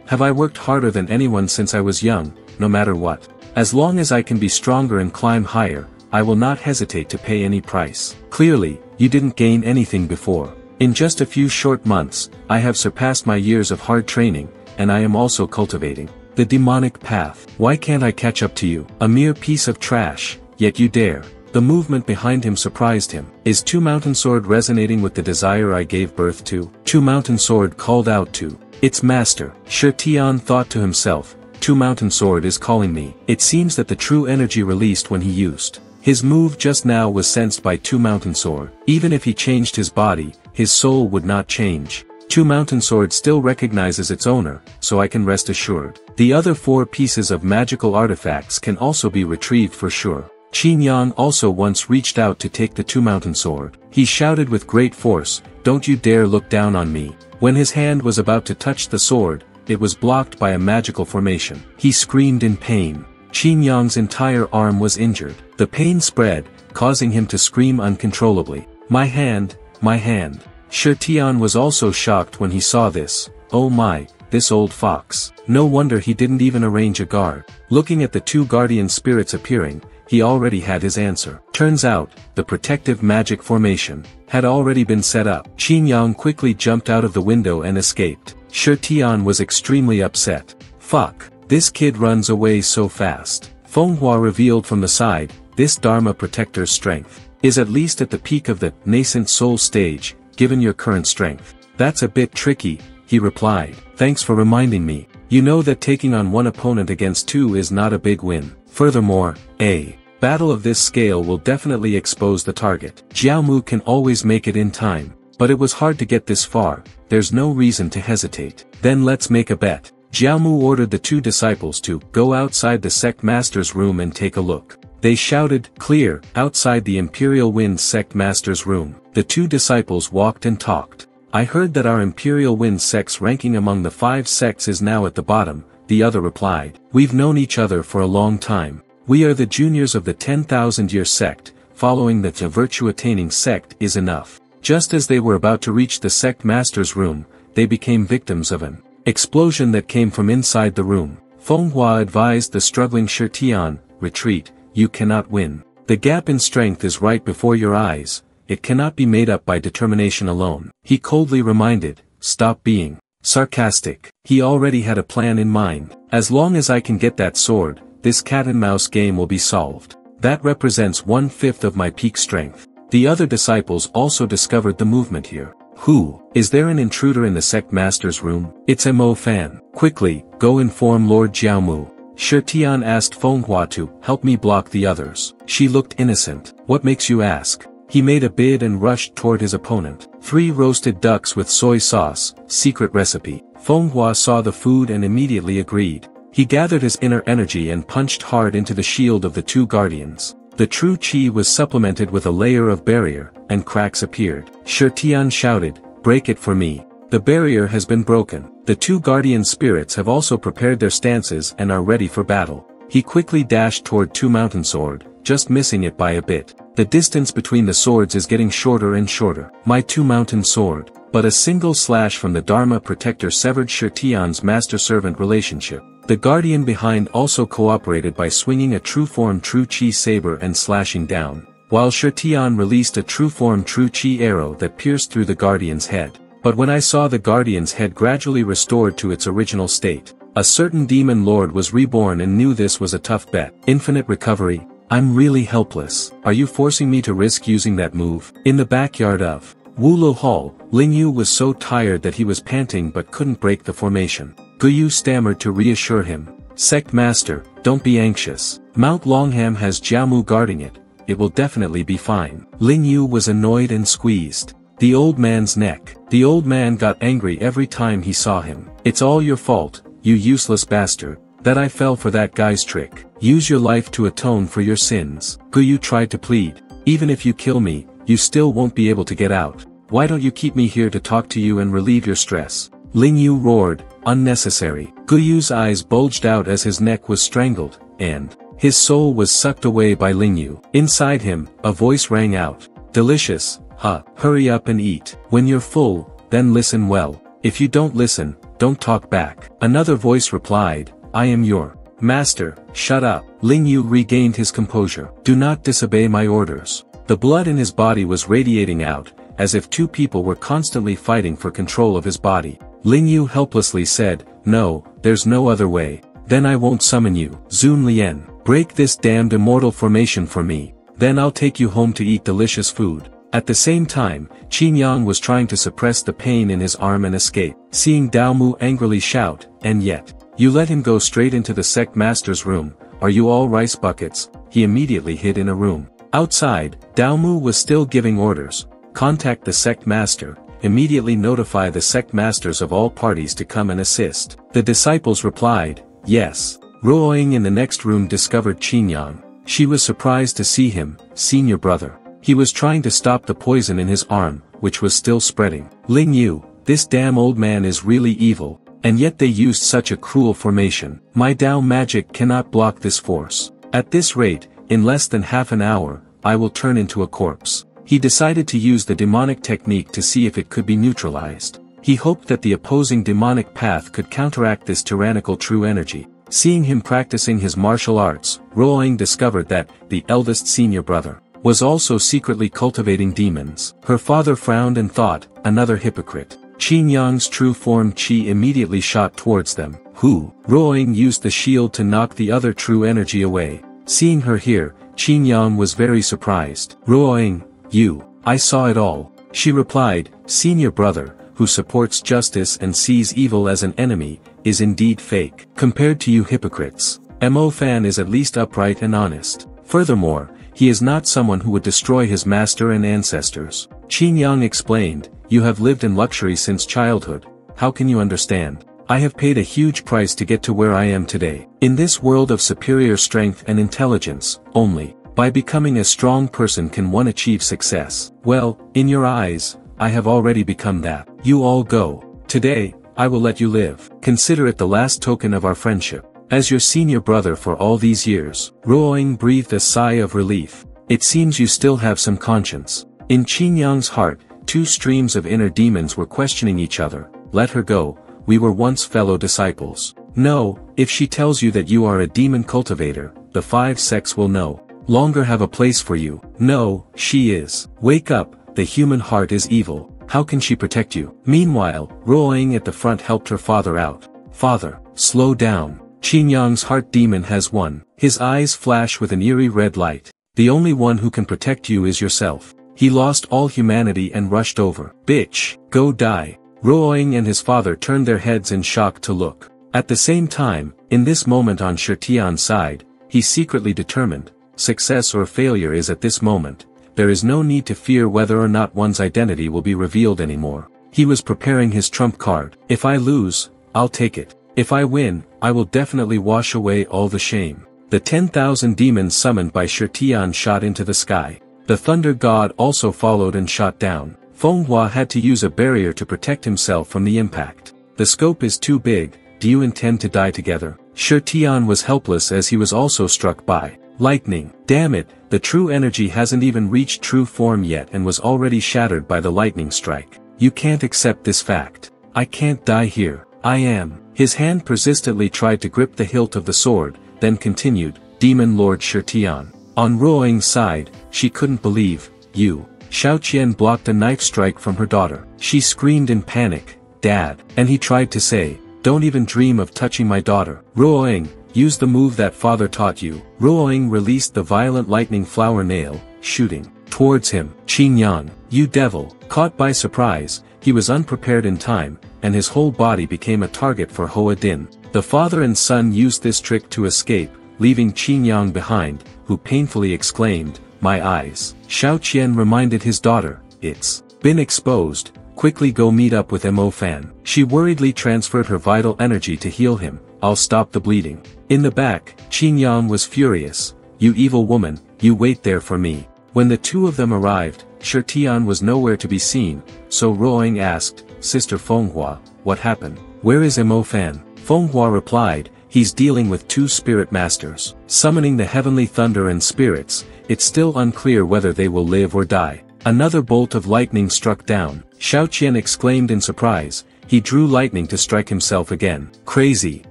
Have I worked harder than anyone since I was young, no matter what? As long as I can be stronger and climb higher, I will not hesitate to pay any price. Clearly, you didn't gain anything before. In just a few short months, I have surpassed my years of hard training, and I am also cultivating the demonic path. Why can't I catch up to you? A mere piece of trash, yet you dare. The movement behind him surprised him. Is Two-Mountain Sword resonating with the desire I gave birth to? Two-Mountain Sword called out to its master. Shirtian thought to himself, Two-Mountain Sword is calling me. It seems that the true energy released when he used his move just now was sensed by Two-Mountain Sword. Even if he changed his body, his soul would not change. Two-Mountain Sword still recognizes its owner, so I can rest assured. The other 4 pieces of magical artifacts can also be retrieved for sure. Qingyang also once reached out to take the Two-Mountain Sword. He shouted with great force, don't you dare look down on me. When his hand was about to touch the sword, it was blocked by a magical formation. He screamed in pain. Qingyang's entire arm was injured. The pain spread, causing him to scream uncontrollably. My hand, my hand. Shirtian was also shocked when he saw this. Oh my, this old fox. No wonder he didn't even arrange a guard. Looking at the 2 guardian spirits appearing, he already had his answer. Turns out, the protective magic formation had already been set up. Qingyang quickly jumped out of the window and escaped. Shirtian was extremely upset. Fuck, this kid runs away so fast. Manhwa revealed from the side, this Dharma protector's strength is at least at the peak of the nascent soul stage, given your current strength. That's a bit tricky, he replied. Thanks for reminding me. You know that taking on one opponent against two is not a big win. Furthermore, a battle of this scale will definitely expose the target. Jiaomu can always make it in time, but it was hard to get this far, there's no reason to hesitate. Then let's make a bet. Jiaomu ordered the two disciples to go outside the sect master's room and take a look. They shouted, "Clear," outside the Imperial Wind sect master's room. The two disciples walked and talked. "I heard that our Imperial Wind sect's ranking among the 5 sects is now at the bottom," the other replied. "We've known each other for a long time. We are the juniors of the 10,000-year sect, following the virtue-attaining sect is enough." Just as they were about to reach the sect master's room, they became victims of an explosion that came from inside the room. Fenghua advised the struggling Shitian, "Retreat, you cannot win. The gap in strength is right before your eyes, it cannot be made up by determination alone." He coldly reminded, "Stop being sarcastic." He already had a plan in mind. "As long as I can get that sword, this cat-and-mouse game will be solved. That represents 1/5 of my peak strength." The other disciples also discovered the movement here. "Who? Is there an intruder in the sect master's room? It's Mo Fan. Quickly, go inform Lord Jiaomu." Shitian asked Fenghua to help me block the others. She looked innocent. "What makes you ask?" He made a bid and rushed toward his opponent. 3 roasted ducks with soy sauce, secret recipe. Fenghua saw the food and immediately agreed. He gathered his inner energy and punched hard into the shield of the two guardians. The true chi was supplemented with a layer of barrier, and cracks appeared. Shitian shouted, "Break it for me." The barrier has been broken. The two guardian spirits have also prepared their stances and are ready for battle. He quickly dashed toward Two Mountain Sword, just missing it by a bit. The distance between the swords is getting shorter and shorter. My Two Mountain Sword. But a single slash from the Dharma Protector severed Shitian's master-servant relationship. The guardian behind also cooperated by swinging a true-form True Chi saber and slashing down, while Shitian released a true-form True Chi arrow that pierced through the guardian's head. But when I saw the guardian's head gradually restored to its original state, a certain demon lord was reborn and knew this was a tough bet. Infinite recovery. I'm really helpless. Are you forcing me to risk using that move? In the backyard of Wulo Hall, Lingyu was so tired that he was panting but couldn't break the formation. Guyu stammered to reassure him. "Sect Master, don't be anxious. Mount Longham has Jiaomu guarding it. It will definitely be fine." Lingyu was annoyed and squeezed the old man's neck. The old man got angry every time he saw him. "It's all your fault, you useless bastard, that I fell for that guy's trick. Use your life to atone for your sins." Guyu tried to plead. "Even if you kill me, you still won't be able to get out. Why don't you keep me here to talk to you and relieve your stress?" Lingyu roared, "Unnecessary." Guyu's eyes bulged out as his neck was strangled, and his soul was sucked away by Lingyu. Inside him, a voice rang out. "Delicious, huh? Hurry up and eat. When you're full, then listen well. If you don't listen, don't talk back." Another voice replied, "I am your master, shut up." Lingyu regained his composure. "Do not disobey my orders." The blood in his body was radiating out, as if two people were constantly fighting for control of his body. Lingyu helplessly said, "No, there's no other way. Then I won't summon you." Zun Lian, "Break this damned immortal formation for me. Then I'll take you home to eat delicious food." At the same time, Qin Yang was trying to suppress the pain in his arm and escape. Seeing Daomu angrily shout, "And yet, you let him go straight into the sect master's room, are you all rice buckets?" he immediately hid in a room. Outside, Daomu was still giving orders. "Contact the sect master, immediately notify the sect masters of all parties to come and assist." The disciples replied, "Yes." Ruoying in the next room discovered Qin Yang. She was surprised to see him, senior brother. He was trying to stop the poison in his arm, which was still spreading. "Lingyu, this damn old man is really evil, and yet they used such a cruel formation. My Dao magic cannot block this force. At this rate, in less than half an hour, I will turn into a corpse." He decided to use the demonic technique to see if it could be neutralized. He hoped that the opposing demonic path could counteract this tyrannical true energy. Seeing him practicing his martial arts, Ruoying discovered that the eldest senior brother was also secretly cultivating demons. Her father frowned and thought, "Another hypocrite." Qin Yang's true form Qi immediately shot towards them. "Who?" Ruoying used the shield to knock the other true energy away. Seeing her here, Qin Yang was very surprised. "Ruoying, you, I saw it all." She replied, "Senior brother, who supports justice and sees evil as an enemy, is indeed fake. Compared to you hypocrites, Mo Fan is at least upright and honest. Furthermore, he is not someone who would destroy his master and ancestors. Qin Yang explained, you have lived in luxury since childhood, how can you understand? I have paid a huge price to get to where I am today. In this world of superior strength and intelligence, only by becoming a strong person can one achieve success. Well, in your eyes, I have already become that. You all go. Today, I will let you live. Consider it the last token of our friendship. As your senior brother for all these years, Ruoying breathed a sigh of relief. It seems you still have some conscience. In Qin Yang's heart, two streams of inner demons were questioning each other. Let her go. We were once fellow disciples. No, if she tells you that you are a demon cultivator, the 5 sects will no longer have a place for you. No, she is. Wake up, the human heart is evil. How can she protect you? Meanwhile, Ruoying at the front helped her father out. Father, slow down. Qin Yang's heart demon has won. His eyes flash with an eerie red light. The only one who can protect you is yourself. He lost all humanity and rushed over. Bitch, go die. Ruoying and his father turned their heads in shock to look. At the same time, in this moment on Shetian's side, he secretly determined, success or failure is at this moment, there is no need to fear whether or not one's identity will be revealed anymore. He was preparing his trump card. If I lose, I'll take it. If I win, I will definitely wash away all the shame. The 10,000 demons summoned by Shetian shot into the sky. The thunder god also followed and shot down. Fenghua had to use a barrier to protect himself from the impact. The scope is too big, do you intend to die together? Shetian was helpless as he was also struck by lightning. Damn it, the true energy hasn't even reached true form yet and was already shattered by the lightning strike. You can't accept this fact. I can't die here. I am. His hand persistently tried to grip the hilt of the sword, then continued, Demon Lord Shetian. On Ruoying's side, she couldn't believe, you. Xiao Qian blocked a knife strike from her daughter. She screamed in panic, Dad. And he tried to say, don't even dream of touching my daughter. Ruoying, use the move that father taught you. Ruoying released the violent lightning flower nail, shooting towards him. Qin Yang, you devil. Caught by surprise, he was unprepared in time, and his whole body became a target for Hoa Din. The father and son used this trick to escape, leaving Qin Yang behind, who painfully exclaimed, my eyes. Xiao Qian reminded his daughter, it's been exposed, quickly go meet up with Mo Fan. She worriedly transferred her vital energy to heal him, I'll stop the bleeding. In the back, Qin Yang was furious, you evil woman, you wait there for me. When the two of them arrived, Shetian was nowhere to be seen, so Ruoying asked, Sister Fenghua, what happened? Where is Mo Fan? Fenghua replied, he's dealing with 2 spirit masters. Summoning the heavenly thunder and spirits, it's still unclear whether they will live or die. Another bolt of lightning struck down. Xiao Qian exclaimed in surprise, he drew lightning to strike himself again. Crazy,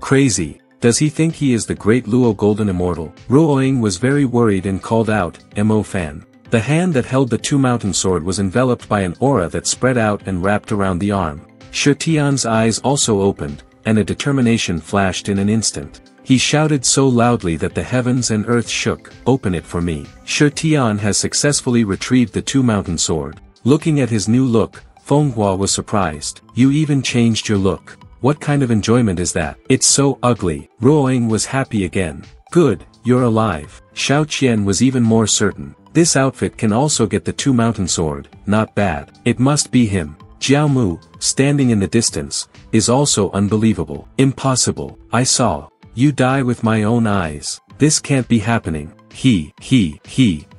crazy. Does he think he is the great Luo Golden Immortal? Ruoying was very worried and called out, Mo Fan. The hand that held the 2 mountain sword was enveloped by an aura that spread out and wrapped around the arm. Shetian's eyes also opened, and a determination flashed in an instant. He shouted so loudly that the heavens and earth shook, open it for me. Shetian has successfully retrieved the 2 mountain sword. Looking at his new look, Fenghua was surprised. You even changed your look. What kind of enjoyment is that? It's so ugly. Ruoying was happy again. Good, you're alive. Xiao Qian was even more certain. This outfit can also get the 2 mountain sword, not bad. It must be him. Jiao Mu, standing in the distance, is also unbelievable. Impossible. I saw. You die with my own eyes. This can't be happening.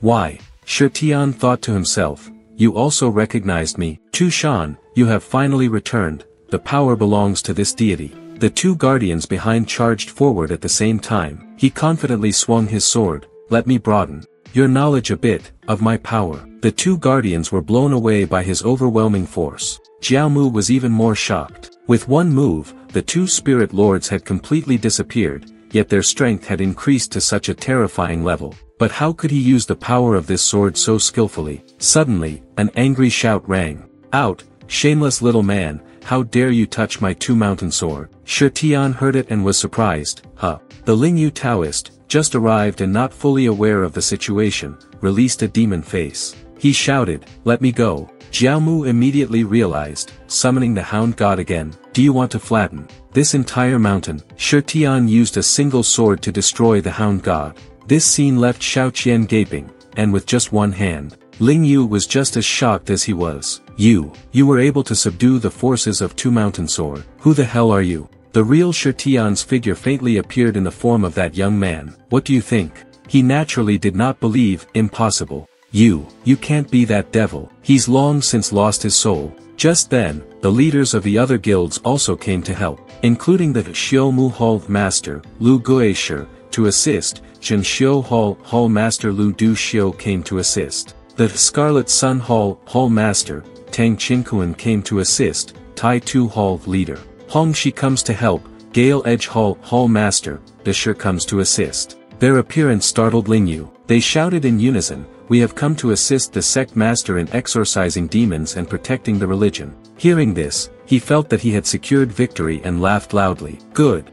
Why? Shetian thought to himself, you also recognized me. Tushan, you have finally returned, the power belongs to this deity. The 2 guardians behind charged forward at the same time. He confidently swung his sword, let me broaden your knowledge a bit, of my power. The 2 guardians were blown away by his overwhelming force. Jiao Mu was even more shocked. With one move, the 2 spirit lords had completely disappeared, yet their strength had increased to such a terrifying level. But how could he use the power of this sword so skillfully? Suddenly, an angry shout rang out, shameless little man, how dare you touch my 2 mountain sword? Shetian heard it and was surprised, huh? The Lingyu Taoist, just arrived and not fully aware of the situation, released a demon face. He shouted, let me go. Jiaomu immediately realized, summoning the hound god again. Do you want to flatten this entire mountain? Shi Tian used a single sword to destroy the hound god. This scene left Xiao Qian gaping, and with just one hand. Ling Yu was just as shocked as he was. You were able to subdue the forces of two mountain sword. Who the hell are you? The real Shi Tian's figure faintly appeared in the form of that young man. What do you think? He naturally did not believe. Impossible. You can't be that devil. He's long since lost his soul. Just then, the leaders of the other guilds also came to help, including the Xiu Mu Hall Master, Lu Guishi, to assist. Jin Xiu Hall Master Lu Du Xiu came to assist. The Scarlet Sun Hall Master, Tang Qinkuan came to assist. Tai Tu Hall Leader, Hong Shi comes to help. Gale Edge Hall Master, Dashir comes to assist. Their appearance startled Ling Yu. They shouted in unison, "We have come to assist the sect master in exorcising demons and protecting the religion." Hearing this, he felt that he had secured victory and laughed loudly. Good.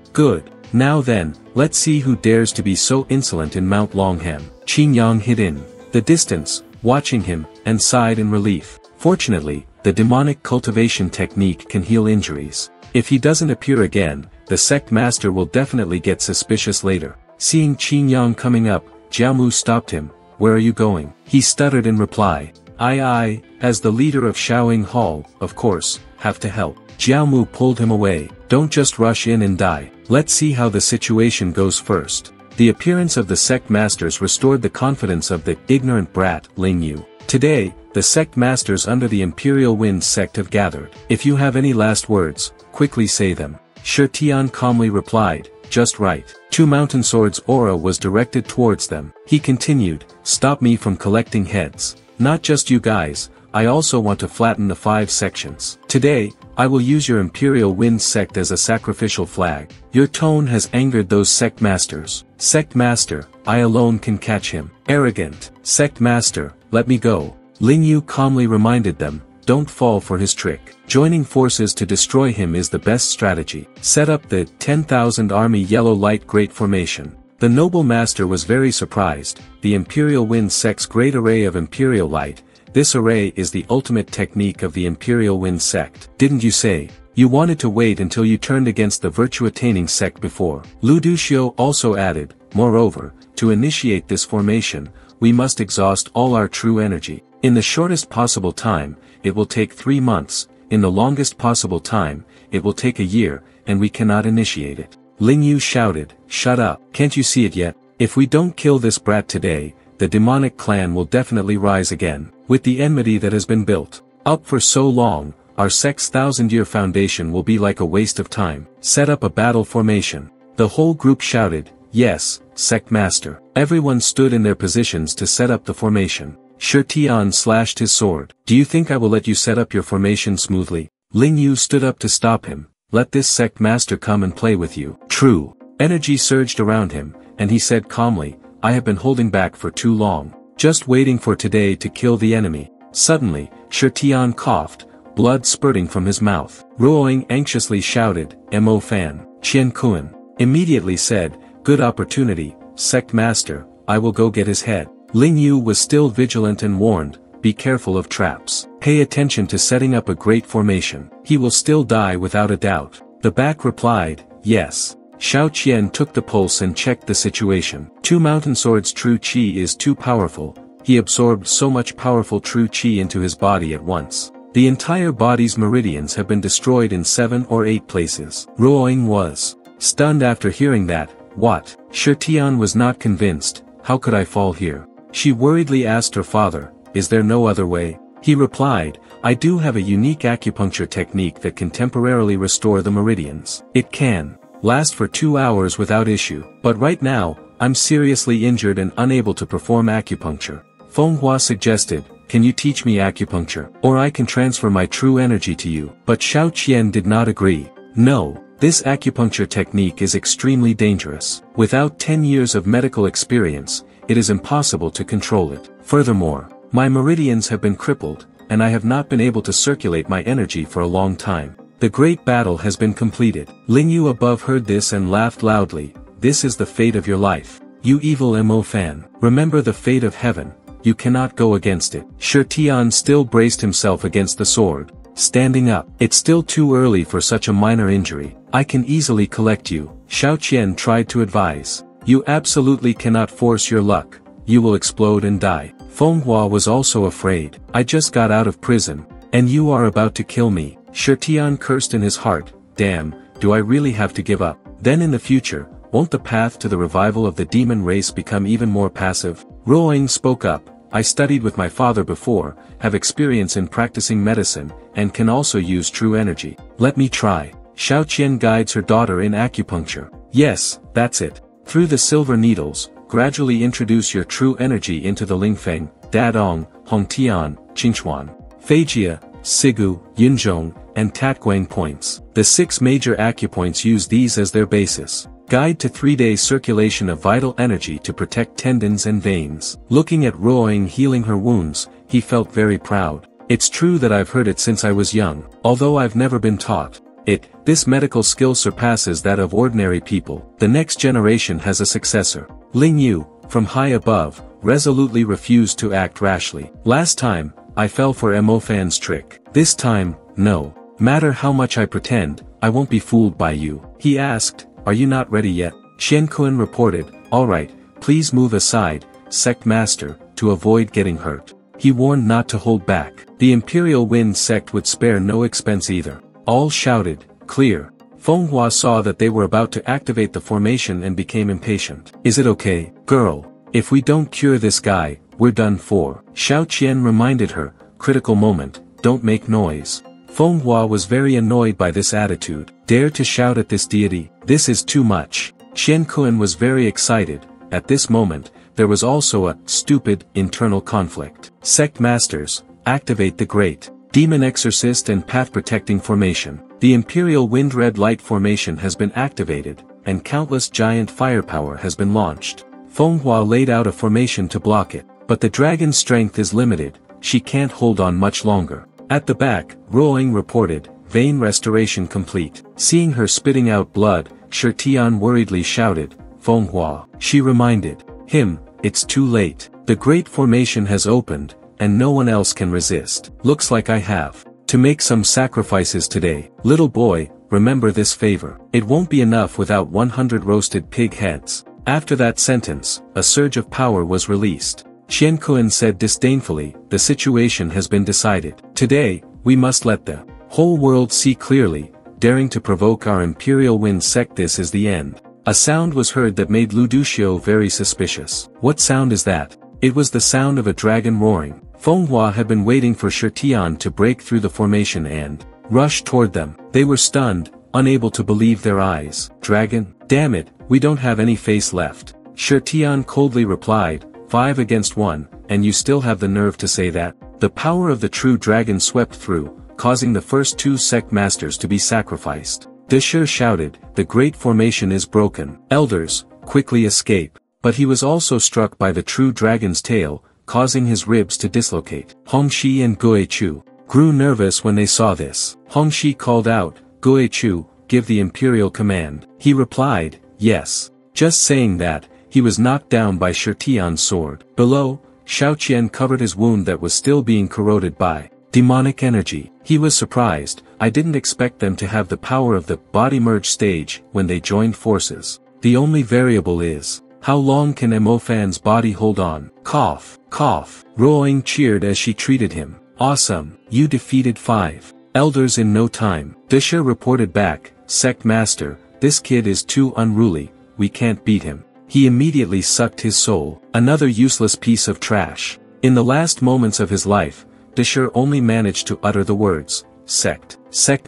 Now then, let's see who dares to be so insolent in Mount Longham. Qin Yang hid in the distance, watching him, and sighed in relief. Fortunately, the demonic cultivation technique can heal injuries. If he doesn't appear again, the sect master will definitely get suspicious later. Seeing Qin Yang coming up, Jiaomu stopped him. Where are you going? He stuttered in reply. I, as the leader of Shaoying Hall, of course, have to help. Jiaomu pulled him away. Don't just rush in and die. Let's see how the situation goes first. The appearance of the sect masters restored the confidence of the ignorant brat, Ling Yu. Today, the sect masters under the Imperial Wind sect have gathered. If you have any last words, quickly say them. Shi Tian calmly replied, just right. Two mountain swords' aura was directed towards them. He continued, stop me from collecting heads. Not just you guys, I also want to flatten the 5 sections. Today, I will use your Imperial Wind sect as a sacrificial flag. Your tone has angered those sect masters. Sect master, I alone can catch him. Arrogant. Sect master, let me go. Ling Yu calmly reminded them, don't fall for his trick. Joining forces to destroy him is the best strategy. Set up the 10,000 Army Yellow Light Great Formation. The noble master was very surprised. The Imperial Wind sect's great array of Imperial Light. This array is the ultimate technique of the Imperial Wind sect. Didn't you say you wanted to wait until you turned against the virtue-attaining sect before? Lu Duxiu also added, moreover, to initiate this formation, we must exhaust all our true energy. In the shortest possible time, it will take 3 months, in the longest possible time, it will take a year, and we cannot initiate it. Ling Yu shouted, shut up, can't you see it yet? If we don't kill this brat today, the demonic clan will definitely rise again. With the enmity that has been built up for so long, our sect's 1,000-year foundation will be like a waste of time. Set up a battle formation. The whole group shouted, yes, sect master. Everyone stood in their positions to set up the formation. Shi Tian slashed his sword. Do you think I will let you set up your formation smoothly? Ling Yu stood up to stop him. Let this sect master come and play with you. True. Energy surged around him, and he said calmly, I have been holding back for too long. Just waiting for today to kill the enemy. Suddenly, Shi Tian coughed, blood spurting from his mouth. Ruoing anxiously shouted, Mo Fan. Qian Kuan immediately said, good opportunity, sect master, I will go get his head. Ling Yu was still vigilant and warned, be careful of traps. Pay attention to setting up a great formation. He will still die without a doubt. The back replied, yes. Xiao Qian took the pulse and checked the situation. Two mountain swords' true qi is too powerful. He absorbed so much powerful true qi into his body at once. The entire body's meridians have been destroyed in 7 or 8 places. Ruoing was stunned after hearing that. What? Shi Tian was not convinced. How could I fall here? She worriedly asked her father, is there no other way? He replied, I do have a unique acupuncture technique that can temporarily restore the meridians. It can last for 2 hours without issue. But right now, I'm seriously injured and unable to perform acupuncture. Fenghua suggested, can you teach me acupuncture? Or I can transfer my true energy to you. But Xiao Qian did not agree. No, this acupuncture technique is extremely dangerous. Without 10 years of medical experience, it is impossible to control it. Furthermore, my meridians have been crippled, and I have not been able to circulate my energy for a long time. The great battle has been completed. Ling Yu above heard this and laughed loudly. This is the fate of your life. You evil Mo Fan. Remember the fate of heaven. you cannot go against it. Shi Tian still braced himself against the sword, standing up. It's still too early for such a minor injury. I can easily collect you, Xiao Qian tried to advise. You absolutely cannot force your luck, you will explode and die. Feng Hua was also afraid. I just got out of prison, and you are about to kill me. Shi Tian cursed in his heart, damn, do I really have to give up? Then in the future, won't the path to the revival of the demon race become even more passive? Ruoying spoke up, I studied with my father before, have experience in practicing medicine, and can also use true energy. Let me try. Xiao Qian guides her daughter in acupuncture. Yes, that's it. Through the silver needles, gradually introduce your true energy into the Lingfeng, Dadong, Hongtian, Qingchuan, Feijia, Sigu, Yinzhong, and Tatguang points. The 6 major acupoints use these as their basis. Guide to 3-day circulation of vital energy to protect tendons and veins. Looking at Ruoying healing her wounds, he felt very proud. It's true that I've heard it since I was young, although I've never been taught it. This medical skill surpasses that of ordinary people. The next generation has a successor. Ling Yu, from high above, resolutely refused to act rashly. Last time, I fell for Mo Fan's trick. This time, no. Matter how much I pretend, I won't be fooled by you. He asked, are you not ready yet? Xian Kun reported, alright, please move aside, sect master, to avoid getting hurt. He warned not to hold back. The Imperial Wind sect would spare no expense either. All shouted, clear. Feng Hua saw that they were about to activate the formation and became impatient. Is it okay, girl? If we don't cure this guy, we're done for. Xiao Qian reminded her, critical moment, don't make noise. Feng Hua was very annoyed by this attitude. Dare to shout at this deity, this is too much. Xian Kun was very excited. At this moment, there was also a stupid internal conflict. Sect masters, activate the great demon exorcist and path protecting formation. The Imperial Wind Red Light formation has been activated, and countless giant firepower has been launched. Feng Hua laid out a formation to block it, but the dragon's strength is limited, she can't hold on much longer. At the back, Ruoying reported, vein restoration complete. Seeing her spitting out blood, Shi Tian worriedly shouted, Feng Hua. She reminded him, it's too late. The great formation has opened, and no one else can resist. Looks like I have to make some sacrifices today. Little boy, remember this favor. It won't be enough without 100 roasted pig heads. After that sentence, a surge of power was released. Xian Kun said disdainfully, the situation has been decided. Today, we must let the whole world see clearly, daring to provoke our Imperial Wind sect. This is the end. A sound was heard that made Luducio very suspicious. What sound is that? It was the sound of a dragon roaring. Feng Hua had been waiting for Shi Tian to break through the formation and rush toward them. They were stunned, unable to believe their eyes. Dragon? Damn it, we don't have any face left. Shi Tian coldly replied, 5 against 1, and you still have the nerve to say that? The power of the true dragon swept through, causing the first 2 sect masters to be sacrificed. Deshir shouted, the great formation is broken. Elders, quickly escape. But he was also struck by the true dragon's tail, causing his ribs to dislocate. Hongxi and Guichu grew nervous when they saw this. Hongxi called out, Guichu, give the imperial command. He replied, yes. Just saying that, he was knocked down by Shi Tian's sword. Below, Xiao Qian covered his wound that was still being corroded by demonic energy. He was surprised. I didn't expect them to have the power of the body merge stage when they joined forces. The only variable is, how long can Mo Fan's body hold on? Cough, cough. Ruoying cheered as she treated him. Awesome, you defeated 5 elders in no time. Deshir reported back, Sect Master, this kid is too unruly, we can't beat him. He immediately sucked his soul. Another useless piece of trash. In the last moments of his life, Deshir only managed to utter the words, Sect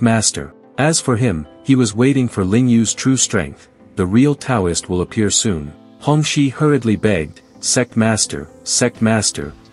Master. As for him, he was waiting for Ling Yu's true strength. The real Taoist will appear soon. Hongxi hurriedly begged, Sect Master,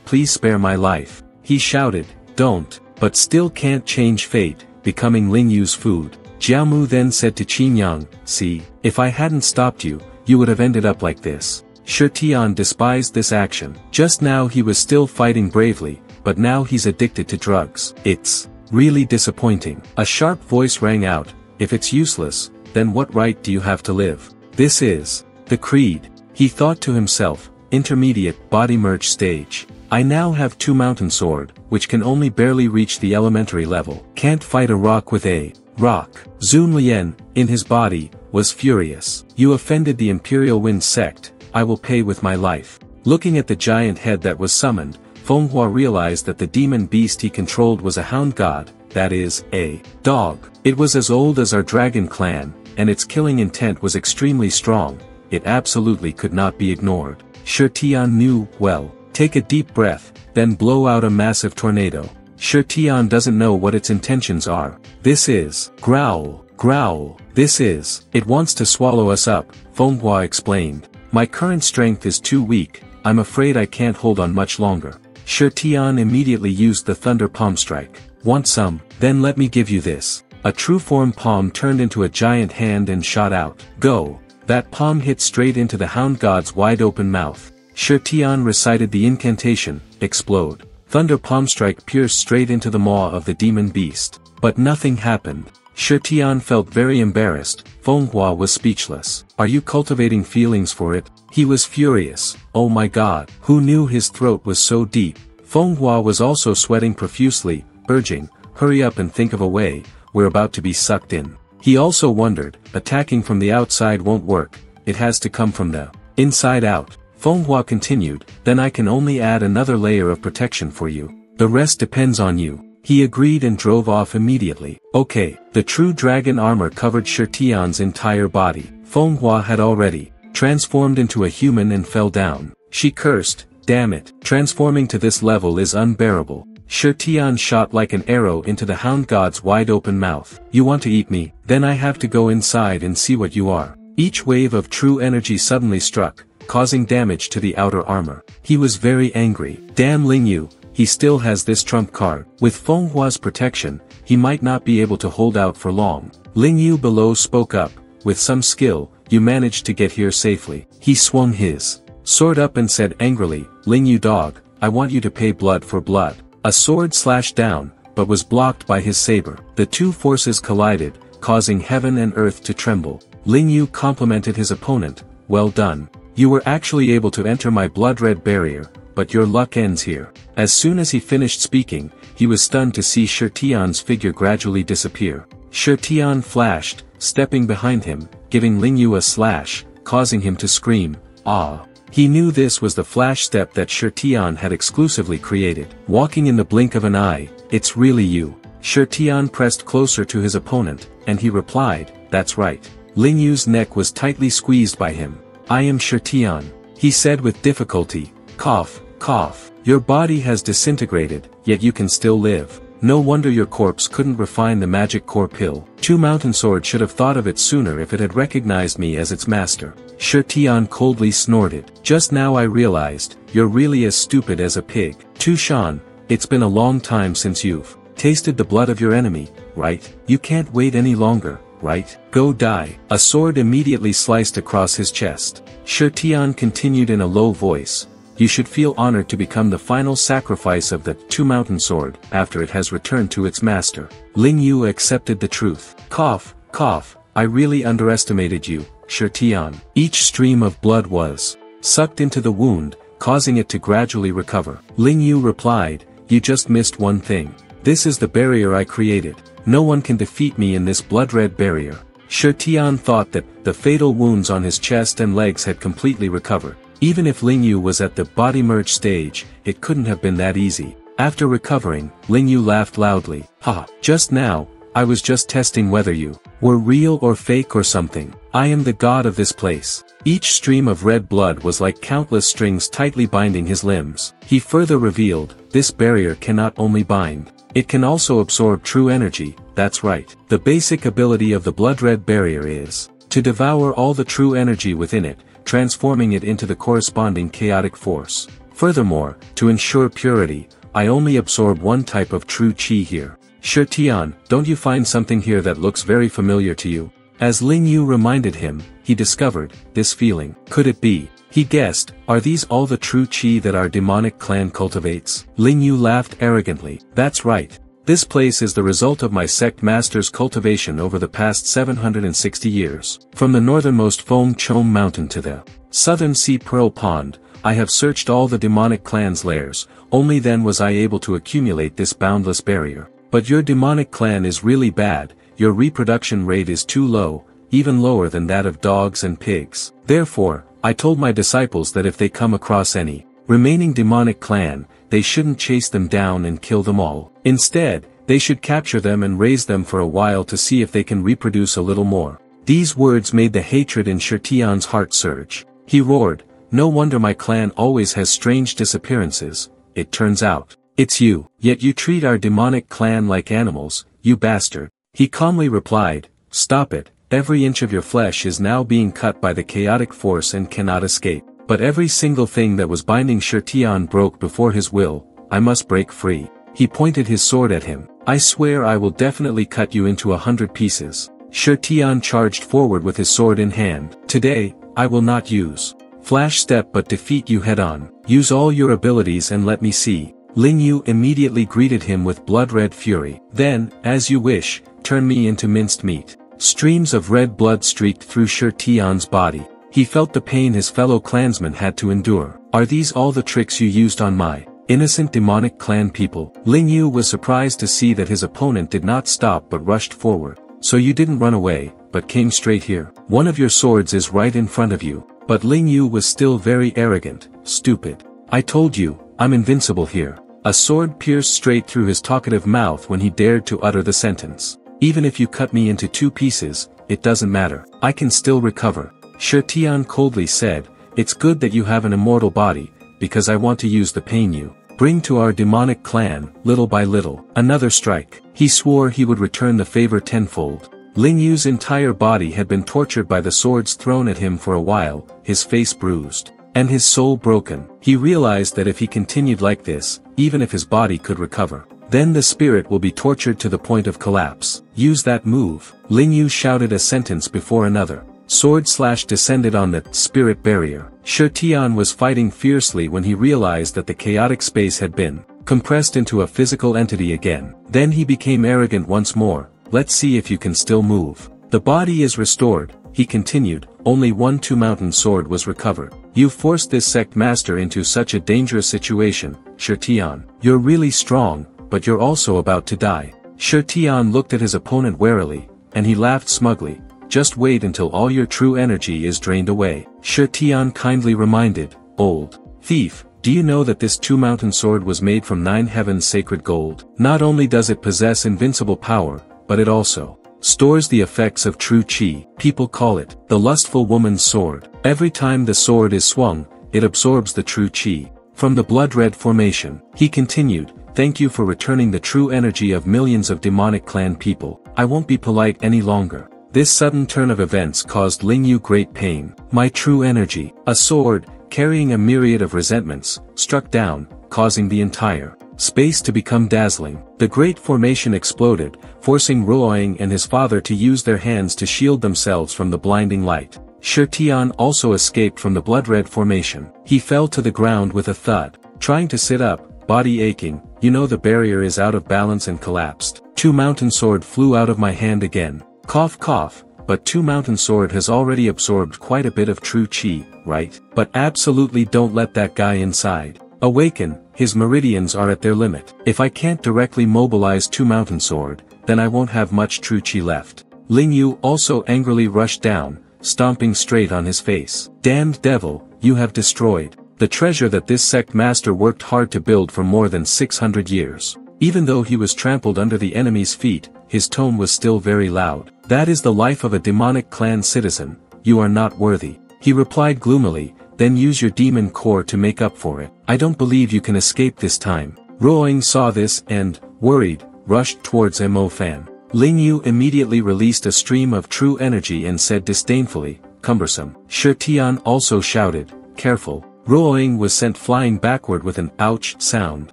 please spare my life. He shouted, don't, but still can't change fate, becoming Ling Yu's food. Jiamu then said to Qingyang, see, if I hadn't stopped you, you would have ended up like this. Shi Tian despised this action. Just now he was still fighting bravely, but now he's addicted to drugs. It's really disappointing. A sharp voice rang out, if it's useless, then what right do you have to live? This is the creed. He thought to himself, intermediate body merge stage. I now have 2 mountain sword, which can only barely reach the elementary level. Can't fight a rock with a rock. Zun Lian, in his body, was furious. You offended the Imperial Wind Sect, I will pay with my life. Looking at the giant head that was summoned, Manhwa realized that the demon beast he controlled was a hound god, that is, a dog. It was as old as our dragon clan, and its killing intent was extremely strong. It absolutely could not be ignored. Shi Tian knew, well. Take a deep breath, then blow out a massive tornado. Shi Tian doesn't know what its intentions are. This is, growl, growl, this is, it wants to swallow us up, Manhwa explained. My current strength is too weak, I'm afraid I can't hold on much longer. Shi Tian immediately used the thunder palm strike. Want some? Then let me give you this. A true form palm turned into a giant hand and shot out. Go! That palm hit straight into the hound god's wide open mouth. Shi Tian recited the incantation, explode. Thunder palm strike pierced straight into the maw of the demon beast. But nothing happened. Shi Tian felt very embarrassed. Manhwa was speechless. Are you cultivating feelings for it? He was furious. Oh my god. Who knew his throat was so deep? Manhwa was also sweating profusely, urging, hurry up and think of a way, we're about to be sucked in. He also wondered, attacking from the outside won't work, it has to come from the inside out. Manhwa continued, then I can only add another layer of protection for you. The rest depends on you. He agreed and drove off immediately. Okay, the true dragon armor covered Shi Tian's entire body. Manhwa had already transformed into a human and fell down. She cursed, damn it, transforming to this level is unbearable. Shi Tian shot like an arrow into the hound god's wide open mouth. You want to eat me? Then I have to go inside and see what you are. Each wave of true energy suddenly struck, causing damage to the outer armor. He was very angry. Damn Lingyu, he still has this trump card. With Manhwa's protection, he might not be able to hold out for long. Lingyu below spoke up, with some skill, you managed to get here safely. He swung his sword up and said angrily, Lingyu dog, I want you to pay blood for blood. A sword slashed down, but was blocked by his saber. The two forces collided, causing heaven and earth to tremble. Lingyu complimented his opponent, well done. You were actually able to enter my blood-red barrier, but your luck ends here. As soon as he finished speaking, he was stunned to see Shi Tian's figure gradually disappear. Shi Tian flashed, stepping behind him, giving Lingyu a slash, causing him to scream, ah. He knew this was the flash step that Shi Tian had exclusively created. Walking in the blink of an eye, it's really you. Shi Tian pressed closer to his opponent, and he replied, that's right. Lingyu's neck was tightly squeezed by him. I am Shi Tian, he said with difficulty, cough, cough. Your body has disintegrated, yet you can still live. No wonder your corpse couldn't refine the magic core pill. Two Mountain Sword should have thought of it sooner if it had recognized me as its master. Shi Tian coldly snorted. Just now I realized, you're really as stupid as a pig. Tu Shan, it's been a long time since you've tasted the blood of your enemy, right? You can't wait any longer, right? Go die. A sword immediately sliced across his chest. Shi Tian continued in a low voice. You should feel honored to become the final sacrifice of the Two Mountain Sword after it has returned to its master. Lingyu accepted the truth. Cough, cough, I really underestimated you, Shi Tian. Each stream of blood was sucked into the wound, causing it to gradually recover. Lingyu replied, you just missed one thing. This is the barrier I created. No one can defeat me in this blood-red barrier. Shi Tian thought that the fatal wounds on his chest and legs had completely recovered. Even if Lingyu was at the body merge stage, it couldn't have been that easy. After recovering, Lingyu laughed loudly. Ha! Just now, I was just testing whether you were real or fake or something. I am the god of this place. Each stream of red blood was like countless strings tightly binding his limbs. He further revealed, this barrier cannot only bind, it can also absorb true energy, that's right. The basic ability of the blood-red barrier is to devour all the true energy within it, transforming it into the corresponding chaotic force. Furthermore, to ensure purity, I only absorb one type of true qi here. Shi Tian, don't you find something here that looks very familiar to you? As Lingyu reminded him, he discovered this feeling. Could it be? He guessed, are these all the true qi that our demonic clan cultivates? Lingyu laughed arrogantly. That's right. This place is the result of my sect master's cultivation over the past 760 years. From the northernmost Feng Chom mountain to the southern Sea Pearl Pond, I have searched all the demonic clan's lairs, only then was I able to accumulate this boundless barrier. But your demonic clan is really bad, your reproduction rate is too low, even lower than that of dogs and pigs. Therefore, I told my disciples that if they come across any remaining demonic clan, they shouldn't chase them down and kill them all. Instead, they should capture them and raise them for a while to see if they can reproduce a little more. These words made the hatred in Shirtian's heart surge. He roared, "No wonder my clan always has strange disappearances, it turns out. It's you. Yet you treat our demonic clan like animals, you bastard." He calmly replied, "Stop it, every inch of your flesh is now being cut by the chaotic force and cannot escape. But every single thing that was binding Shirtian broke before his will, I must break free." He pointed his sword at him. "I swear I will definitely cut you into 100 pieces." Shirtian charged forward with his sword in hand. "Today, I will not use flash step but defeat you head-on. Use all your abilities and let me see." Ling Yu immediately greeted him with blood-red fury. "Then, as you wish, turn me into minced meat." Streams of red blood streaked through Shirtian's body. He felt the pain his fellow clansmen had to endure. "Are these all the tricks you used on my innocent demonic clan people?" Ling Yu was surprised to see that his opponent did not stop but rushed forward. "So you didn't run away, but came straight here. One of your swords is right in front of you." But Ling Yu was still very arrogant. "Stupid. I told you, I'm invincible here." A sword pierced straight through his talkative mouth when he dared to utter the sentence. "Even if you cut me into 2 pieces, it doesn't matter. I can still recover." Shirtian coldly said, "It's good that you have an immortal body, because I want to use the pain you bring to our demonic clan, little by little." Another strike. He swore he would return the favor tenfold. Ling Yu's entire body had been tortured by the swords thrown at him for a while, his face bruised, and his soul broken. He realized that if he continued like this, even if his body could recover, then the spirit will be tortured to the point of collapse. "Use that move." Ling Yu shouted a sentence before another. Sword slash descended on the spirit barrier. Shirtian was fighting fiercely when he realized that the chaotic space had been compressed into a physical entity again. Then he became arrogant once more. "Let's see if you can still move." "The body is restored," he continued, "only one two-mountain sword was recovered. You forced this sect master into such a dangerous situation, Shirtian. You're really strong, but you're also about to die." Shirtian looked at his opponent warily, and he laughed smugly. "Just wait until all your true energy is drained away." Shirtian kindly reminded, "Old thief, do you know that this two-mountain sword was made from 9 heavens sacred gold? Not only does it possess invincible power, but it also stores the effects of true chi. People call it the lustful woman's sword. Every time the sword is swung, it absorbs the true chi from the blood-red formation." He continued, "Thank you for returning the true energy of millions of demonic clan people. I won't be polite any longer." This sudden turn of events caused Ling Yu great pain. "My true energy." A sword, carrying a myriad of resentments, struck down, causing the entire space to become dazzling. The great formation exploded, forcing Ruoying and his father to use their hands to shield themselves from the blinding light. Shirtian also escaped from the blood-red formation. He fell to the ground with a thud. Trying to sit up, body aching, "You know the barrier is out of balance and collapsed. Two-mountain sword flew out of my hand again." Cough cough, but two-mountain sword has already absorbed quite a bit of true chi, right? But absolutely don't let that guy inside. Awaken, his meridians are at their limit. If I can't directly mobilize two-mountain sword, then I won't have much true chi left. Ling Yu also angrily rushed down, stomping straight on his face. "Damned devil, you have destroyed the treasure that this sect master worked hard to build for more than 600 years. Even though he was trampled under the enemy's feet, his tone was still very loud. "That is the life of a demonic clan citizen, you are not worthy." He replied gloomily, "Then use your demon core to make up for it. I don't believe you can escape this time." Ruoying saw this and, worried, rushed towards Mo Fan. Ling Yu immediately released a stream of true energy and said disdainfully, "Cumbersome." Shirtian also shouted, "Careful." Ruoying was sent flying backward with an ouch sound.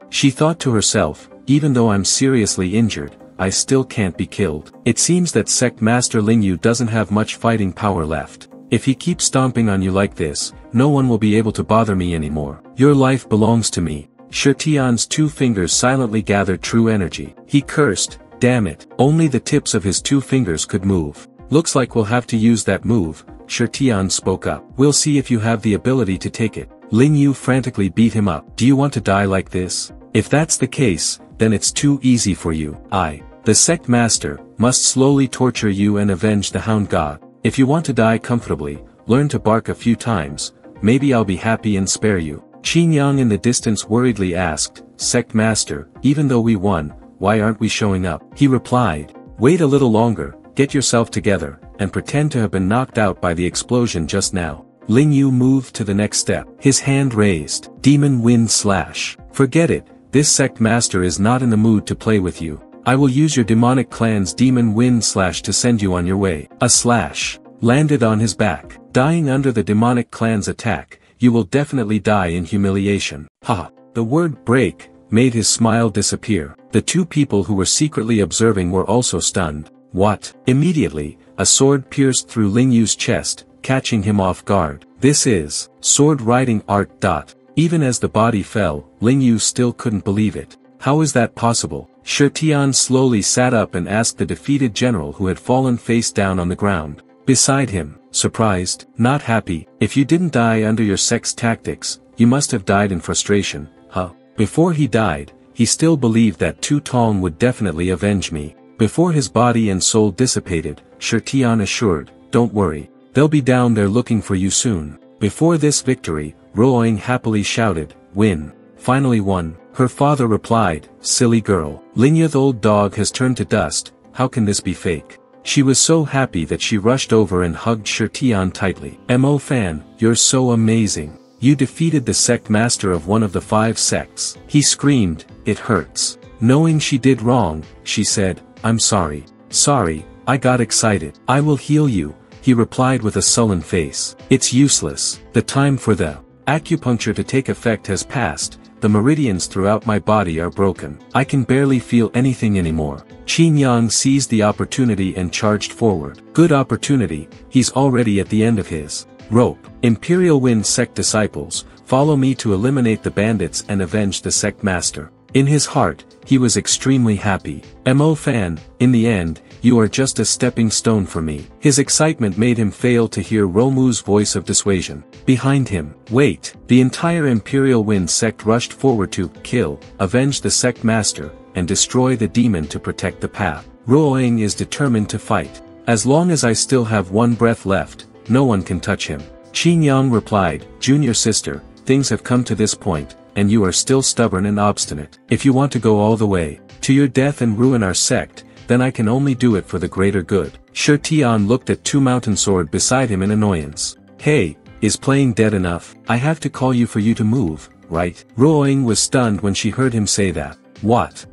She thought to herself, "Even though I'm seriously injured, I still can't be killed." It seems that Sect Master Ling Yu doesn't have much fighting power left. If he keeps stomping on you like this, no one will be able to bother me anymore. Your life belongs to me. Shirtian's 2 fingers silently gathered true energy. He cursed, "Damn it, only the tips of his 2 fingers could move. Looks like we'll have to use that move." Shirtian spoke up. "We'll see if you have the ability to take it." Ling Yu frantically beat him up. Do you want to die like this? If that's the case, then it's too easy for you. The sect master, must slowly torture you and avenge the hound god. If you want to die comfortably, learn to bark a few times, maybe I'll be happy and spare you. Qin Yang in the distance worriedly asked, Sect master, even though we won, why aren't we showing up? He replied, wait a little longer, get yourself together, and pretend to have been knocked out by the explosion just now. Ling Yu moved to the next step. His hand raised. Demon Wind Slash. Forget it, this sect master is not in the mood to play with you. I will use your demonic clan's Demon Wind Slash to send you on your way. A slash landed on his back. Dying under the demonic clan's attack, you will definitely die in humiliation. Ha! The word break made his smile disappear. The two people who were secretly observing were also stunned. What? Immediately, a sword pierced through Ling Yu's chest, catching him off guard. This is sword riding art. Even as the body fell, Ling Yu still couldn't believe it. How is that possible? Shi Tian slowly sat up and asked the defeated general who had fallen face down on the ground. Beside him, surprised, not happy, if you didn't die under your sect's tactics, you must have died in frustration, huh? Before he died, he still believed that Tu Tong would definitely avenge me. Before his body and soul dissipated, Shi Tian assured, don't worry, they'll be down there looking for you soon. Before this victory, Ruoying happily shouted, win. Finally won. Her father replied, silly girl. Ling Yu's old dog has turned to dust, how can this be fake? She was so happy that she rushed over and hugged Shi Tian tightly. Mo Fan, you're so amazing. You defeated the sect master of one of the 5 sects. He screamed, it hurts. Knowing she did wrong, she said, I'm sorry. Sorry, I got excited. I will heal you, he replied with a sullen face. It's useless. The time for the acupuncture to take effect has passed. The meridians throughout my body are broken. I can barely feel anything anymore. Qin Yang seized the opportunity and charged forward. Good opportunity, he's already at the end of his rope. Imperial Wind Sect disciples, follow me to eliminate the bandits and avenge the sect master. In his heart, he was extremely happy. Mo Fan, in the end, you are just a stepping stone for me. His excitement made him fail to hear Romu's voice of dissuasion. Behind him, wait, the entire Imperial Wind Sect rushed forward to kill, avenge the sect master, and destroy the demon to protect the path. Ruoying is determined to fight. As long as I still have one breath left, no one can touch him. Qin Yang replied, junior sister, things have come to this point, and you are still stubborn and obstinate. If you want to go all the way, to your death and ruin our sect, then I can only do it for the greater good. Shi Tian looked at Two Mountain Sword beside him in annoyance. Hey, is playing dead enough? I have to call you for you to move, right? Ruoying was stunned when she heard him say that. What?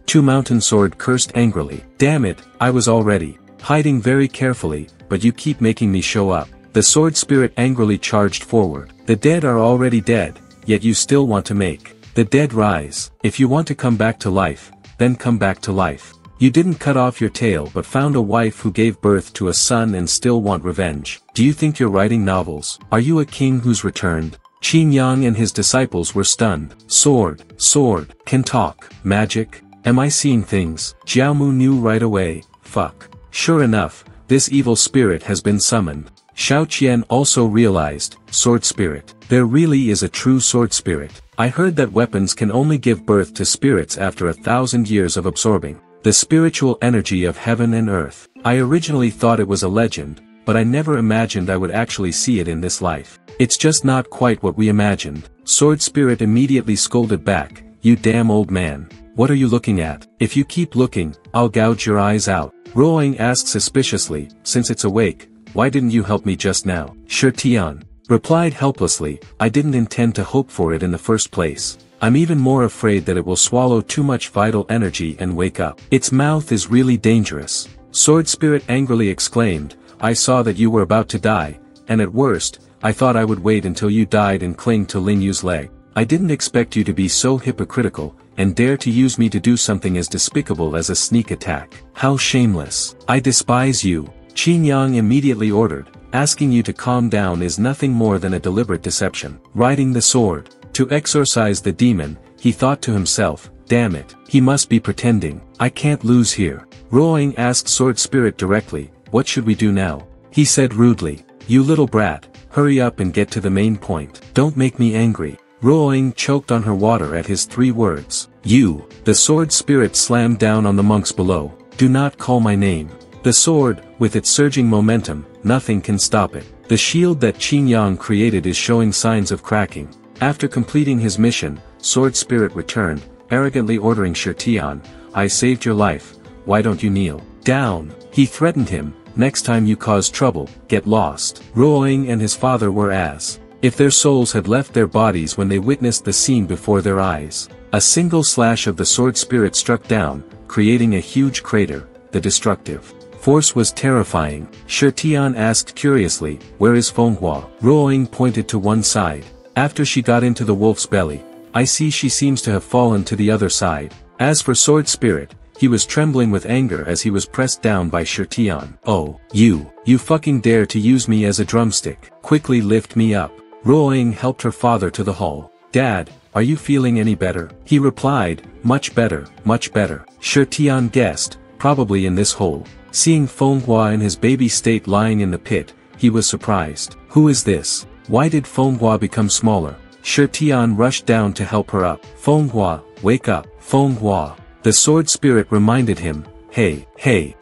Two Mountain Sword cursed angrily. Damn it, I was already hiding very carefully, but you keep making me show up. The sword spirit angrily charged forward. The dead are already dead, yet you still want to make the dead rise. If you want to come back to life, then come back to life. You didn't cut off your tail but found a wife who gave birth to a son and still want revenge. Do you think you're writing novels? Are you a king who's returned? Qin Yang and his disciples were stunned. Sword, can talk, magic? Am I seeing things? Jiaomu knew right away, fuck. Sure enough, this evil spirit has been summoned. Xiao Qian also realized, sword spirit. There really is a true sword spirit. I heard that weapons can only give birth to spirits after 1,000 years of absorbing the spiritual energy of heaven and earth. I originally thought it was a legend, but I never imagined I would actually see it in this life. It's just not quite what we imagined. Sword spirit immediately scolded back, you damn old man. What are you looking at? If you keep looking, I'll gouge your eyes out. Ruoying asked suspiciously, since it's awake, why didn't you help me just now? Shi Tian replied helplessly, I didn't intend to hope for it in the first place. I'm even more afraid that it will swallow too much vital energy and wake up. Its mouth is really dangerous. Sword Spirit angrily exclaimed, I saw that you were about to die, and at worst, I thought I would wait until you died and cling to Ling Yu's leg. I didn't expect you to be so hypocritical, and dare to use me to do something as despicable as a sneak attack. How shameless. I despise you. Qin Yang immediately ordered, asking you to calm down is nothing more than a deliberate deception. Riding the sword. To exorcise the demon, he thought to himself, damn it, he must be pretending. I can't lose here. Ruoying asked Sword Spirit directly, what should we do now? He said rudely, you little brat, hurry up and get to the main point. Don't make me angry. Ruoying choked on her water at his 3 words. You, the sword spirit slammed down on the monks below. Do not call my name. The sword, with its surging momentum, nothing can stop it. The shield that Qin Yang created is showing signs of cracking. After completing his mission, Sword Spirit returned, arrogantly ordering Shirtian, I saved your life, why don't you kneel down? He threatened him, next time you cause trouble, get lost. Ruoying and his father were as if their souls had left their bodies when they witnessed the scene before their eyes. A single slash of the Sword Spirit struck down, creating a huge crater. The destructive force was terrifying. Shirtian asked curiously, where is Fenghua? Ruoying pointed to one side. After she got into the wolf's belly, I see she seems to have fallen to the other side. As for Sword Spirit, he was trembling with anger as he was pressed down by Shirtian. Oh, you fucking dare to use me as a drumstick. Quickly lift me up. Ruoying helped her father to the hall. Dad, are you feeling any better? He replied, much better, much better. Shirtian guessed, probably in this hole. Seeing Fenghua in his baby state lying in the pit, he was surprised. Who is this? Why did Fenghua become smaller? Shirtian rushed down to help her up. Fenghua, wake up. Fenghua. The sword spirit reminded him, hey,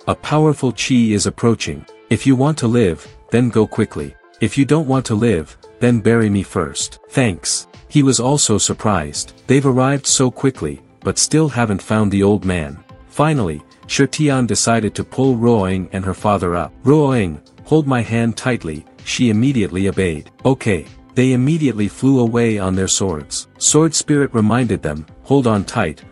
a powerful qi is approaching. If you want to live, then go quickly. If you don't want to live, then bury me first. Thanks. He was also surprised. They've arrived so quickly, but still haven't found the old man. Finally, Shirtian decided to pull Ruoying and her father up. Ruoying, hold my hand tightly, she immediately obeyed. Okay. They immediately flew away on their swords. Sword Spirit reminded them, hold on tight,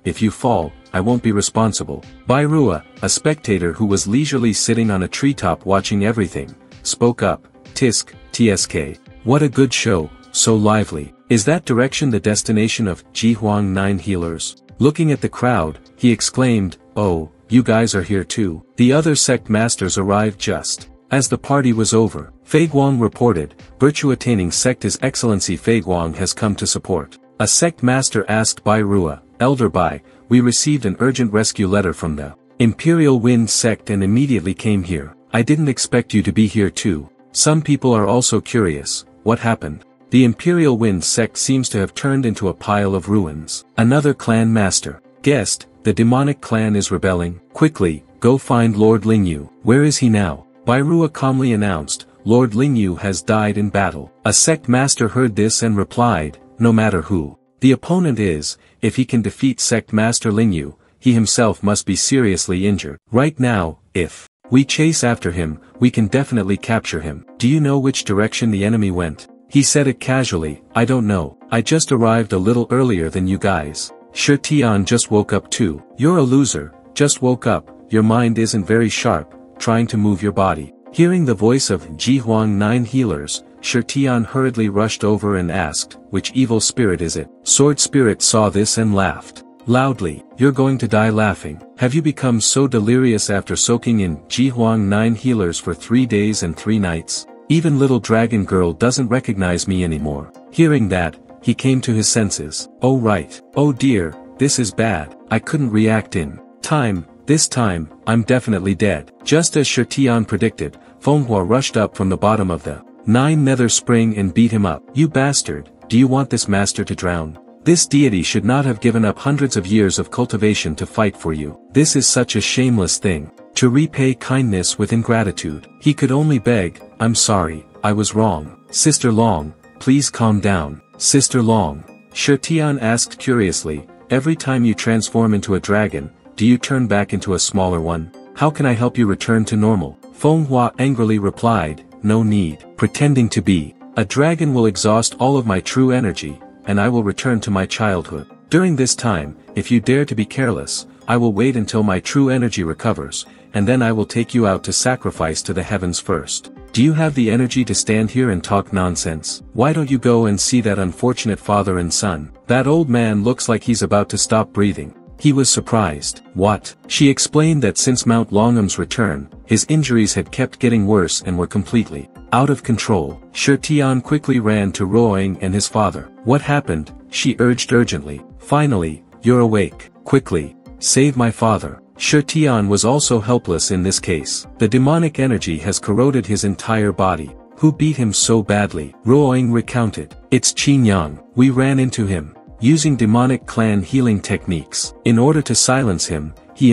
if you fall, I won't be responsible. Bairua, a spectator who was leisurely sitting on a treetop watching everything, spoke up, TSK. What a good show, so lively. Is that direction the destination of Jihuang 9 healers? Looking at the crowd, he exclaimed, oh, you guys are here too. The other sect masters arrived just as the party was over. Feiguang reported, virtue-attaining sect His Excellency Feiguang has come to support. A sect master asked Bairua, Elder Bai, we received an urgent rescue letter from the Imperial Wind sect and immediately came here. I didn't expect you to be here too. Some people are also curious, what happened? The Imperial Wind sect seems to have turned into a pile of ruins. Another clan master guessed, the demonic clan is rebelling. Quickly, go find Lord Lingyu. Where is he now? Bairua calmly announced, Lord Lingyu has died in battle. A sect master heard this and replied, no matter who the opponent is, if he can defeat sect master Lingyu, he himself must be seriously injured. Right now, if we chase after him, we can definitely capture him. Do you know which direction the enemy went? He said it casually, I don't know. I just arrived a little earlier than you guys. Shirtian just woke up too. You're a loser, just woke up, your mind isn't very sharp, trying to move your body. Hearing the voice of Jihuang 9 healers, Shirtian hurriedly rushed over and asked, which evil spirit is it? Sword Spirit saw this and laughed loudly. You're going to die laughing. Have you become so delirious after soaking in Jihuang 9 healers for 3 days and 3 nights? Even little dragon girl doesn't recognize me anymore. Hearing that, he came to his senses. Oh right. Oh dear, this is bad. I couldn't react in time. This time, I'm definitely dead. Just as Shirtian predicted, Fenghua rushed up from the bottom of the 9 nether spring and beat him up. You bastard, do you want this master to drown? This deity should not have given up hundreds of years of cultivation to fight for you. This is such a shameless thing. To repay kindness with ingratitude. He could only beg, I'm sorry, I was wrong. Sister Long, please calm down. Sister Long. Shirtian asked curiously, every time you transform into a dragon, do you turn back into a smaller one? How can I help you return to normal? Fenghua angrily replied, no need. Pretending to be a dragon will exhaust all of my true energy, and I will return to my childhood. During this time, if you dare to be careless, I will wait until my true energy recovers, and then I will take you out to sacrifice to the heavens first. Do you have the energy to stand here and talk nonsense? Why don't you go and see that unfortunate father and son? That old man looks like he's about to stop breathing. He was surprised. What? She explained that since Mount Longham's return, his injuries had kept getting worse and were completely out of control. Shirtian quickly ran to Ruoying and his father. What happened? She urged urgently. Finally, you're awake. Quickly, save my father. Shirtian was also helpless in this case. The demonic energy has corroded his entire body. Who beat him so badly? Ruoying recounted. It's Qin Yang. We ran into him, using demonic clan healing techniques. In order to silence him, he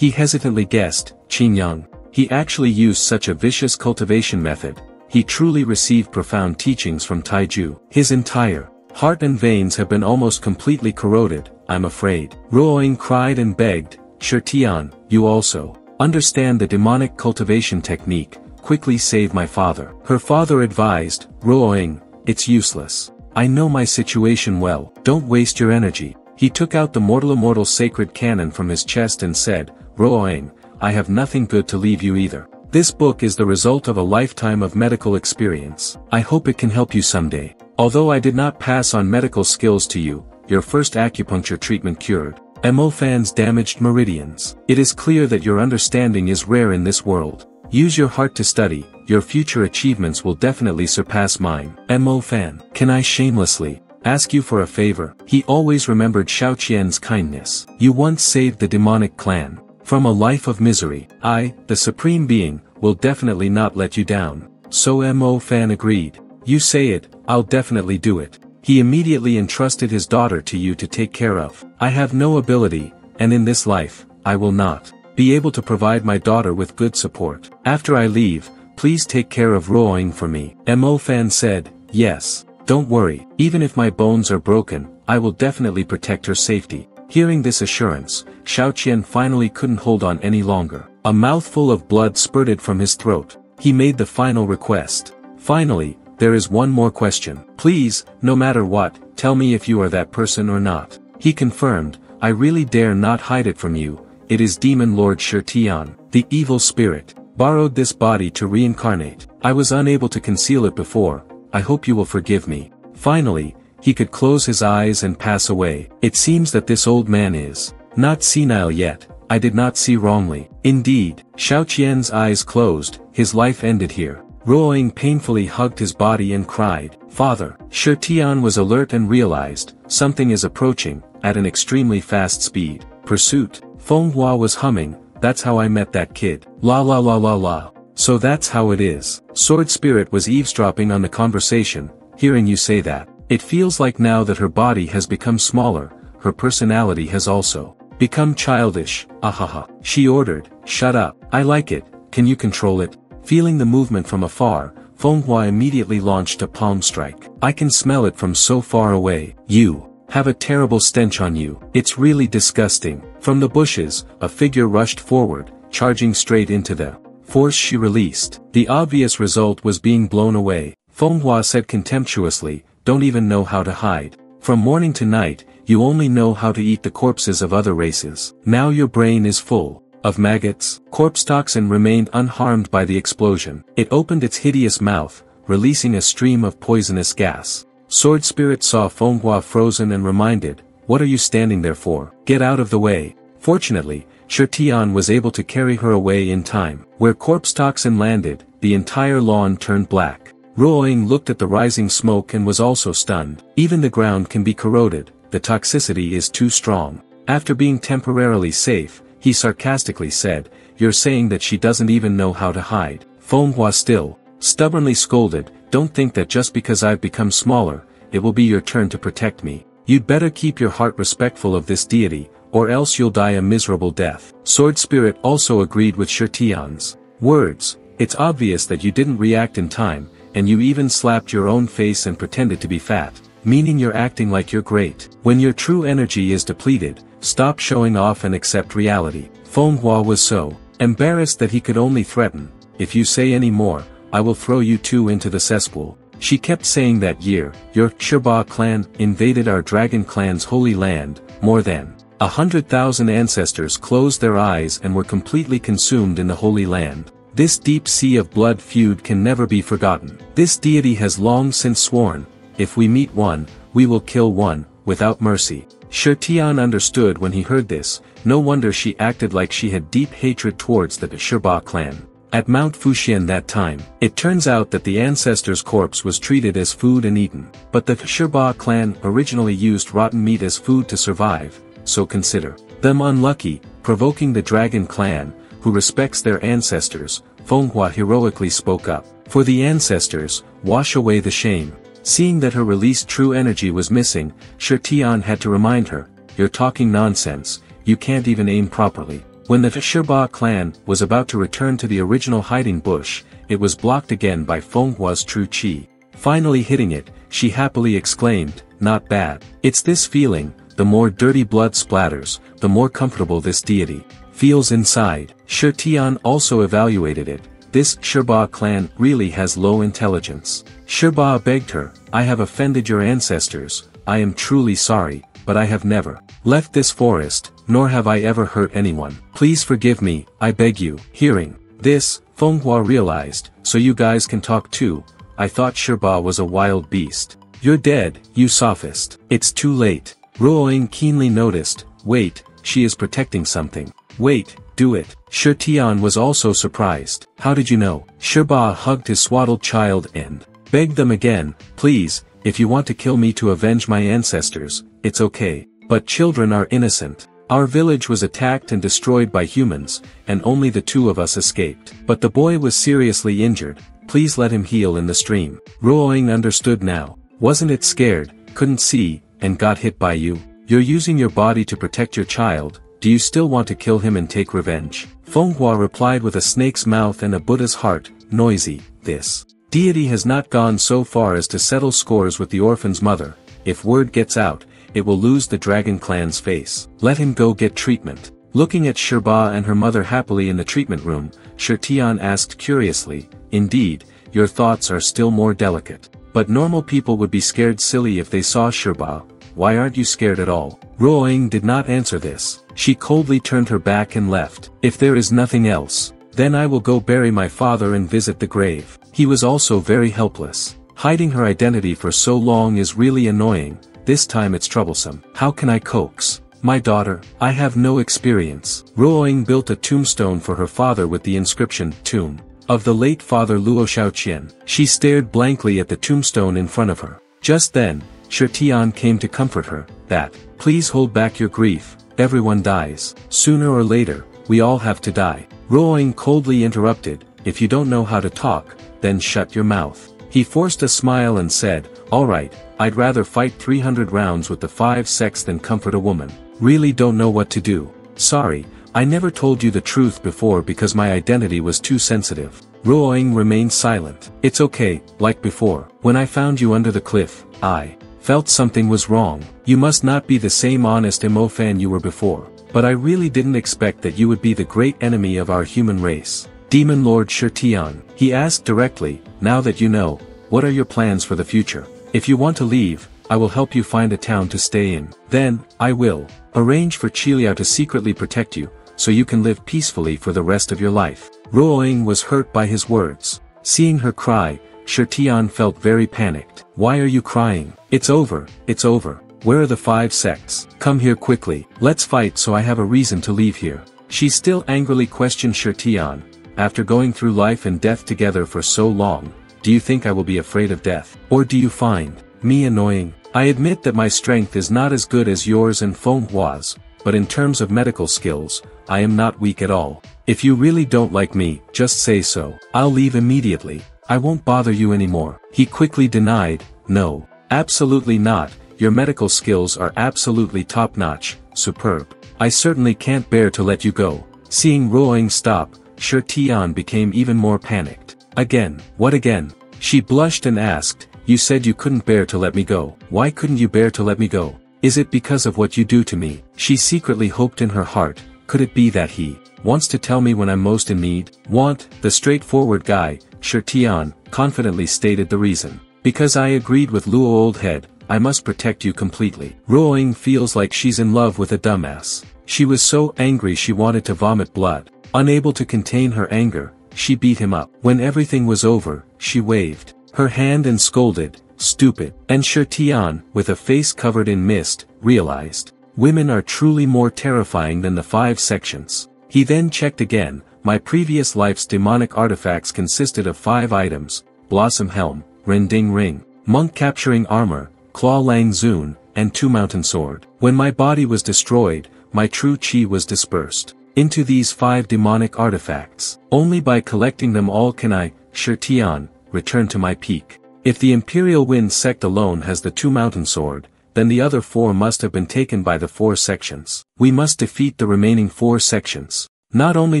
hesitantly guessed, Qin Yang. He actually used such a vicious cultivation method. He truly received profound teachings from Taiju. His entire heart and veins have been almost completely corroded, I'm afraid. Ruoying cried and begged, Shirtian, you also understand the demonic cultivation technique, quickly save my father. Her father advised, Ruoying, it's useless. I know my situation well, don't waste your energy. He took out the mortal sacred cannon from his chest and said, Ruoying, I have nothing good to leave you either. This book is the result of a lifetime of medical experience. I hope it can help you someday. Although I did not pass on medical skills to you, your first acupuncture treatment cured Mo Fan's damaged meridians. It is clear that your understanding is rare in this world. Use your heart to study, your future achievements will definitely surpass mine. Mo Fan, can I shamelessly ask you for a favor? He always remembered Xiao Qian's kindness. You once saved the demonic clan from a life of misery. I, the Supreme Being, will definitely not let you down. So Mo Fan agreed. You say it, I'll definitely do it. He immediately entrusted his daughter to you to take care of. I have no ability, and in this life, I will not be able to provide my daughter with good support. After I leave, please take care of Ruoying for me. Mo Fan said, yes. Don't worry, even if my bones are broken, I will definitely protect her safety. Hearing this assurance, Xiao Qian finally couldn't hold on any longer. A mouthful of blood spurted from his throat. He made the final request. Finally, there is one more question. Please, no matter what, tell me if you are that person or not. He confirmed, I really dare not hide it from you. It is Demon Lord Shirtian, the evil spirit, borrowed this body to reincarnate. I was unable to conceal it before. I hope you will forgive me. Finally, he could close his eyes and pass away. It seems that this old man is not senile yet. I did not see wrongly. Indeed, Xiao Qian's eyes closed, his life ended here. Ruoying painfully hugged his body and cried, Father. Shirtian was alert and realized, something is approaching, at an extremely fast speed. Pursuit. Fenghua was humming, that's how I met that kid. La la la la la. So that's how it is. Sword Spirit was eavesdropping on the conversation, hearing you say that. It feels like now that her body has become smaller, her personality has also become childish. Ahaha. She ordered, shut up. I like it, can you control it? Feeling the movement from afar, Fenghua immediately launched a palm strike. I can smell it from so far away. You have a terrible stench on you. It's really disgusting. From the bushes, a figure rushed forward, charging straight into the force she released. The obvious result was being blown away. Fenghua said contemptuously, don't even know how to hide. From morning to night, you only know how to eat the corpses of other races. Now your brain is full of maggots. Corpse toxin remained unharmed by the explosion. It opened its hideous mouth, releasing a stream of poisonous gas. Sword Spirit saw Fenghua frozen and reminded, what are you standing there for? Get out of the way. Fortunately, Shirtian was able to carry her away in time. Where corpse toxin landed, the entire lawn turned black. Ruoying looked at the rising smoke and was also stunned. Even the ground can be corroded, the toxicity is too strong. After being temporarily safe, he sarcastically said, you're saying that she doesn't even know how to hide. Fenghua still stubbornly scolded, don't think that just because I've become smaller, it will be your turn to protect me. You'd better keep your heart respectful of this deity, or else you'll die a miserable death. Sword Spirit also agreed with Shirtian's words. It's obvious that you didn't react in time, and you even slapped your own face and pretended to be fat, meaning you're acting like you're great. When your true energy is depleted, stop showing off and accept reality. Fenghua was so embarrassed that he could only threaten, if you say any more, I will throw you two into the cesspool. She kept saying that year, your Shirba clan invaded our dragon clan's holy land. More than 100,000 ancestors closed their eyes and were completely consumed in the holy land. This deep sea of blood feud can never be forgotten. This deity has long since sworn, if we meet one, we will kill one, without mercy. Shirtian understood when he heard this, no wonder she acted like she had deep hatred towards the Shirba clan. At Mount Fuxian that time, it turns out that the ancestor's corpse was treated as food and eaten. But the Shirba clan originally used rotten meat as food to survive, so consider them unlucky, provoking the dragon clan, who respects their ancestors. Fenghua heroically spoke up. For the ancestors, wash away the shame. Seeing that her released true energy was missing, Shirtian had to remind her, "You're talking nonsense, you can't even aim properly." When the Shirba clan was about to return to the original hiding bush, it was blocked again by Fenghua's true chi. Finally hitting it, she happily exclaimed, "Not bad." It's this feeling, the more dirty blood splatters, the more comfortable this deity feels inside. Shirtian also evaluated it. This Shirba clan really has low intelligence. Shirba begged her, "I have offended your ancestors, I am truly sorry, but I have never left this forest, nor have I ever hurt anyone. Please forgive me, I beg you." Hearing this, Fenghua realized, "So you guys can talk too. I thought Shirba was a wild beast." "You're dead, you sophist. It's too late." Ruoying keenly noticed, "Wait, she is protecting something. Wait, do it." Shirtian was also surprised. "How did you know?" Shirba hugged his swaddled child and begged them again, "Please, if you want to kill me to avenge my ancestors, it's okay. But children are innocent. Our village was attacked and destroyed by humans, and only the two of us escaped. But the boy was seriously injured, please let him heal in the stream." Ruoying understood now. "Wasn't it scared, couldn't see, and got hit by you? You're using your body to protect your child, do you still want to kill him and take revenge?" Fenghua replied with a snake's mouth and a Buddha's heart, "Noisy, this deity has not gone so far as to settle scores with the orphan's mother. If word gets out, it will lose the dragon clan's face. Let him go get treatment." Looking at Shirba and her mother happily in the treatment room, Shirtian asked curiously, "Indeed, your thoughts are still more delicate. But normal people would be scared silly if they saw Shirba. Why aren't you scared at all?" Ruoying did not answer this. She coldly turned her back and left. "If there is nothing else, then I will go bury my father and visit the grave." He was also very helpless. Hiding her identity for so long is really annoying, this time it's troublesome. "How can I coax my daughter? I have no experience." Ruoying built a tombstone for her father with the inscription, "Tomb of the late father Luo Shaoqian." She stared blankly at the tombstone in front of her. Just then, Shirtian came to comfort her, that, "Please hold back your grief, everyone dies. Sooner or later, we all have to die." Ruoying coldly interrupted, "If you don't know how to talk, then shut your mouth." He forced a smile and said, "All right, I'd rather fight 300 rounds with the 5 sects than comfort a woman. Really don't know what to do. Sorry, I never told you the truth before because my identity was too sensitive." Ruoying remained silent. "It's okay, like before. When I found you under the cliff, I felt something was wrong. You must not be the same honest emo fan you were before. But I really didn't expect that you would be the great enemy of our human race. Demon Lord Shirtian," he asked directly, "now that you know, what are your plans for the future? If you want to leave, I will help you find a town to stay in. Then, I will arrange for Qiliao to secretly protect you, so you can live peacefully for the rest of your life." Ruoying was hurt by his words. Seeing her cry, Shirtian felt very panicked. "Why are you crying? It's over, it's over. Where are the 5 sects? Come here quickly. Let's fight so I have a reason to leave here." She still angrily questioned Shirtian, "After going through life and death together for so long, do you think I will be afraid of death? Or do you find me annoying? I admit that my strength is not as good as yours and Fenghua's, but in terms of medical skills, I am not weak at all. If you really don't like me, just say so. I'll leave immediately. I won't bother you anymore." He quickly denied, "No, absolutely not. Your medical skills are absolutely top-notch, superb. I certainly can't bear to let you go." Seeing Ruoying stop, Shirtian became even more panicked. "Again, what again?" She blushed and asked, "You said you couldn't bear to let me go. Why couldn't you bear to let me go? Is it because of what you do to me?" She secretly hoped in her heart, could it be that he wants to tell me when I'm most in need? "Want," the straightforward guy, Shirtian, confidently stated the reason. "Because I agreed with Luo Oldhead, I must protect you completely." Ruoying feels like she's in love with a dumbass. She was so angry she wanted to vomit blood. Unable to contain her anger, she beat him up. When everything was over, she waved her hand and scolded, "Stupid." And Shirtian, with a face covered in mist, realized, women are truly more terrifying than the 5 sections. He then checked again, "My previous life's demonic artifacts consisted of 5 items, Blossom Helm, Rending Ring, Monk Capturing Armor, Claw Lang Zun, and 2 Mountain Sword. When my body was destroyed, my true chi was dispersed into these 5 demonic artifacts. Only by collecting them all can I," Shirtian, return to my peak. If the Imperial Wind sect alone has the 2-mountain sword, then the other 4 must have been taken by the 4 sections. We must defeat the remaining 4 sections. Not only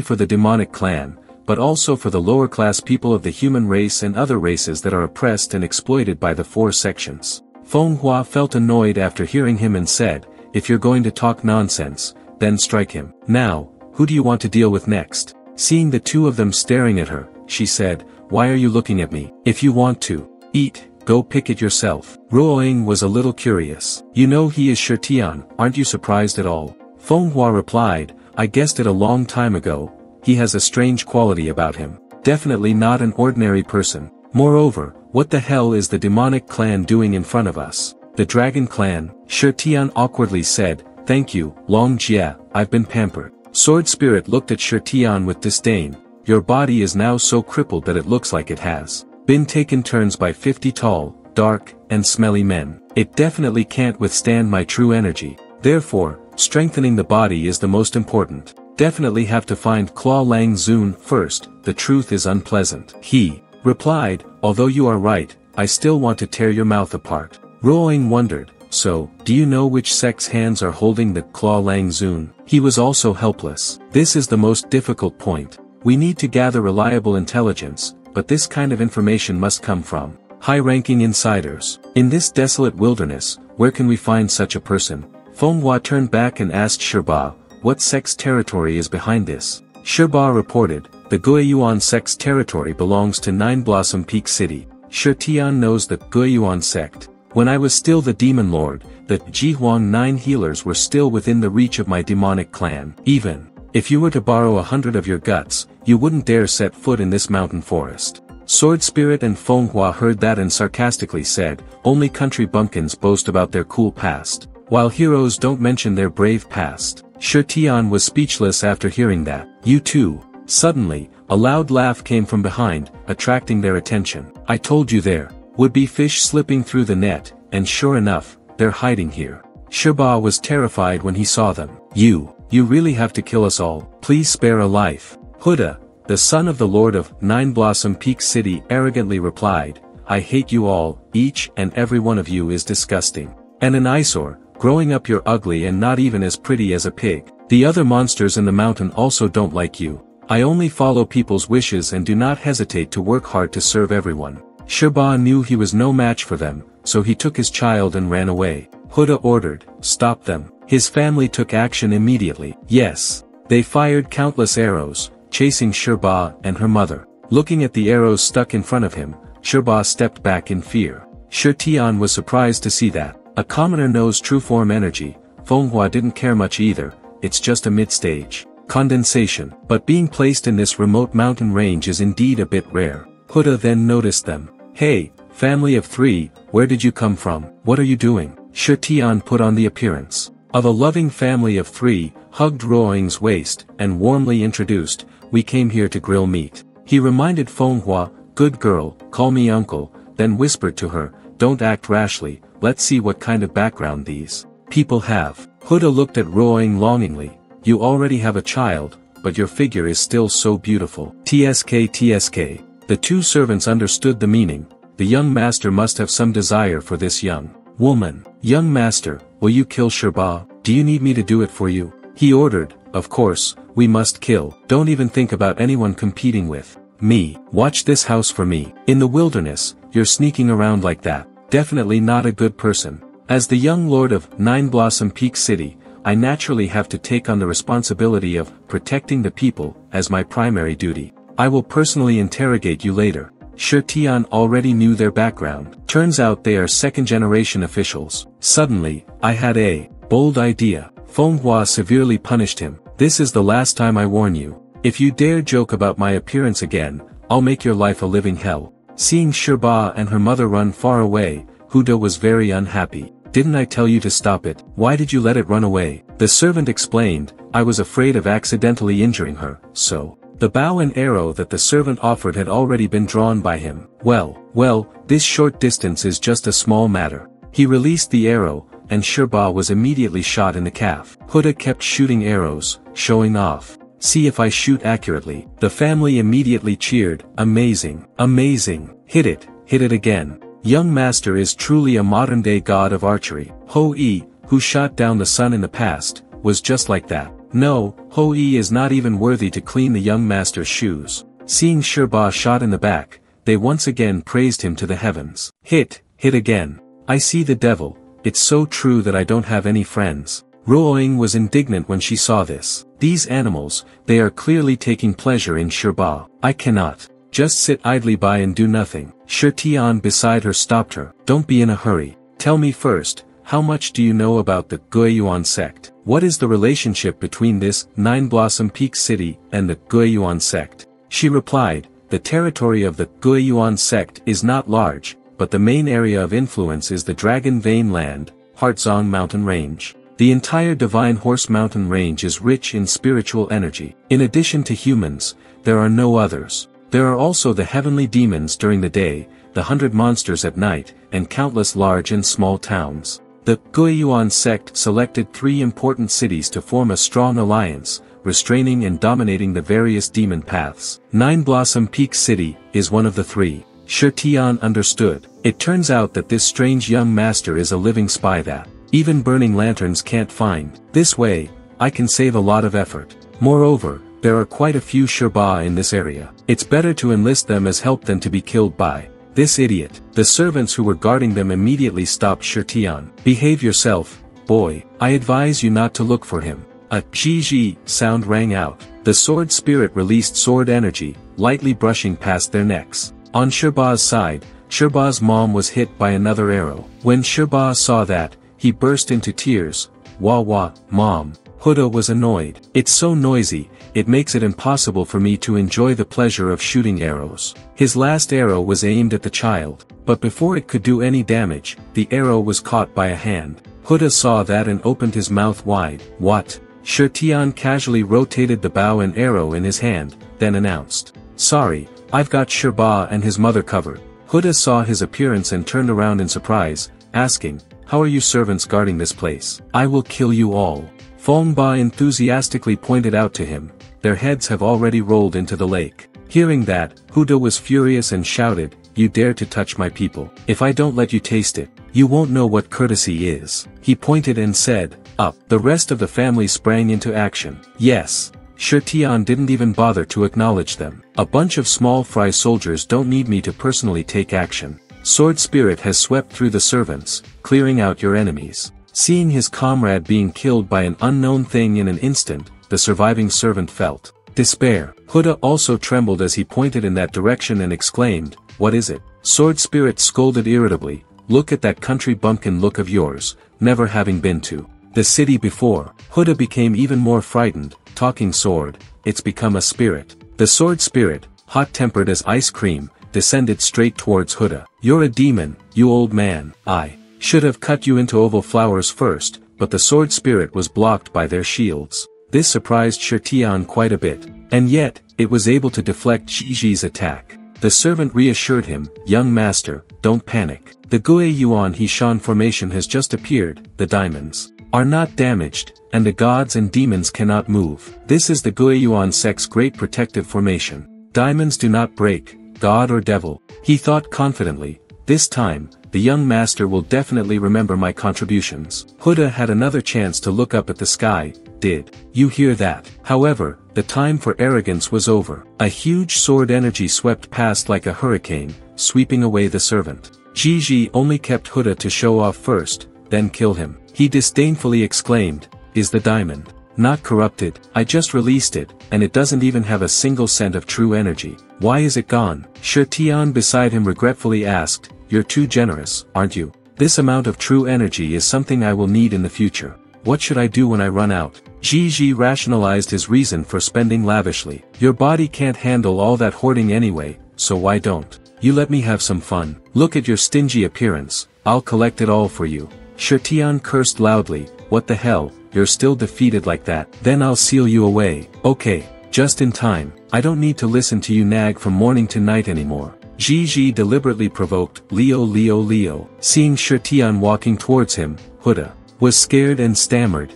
for the demonic clan, but also for the lower-class people of the human race and other races that are oppressed and exploited by the 4 sections. Fenghua felt annoyed after hearing him and said, "If you're going to talk nonsense, then strike him. Now, who do you want to deal with next?" Seeing the 2 of them staring at her, she said, "Why are you looking at me? If you want to eat, go pick it yourself." Ruoying was a little curious. "You know he is Shirtian, aren't you surprised at all?" Fenghua replied, "I guessed it a long time ago. He has a strange quality about him. Definitely not an ordinary person. Moreover, what the hell is the demonic clan doing in front of us?" "The dragon clan," Shirtian awkwardly said. "Thank you, Long Jie, I've been pampered." Sword Spirit looked at Shirtian with disdain. "Your body is now so crippled that it looks like it has been taken turns by 50 tall, dark, and smelly men. It definitely can't withstand my true energy. Therefore, strengthening the body is the most important. Definitely have to find Claw Lang Zun first, the truth is unpleasant." He replied, "Although you are right, I still want to tear your mouth apart." Ruoying wondered, "So, do you know which sect's hands are holding the Claw Lang Zun?" He was also helpless. "This is the most difficult point. We need to gather reliable intelligence, but this kind of information must come from high-ranking insiders. In this desolate wilderness, where can we find such a person?" Fenghua turned back and asked Shirba, "What sect's territory is behind this?" Shirba reported, "The Guiyuan sect's territory belongs to Nine Blossom Peak City. Shirtian knows the Guiyuan sect. When I was still the Demon Lord, the Jihuang 9 healers were still within the reach of my demonic clan. Even if you were to borrow 100 of your guts, you wouldn't dare set foot in this mountain forest." Sword Spirit and Fenghua heard that and sarcastically said, "Only country bumpkins boast about their cool past, while heroes don't mention their brave past." Shirtian was speechless after hearing that. "You too." Suddenly, a loud laugh came from behind, attracting their attention. "I told you there would be fish slipping through the net, and sure enough, they're hiding here." Shirba was terrified when he saw them. You really have to kill us all. Please spare a life." Huda, the son of the Lord of Nine Blossom Peak City, arrogantly replied, "I hate you all, each and every one of you is disgusting. And an eyesore, growing up you're ugly and not even as pretty as a pig. The other monsters in the mountain also don't like you. I only follow people's wishes and do not hesitate to work hard to serve everyone." Shirba knew he was no match for them, so he took his child and ran away. Huda ordered, "Stop them." His family took action immediately. Yes. They fired countless arrows, chasing Shirba and her mother. Looking at the arrows stuck in front of him, Shirba stepped back in fear. Shirtian was surprised to see that. A commoner knows true form energy. Fenghua didn't care much either, it's just a mid-stage condensation. But being placed in this remote mountain range is indeed a bit rare. Huda then noticed them. "Hey, family of 3, where did you come from? What are you doing?" Shirtian put on the appearance of a loving family of 3, hugged Ruoying's waist, and warmly introduced, "We came here to grill meat." He reminded Fenghua, "Good girl, call me uncle," then whispered to her, "Don't act rashly, let's see what kind of background these people have." Huda looked at Ruoying longingly. "You already have a child, but your figure is still so beautiful." TSK. The 2 servants understood the meaning. The young master must have some desire for this young woman. "Young master, will you kill Shirba? Do you need me to do it for you?" He ordered. "Of course, we must kill. Don't even think about anyone competing with me. Watch this house for me. In the wilderness, you're sneaking around like that. Definitely not a good person. As the young lord of Nine Blossom Peak City, I naturally have to take on the responsibility of protecting the people as my primary duty. I will personally interrogate you later." Shirtian already knew their background. Turns out they are second-generation officials. Suddenly, I had a bold idea. Fenghua severely punished him. "This is the last time I warn you. If you dare joke about my appearance again, I'll make your life a living hell." Seeing Shirba and her mother run far away, Huda was very unhappy. "Didn't I tell you to stop it? Why did you let it run away?" The servant explained, "I was afraid of accidentally injuring her, so." The bow and arrow that the servant offered had already been drawn by him. Well, this short distance is just a small matter." He released the arrow, and Shirba was immediately shot in the calf. Huda kept shooting arrows, showing off. "See if I shoot accurately." The family immediately cheered, "Amazing, amazing." Hit it again. Young master is truly a modern-day god of archery. Ho-E, who shot down the sun in the past, was just like that. No, Ho-E is not even worthy to clean the young master's shoes. Seeing Shirba shot in the back, they once again praised him to the heavens. Hit again. I see the devil, it's so true that I don't have any friends. Ruoying was indignant when she saw this. These animals, they are clearly taking pleasure in Shirba. I cannot just sit idly by and do nothing. Shirtian beside her stopped her. Don't be in a hurry. Tell me first, how much do you know about the Guiyuan sect? What is the relationship between this Nine Blossom Peak city and the Guiyuan sect? She replied, the territory of the Guiyuan sect is not large, but the main area of influence is the Dragon Vein Land, Heartzong Mountain Range. The entire Divine Horse Mountain Range is rich in spiritual energy. In addition to humans, there are no others. There are also the heavenly demons during the day, the 100 monsters at night, and countless large and small towns. The Guiyuan sect selected 3 important cities to form a strong alliance, restraining and dominating the various demon paths. Nine Blossom Peak City is one of the 3. Shirtian understood. It turns out that this strange young master is a living spy that even burning lanterns can't find. This way, I can save a lot of effort. Moreover, there are quite a few Shirba in this area. It's better to enlist them as help than to be killed by this idiot. The servants who were guarding them immediately stopped Shirtian. Behave yourself, boy. I advise you not to look for him. A Ji sound rang out. The sword spirit released sword energy, lightly brushing past their necks. On Shirba's side, Shirba's mom was hit by another arrow. When Shirba saw that, he burst into tears. Wah, mom. Huda was annoyed. It's so noisy, it makes it impossible for me to enjoy the pleasure of shooting arrows. His last arrow was aimed at the child, but before it could do any damage, the arrow was caught by a hand. Huda saw that and opened his mouth wide. What? Shirtian casually rotated the bow and arrow in his hand, then announced. Sorry, I've got Shirba and his mother covered. Huda saw his appearance and turned around in surprise, asking, how are you servants guarding this place? I will kill you all. Fongba enthusiastically pointed out to him, their heads have already rolled into the lake. Hearing that, Huda was furious and shouted, you dare to touch my people. If I don't let you taste it, you won't know what courtesy is. He pointed and said, up. The rest of the family sprang into action. Yes. Shirtian didn't even bother to acknowledge them. A bunch of small fry soldiers don't need me to personally take action. Sword Spirit has swept through the servants, clearing out your enemies. Seeing his comrade being killed by an unknown thing in an instant, the surviving servant felt despair. Huda also trembled as he pointed in that direction and exclaimed, what is it? Sword Spirit scolded irritably, look at that country bumpkin look of yours, never having been to the city before. Huda became even more frightened, talking sword, it's become a spirit. The sword spirit, hot-tempered as ice cream, descended straight towards Huda. You're a demon, you old man. I should have cut you into oval flowers first, but the sword spirit was blocked by their shields. This surprised Shirtian quite a bit, and yet, it was able to deflect Jiji's attack. The servant reassured him, young master, don't panic. The Guiyuan Hishan formation has just appeared, the diamonds are not damaged, and the gods and demons cannot move. This is the Guiyuan sect's great protective formation. Diamonds do not break, god or devil. He thought confidently, this time, the young master will definitely remember my contributions. Huda had another chance to look up at the sky. Did you hear that? However, the time for arrogance was over. A huge sword energy swept past like a hurricane, sweeping away the servant. Jiji only kept Huda to show off first, then kill him. He disdainfully exclaimed, is the diamond not corrupted? I just released it, and it doesn't even have a single cent of true energy. Why is it gone? Shirtian beside him regretfully asked, you're too generous, aren't you? This amount of true energy is something I will need in the future. What should I do when I run out? Jiji rationalized his reason for spending lavishly. Your body can't handle all that hoarding anyway, so why don't you let me have some fun? Look at your stingy appearance, I'll collect it all for you. Shirtian cursed loudly, what the hell, you're still defeated like that? Then I'll seal you away. Okay, just in time. I don't need to listen to you nag from morning to night anymore. Jiji deliberately provoked, Leo. Seeing Shirtian walking towards him, Huda was scared and stammered,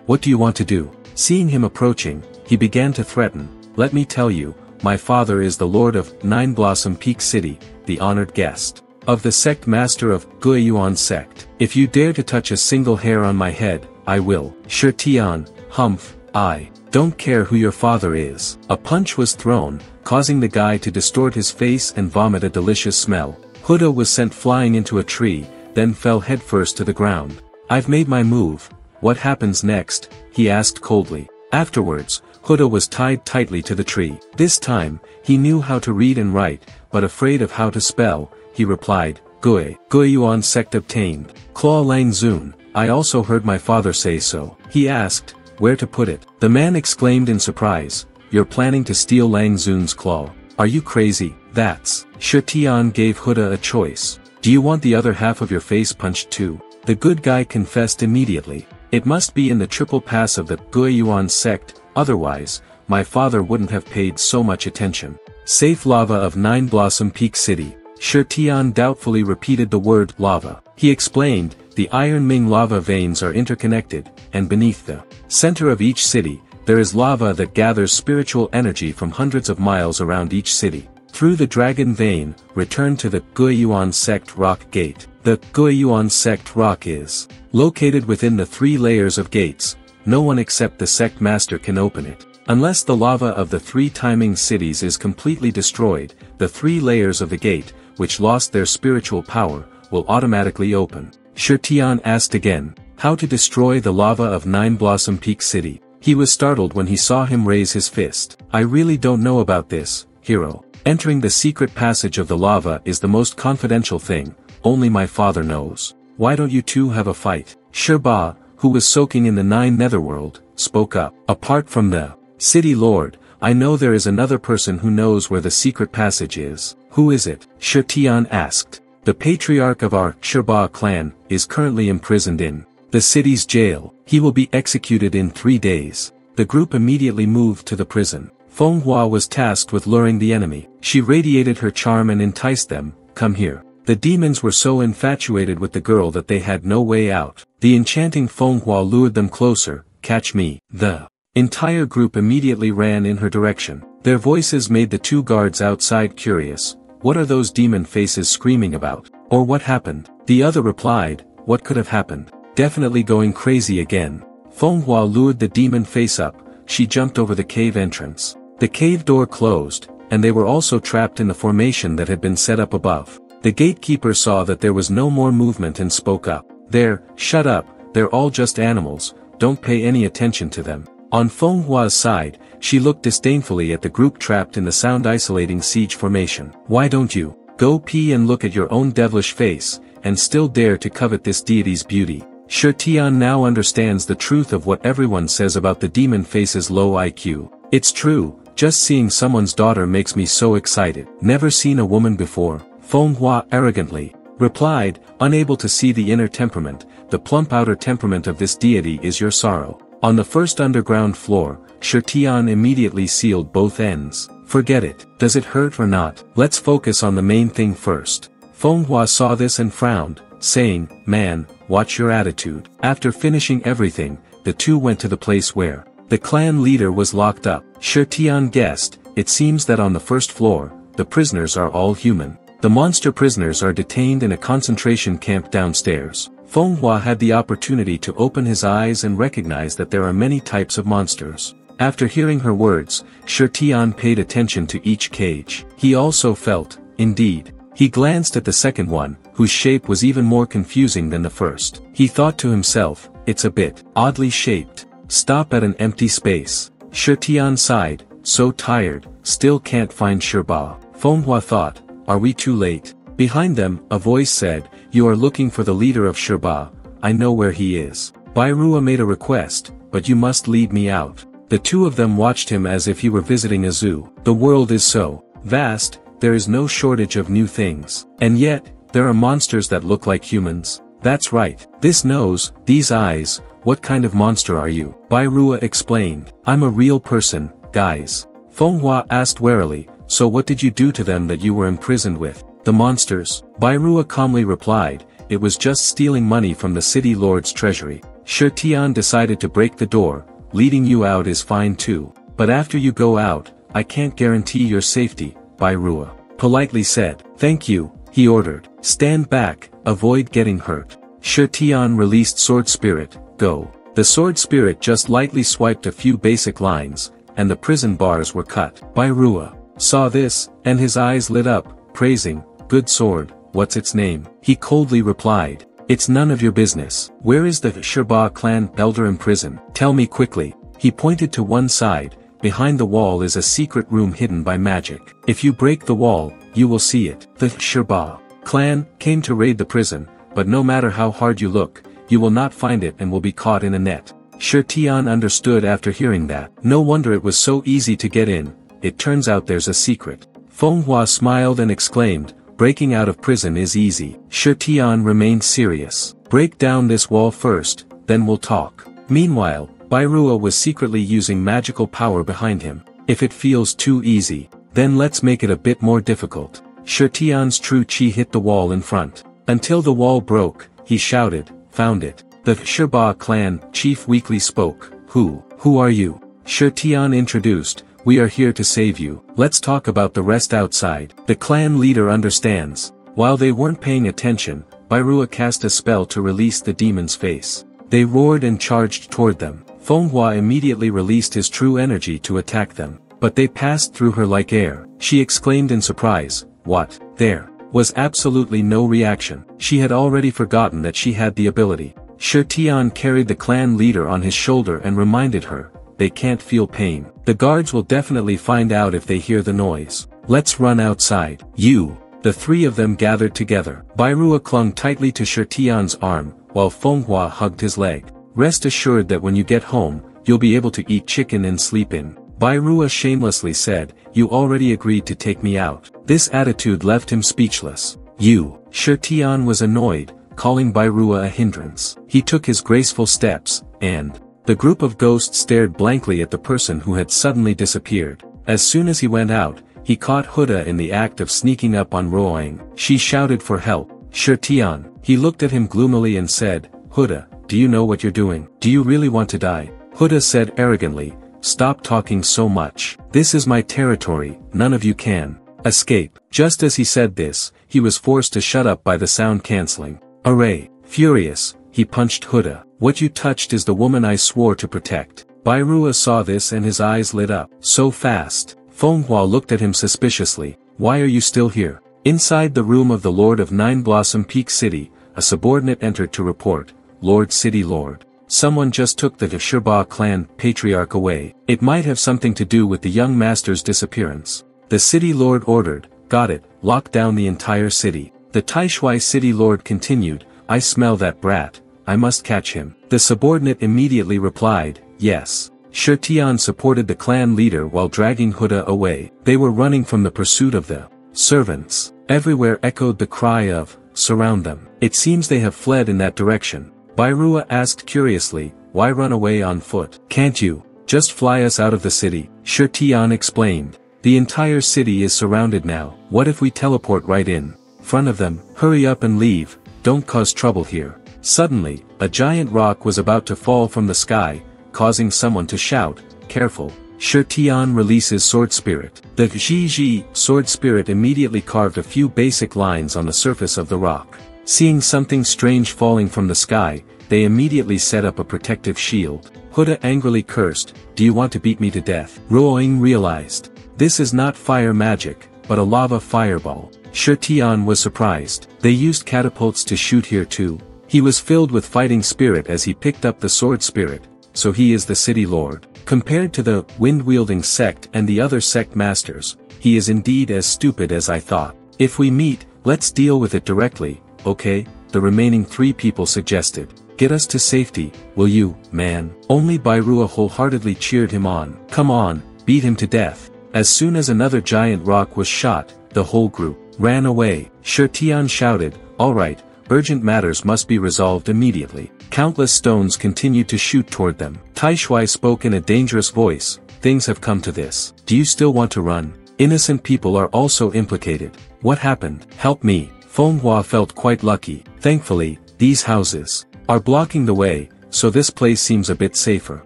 what do you want to do? Seeing him approaching, he began to threaten, let me tell you, my father is the lord of Nine Blossom Peak City, the honored guest of the sect master of Guiyuan sect. If you dare to touch a single hair on my head, I will. Shirtian, humph, I don't care who your father is. A punch was thrown, causing the guy to distort his face and vomit a delicious smell. Huda was sent flying into a tree, then fell headfirst to the ground. I've made my move, what happens next? He asked coldly. Afterwards, Huda was tied tightly to the tree. This time, he knew how to read and write, but afraid of how to spell, he replied, Guiyuan sect obtained. Claw Lang Zun, I also heard my father say so. He asked, where to put it. The man exclaimed in surprise, you're planning to steal Lang Zun's claw. Are you crazy? That's. Shirtian gave Huda a choice. Do you want the other half of your face punched too? The good guy confessed immediately. It must be in the triple pass of the Guiyuan sect, otherwise, my father wouldn't have paid so much attention. Safe lava of Nine Blossom Peak City. Shirtian doubtfully repeated the word lava. He explained, the Iron Ming lava veins are interconnected, and beneath the center of each city, there is lava that gathers spiritual energy from hundreds of miles around each city. Through the dragon vein, return to the Guiyuan sect rock gate. The Guiyuan sect rock is located within the 3 layers of gates. No one except the sect master can open it. Unless the lava of the 3 timing cities is completely destroyed, the 3 layers of the gate, which lost their spiritual power, will automatically open. Shirtian asked again, how to destroy the lava of Nine Blossom Peak City. He was startled when he saw him raise his fist. I really don't know about this, hero. Entering the secret passage of the lava is the most confidential thing, only my father knows. Why don't you two have a fight? Shirba, who was soaking in the 9 netherworld, spoke up. Apart from the city lord, I know there is another person who knows where the secret passage is. Who is it? Shirtian asked. The patriarch of our Shirba clan is currently imprisoned in the city's jail. He will be executed in 3 days. The group immediately moved to the prison. Fenghua was tasked with luring the enemy. She radiated her charm and enticed them, come here. The demons were so infatuated with the girl that they had no way out. The enchanting Fenghua lured them closer, catch me. The entire group immediately ran in her direction. Their voices made the 2 guards outside curious. What are those demon faces screaming about? Or what happened? The other replied, what could have happened? Definitely going crazy again. Fenghua lured the demon face up, she jumped over the cave entrance. The cave door closed, and they were also trapped in the formation that had been set up above. The gatekeeper saw that there was no more movement and spoke up. There, shut up, they're all just animals, don't pay any attention to them. On Fenghua's side, she looked disdainfully at the group trapped in the sound-isolating siege formation. Why don't you go pee and look at your own devilish face, and still dare to covet this deity's beauty? Shirtian now understands the truth of what everyone says about the demon face's low IQ. It's true, just seeing someone's daughter makes me so excited. Never seen a woman before, Fenghua arrogantly replied, unable to see the inner temperament. The plump outer temperament of this deity is your sorrow. On the first underground floor, Shirtian immediately sealed both ends. Forget it. Does it hurt or not? Let's focus on the main thing first. Fenghua saw this and frowned, saying, man, watch your attitude. After finishing everything, the 2 went to the place where the clan leader was locked up. Shirtian guessed, it seems that on the first floor, the prisoners are all human. The monster prisoners are detained in a concentration camp downstairs. Fenghua had the opportunity to open his eyes and recognize that there are many types of monsters. After hearing her words, Shirtian paid attention to each cage. He also felt, indeed. He glanced at the second one, whose shape was even more confusing than the first. He thought to himself, it's a bit oddly shaped. Stop at an empty space. Shirtian sighed, so tired, still can't find Shirba. Fenghua thought, are we too late? Behind them, a voice said, you are looking for the leader of Shirba, I know where he is. Bairua made a request, but you must lead me out. The 2 of them watched him as if he were visiting a zoo. The world is so vast, there is no shortage of new things. And yet, there are monsters that look like humans. That's right. This nose, these eyes, what kind of monster are you? Bairua explained. I'm a real person, guys. Fenghua asked warily, so what did you do to them that you were imprisoned with? The monsters. Bairua calmly replied, it was just stealing money from the city lord's treasury. Shirtian decided to break the door, leading you out is fine too. But after you go out, I can't guarantee your safety, Bai Rua politely said. Thank you, he ordered. Stand back, avoid getting hurt. Shi Tian released Sword Spirit, go. The Sword Spirit just lightly swiped a few basic lines, and the prison bars were cut. Bai Rua saw this, and his eyes lit up, praising, good sword, what's its name? He coldly replied, it's none of your business. Where is the Shirba clan elder in prison? Tell me quickly. He pointed to one side. Behind the wall is a secret room hidden by magic. If you break the wall, you will see it. The Shirba clan came to raid the prison, but no matter how hard you look, you will not find it and will be caught in a net. Shi Tian understood after hearing that. No wonder it was so easy to get in, it turns out there's a secret. Feng Hua smiled and exclaimed, breaking out of prison is easy. Shi Tian remained serious. Break down this wall first, then we'll talk. Meanwhile, Bai Rua was secretly using magical power behind him. If it feels too easy, then let's make it a bit more difficult. Shi Tian's true chi hit the wall in front. Until the wall broke, he shouted, found it. The Shirba clan chief weakly spoke, who are you? Shi Tian introduced, we are here to save you. Let's talk about the rest outside. The clan leader understands. While they weren't paying attention, Bai Rua cast a spell to release the demon's face. They roared and charged toward them. Feng Hua immediately released his true energy to attack them, but they passed through her like air. She exclaimed in surprise, what? There was absolutely no reaction. She had already forgotten that she had the ability. Shi Tian carried the clan leader on his shoulder and reminded her, they can't feel pain. The guards will definitely find out if they hear the noise. Let's run outside. The three of them gathered together. Bai Rua clung tightly to Shi Tian's arm, while Feng Hua hugged his leg. Rest assured that when you get home, you'll be able to eat chicken and sleep in. Bai Rua shamelessly said, you already agreed to take me out. This attitude left him speechless. Shi Tian was annoyed, calling Bai Rua a hindrance. He took his graceful steps, and the group of ghosts stared blankly at the person who had suddenly disappeared. As soon as he went out, he caught Huda in the act of sneaking up on Roaing. She shouted for help. Shi Tian. He looked at him gloomily and said, Huda, do you know what you're doing? Do you really want to die? Huda said arrogantly, stop talking so much. This is my territory, none of you can escape. Just as he said this, he was forced to shut up by the sound cancelling. Array. Furious, he punched Huda. What you touched is the woman I swore to protect. Bai Rua saw this and his eyes lit up. So fast. Feng Hua looked at him suspiciously. Why are you still here? Inside the room of the Lord of Nine Blossom Peak City, a subordinate entered to report, Lord City Lord. Someone just took the Shirba clan patriarch away. It might have something to do with the young master's disappearance. The city lord ordered, got it, lock down the entire city. The Taishui city lord continued, I smell that brat, I must catch him. The subordinate immediately replied, yes. Shi Tian supported the clan leader while dragging Huda away. They were running from the pursuit of the servants. Everywhere echoed the cry of, surround them. It seems they have fled in that direction. Bai Rua asked curiously, why run away on foot? Can't you just fly us out of the city? Shi Tian explained. The entire city is surrounded now. What if we teleport right in front of them? Hurry up and leave, don't cause trouble here. Suddenly, a giant rock was about to fall from the sky, causing someone to shout, careful. Shi Tian releases Sword Spirit. The Zhi Sword Spirit immediately carved a few basic lines on the surface of the rock. Seeing something strange falling from the sky, they immediately set up a protective shield. Huda angrily cursed, do you want to beat me to death? Roaing realized. This is not fire magic, but a lava fireball. Shi Tian was surprised. They used catapults to shoot here too. He was filled with fighting spirit as he picked up the Sword Spirit, so he is the city lord. Compared to the wind-wielding sect and the other sect masters, he is indeed as stupid as I thought. If we meet, let's deal with it directly, okay? The remaining three people suggested. Get us to safety, will you, man? Only Bai Rua wholeheartedly cheered him on. Come on, beat him to death. As soon as another giant rock was shot, the whole group ran away. Shi Tian shouted, alright, urgent matters must be resolved immediately. Countless stones continued to shoot toward them. Taishui spoke in a dangerous voice, things have come to this. Do you still want to run? Innocent people are also implicated. What happened? Help me. Feng Hua felt quite lucky. Thankfully, these houses are blocking the way, so this place seems a bit safer.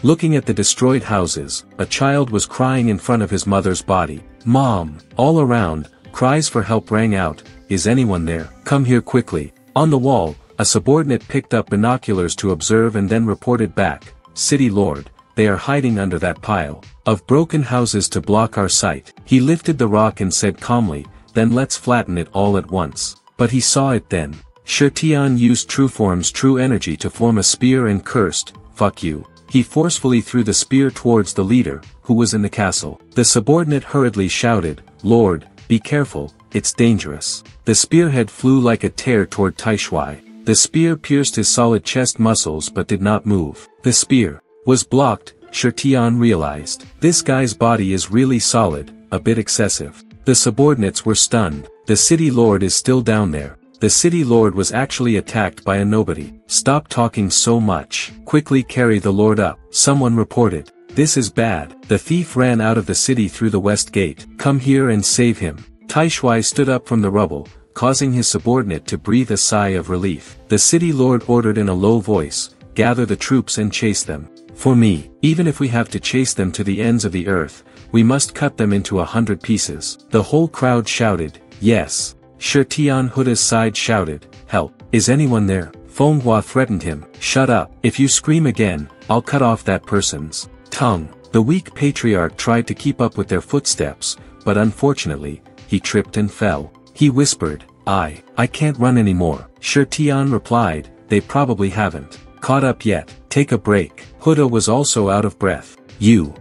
Looking at the destroyed houses, a child was crying in front of his mother's body. "Mom!" All around, cries for help rang out. "Is anyone there? Come here quickly." On the wall, a subordinate picked up binoculars to observe and then reported back. "City Lord, they are hiding under that pile of broken houses to block our sight." He lifted the rock and said calmly, "Then let's flatten it all at once." But he saw it then. Shirtian used Trueform's true energy to form a spear and cursed, "Fuck you." He forcefully threw the spear towards the leader, who was in the castle. The subordinate hurriedly shouted, "Lord, be careful, it's dangerous." The spearhead flew like a tear toward Taishui. The spear pierced his solid chest muscles but did not move. The spear was blocked, Shirtian realized. This guy's body is really solid, a bit excessive. The subordinates were stunned. The city lord is still down there. The city lord was actually attacked by a nobody. "Stop talking so much. Quickly carry the lord up," someone reported. "This is bad." The thief ran out of the city through the west gate. "Come here and save him." Taishui stood up from the rubble, causing his subordinate to breathe a sigh of relief. The city lord ordered in a low voice, "Gather the troops and chase them. For me, even if we have to chase them to the ends of the earth, we must cut them into 100 pieces." The whole crowd shouted, "Yes." Shirtian Huda's side shouted, "Help! Is anyone there?" Fenghua threatened him, "Shut up. If you scream again, I'll cut off that person's tongue." The weak patriarch tried to keep up with their footsteps, but unfortunately, he tripped and fell. He whispered, I can't run anymore." Shirtian replied, "They probably haven't caught up yet. Take a break." Huda was also out of breath. You,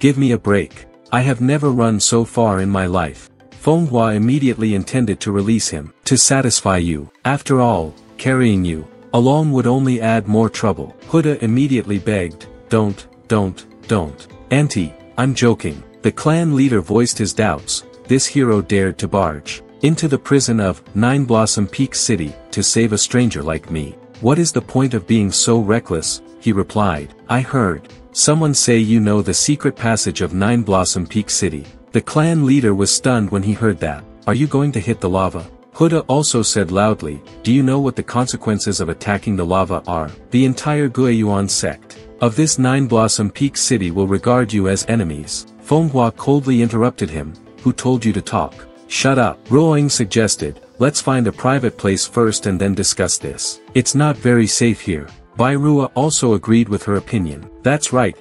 give me a break. I have never run so far in my life." Fenghua immediately intended to release him. "To satisfy you. After all, carrying you along would only add more trouble." Huda immediately begged, Don't. "Auntie, I'm joking." The clan leader voiced his doubts. This hero dared to barge into the prison of Nine Blossom Peak City to save a stranger like me. "What is the point of being so reckless?" he replied. "I heard someone say you know the secret passage of Nine Blossom Peak City." The clan leader was stunned when he heard that. "Are you going to hit the lava?" Huda also said loudly, "Do you know what the consequences of attacking the lava are? The entire Guiyuan sect of this Nine Blossom Peak City will regard you as enemies." Fenghua coldly interrupted him, "Who told you to talk?" "Shut up." Ruoying suggested, "Let's find a private place first and then discuss this. It's not very safe here." Bai Rua also agreed with her opinion. That's right.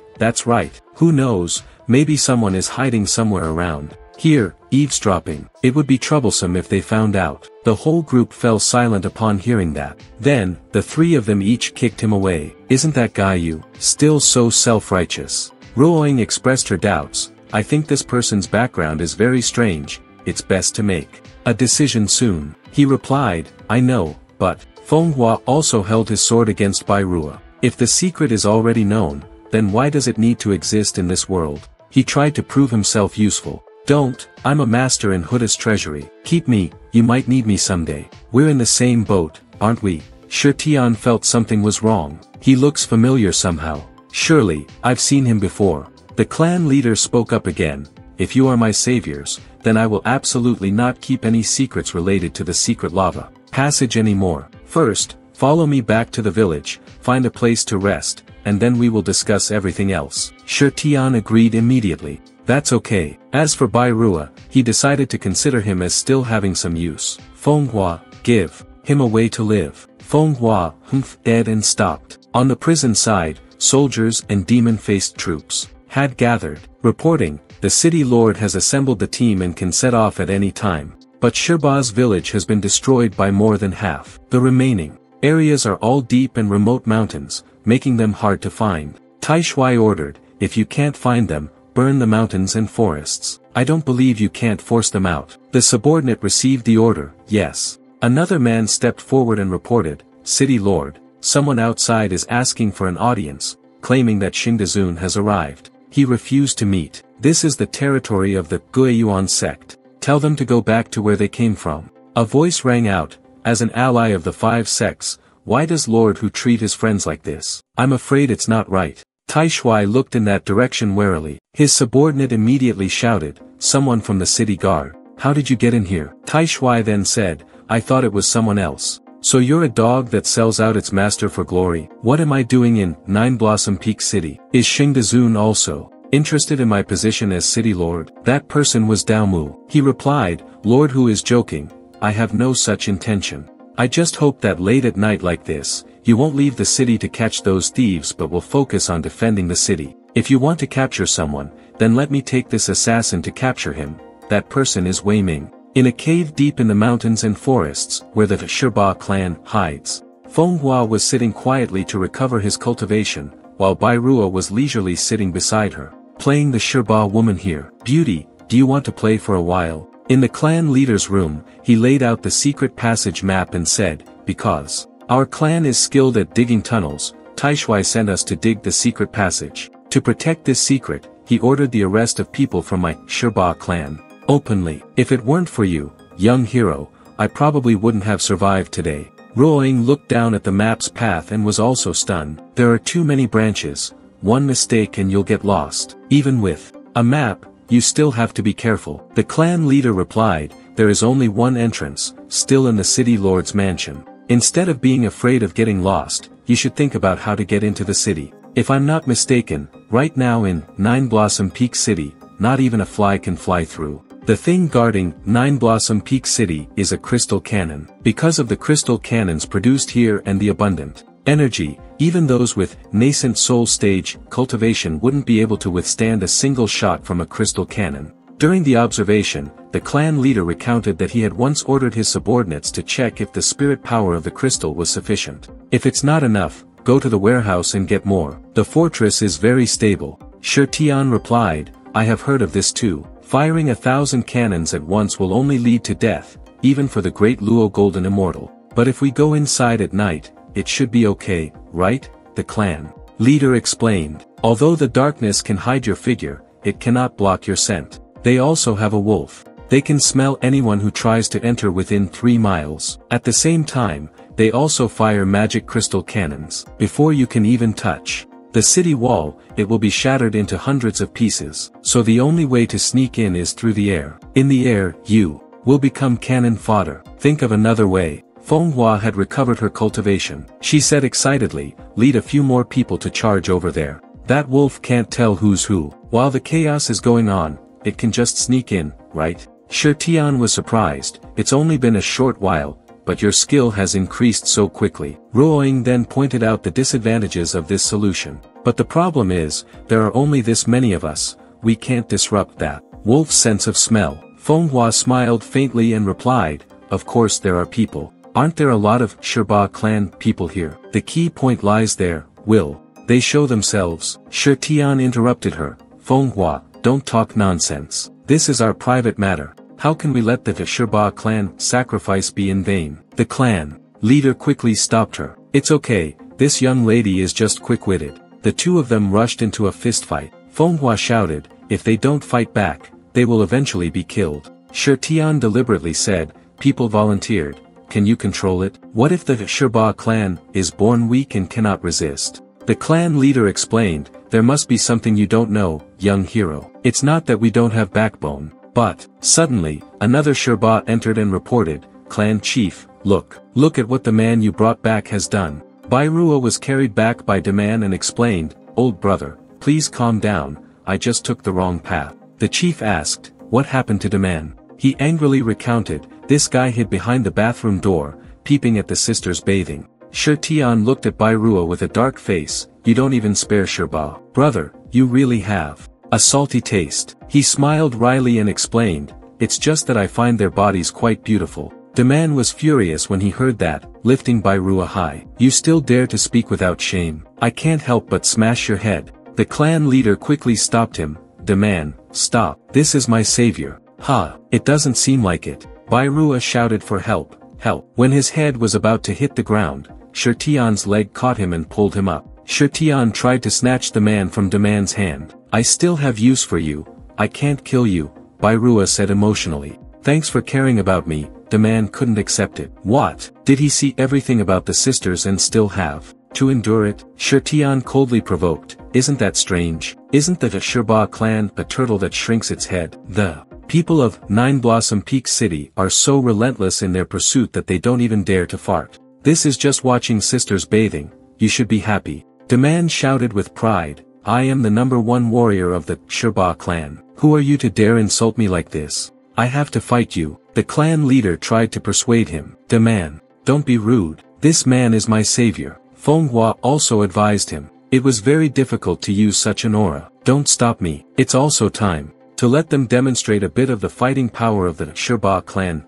Who knows, maybe someone is hiding somewhere around here, eavesdropping. It would be troublesome if they found out. The whole group fell silent upon hearing that. Then, the three of them each kicked him away. "Isn't that guy you? Still so self-righteous?" Ruoying expressed her doubts. "I think this person's background is very strange. It's best to make a decision soon." He replied, "I know, but..." Fenghua also held his sword against Bai Rua. "If the secret is already known, then why does it need to exist in this world?" He tried to prove himself useful. "Don't, I'm a master in Huda's treasury. Keep me, you might need me someday. We're in the same boat, aren't we?" Shirtian felt something was wrong. He looks familiar somehow. "Surely, I've seen him before." The clan leader spoke up again. "If you are my saviors, then I will absolutely not keep any secrets related to the secret lava passage anymore. First, follow me back to the village, find a place to rest, and then we will discuss everything else." Shirtian agreed immediately. "That's okay." As for Bai Rua, he decided to consider him as still having some use. "Fenghua, give him a way to live." Fenghua, dead and stopped. On the prison side, soldiers and demon-faced troops had gathered, reporting, "The city lord has assembled the team and can set off at any time. But Shirbaz village has been destroyed by more than half. The remaining areas are all deep and remote mountains, making them hard to find." Taishui ordered, "If you can't find them, burn the mountains and forests. I don't believe you can't force them out." The subordinate received the order, "Yes." Another man stepped forward and reported, "City lord, someone outside is asking for an audience, claiming that Xingdazun has arrived. He refused to meet. This is the territory of the Guiyuan sect. Tell them to go back to where they came from." A voice rang out, "As an ally of the 5 sects, why does Lord Hu treat his friends like this? I'm afraid it's not right." Taishui looked in that direction warily. His subordinate immediately shouted, "Someone from the city guard. How did you get in here?" Taishui then said, "I thought it was someone else." So you're a dog that sells out its master for glory. What am I doing in Nine Blossom Peak City? Is Xingdazun also interested in my position as city lord? That person was Dao Mu. He replied, Lord, who is joking? I have no such intention. I just hope that late at night like this, you won't leave the city to catch those thieves but will focus on defending the city. If you want to capture someone, then let me take this assassin to capture him. That person is Wei Ming. In a cave deep in the mountains and forests, where the Shirba clan hides, Feng Hua was sitting quietly to recover his cultivation, while Bai Ruo was leisurely sitting beside her, playing the Shirba woman here. Beauty, do you want to play for a while? In the clan leader's room, he laid out the secret passage map and said, because our clan is skilled at digging tunnels, Taishui sent us to dig the secret passage. To protect this secret, he ordered the arrest of people from my Shirba clan. Openly. If it weren't for you, young hero, I probably wouldn't have survived today. Ruoying looked down at the map's path and was also stunned. There are too many branches. One mistake and you'll get lost. Even with a map, you still have to be careful. The clan leader replied, there is only one entrance, still in the city lord's mansion. Instead of being afraid of getting lost, you should think about how to get into the city. If I'm not mistaken, right now in Nine Blossom Peak City, not even a fly can fly through. The thing guarding Nine Blossom Peak City is a crystal cannon. Because of the crystal cannons produced here and the abundant energy, even those with nascent soul stage cultivation wouldn't be able to withstand a single shot from a crystal cannon. During the observation, the clan leader recounted that he had once ordered his subordinates to check if the spirit power of the crystal was sufficient. If it's not enough, go to the warehouse and get more. The fortress is very stable. Shi Tian replied, I have heard of this too. Firing 1,000 cannons at once will only lead to death, even for the great Luo Golden Immortal. But if we go inside at night, it should be okay, right? The clan leader explained. Although the darkness can hide your figure, it cannot block your scent. They also have a wolf. They can smell anyone who tries to enter within 3 miles. At the same time, they also fire magic crystal cannons. Before you can even touch the city wall, it will be shattered into hundreds of pieces. So the only way to sneak in is through the air. In the air, you will become cannon fodder. Think of another way. Feng Hua had recovered her cultivation. She said excitedly, lead a few more people to charge over there. That wolf can't tell who's who. While the chaos is going on, it can just sneak in, right? Shi Tian was surprised. It's only been a short while, but your skill has increased so quickly. Ruoying then pointed out the disadvantages of this solution. But the problem is, there are only this many of us, we can't disrupt that wolf's sense of smell. Feng Hua smiled faintly and replied, of course there are people. Aren't there a lot of Shirba clan people here? The key point lies there, will they show themselves? Shi Tian interrupted her, Feng Hua, don't talk nonsense. This is our private matter. How can we let the Shirba clan sacrifice be in vain? The clan leader quickly stopped her. It's okay, this young lady is just quick-witted. The two of them rushed into a fistfight. Feng Hua shouted, if they don't fight back, they will eventually be killed. Shi Tian deliberately said, people volunteered, can you control it? What if the Shirba clan is born weak and cannot resist? The clan leader explained, there must be something you don't know, young hero. It's not that we don't have backbone. But, suddenly, another Shirba entered and reported, Clan Chief, look at what the man you brought back has done. Bai Ruo was carried back by Daman and explained, old brother, please calm down, I just took the wrong path. The chief asked, what happened to Daman? He angrily recounted, this guy hid behind the bathroom door, peeping at the sisters bathing. Shi Tian looked at Bai Ruo with a dark face, you don't even spare Shirba. Brother, you really have a salty taste. He smiled wryly and explained, it's just that I find their bodies quite beautiful. The man was furious when he heard that, lifting Bai Ruo high. You still dare to speak without shame. I can't help but smash your head. The clan leader quickly stopped him. The man, stop. This is my savior. Ha, it doesn't seem like it. Bai Ruo shouted for help. When his head was about to hit the ground, Shi Tian's leg caught him and pulled him up. Shi Tian tried to snatch the man from Daman's hand. I still have use for you. I can't kill you, Bai Ruo said emotionally. Thanks for caring about me. The man couldn't accept it. What? Did he see everything about the sisters and still have to endure it? Shi Tian coldly provoked. Isn't that strange? Isn't the Shirba clan a turtle that shrinks its head? The people of Nine Blossom Peak City are so relentless in their pursuit that they don't even dare to fart. This is just watching sisters bathing, you should be happy. Demand shouted with pride, I am the #1 warrior of the Sherba clan. Who are you to dare insult me like this? I have to fight you. The clan leader tried to persuade him. Demand, don't be rude. This man is my savior. Manhwa also advised him. It was very difficult to use such an aura. Don't stop me. It's also time to let them demonstrate a bit of the fighting power of the Sherba clan.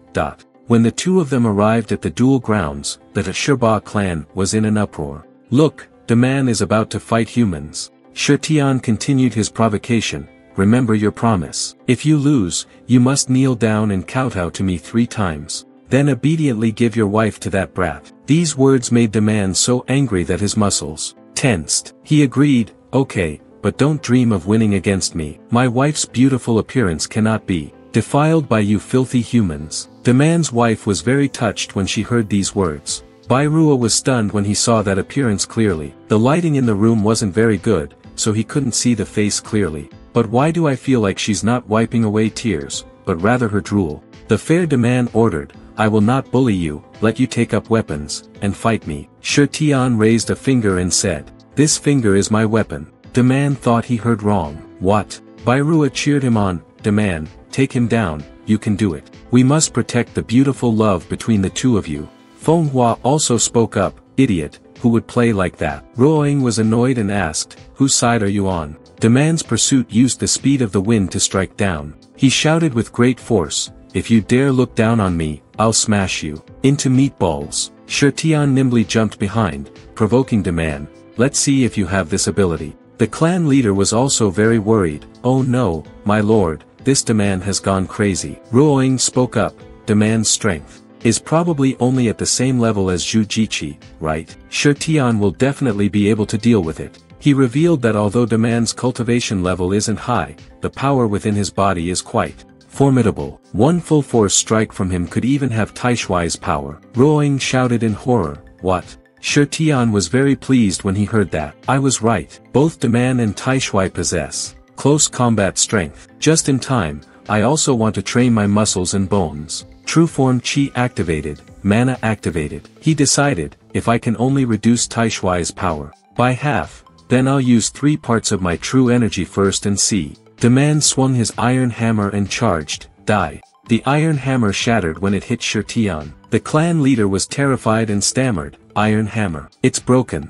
When the two of them arrived at the duel grounds, the Sherba clan was in an uproar. Look, the man is about to fight humans. Shetian continued his provocation. Remember your promise. If you lose, you must kneel down and kowtow to me 3 times. Then obediently give your wife to that brat. These words made the man so angry that his muscles tensed. He agreed, okay, but don't dream of winning against me. My wife's beautiful appearance cannot be defiled by you filthy humans. The man's wife was very touched when she heard these words. Bairua was stunned when he saw that appearance clearly. The lighting in the room wasn't very good, so he couldn't see the face clearly. But why do I feel like she's not wiping away tears, but rather her drool? The fair demand ordered, I will not bully you, let you take up weapons, and fight me. Shetian raised a finger and said, this finger is my weapon. Demand thought he heard wrong. What? Bairua cheered him on, Demand, take him down, you can do it. We must protect the beautiful love between the two of you. Manhwa also spoke up, idiot, who would play like that? Roing was annoyed and asked, whose side are you on? Demand's pursuit used the speed of the wind to strike down. He shouted with great force, if you dare look down on me, I'll smash you into meatballs. Shetian nimbly jumped behind, provoking Demand, let's see if you have this ability. The clan leader was also very worried, oh no, my lord, this Demand has gone crazy. Roing spoke up, Demand's strength is probably only at the same level as Zhu Jiqi, right? Shetian will definitely be able to deal with it. He revealed that although Demand's cultivation level isn't high, the power within his body is quite formidable. One full force strike from him could even have Taishuai's power. Roing shouted in horror, what? Shetian was very pleased when he heard that. I was right. Both Demand and Taishuai possess close combat strength. Just in time, I also want to train my muscles and bones. True form Qi activated, mana activated. He decided, if I can only reduce Taishuai's power by half, then I'll use 3 parts of my true energy first and see. Demand swung his iron hammer and charged, die. The iron hammer shattered when it hit Shetian. The clan leader was terrified and stammered, iron hammer. It's broken,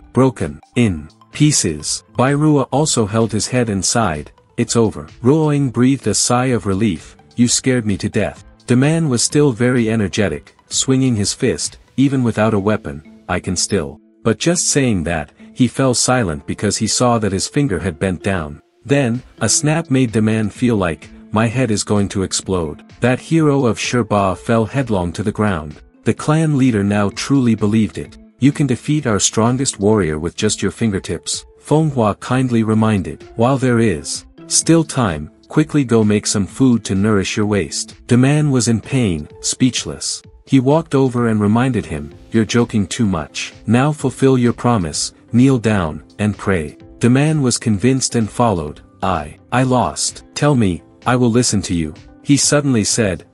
in pieces. Bairua also held his head and sighed, it's over. Roing breathed a sigh of relief, you scared me to death. Demand was still very energetic, swinging his fist, even without a weapon, I can still. But just saying that, he fell silent because he saw that his finger had bent down. Then, a snap made Demand feel like, my head is going to explode. That hero of Sherba fell headlong to the ground. The clan leader now truly believed it. You can defeat our strongest warrior with just your fingertips, Manhwa kindly reminded. While there is still time, quickly go make some food to nourish your waist. Demand was in pain, speechless. He walked over and reminded him, you're joking too much. Now fulfill your promise, kneel down, and pray. Demand was convinced and followed, I lost. Tell me, I will listen to you. He suddenly said,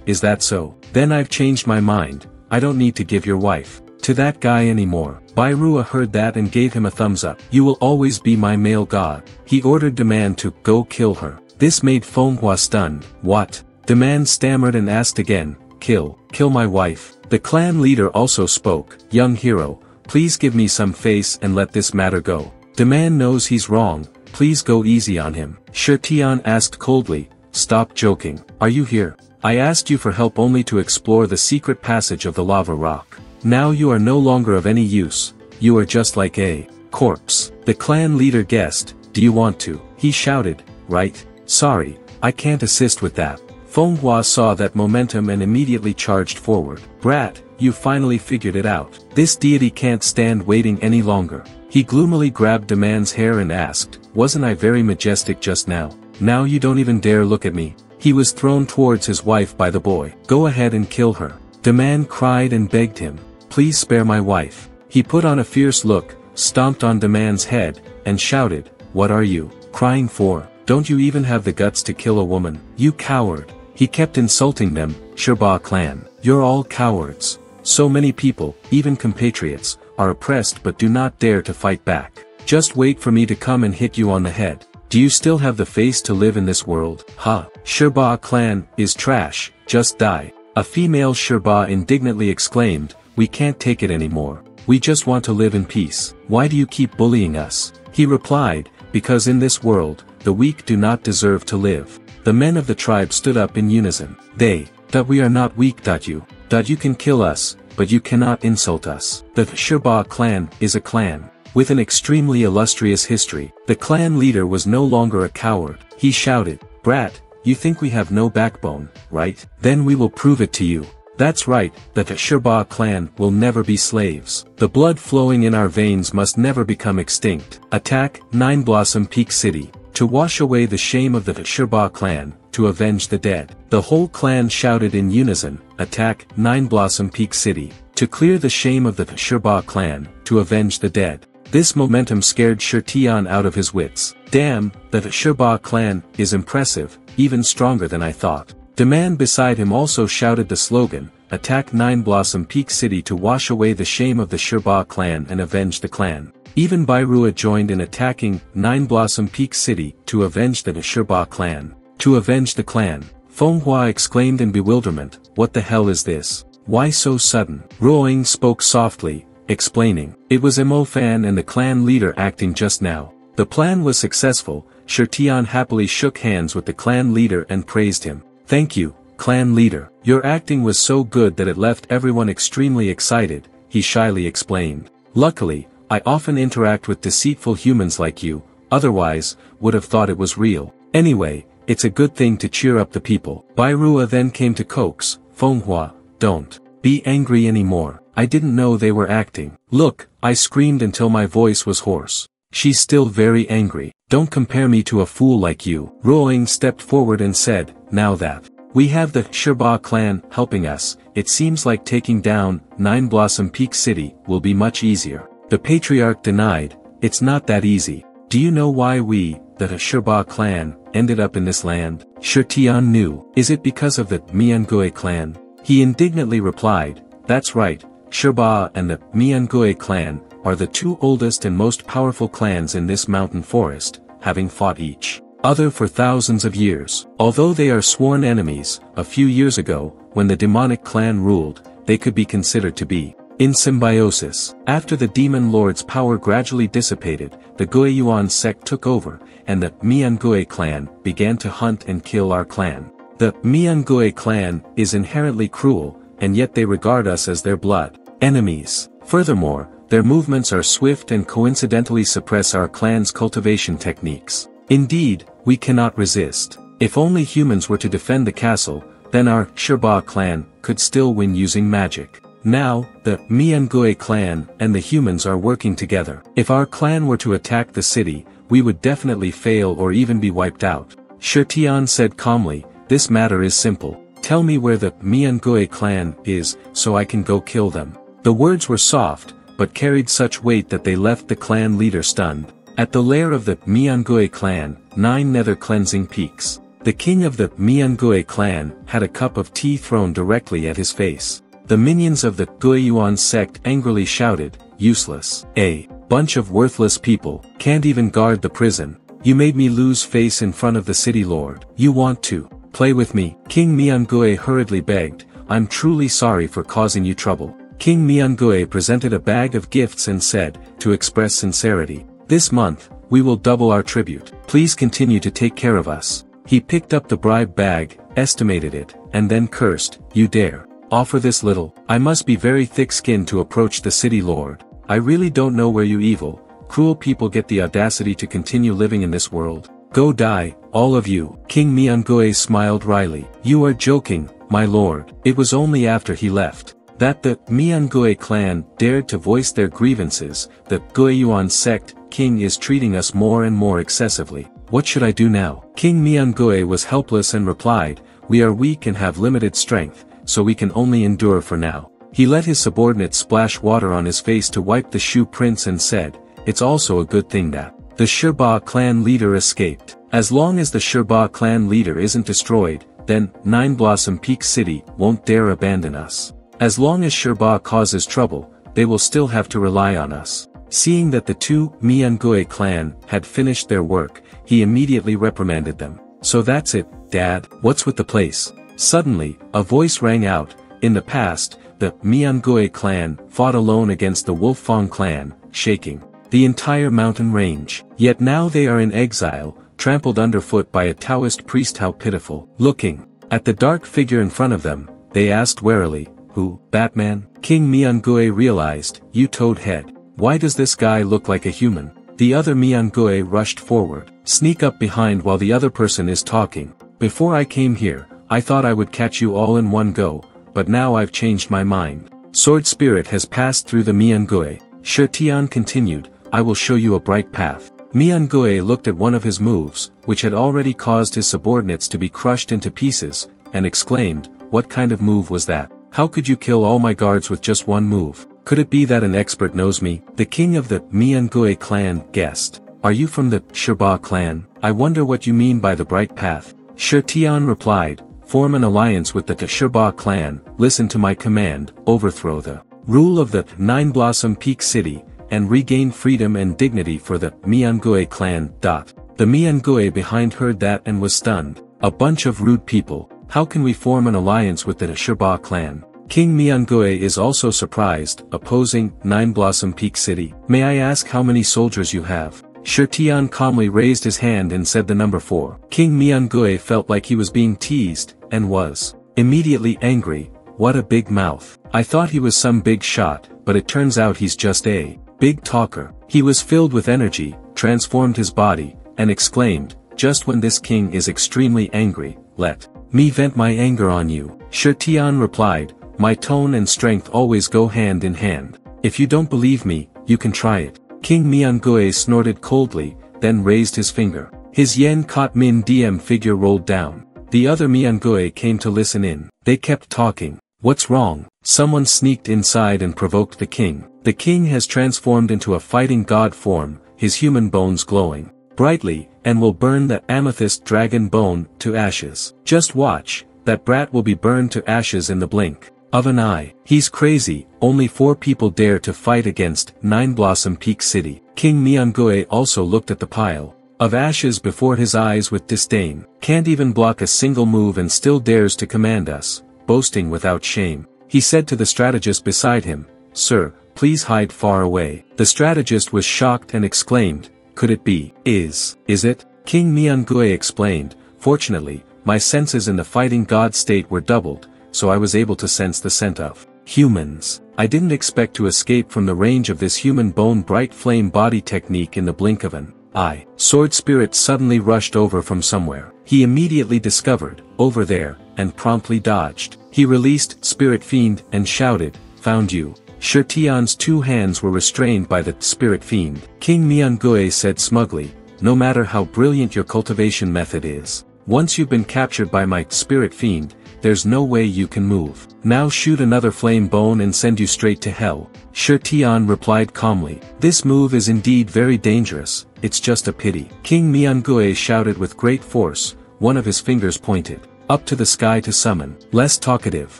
is that so? Then I've changed my mind, I don't need to give your wife to that guy anymore. Bairua heard that and gave him a thumbs up. You will always be my male god. He ordered Demand to go kill her. This made Manhwa stunned. What? Demand stammered and asked again, kill my wife. The clan leader also spoke, young hero, please give me some face and let this matter go. Demand knows he's wrong, please go easy on him. Shetian asked coldly, stop joking. Are you here? I asked you for help only to explore the secret passage of the lava rock. Now you are no longer of any use, you are just like a corpse. The clan leader guessed, do you want to? He shouted, right? Sorry, I can't assist with that. Manhwa saw that momentum and immediately charged forward. Brat, you finally figured it out. This deity can't stand waiting any longer. He gloomily grabbed Demand's hair and asked, wasn't I very majestic just now? Now you don't even dare look at me. He was thrown towards his wife by the boy. Go ahead and kill her. Demand cried and begged him, please spare my wife. He put on a fierce look, stomped on Demand's head, and shouted, what are you crying for? Don't you even have the guts to kill a woman? You coward. He kept insulting them, Sherba clan. You're all cowards. So many people, even compatriots, are oppressed but do not dare to fight back. Just wait for me to come and hit you on the head. Do you still have the face to live in this world? Ha! Sherba clan is trash, just die. A female Sherba indignantly exclaimed, we can't take it anymore. We just want to live in peace. Why do you keep bullying us? He replied, because in this world, the weak do not deserve to live. The men of the tribe stood up in unison. That we are not weak. You can kill us, but you cannot insult us. The Sherba clan is a clan with an extremely illustrious history. The clan leader was no longer a coward. He shouted, brat, you think we have no backbone, right? Then we will prove it to you. That's right, the Sherba clan will never be slaves. The blood flowing in our veins must never become extinct. Attack, Nine Blossom Peak City. To wash away the shame of the Sherba clan, to avenge the dead. The whole clan shouted in unison, attack, Nine Blossom Peak City. To clear the shame of the Sherba clan, to avenge the dead. This momentum scared Shirtian out of his wits. Damn, the Sherba clan is impressive, even stronger than I thought. The man beside him also shouted the slogan, attack Nine Blossom Peak City to wash away the shame of the Sherba clan and avenge the clan. Even Bairua joined in attacking Nine Blossom Peak City to avenge the Sherba clan. To avenge the clan. Fenghua exclaimed in bewilderment, what the hell is this? Why so sudden? Ruoying spoke softly, explaining, it was Mo Fan and the clan leader acting just now. The plan was successful. Shirtian happily shook hands with the clan leader and praised him. Thank you, clan leader. Your acting was so good that it left everyone extremely excited, he shyly explained. Luckily, I often interact with deceitful humans like you, otherwise, would have thought it was real. Anyway, it's a good thing to cheer up the people. Bairua then came to coax, Fenghua, don't be angry anymore. I didn't know they were acting. Look, I screamed until my voice was hoarse. She's still very angry. Don't compare me to a fool like you. Ruoying stepped forward and said, now that we have the Sherba clan helping us, it seems like taking down Nine Blossom Peak City will be much easier. The patriarch denied, it's not that easy. Do you know why we, the Sherba clan, ended up in this land? Shirtian knew. Is it because of the Miangue clan? He indignantly replied, that's right, Sherba and the Miangue clan are the two oldest and most powerful clans in this mountain forest, having fought each other for thousands of years. Although they are sworn enemies, a few years ago, when the demonic clan ruled, they could be considered to be in symbiosis. After the demon lord's power gradually dissipated, the Guiyuan sect took over, and the Miangue clan began to hunt and kill our clan. The Miangue clan is inherently cruel, and yet they regard us as their blood enemies. Furthermore, their movements are swift and coincidentally suppress our clan's cultivation techniques. Indeed, we cannot resist. If only humans were to defend the castle, then our Sherba clan could still win using magic. Now, the Miangue clan and the humans are working together. If our clan were to attack the city, we would definitely fail or even be wiped out. Shirtian said calmly, this matter is simple. Tell me where the Miangue clan is, so I can go kill them. The words were soft, but carried such weight that they left the clan leader stunned. At the lair of the Miangue clan, 9 nether cleansing peaks. The king of the Miangue clan had a cup of tea thrown directly at his face. The minions of the Guiyuan sect angrily shouted, useless. A bunch of worthless people, can't even guard the prison. You made me lose face in front of the city lord. You want to play with me? King Miangue hurriedly begged, I'm truly sorry for causing you trouble. King Miangue presented a bag of gifts and said, to express sincerity, this month, we will double our tribute. Please continue to take care of us. He picked up the bribe bag, estimated it, and then cursed, you dare offer this little? I must be very thick-skinned to approach the city lord. I really don't know where you evil, cruel people get the audacity to continue living in this world. Go die, all of you. King Miangue smiled wryly. You are joking, my lord. It was only after he left that the Miangue clan dared to voice their grievances. The Guiyuan sect king is treating us more and more excessively. What should I do now? King Miangue was helpless and replied, we are weak and have limited strength, so we can only endure for now. He let his subordinates splash water on his face to wipe the shoe prints and said, it's also a good thing that the Sherba clan leader escaped. As long as the Sherba clan leader isn't destroyed, then Nine Blossom Peak City won't dare abandon us. As long as Shirba causes trouble, they will still have to rely on us. Seeing that the two Miangui clan had finished their work, he immediately reprimanded them. So that's it, Dad, what's with the place? Suddenly, a voice rang out. In the past, the Miangui clan fought alone against the Wolffang clan, shaking the entire mountain range. Yet now they are in exile, trampled underfoot by a Taoist priest. How pitiful. Looking at the dark figure in front of them, they asked warily, "Who, Batman?" King Miangui realized, "You toad head. Why does this guy look like a human?" The other Miangui rushed forward. "Sneak up behind while the other person is talking. Before I came here, I thought I would catch you all in one go, but now I've changed my mind." Sword spirit has passed through the Miangui. Shi Tian continued, "I will show you a bright path." Miangui looked at one of his moves, which had already caused his subordinates to be crushed into pieces, and exclaimed, "What kind of move was that? How could you kill all my guards with just one move? Could it be that an expert knows me?" The king of the Miangui clan guessed. "Are you from the Shirba clan? I wonder what you mean by the bright path." Shi Tian replied, "Form an alliance with the Shirba clan, listen to my command, overthrow the rule of the Nine Blossom Peak City, and regain freedom and dignity for the Miangui clan. The Miangui behind heard that and was stunned. "A bunch of rude people, how can we form an alliance with the Shirba clan?" King Miangui is also surprised, opposing Nine Blossom Peak City. "May I ask how many soldiers you have?" Shi Tian calmly raised his hand and said the number 4. King Miangui felt like he was being teased, and was immediately angry. What a big mouth. I thought he was some big shot, but it turns out he's just a big talker. He was filled with energy, transformed his body, and exclaimed, "Just when this king is extremely angry, let me vent my anger on you." Shi Tian replied, "My tone and strength always go hand in hand. If you don't believe me, you can try it." King Miangui snorted coldly, then raised his finger. His yen caught Min DM figure rolled down. The other Miangui came to listen in. They kept talking. "What's wrong?" Someone sneaked inside and provoked the king. The king has transformed into a fighting god form, his human bones glowing brightly, and will burn the amethyst dragon bone to ashes. Just watch, that brat will be burned to ashes in the blink of an eye. He's crazy, only 4 people dare to fight against Nine Blossom Peak City. King Miangui also looked at the pile of ashes before his eyes with disdain. Can't even block a single move and still dares to command us, boasting without shame. He said to the strategist beside him, "Sir, please hide far away." The strategist was shocked and exclaimed, "Could it be? Is it?" King Miangui explained, "Fortunately, my senses in the fighting god state were doubled, so I was able to sense the scent of humans. I didn't expect to escape from the range of this human bone bright flame body technique in the blink of an eye." Sword spirit suddenly rushed over from somewhere. He immediately discovered, over there, and promptly dodged. He released Spirit Fiend and shouted, "Found you." Shi Tian's 2 hands were restrained by the Spirit Fiend. King Miangui said smugly, "No matter how brilliant your cultivation method is, once you've been captured by my Spirit Fiend, there's no way you can move. Now shoot another flame bone and send you straight to hell." Shi Tian replied calmly, "This move is indeed very dangerous, it's just a pity." King Miangui shouted with great force, one of his fingers pointed up to the sky to summon. Less talkative.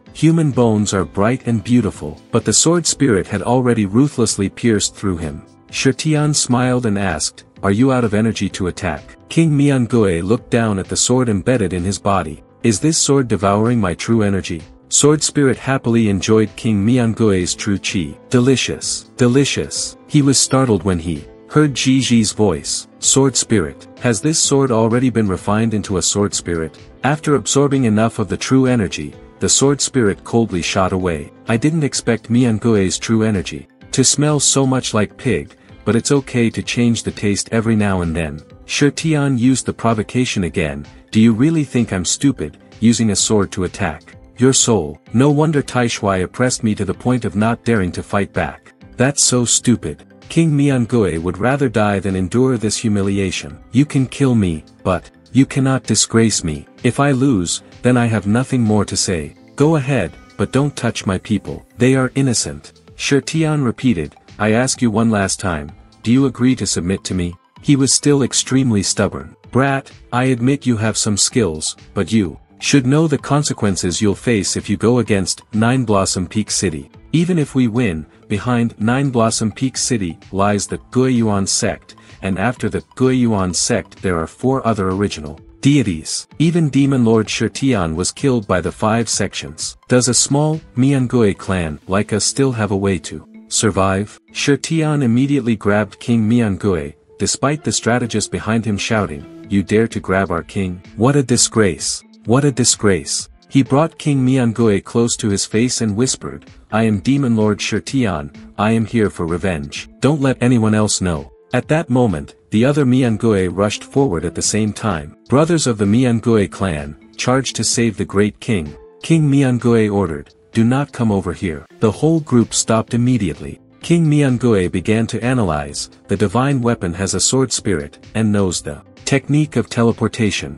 Human bones are bright and beautiful, but the sword spirit had already ruthlessly pierced through him. Shi Tian smiled and asked, "Are you out of energy to attack?" King Miangui looked down at the sword embedded in his body. "Is this sword devouring my true energy?" Sword spirit happily enjoyed King Miangui's true chi. "Delicious, delicious." He was startled when he heard Jiji's voice. "Sword spirit, has this sword already been refined into a sword spirit?" After absorbing enough of the true energy, the sword spirit coldly shot away. "I didn't expect Miangui's true energy to smell so much like pig, but it's okay to change the taste every now and then." Shi Tian used the provocation again. "Do you really think I'm stupid, using a sword to attack your soul? No wonder Tai Shui oppressed me to the point of not daring to fight back. That's so stupid. King Miangui would rather die than endure this humiliation. You can kill me, but you cannot disgrace me. If I lose, then I have nothing more to say. Go ahead, but don't touch my people. They are innocent." Shi Tian repeated, "I ask you one last time, do you agree to submit to me?" He was still extremely stubborn. "Brat, I admit you have some skills, but you should know the consequences you'll face if you go against Nine Blossom Peak City. Even if we win, behind Nine Blossom Peak City lies the Guiyuan sect, and after the Guiyuan sect there are 4 other original deities. Even Demon Lord Shirtian was killed by the 5 sections. Does a small Miangui clan like us still have a way to survive? Shirtian immediately grabbed King Miangui, despite the strategist behind him shouting, "You dare to grab our king? What a disgrace! What a disgrace!" He brought King Miangui close to his face and whispered, "I am Demon Lord Shirtian, I am here for revenge. Don't let anyone else know." At that moment, the other Miangui rushed forward at the same time. Brothers of the Miangui clan, charged to save the great king. King Miangui ordered, "Do not come over here." The whole group stopped immediately. King Miangui began to analyze, the divine weapon has a sword spirit, and knows the technique of teleportation.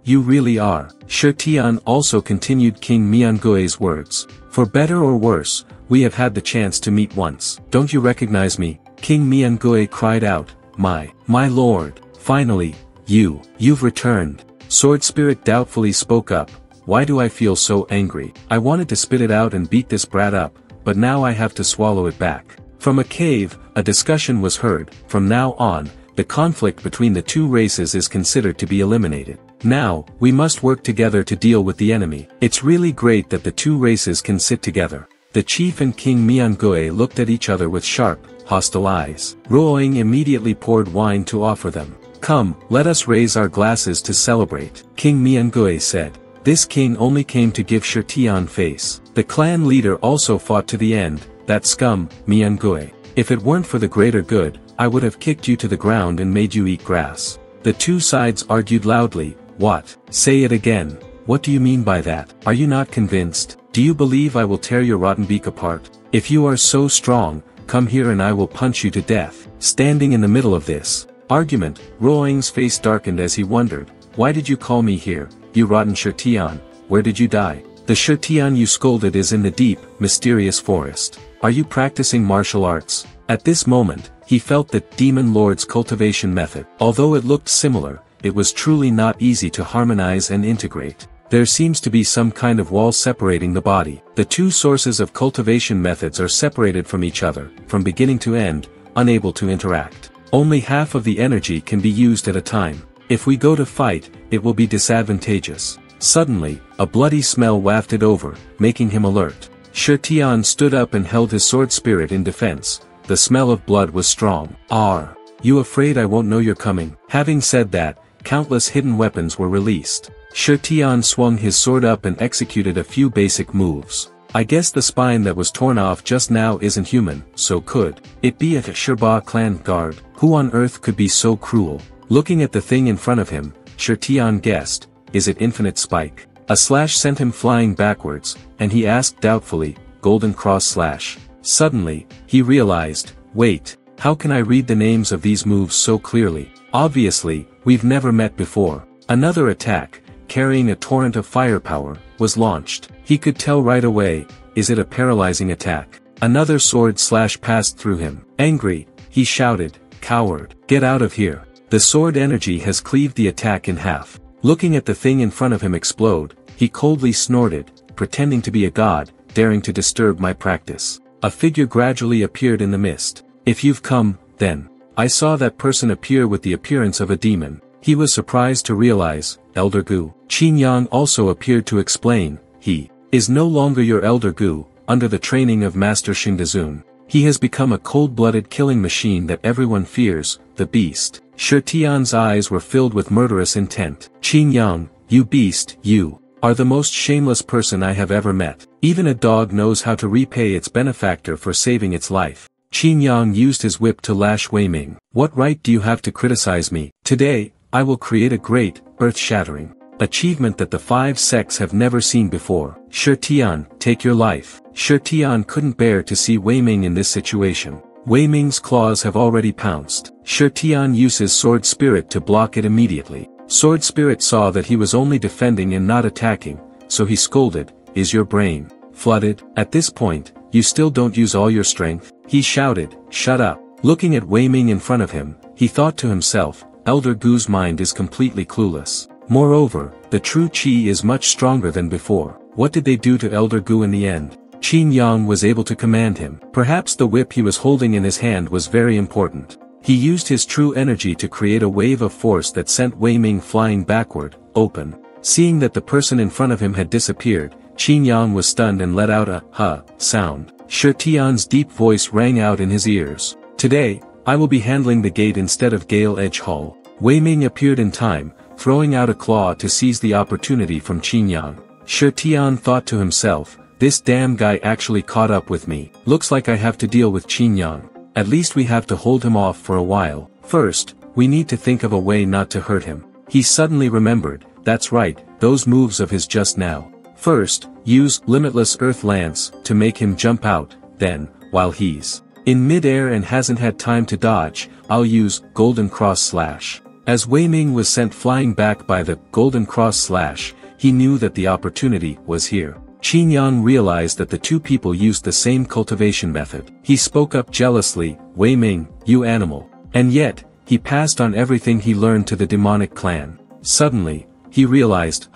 You really are. Shirtian also continued King Miangui's words. "For better or worse, we have had the chance to meet once. Don't you recognize me?" King Miangui cried out, My lord, finally, you've returned." Sword Spirit doubtfully spoke up, "Why do I feel so angry? I wanted to spit it out and beat this brat up, but now I have to swallow it back." From a cave, a discussion was heard. From now on, the conflict between the 2 races is considered to be eliminated. Now, we must work together to deal with the enemy. It's really great that the 2 races can sit together. The chief and King Miangui looked at each other with sharp, hostile eyes. Ruoying immediately poured wine to offer them. "Come, let us raise our glasses to celebrate," King Miangui said. This king only came to give Shirtian face. The clan leader also fought to the end, that scum, Miangui. "If it weren't for the greater good, I would have kicked you to the ground and made you eat grass." The 2 sides argued loudly. "What? Say it again. What do you mean by that? Are you not convinced? Do you believe I will tear your rotten beak apart? If you are so strong, come here and I will punch you to death." Standing in the middle of this argument, Ruoying's face darkened as he wondered, "Why did you call me here, you rotten Shirtian? Where did you die?" "The Shirtian you scolded is in the deep, mysterious forest. Are you practicing martial arts?" At this moment, he felt that Demon Lord's cultivation method, although it looked similar, it was truly not easy to harmonize and integrate. There seems to be some kind of wall separating the body. The 2 sources of cultivation methods are separated from each other, from beginning to end, unable to interact. Only half of the energy can be used at a time. If we go to fight, it will be disadvantageous. Suddenly, a bloody smell wafted over, making him alert. Shirtian stood up and held his sword spirit in defense. The smell of blood was strong. "Are you afraid I won't know you're coming?" Having said that, countless hidden weapons were released. Shirtian swung his sword up and executed a few basic moves. "I guess the spine that was torn off just now isn't human, so could it be a Shirba clan guard? Who on earth could be so cruel?" Looking at the thing in front of him, Shirtian guessed, "Is it Infinite Spike?" A slash sent him flying backwards, and he asked doubtfully, "Golden Cross slash?" Suddenly, he realized, "Wait, how can I read the names of these moves so clearly? Obviously, we've never met before." Another attack, carrying a torrent of firepower, was launched. He could tell right away, is it a paralyzing attack? Another sword slash passed through him. Angry, he shouted, "Coward, get out of here." The sword energy has cleaved the attack in half. Looking at the thing in front of him explode, he coldly snorted, pretending to be a god, daring to disturb my practice. A figure gradually appeared in the mist. "If you've come, then." I saw that person appear with the appearance of a demon. He was surprised to realize, Elder Gu. Qin Yang also appeared to explain, "He is no longer your Elder Gu, under the training of Master Xingdazun. He has become a cold-blooded killing machine that everyone fears, the beast." Shirtian's eyes were filled with murderous intent. "Qin Yang, you beast, you are the most shameless person I have ever met. Even a dog knows how to repay its benefactor for saving its life." Qin Yang used his whip to lash Wei Ming. "What right do you have to criticize me? Today, I will create a great, earth-shattering achievement that the 5 sects have never seen before. Shirtian, take your life." Shirtian couldn't bear to see Wei Ming in this situation. Wei Ming's claws have already pounced. Shirtian uses Sword Spirit to block it immediately. Sword Spirit saw that he was only defending and not attacking, so he scolded, "Is your brain flooded? At this point, you still don't use all your strength?" He shouted, "Shut up." Looking at Wei Ming in front of him, he thought to himself, Elder Gu's mind is completely clueless. Moreover, the true Qi is much stronger than before. What did they do to Elder Gu in the end? Qin Yang was able to command him. Perhaps the whip he was holding in his hand was very important. He used his true energy to create a wave of force that sent Wei Ming flying backward, open. Seeing that the person in front of him had disappeared, Qin Yang was stunned and let out a "huh" sound. Shi Tian's deep voice rang out in his ears. Today, I will be handling the gate instead of Gale Edge Hull. Wei Ming appeared in time, throwing out a claw to seize the opportunity from Qin Yang. Shi Tian thought to himself, this damn guy actually caught up with me. Looks like I have to deal with Qin Yang. At least we have to hold him off for a while. First, we need to think of a way not to hurt him. He suddenly remembered, that's right, those moves of his just now. First, use Limitless Earth Lance to make him jump out, then, while he's in mid-air and hasn't had time to dodge, I'll use Golden Cross Slash. As Wei Ming was sent flying back by the Golden Cross Slash, he knew that the opportunity was here. Qin Yang realized that the two people used the same cultivation method. He spoke up jealously, Wei Ming, you animal. And yet, he passed on everything he learned to the demonic clan. Suddenly, he realized,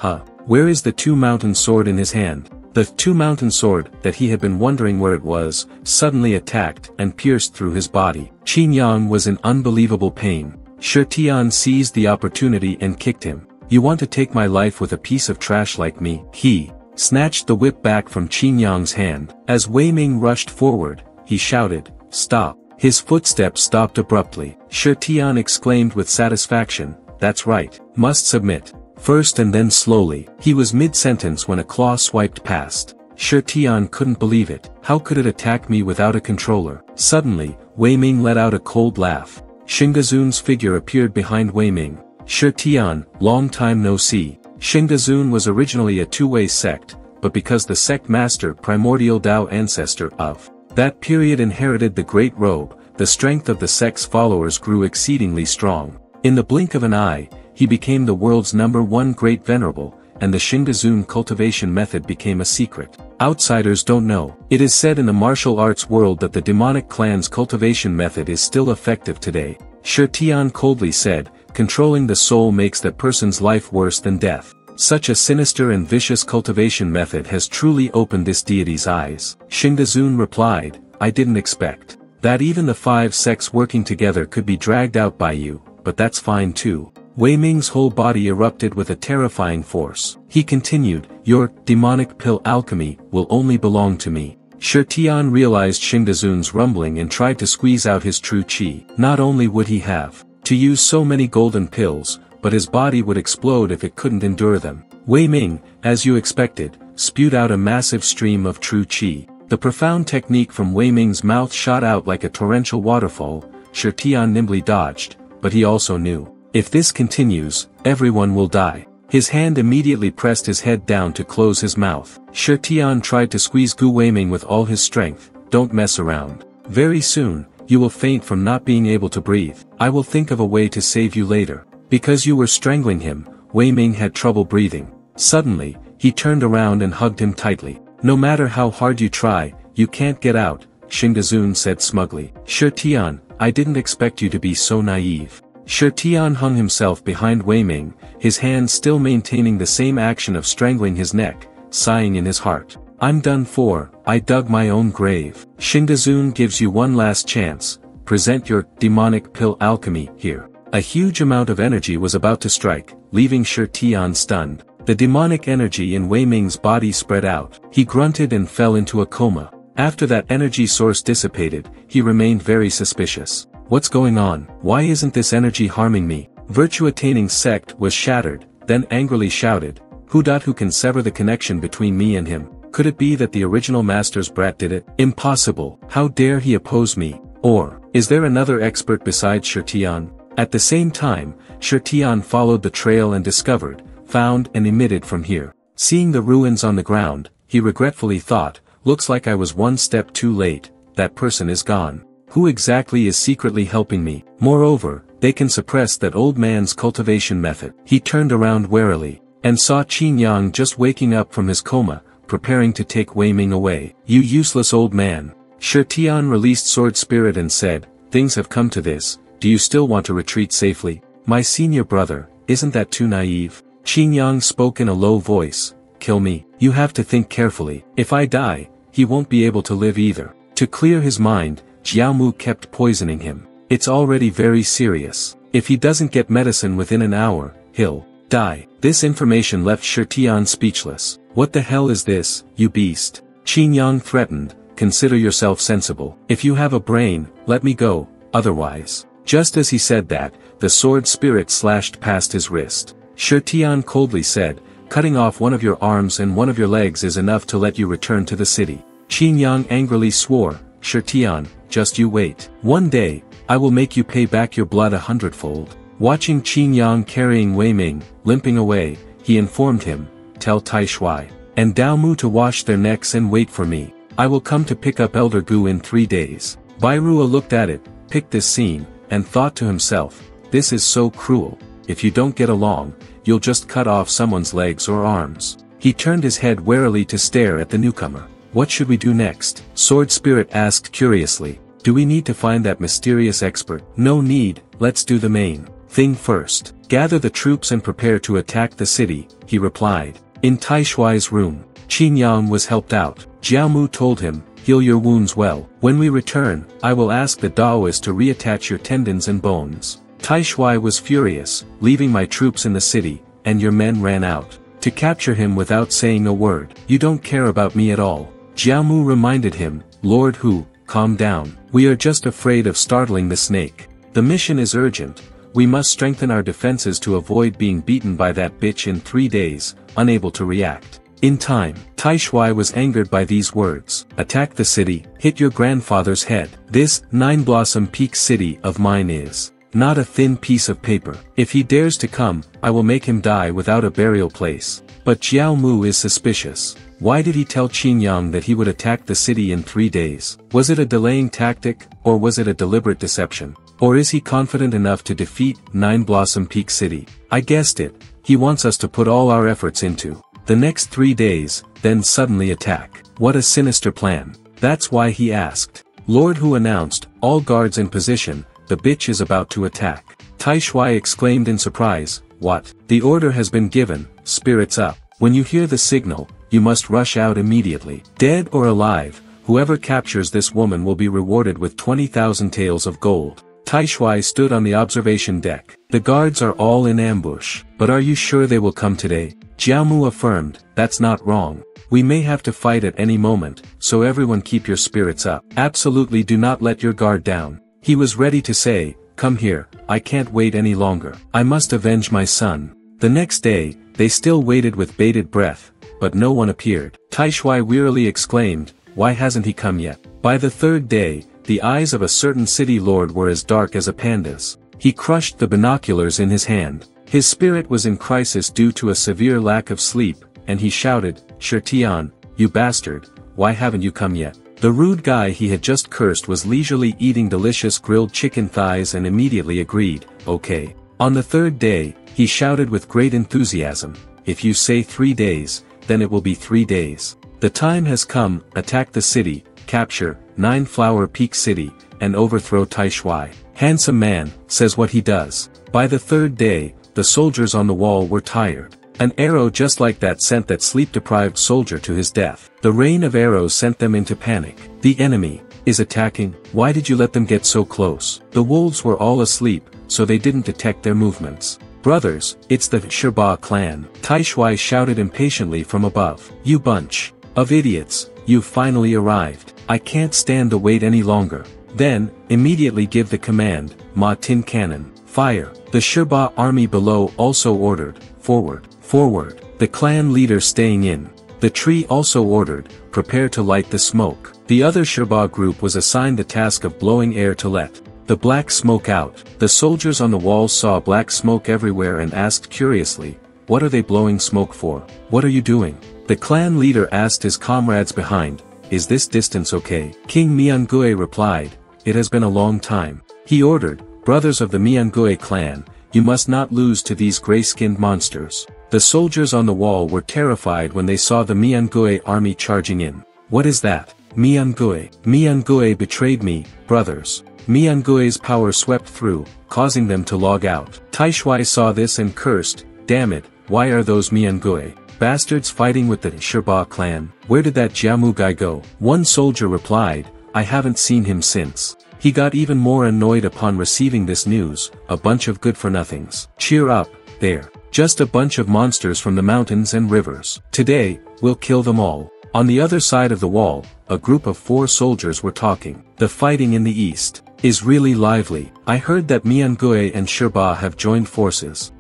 where is the two-mountain sword in his hand? The two-mountain sword that he had been wondering where it was, suddenly attacked and pierced through his body. Qin Yang was in unbelievable pain. Shi Tian seized the opportunity and kicked him. You want to take my life with a piece of trash like me? He snatched the whip back from Qin Yang's hand. As Wei Ming rushed forward, he shouted, stop. His footsteps stopped abruptly. Shi Tian exclaimed with satisfaction, that's right, must submit. First and then slowly. He was mid-sentence when a claw swiped past. Shi Tian couldn't believe it. How could it attack me without a controller? Suddenly, Wei Ming let out a cold laugh. Xingdazun's figure appeared behind Wei Ming. Shi Tian, long time no see. Xingdazun was originally a two-way sect, but because the sect master primordial Tao ancestor of that period inherited the Great Robe, the strength of the sect's followers grew exceedingly strong. In the blink of an eye, he became the world's #1 great venerable, and the Xingdazun cultivation method became a secret. Outsiders don't know. It is said in the martial arts world that the demonic clan's cultivation method is still effective today. Shi Tian coldly said, controlling the soul makes that person's life worse than death. Such a sinister and vicious cultivation method has truly opened this deity's eyes. Xingdazun replied, I didn't expect that even the 5 sects working together could be dragged out by you, but that's fine too. Wei Ming's whole body erupted with a terrifying force. He continued, your demonic pill alchemy will only belong to me. Shi Tian realized Xingdazun's rumbling and tried to squeeze out his true qi. Not only would he have to use so many golden pills, but his body would explode if it couldn't endure them. Wei Ming, as you expected, spewed out a massive stream of true qi. The profound technique from Wei Ming's mouth shot out like a torrential waterfall. Shi Tian nimbly dodged, but he also knew, if this continues, everyone will die. His hand immediately pressed his head down to close his mouth. Shi Tian tried to squeeze Gu Weiming with all his strength. Don't mess around. Very soon, you will faint from not being able to breathe. I will think of a way to save you later. Because you were strangling him, Wei Ming had trouble breathing. Suddenly, he turned around and hugged him tightly. No matter how hard you try, you can't get out, Xingdazun said smugly. Shi Tian, I didn't expect you to be so naive. Shi Tian hung himself behind Wei Ming, his hands still maintaining the same action of strangling his neck, sighing in his heart. I'm done for, I dug my own grave. Xingdazun gives you one last chance. Present your demonic pill alchemy here. A huge amount of energy was about to strike, leaving Shi Tian stunned. The demonic energy in Wei Ming's body spread out. He grunted and fell into a coma. After that energy source dissipated, he remained very suspicious. What's going on? Why isn't this energy harming me? Virtue-attaining sect was shattered, then angrily shouted, who can sever the connection between me and him? Could it be that the original master's brat did it? Impossible. How dare he oppose me? Or, is there another expert besides Shi Tian? At the same time, Shi Tian followed the trail and discovered, found and emitted from here. Seeing the ruins on the ground, he regretfully thought, looks like I was one step too late, that person is gone. Who exactly is secretly helping me? Moreover, they can suppress that old man's cultivation method. He turned around warily, and saw Qin Yang just waking up from his coma, preparing to take Wei Ming away. You useless old man. Shi Tian released sword spirit and said, things have come to this. Do you still want to retreat safely? My senior brother, isn't that too naive? Qin Yang spoke in a low voice, kill me. You have to think carefully. If I die, he won't be able to live either. To clear his mind, Jiaomu kept poisoning him. It's already very serious. If he doesn't get medicine within an hour, he'll die. This information left Shirtian speechless. What the hell is this, you beast? Qin Yang threatened, consider yourself sensible. If you have a brain, let me go, otherwise. Just as he said that, the sword spirit slashed past his wrist. Shirtian coldly said, cutting off one of your arms and one of your legs is enough to let you return to the city. Qin Yang angrily swore, Shirtian, just you wait. One day, I will make you pay back your blood 100-fold. Watching Qin Yang carrying Wei Ming, limping away, he informed him, tell Tai Shui and Dao Mu to wash their necks and wait for me. I will come to pick up Elder Gu in 3 days. Bai Rua looked at it, picked this scene, and thought to himself, this is so cruel. If you don't get along, you'll just cut off someone's legs or arms. He turned his head warily to stare at the newcomer. What should we do next? Sword Spirit asked curiously. Do we need to find that mysterious expert? No need, let's do the main thing first. Gather the troops and prepare to attack the city, he replied. In Tai Shuai's room, Qin Yang was helped out. Jiaomu told him, heal your wounds well. When we return, I will ask the Daoist to reattach your tendons and bones. Tai Shui was furious, leaving my troops in the city, and your men ran out to capture him without saying a word. You don't care about me at all. Jiaomu reminded him, Lord Hu, calm down. We are just afraid of startling the snake. The mission is urgent. We must strengthen our defenses to avoid being beaten by that bitch in 3 days, unable to react in time. Tai Shui was angered by these words. Attack the city, hit your grandfather's head. This 9-blossom peak city of mine is not a thin piece of paper. If he dares to come, I will make him die without a burial place. But Jiao Mu is suspicious. Why did he tell Qin Yang that he would attack the city in 3 days? Was it a delaying tactic, or was it a deliberate deception? Or is he confident enough to defeat 9-blossom peak city? I guessed it. He wants us to put all our efforts into the next 3 days, then suddenly attack. What a sinister plan. That's why he asked. Lord Hu announced, all guards in position, the bitch is about to attack. Tai Shui exclaimed in surprise, what? The order has been given, spirits up. When you hear the signal, you must rush out immediately. Dead or alive, whoever captures this woman will be rewarded with 20,000 taels of gold. Tai Shui stood on the observation deck. The guards are all in ambush. But are you sure they will come today? Jiaomu affirmed, that's not wrong. We may have to fight at any moment, so everyone keep your spirits up. Absolutely do not let your guard down. He was ready to say, come here, I can't wait any longer. I must avenge my son. The next day, they still waited with bated breath, but no one appeared. Tai Shui wearily exclaimed, why hasn't he come yet? By the 3rd day, the eyes of a certain city lord were as dark as a panda's. He crushed the binoculars in his hand. His spirit was in crisis due to a severe lack of sleep, and he shouted, Shirtian, you bastard, why haven't you come yet? The rude guy he had just cursed was leisurely eating delicious grilled chicken thighs and immediately agreed, okay. On the 3rd day, he shouted with great enthusiasm, if you say 3 days, then it will be 3 days. The time has come, attack the city, capture 9-flower peak city, and overthrow Tai Shui. Handsome man, says what he does. By the 3rd day, the soldiers on the wall were tired. An arrow just like that sent that sleep-deprived soldier to his death. The rain of arrows sent them into panic. The enemy is attacking. Why did you let them get so close? The wolves were all asleep, so they didn't detect their movements. Brothers, it's the Shirba clan. Tai Shui shouted impatiently from above. You bunch of idiots, you've finally arrived. I can't stand the wait any longer. Then, immediately give the command, Ma Tin Cannon, fire. The Shirba army below also ordered, forward, forward. The clan leader staying in. The tree also ordered, prepare to light the smoke. The other Shirba group was assigned the task of blowing air to let the black smoke out. The soldiers on the walls saw black smoke everywhere and asked curiously, what are they blowing smoke for? What are you doing? The clan leader asked his comrades behind, is this distance okay? King Miangui replied, it has been a long time. He ordered, brothers of the Miangui clan, you must not lose to these gray-skinned monsters. The soldiers on the wall were terrified when they saw the Miangui army charging in. What is that? Miangui. Miangui betrayed me, brothers. Miangui's power swept through, causing them to log out. Tai Shui saw this and cursed, damn it, why are those Miangui bastards fighting with the Sherba clan? Where did that Jiamu guy go? One soldier replied, I haven't seen him since. He got even more annoyed upon receiving this news, a bunch of good-for-nothings. Cheer up, they're just a bunch of monsters from the mountains and rivers. Today, we'll kill them all. On the other side of the wall, a group of 4 soldiers were talking. The fighting in the east is really lively. I heard that Miangui and Sherba have joined forces.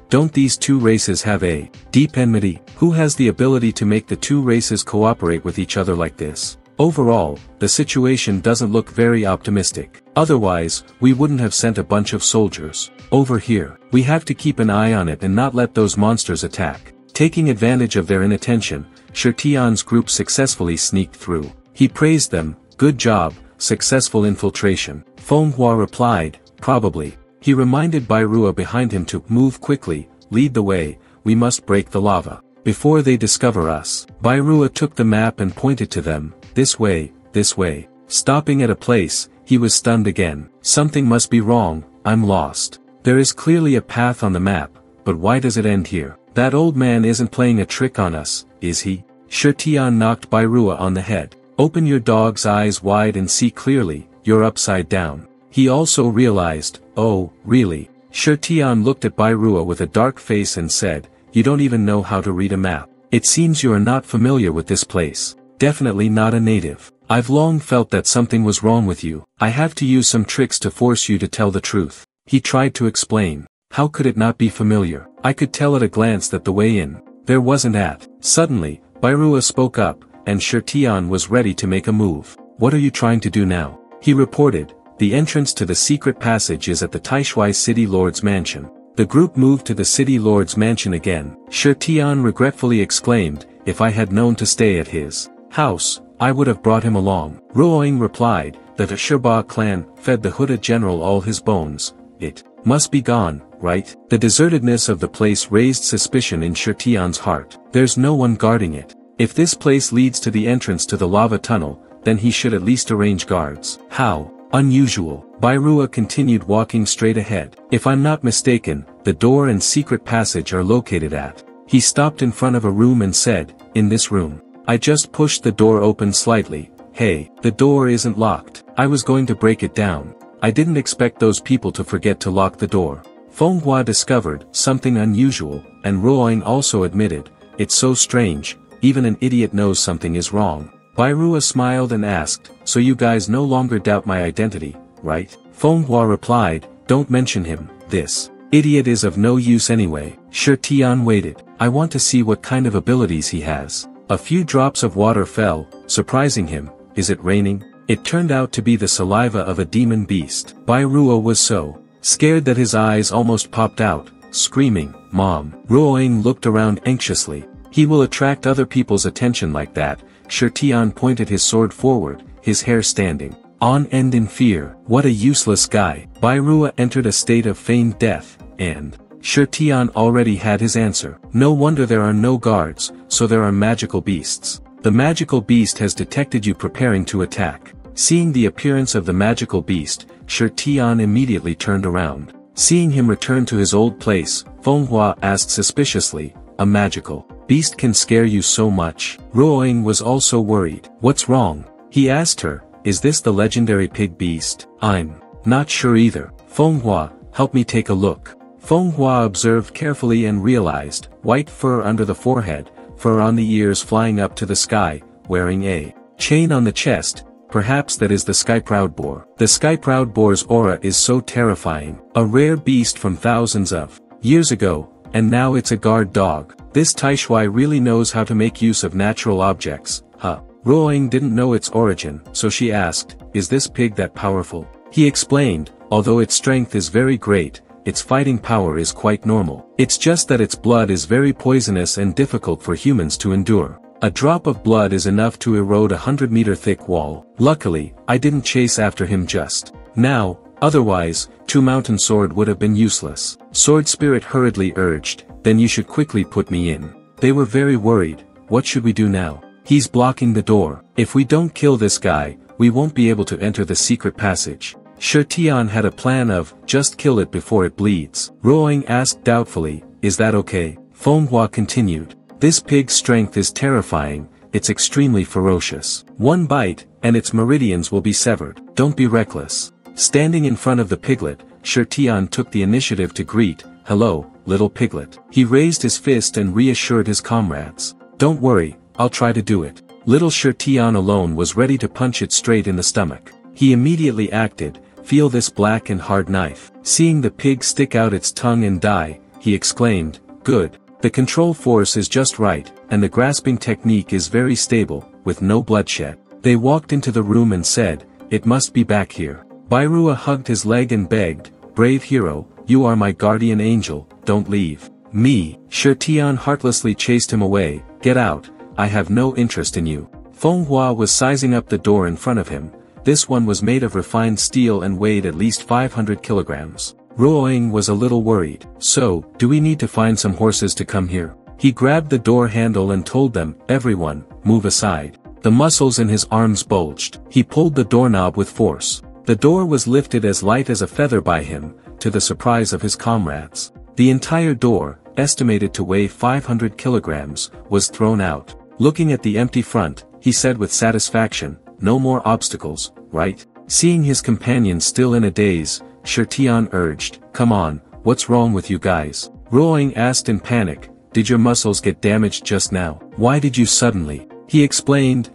Don't these 2 races have a deep enmity? Who has the ability to make the 2 races cooperate with each other like this? Overall, the situation doesn't look very optimistic. Otherwise, we wouldn't have sent a bunch of soldiers over here. We have to keep an eye on it and not let those monsters attack. Taking advantage of their inattention, Shirtian's group successfully sneaked through. He praised them, good job, successful infiltration. Fenghua replied, probably. He reminded Bairua behind him to move quickly, lead the way, we must break the lava before they discover us. Bairua took the map and pointed to them, this way, this way. Stopping at a place, he was stunned again. Something must be wrong, I'm lost. There is clearly a path on the map, but why does it end here? That old man isn't playing a trick on us, is he? Shirtian knocked Bairua on the head. Open your dog's eyes wide and see clearly, you're upside down. He also realized, oh, really? Shirtian looked at Bairua with a dark face and said, you don't even know how to read a map. It seems you are not familiar with this place. Definitely not a native. I've long felt that something was wrong with you. I have to use some tricks to force you to tell the truth. He tried to explain. How could it not be familiar? I could tell at a glance that the way in there wasn't at. Suddenly, Bairua spoke up, and Shirtian was ready to make a move. What are you trying to do now? He reported, the entrance to the secret passage is at the Taishui City Lord's mansion. The group moved to the City Lord's mansion again. Shirtian regretfully exclaimed, if I had known to stay at his house, I would have brought him along. Ruoing replied, that the Sherba clan fed the Huda general all his bones. It must be gone, right? The desertedness of the place raised suspicion in Shirtian's heart. There's no one guarding it. If this place leads to the entrance to the lava tunnel, then he should at least arrange guards. How unusual. Bairua continued walking straight ahead. If I'm not mistaken, the door and secret passage are located at. He stopped in front of a room and said, in this room. I just pushed the door open slightly. Hey, the door isn't locked. I was going to break it down. I didn't expect those people to forget to lock the door. Fenghua discovered something unusual, and Ruoing also admitted, it's so strange, even an idiot knows something is wrong. Bairua smiled and asked, so you guys no longer doubt my identity, right? Fenghua replied, don't mention him, this idiot is of no use anyway. Shirtian waited. I want to see what kind of abilities he has. A few drops of water fell, surprising him. Is it raining? It turned out to be the saliva of a demon beast. Bairua was so scared that his eyes almost popped out, screaming, Mom. Ruoing looked around anxiously. He will attract other people's attention like that. Shirtian pointed his sword forward, his hair standing on end in fear. What a useless guy. Bairua entered a state of feigned death, and Shirtian already had his answer. No wonder there are no guards, so there are magical beasts. The magical beast has detected you preparing to attack. Seeing the appearance of the magical beast, Shirtian immediately turned around. Seeing him return to his old place, Fenghua asked suspiciously, a magical beast can scare you so much? Ruoing was also worried. What's wrong? He asked her, is this the legendary pig beast? I'm not sure either. Fenghua, help me take a look. Fenghua observed carefully and realized, white fur under the forehead, fur on the ears flying up to the sky, wearing a chain on the chest, perhaps that is the sky-proud boar. The sky-proud boar's aura is so terrifying. A rare beast from thousands of years ago, and now it's a guard dog. This Taishui really knows how to make use of natural objects, huh? Ruoing didn't know its origin, so she asked, is this pig that powerful? He explained, although its strength is very great, its fighting power is quite normal. It's just that its blood is very poisonous and difficult for humans to endure. A drop of blood is enough to erode a 100-meter thick wall. Luckily, I didn't chase after him just now, otherwise, 2 mountain sword would have been useless. Sword Spirit hurriedly urged, then you should quickly put me in. They were very worried. What should we do now? He's blocking the door. If we don't kill this guy, we won't be able to enter the secret passage. Shirtian had a plan of, just kill it before it bleeds. Ruoing asked doubtfully, is that okay? Manhwa continued. This pig's strength is terrifying, it's extremely ferocious. One bite, and its meridians will be severed. Don't be reckless. Standing in front of the piglet, Shirtian took the initiative to greet, "Hello, little piglet." He raised his fist and reassured his comrades. "Don't worry, I'll try to do it." Little Shirtian alone was ready to punch it straight in the stomach. He immediately acted, "Feel this black and hard knife." Seeing the pig stick out its tongue and die, he exclaimed, "Good. The control force is just right, and the grasping technique is very stable, with no bloodshed." They walked into the room and said, "It must be back here." Bairua hugged his leg and begged, "Brave hero, you are my guardian angel, don't leave me." Shirtian heartlessly chased him away, "Get out, I have no interest in you." Manhwa was sizing up the door in front of him. This one was made of refined steel and weighed at least 500 kilograms. Ruoying was a little worried. "So, do we need to find some horses to come here?" He grabbed the door handle and told them, "Everyone, move aside." The muscles in his arms bulged. He pulled the doorknob with force. The door was lifted as light as a feather by him, to the surprise of his comrades. The entire door, estimated to weigh 500 kilograms, was thrown out. Looking at the empty front, he said with satisfaction, "No more obstacles, right?" Seeing his companion still in a daze, Shirtian urged, "Come on, what's wrong with you guys?" Ruoying asked in panic, "Did your muscles get damaged just now? Why did you suddenly?" He explained,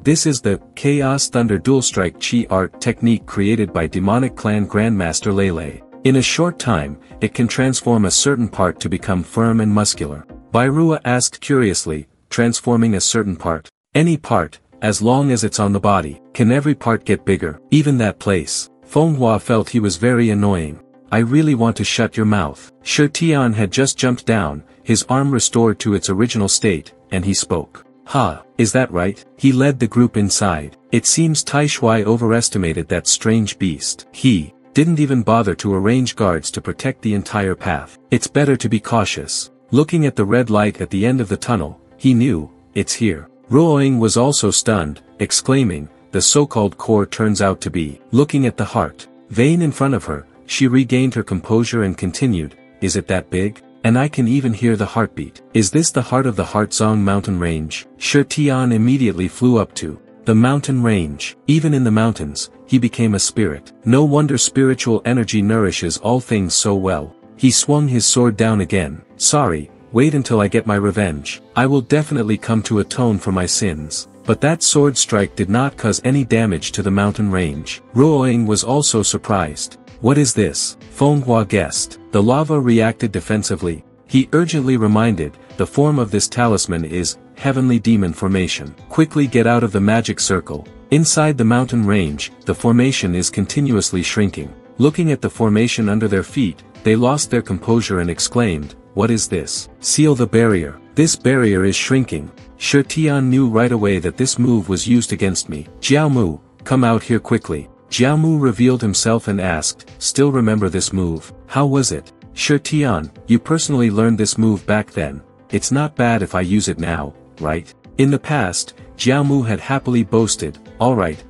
This is the Chaos Thunder Dual Strike Chi art technique created by demonic clan Grandmaster Lele. In a short time, it can transform a certain part to become firm and muscular." Bairua asked curiously, "Transforming a certain part?" "Any part, as long as it's on the body." "Can every part get bigger?" "Even that place?" Manhwa felt he was very annoying. "I really want to shut your mouth." Shirtian had just jumped down, his arm restored to its original state, and he spoke. "Ha, is that right?" He led the group inside. It seems Tai Shui overestimated that strange beast. He didn't even bother to arrange guards to protect the entire path. It's better to be cautious. Looking at the red light at the end of the tunnel, he knew, it's here. Ruoying was also stunned, exclaiming, "The so-called core turns out to be." Looking at the heart vein in front of her, she regained her composure and continued, "Is it that big? And I can even hear the heartbeat. Is this the heart of the Heartzong mountain range?" Shirtian immediately flew up to the mountain range. Even in the mountains, he became a spirit. No wonder spiritual energy nourishes all things so well. He swung his sword down again. "Sorry, wait until I get my revenge. I will definitely come to atone for my sins." But that sword strike did not cause any damage to the mountain range. Ruoying was also surprised. "What is this?" Manhwa guessed. The lava reacted defensively. He urgently reminded, "The form of this talisman is Heavenly Demon Formation. Quickly get out of the magic circle." Inside the mountain range, the formation is continuously shrinking. Looking at the formation under their feet, they lost their composure and exclaimed, "What is this?" "Seal the barrier. This barrier is shrinking." Shirtian knew right away that this move was used against me. "Jiaomu, come out here quickly." Jiaomu revealed himself and asked, "Still remember this move? How was it?" "Shirtian, you personally learned this move back then. It's not bad if I use it now, right?" In the past, Jiaomu had happily boasted, all right,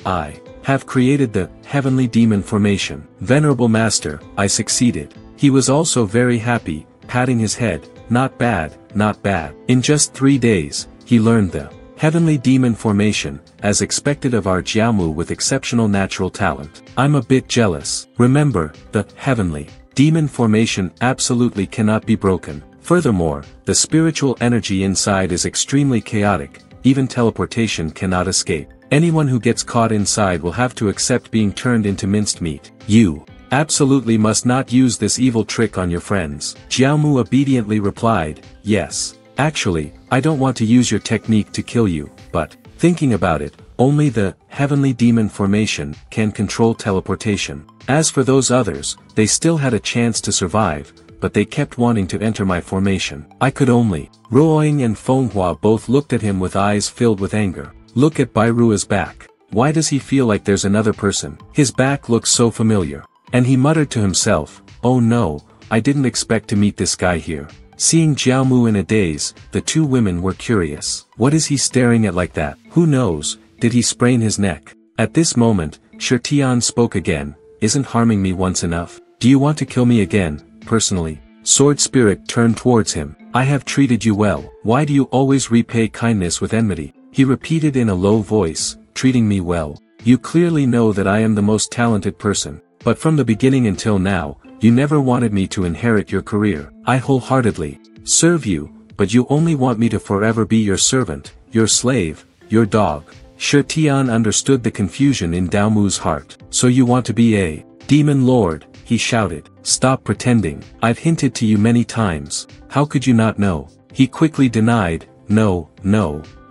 I have created the Heavenly Demon Formation. Venerable Master, I succeeded." He was also very happy, patting his head, not bad, not bad." In just 3 days, he learned the Heavenly Demon Formation, as expected of our Jiaomu with exceptional natural talent. "I'm a bit jealous." Remember, the Heavenly Demon Formation absolutely cannot be broken. Furthermore, the spiritual energy inside is extremely chaotic, even teleportation cannot escape. Anyone who gets caught inside will have to accept being turned into minced meat. You absolutely must not use this evil trick on your friends. Jiaomu obediently replied, "Yes. Actually, I don't want to use your technique to kill you, but, thinking about it, only the Heavenly Demon Formation can control teleportation. As for those others, they still had a chance to survive, but they kept wanting to enter my formation. I could only." Ruoying and Manhwa both looked at him with eyes filled with anger. "Look at Bairua's back. Why does he feel like there's another person? His back looks so familiar." And he muttered to himself, "Oh no, I didn't expect to meet this guy here." Seeing Jiaomu in a daze, the two women were curious. What is he staring at like that? Who knows, did he sprain his neck? At this moment, Shirtian spoke again, "Isn't harming me once enough? Do you want to kill me again, personally?" Sword Spirit turned towards him. I have treated you well. Why do you always repay kindness with enmity? He repeated in a low voice, treating me well. You clearly know that I am the most talented person. But from the beginning until now, you never wanted me to inherit your career. I wholeheartedly serve you, but you only want me to forever be your servant, your slave, your dog. Shi Tian understood the confusion in Dao Mu's heart. So you want to be a demon lord, he shouted. Stop pretending. I've hinted to you many times. How could you not know? He quickly denied, no,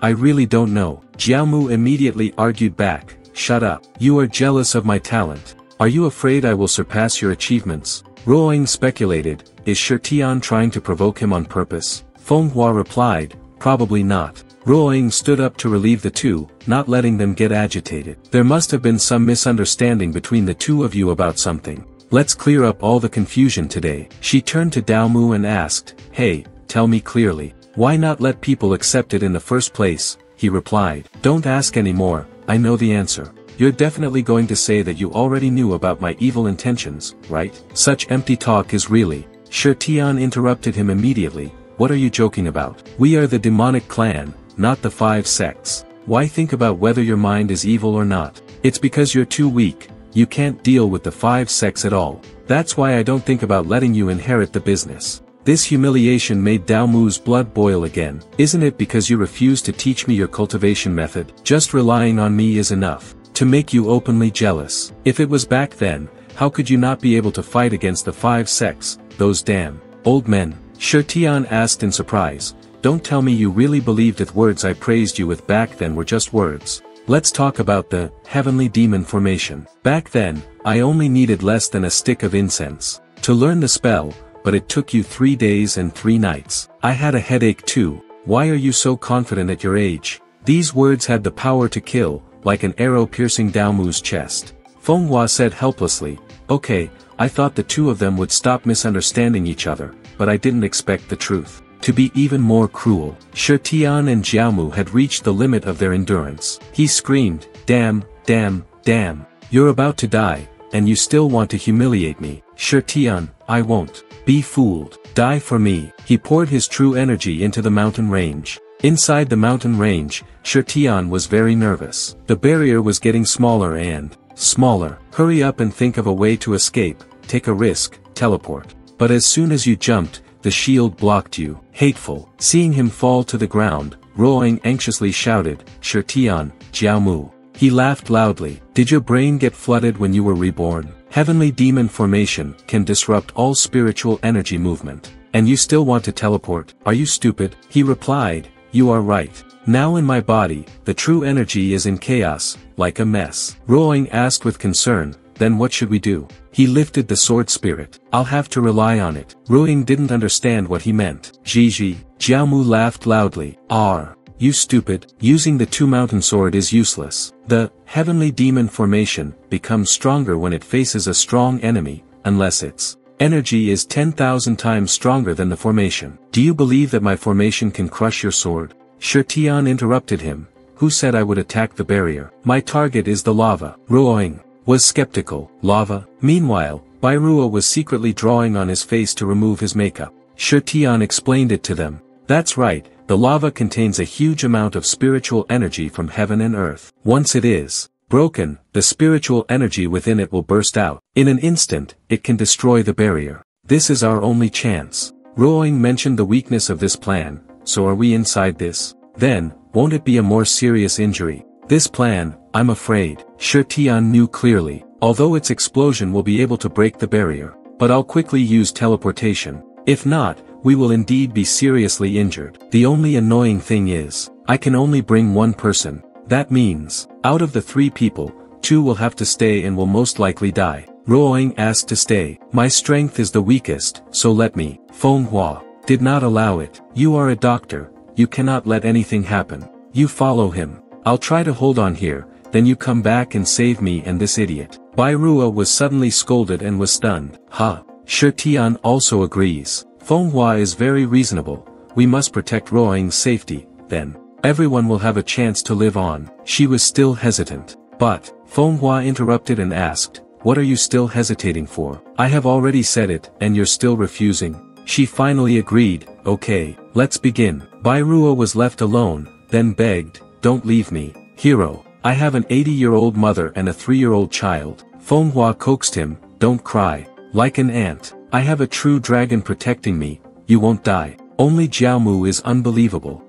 I really don't know. Jiao Mu immediately argued back, shut up. You are jealous of my talent. Are you afraid I will surpass your achievements? Ruoying speculated, is Shi Tian trying to provoke him on purpose? Feng Hua replied, probably not. Ruoying stood up to relieve the two, not letting them get agitated. There must have been some misunderstanding between the two of you about something. Let's clear up all the confusion today. She turned to Dao Mu and asked, hey, tell me clearly. Why not let people accept it in the first place? He replied. Don't ask anymore, I know the answer. You're definitely going to say that you already knew about my evil intentions, right? Such empty talk is really. Shi Tian interrupted him immediately. What are you joking about? We are the demonic clan, not the 5 sects. Why think about whether your mind is evil or not? It's because you're too weak. You can't deal with the 5 sects at all. That's why I don't think about letting you inherit the business. This humiliation made Dao Mu's blood boil again. Isn't it because you refuse to teach me your cultivation method? Just relying on me is enough to make you openly jealous. If it was back then, how could you not be able to fight against the 5 sects, those damn old men? Shi Tian asked in surprise. Don't tell me you really believed that words I praised you with back then were just words. Let's talk about the heavenly demon formation. Back then, I only needed less than a stick of incense to learn the spell, but it took you 3 days and 3 nights. I had a headache too. Why are you so confident at your age? These words had the power to kill, like an arrow piercing Dao Mu's chest. Feng Hua said helplessly, okay, I thought the two of them would stop misunderstanding each other, but I didn't expect the truth to be even more cruel. Shi Tian and Jiao Mu had reached the limit of their endurance. He screamed, damn, you're about to die, and you still want to humiliate me. Shi Tian, I won't be fooled. Die for me. He poured his true energy into the mountain range. Inside the mountain range, Shi Tian was very nervous. The barrier was getting smaller and smaller. Hurry up and think of a way to escape, take a risk, teleport. But as soon as you jumped, the shield blocked you. Hateful. Seeing him fall to the ground, Ruoying anxiously shouted, Shi Tian, Jiao Mu. He laughed loudly. Did your brain get flooded when you were reborn? Heavenly demon formation can disrupt all spiritual energy movement. And you still want to teleport? Are you stupid? He replied, you are right. Now in my body, the true energy is in chaos, like a mess. Ruoying asked with concern, then what should we do? He lifted the sword spirit. I'll have to rely on it. Ruoying didn't understand what he meant. Jiji. Jiao Mu laughed loudly. You stupid, using the 2-mountain sword is useless. The heavenly demon formation becomes stronger when it faces a strong enemy, unless its energy is 10,000 times stronger than the formation. Do you believe that my formation can crush your sword? Shi Tian interrupted him. Who said I would attack the barrier? My target is the lava. Ruoying was skeptical. Lava? Meanwhile, Bairua was secretly drawing on his face to remove his makeup. Shi Tian explained it to them. That's right, the lava contains a huge amount of spiritual energy from heaven and earth. Once it is broken, the spiritual energy within it will burst out. In an instant, it can destroy the barrier. This is our only chance. Ruoying mentioned the weakness of this plan, so are we inside this? Then, won't it be a more serious injury? This plan, I'm afraid. Shi Tian knew clearly, although its explosion will be able to break the barrier, but I'll quickly use teleportation. If not, we will indeed be seriously injured. The only annoying thing is, I can only bring 1 person. That means, out of the 3 people, 2 will have to stay and will most likely die. Ruoying asked to stay. My strength is the weakest, so let me. Feng Hua did not allow it. You are a doctor, you cannot let anything happen. You follow him. I'll try to hold on here, then you come back and save me and this idiot. Bairua was suddenly scolded and was stunned. Shi Tian also agrees. Feng Hua is very reasonable. We must protect Ruoying's safety, then everyone will have a chance to live on. She was still hesitant. But, Feng Hua interrupted and asked, what are you still hesitating for? I have already said it, and you're still refusing. She finally agreed, okay, let's begin. Bai Ruo was left alone, then begged, don't leave me, hero. I have an 80-year-old mother and a 3-year-old child. Fenghua coaxed him, don't cry, like an ant. I have a true dragon protecting me, you won't die. Only Jiaomu is unbelievable.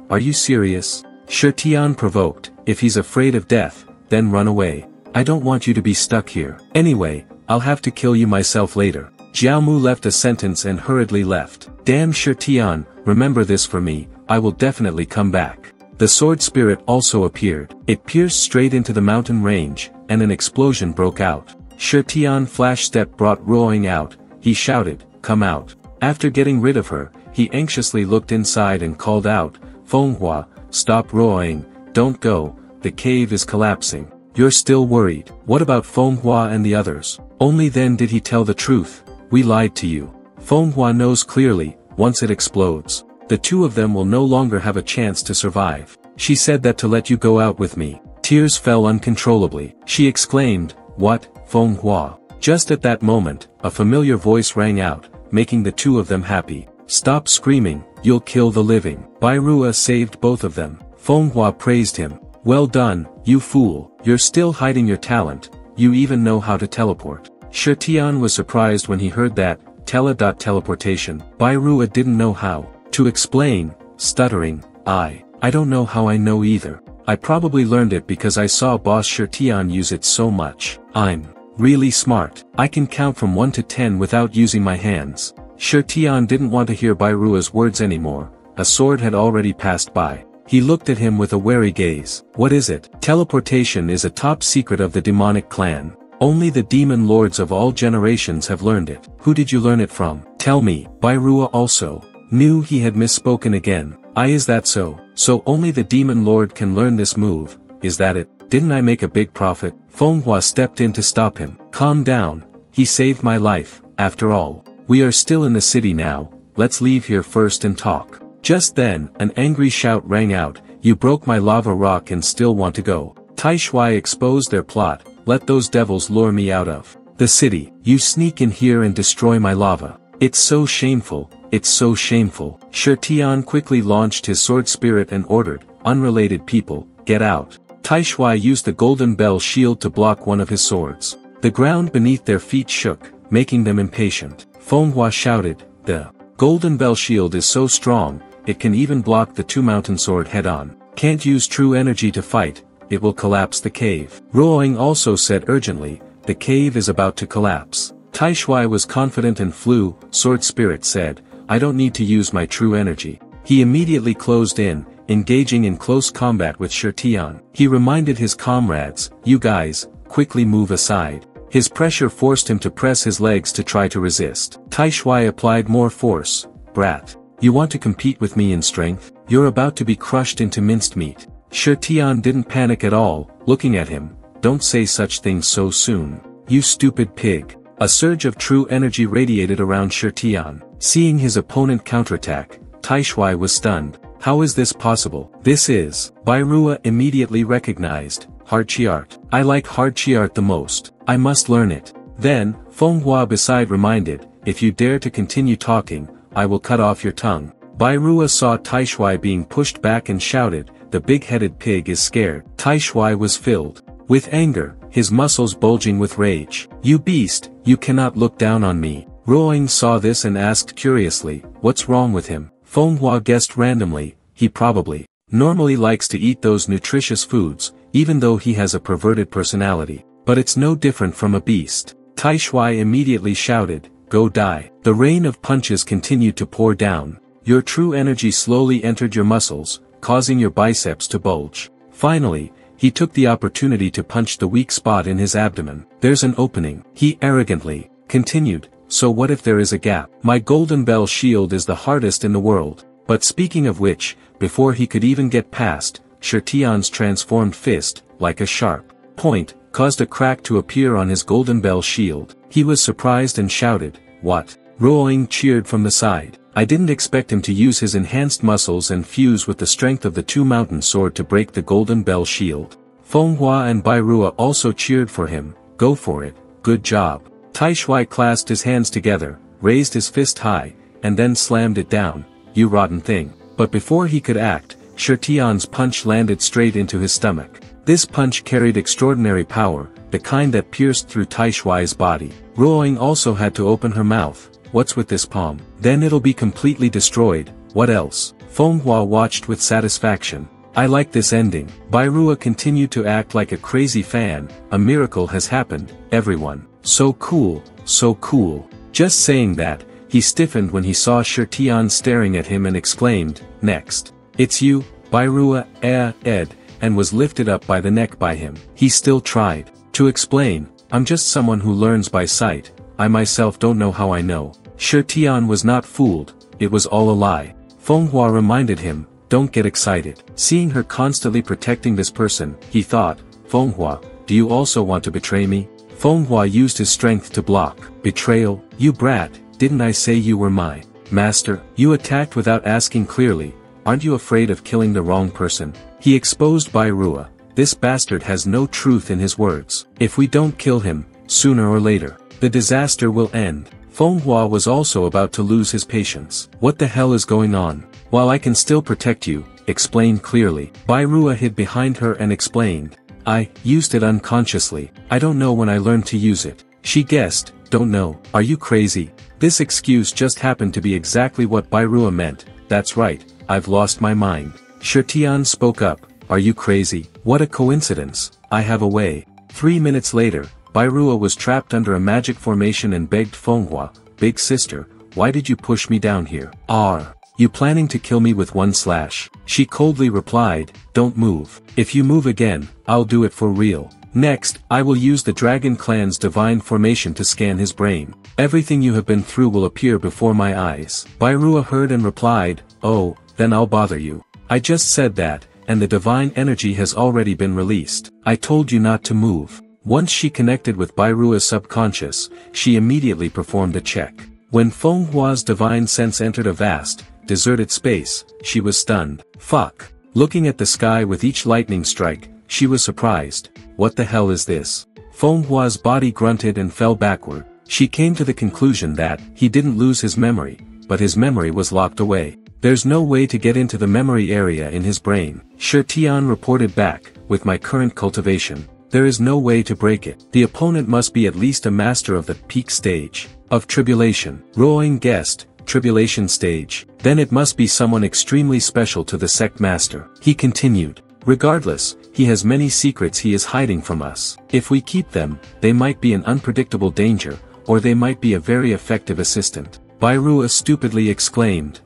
Are you serious? Shi Tian provoked, if he's afraid of death, then run away. I don't want you to be stuck here. Anyway, I'll have to kill you myself later. Jiaomu left a sentence and hurriedly left. Damn Shi Tian, remember this for me, I will definitely come back. The sword spirit also appeared. It pierced straight into the mountain range, and an explosion broke out. Shi Tian flash step brought Ruoing out. He shouted, come out. After getting rid of her, he anxiously looked inside and called out, Fenghua, stop Ruoing, don't go, the cave is collapsing. You're still worried. What about Fenghua and the others? Only then did he tell the truth. We lied to you. Fenghua knows clearly, once it explodes, the two of them will no longer have a chance to survive. She said that to let you go out with me. Tears fell uncontrollably. She exclaimed, what, Fenghua? Just at that moment, a familiar voice rang out, making the two of them happy. Stop screaming, you'll kill the living. Bai Ruo saved both of them. Fenghua praised him. Well done, you fool, you're still hiding your talent, you even know how to teleport. Shi Tian was surprised when he heard that, teleportation. Bai Ruo didn't know how to explain, stuttering, I don't know how I know either. I probably learned it because I saw boss Shi Tian use it so much. I'm really smart. I can count from 1 to 10 without using my hands. Shi Tian didn't want to hear Bai Ruo's words anymore. A sword had already passed by. He looked at him with a wary gaze. What is it? Teleportation is a top secret of the demonic clan. Only the demon lords of all generations have learned it. Who did you learn it from? Tell me. Bai Ruo also knew he had misspoken again. Is that so? So only the demon lord can learn this move, is that it? Didn't I make a big profit? Fenghua stepped in to stop him. Calm down. He saved my life, after all. We are still in the city now, let's leave here first and talk. Just then, an angry shout rang out, you broke my lava rock and still want to go. Tai Shui exposed their plot, let those devils lure me out of the city. You sneak in here and destroy my lava. It's so shameful, it's so shameful. Shi Tian quickly launched his sword spirit and ordered, unrelated people, get out. Tai Shui used the golden bell shield to block one of his swords. The ground beneath their feet shook, making them impatient. Fenghua shouted, the golden bell shield is so strong, it can even block the 2 mountain sword head-on. Can't use true energy to fight, it will collapse the cave. Ruoing also said urgently, the cave is about to collapse. Tai Shui was confident and flew, sword spirit said, I don't need to use my true energy. He immediately closed in, engaging in close combat with Shi Tian. He reminded his comrades, you guys, quickly move aside. His pressure forced him to press his legs to try to resist. Tai Shui applied more force. Brat. You want to compete with me in strength? You're about to be crushed into minced meat. Shi Tian didn't panic at all, looking at him, don't say such things so soon. You stupid pig. A surge of true energy radiated around Shi Tian. Seeing his opponent counterattack, Tai Shui was stunned. How is this possible? This is. Bai Ruo immediately recognized, hard chi art. I like hard chi art the most. I must learn it. Then, Fenghua beside reminded, if you dare to continue talking, I will cut off your tongue. Bai Ruo saw Tai Shui being pushed back and shouted, the big-headed pig is scared. Tai Shui was filled with anger, his muscles bulging with rage. You beast, you cannot look down on me. Ruoing saw this and asked curiously, what's wrong with him? Fenghua guessed randomly, he probably normally likes to eat those nutritious foods, even though he has a perverted personality. But it's no different from a beast. Tai Shui immediately shouted, go die. The rain of punches continued to pour down. Your true energy slowly entered your muscles, causing your biceps to bulge. Finally, he took the opportunity to punch the weak spot in his abdomen. There's an opening. He arrogantly continued, so what if there is a gap? My golden bell shield is the hardest in the world. But speaking of which, before he could even get past, Shi Tian's transformed fist, like a sharp point, caused a crack to appear on his golden bell shield. He was surprised and shouted, what? Ruoing cheered from the side. I didn't expect him to use his enhanced muscles and fuse with the strength of the 2 mountain sword to break the golden bell shield. Fenghua and Bai Ruo also cheered for him, go for it, good job. Tai Shui clasped his hands together, raised his fist high, and then slammed it down. You rotten thing. But before he could act, Shirtian's punch landed straight into his stomach. This punch carried extraordinary power, the kind that pierced through Tai Shuai's body. Ruoying also had to open her mouth. What's with this palm? Then it'll be completely destroyed. What else? Fenghua watched with satisfaction. I like this ending. Bai Rua continued to act like a crazy fan. A miracle has happened, everyone. So cool, so cool. Just saying that, he stiffened when he saw Shirtian staring at him and exclaimed, next. It's you, Bai Rua, Ed, and was lifted up by the neck by him. He still tried to explain, I'm just someone who learns by sight, I myself don't know how I know. Shirtian was not fooled, it was all a lie. Fenghua reminded him, don't get excited. Seeing her constantly protecting this person, he thought, Fenghua, do you also want to betray me? Fenghua used his strength to block. Betrayal? You brat, didn't I say you were my master? You attacked without asking clearly, aren't you afraid of killing the wrong person? He exposed Bai Rua. This bastard has no truth in his words. If we don't kill him, sooner or later, the disaster will end. Fenghua was also about to lose his patience. What the hell is going on? While I can still protect you, explain clearly. Bai Rua hid behind her and explained. I used it unconsciously. I don't know when I learned to use it. She guessed, don't know. Are you crazy? This excuse just happened to be exactly what Bai Rua meant. That's right, I've lost my mind. Shirtian spoke up. Are you crazy? What a coincidence. I have a way. 3 minutes later, Bai Rua was trapped under a magic formation and begged Fenghua, Big sister, why did you push me down here? Are you planning to kill me with one slash? She coldly replied, don't move. If you move again, I'll do it for real. Next, I will use the Dragon Clan's divine formation to scan his brain. Everything you have been through will appear before my eyes. Bai Rua heard and replied, oh, then I'll bother you. I just said that, and the divine energy has already been released. I told you not to move. Once she connected with Bai Rua's subconscious, she immediately performed a check. When Fenghua's divine sense entered a vast, deserted space, she was stunned. Fuck. Looking at the sky with each lightning strike, she was surprised. What the hell is this? Fenghua's body grunted and fell backward. She came to the conclusion that he didn't lose his memory, but his memory was locked away. There's no way to get into the memory area in his brain. Shirtian reported back, with my current cultivation, there is no way to break it. The opponent must be at least a master of the peak stage of tribulation. Ruoying guessed, tribulation stage. Then it must be someone extremely special to the sect master. He continued. Regardless, he has many secrets he is hiding from us. If we keep them, they might be an unpredictable danger, or they might be a very effective assistant. Bai Rua stupidly exclaimed.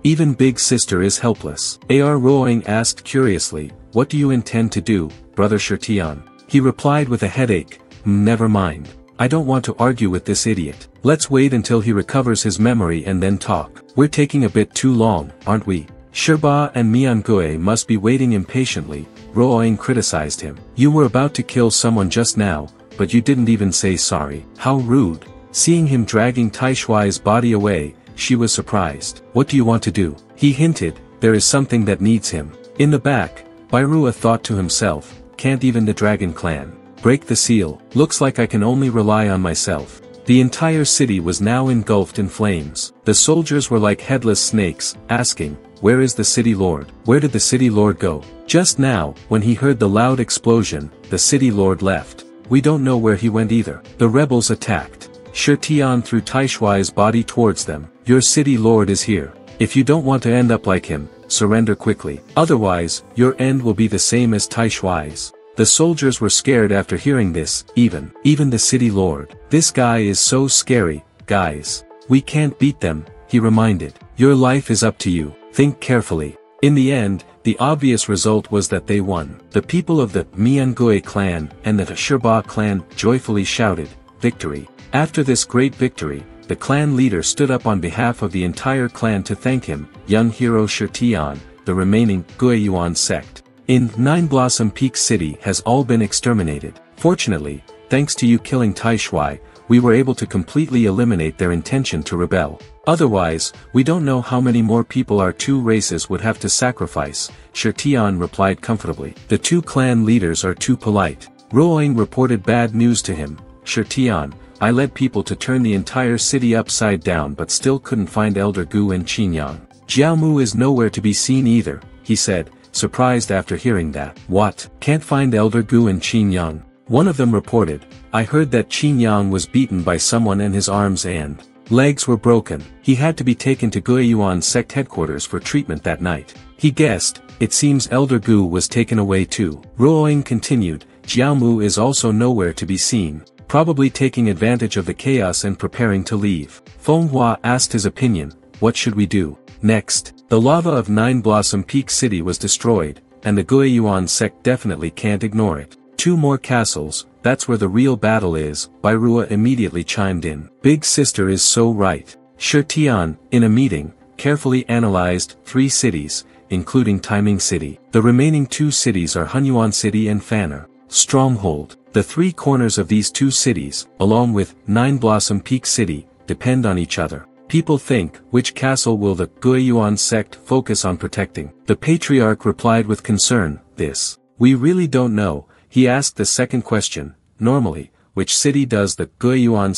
Even Big Sister is helpless. A.R. Ruoying asked curiously, what do you intend to do, Brother Shirtian? He replied with a headache, never mind. I don't want to argue with this idiot. Let's wait until he recovers his memory and then talk. We're taking a bit too long, aren't we? Shirba and Miangue must be waiting impatiently, Ruoying criticized him. You were about to kill someone just now, but you didn't even say sorry. How rude. Seeing him dragging Tai Shuai's body away, she was surprised. What do you want to do? He hinted, there is something that needs him. In the back, Bai Rua thought to himself, can't even the Dragon Clan break the seal? Looks like I can only rely on myself. The entire city was now engulfed in flames. The soldiers were like headless snakes, asking, where is the city lord? Where did the city lord go? Just now, when he heard the loud explosion, the city lord left. We don't know where he went either. The rebels attacked. Shirtian threw Tai Shuai's body towards them. Your city lord is here. If you don't want to end up like him, surrender quickly. Otherwise, your end will be the same as Tai Shuai's. The soldiers were scared after hearing this, even the city lord. This guy is so scary, guys. We can't beat them, he reminded. Your life is up to you. Think carefully. In the end, the obvious result was that they won. The people of the Miangue clan and the Shirba clan joyfully shouted, victory. After this great victory, the clan leader stood up on behalf of the entire clan to thank him, young hero Shirtian, the remaining Guiyuan sect in Nine Blossom Peak City has all been exterminated. Fortunately, thanks to you killing Tai Shuai, we were able to completely eliminate their intention to rebel. Otherwise, we don't know how many more people our two races would have to sacrifice, Shirtian replied comfortably. The two clan leaders are too polite. Ruoying reported bad news to him. Shirtian, I led people to turn the entire city upside down but still couldn't find Elder Gu and Qin Jiao Mu is nowhere to be seen either, he said, surprised after hearing that. What? Can't find Elder Gu and Qin? One of them reported, I heard that Qin was beaten by someone and his arms and legs were broken. He had to be taken to Guiyuan sect headquarters for treatment that night. He guessed, it seems Elder Gu was taken away too. Ruoying continued, Jiao Mu is also nowhere to be seen, probably taking advantage of the chaos and preparing to leave. Fenghua asked his opinion, what should we do? Next, the lava of Nine Blossom Peak City was destroyed, and the Guiyuan sect definitely can't ignore it. 2 more castles, that's where the real battle is, Bairua immediately chimed in. Big sister is so right. Shi Tian, in a meeting, carefully analyzed 3 cities, including Taiming City. The remaining 2 cities are Hunyuan City and Fanner Stronghold. The 3 corners of these 2 cities, along with Nine Blossom Peak City, depend on each other. People think, which castle will the Guiyuan sect focus on protecting? The patriarch replied with concern, this. We really don't know. He asked the second question, normally, which city does the Guiyuan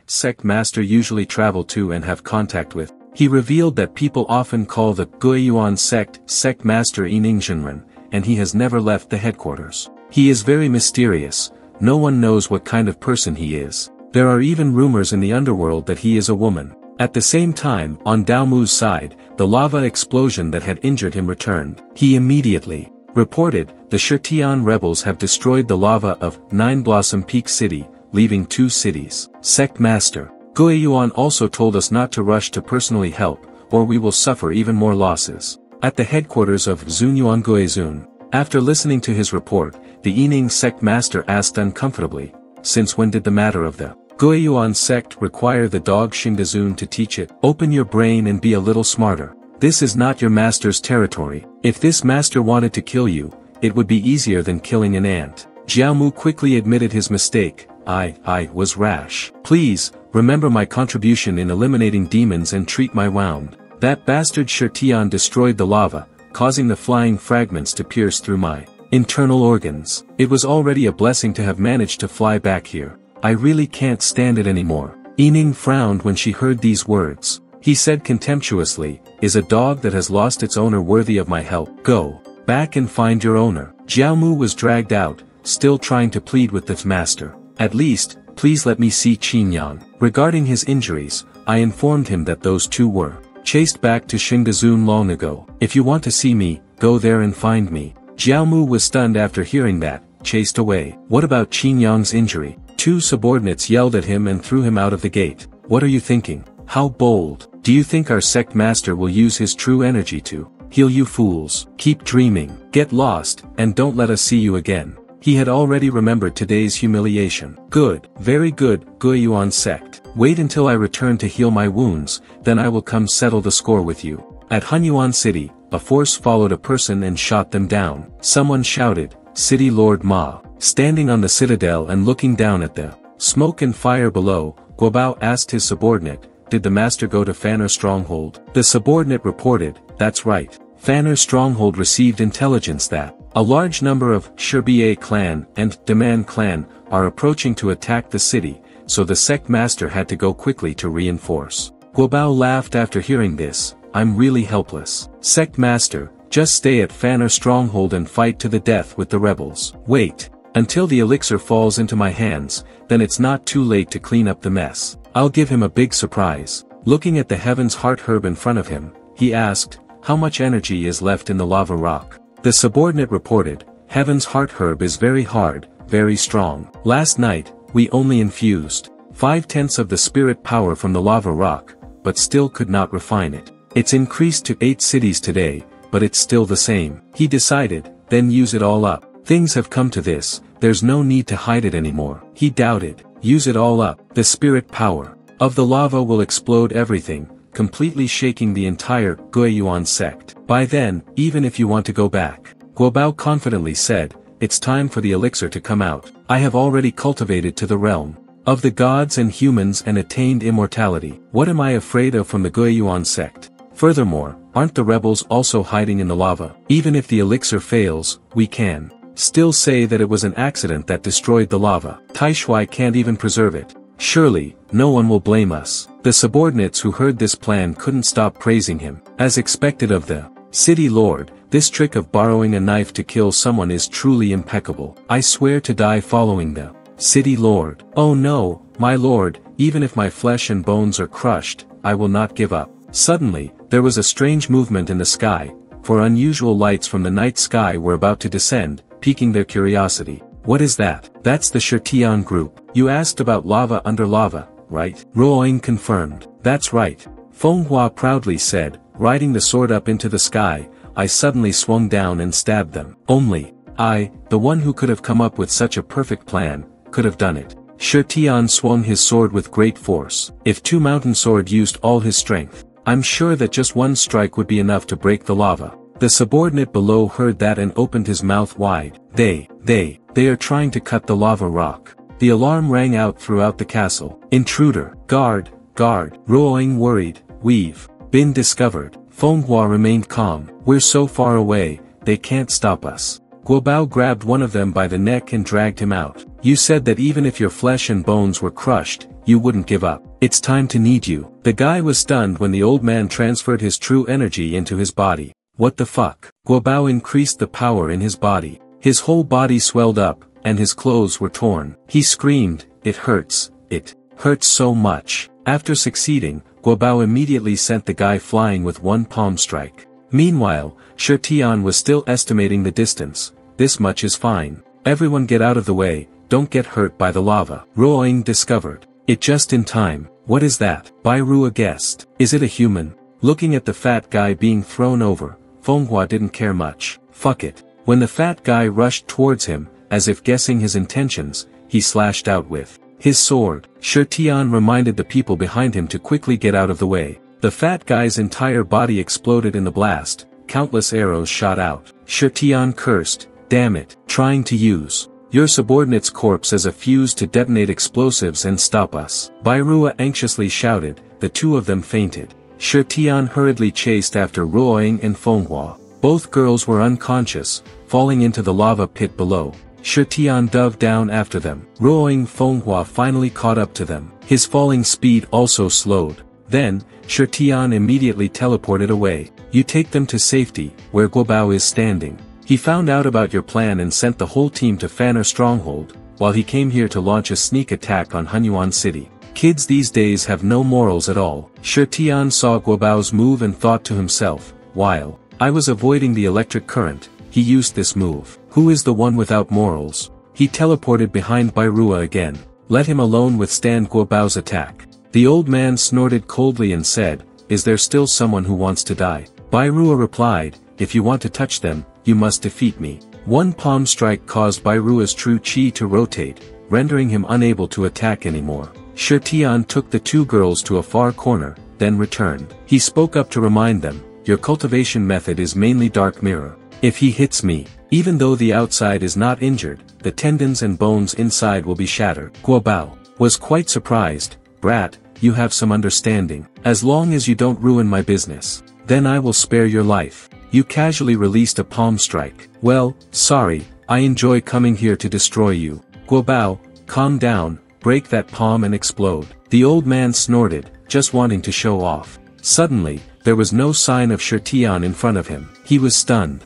sect master usually travel to and have contact with? He revealed that people often call the Guiyuan sect master Yining Zhenren, and he has never left the headquarters. He is very mysterious, no one knows what kind of person he is. There are even rumors in the underworld that he is a woman. At the same time, on Dao Mu's side, the lava explosion that had injured him returned. He immediately reported, the Shi Tian rebels have destroyed the lava of Nine Blossom Peak City, leaving 2 cities. Sect Master Guiyuan also told us not to rush to personally help, or we will suffer even more losses. At the headquarters of Zunyuan Guizun, after listening to his report, the Yining sect master asked uncomfortably, since when did the matter of the Guiyuan sect require the dog Xingdazun to teach it? Open your brain and be a little smarter. This is not your master's territory. If this master wanted to kill you, it would be easier than killing an ant. Jiao Mu quickly admitted his mistake, I was rash. Please, remember my contribution in eliminating demons and treat my wound. That bastard Shi Tian destroyed the lava, causing the flying fragments to pierce through my internal organs. It was already a blessing to have managed to fly back here. I really can't stand it anymore. Yining frowned when she heard these words. He said contemptuously, is a dog that has lost its owner worthy of my help? Go back and find your owner. Jiao Mu was dragged out, still trying to plead with the master. At least, please let me see Qin. Regarding his injuries, I informed him that those 2 were chased back to Xingdazun long ago. If you want to see me, go there and find me. Jiao Mu was stunned after hearing that, chased away. What about Qin injury? 2 subordinates yelled at him and threw him out of the gate. What are you thinking? How bold. Do you think our sect master will use his true energy to heal you fools? Keep dreaming. Get lost, and don't let us see you again. He had already remembered today's humiliation. Good, very good, Guiyuan sect. Wait until I return to heal my wounds, then I will come settle the score with you. At Hunyuan City, a force followed a person and shot them down. Someone shouted, City Lord Ma. Standing on the citadel and looking down at the smoke and fire below, Guobao asked his subordinate, did the master go to Fanner Stronghold? The subordinate reported, that's right. Fanner Stronghold received intelligence that a large number of Shirbie clan and Daman clan are approaching to attack the city, so the sect master had to go quickly to reinforce. Guobao laughed after hearing this, I'm really helpless. Sect master, just stay at Fanner Stronghold and fight to the death with the rebels. Wait until the elixir falls into my hands, then it's not too late to clean up the mess. I'll give him a big surprise. Looking at the Heaven's Heart herb in front of him, he asked, how much energy is left in the lava rock? The subordinate reported, Heaven's Heart herb is very hard, very strong. Last night, we only infused 5/10 of the spirit power from the lava rock, but still could not refine it. It's increased to 8 cities today, but it's still the same. He decided, then use it all up. Things have come to this, there's no need to hide it anymore. He doubted, use it all up. The spirit power of the lava will explode everything, completely shaking the entire Guiyuan sect. By then, even if you want to go back, Guobao confidently said, it's time for the elixir to come out. I have already cultivated to the realm of the gods and humans and attained immortality. What am I afraid of from the Guiyuan sect? Furthermore, aren't the rebels also hiding in the lava? Even if the elixir fails, we can still say that it was an accident that destroyed the lava. Tai Shui can't even preserve it. Surely, no one will blame us. The subordinates who heard this plan couldn't stop praising him. As expected of the city lord, this trick of borrowing a knife to kill someone is truly impeccable. I swear to die following the city lord. Oh no, my lord, even if my flesh and bones are crushed, I will not give up. Suddenly, there was a strange movement in the sky, for unusual lights from the night sky were about to descend, piquing their curiosity. What is that? That's the Shirtian group. You asked about lava under lava, right? Ruoing confirmed. That's right. Fenghua proudly said, riding the sword up into the sky. I suddenly swung down and stabbed them. Only I, the one who could have come up with such a perfect plan, could have done it. Shirtian swung his sword with great force. If Two Mountain Sword used all his strength, I'm sure that just one strike would be enough to break the lava. The subordinate below heard that and opened his mouth wide. They are trying to cut the lava rock. The alarm rang out throughout the castle. Intruder, guard, Ruoing worried, we've been discovered. Fenghua remained calm. We're so far away, they can't stop us. Guobao grabbed one of them by the neck and dragged him out. You said that even if your flesh and bones were crushed, you wouldn't give up. It's time to need you. The guy was stunned when the old man transferred his true energy into his body. What the fuck? Guobao increased the power in his body. His whole body swelled up, and his clothes were torn. He screamed, it hurts so much. After succeeding, Guobao immediately sent the guy flying with one palm strike. Meanwhile, Shirtian was still estimating the distance. This much is fine. Everyone get out of the way, don't get hurt by the lava. Ruoing discovered it just in time. What is that? Bai Rua guessed. Is it a human? Looking at the fat guy being thrown over, Fenghua didn't care much. Fuck it. When the fat guy rushed towards him, as if guessing his intentions, he slashed out with his sword. Shirtian reminded the people behind him to quickly get out of the way. The fat guy's entire body exploded in the blast, countless arrows shot out. Shirtian cursed, damn it, trying to use your subordinate's corpse as a fuse to detonate explosives and stop us. Bai Rua anxiously shouted, the two of them fainted. Shirtian hurriedly chased after Ruoing and Fenghua. Both girls were unconscious, falling into the lava pit below. Shirtian dove down after them. Ruoing Fenghua finally caught up to them. His falling speed also slowed. Then, Shirtian immediately teleported away. You take them to safety, where Guobao is standing. He found out about your plan and sent the whole team to Fanner Stronghold, while he came here to launch a sneak attack on Hunyuan City. Kids these days have no morals at all. Shirtian saw Guobao's move and thought to himself, while I was avoiding the electric current, he used this move. Who is the one without morals? He teleported behind Bai Rua again. Let him alone withstand Guobao's attack. The old man snorted coldly and said, is there still someone who wants to die? Bai Rua replied, if you want to touch them, you must defeat me. One palm strike caused Bai Rua's true chi to rotate, rendering him unable to attack anymore. Shirtian took the two girls to a far corner, then returned. He spoke up to remind them, your cultivation method is mainly dark mirror. If he hits me, even though the outside is not injured, the tendons and bones inside will be shattered. Guobao was quite surprised. Brat, you have some understanding. As long as you don't ruin my business, then I will spare your life. You casually released a palm strike. Well, sorry, I enjoy coming here to destroy you. Guobao, calm down, break that palm and explode. The old man snorted, just wanting to show off. Suddenly, there was no sign of Shirtian in front of him. He was stunned.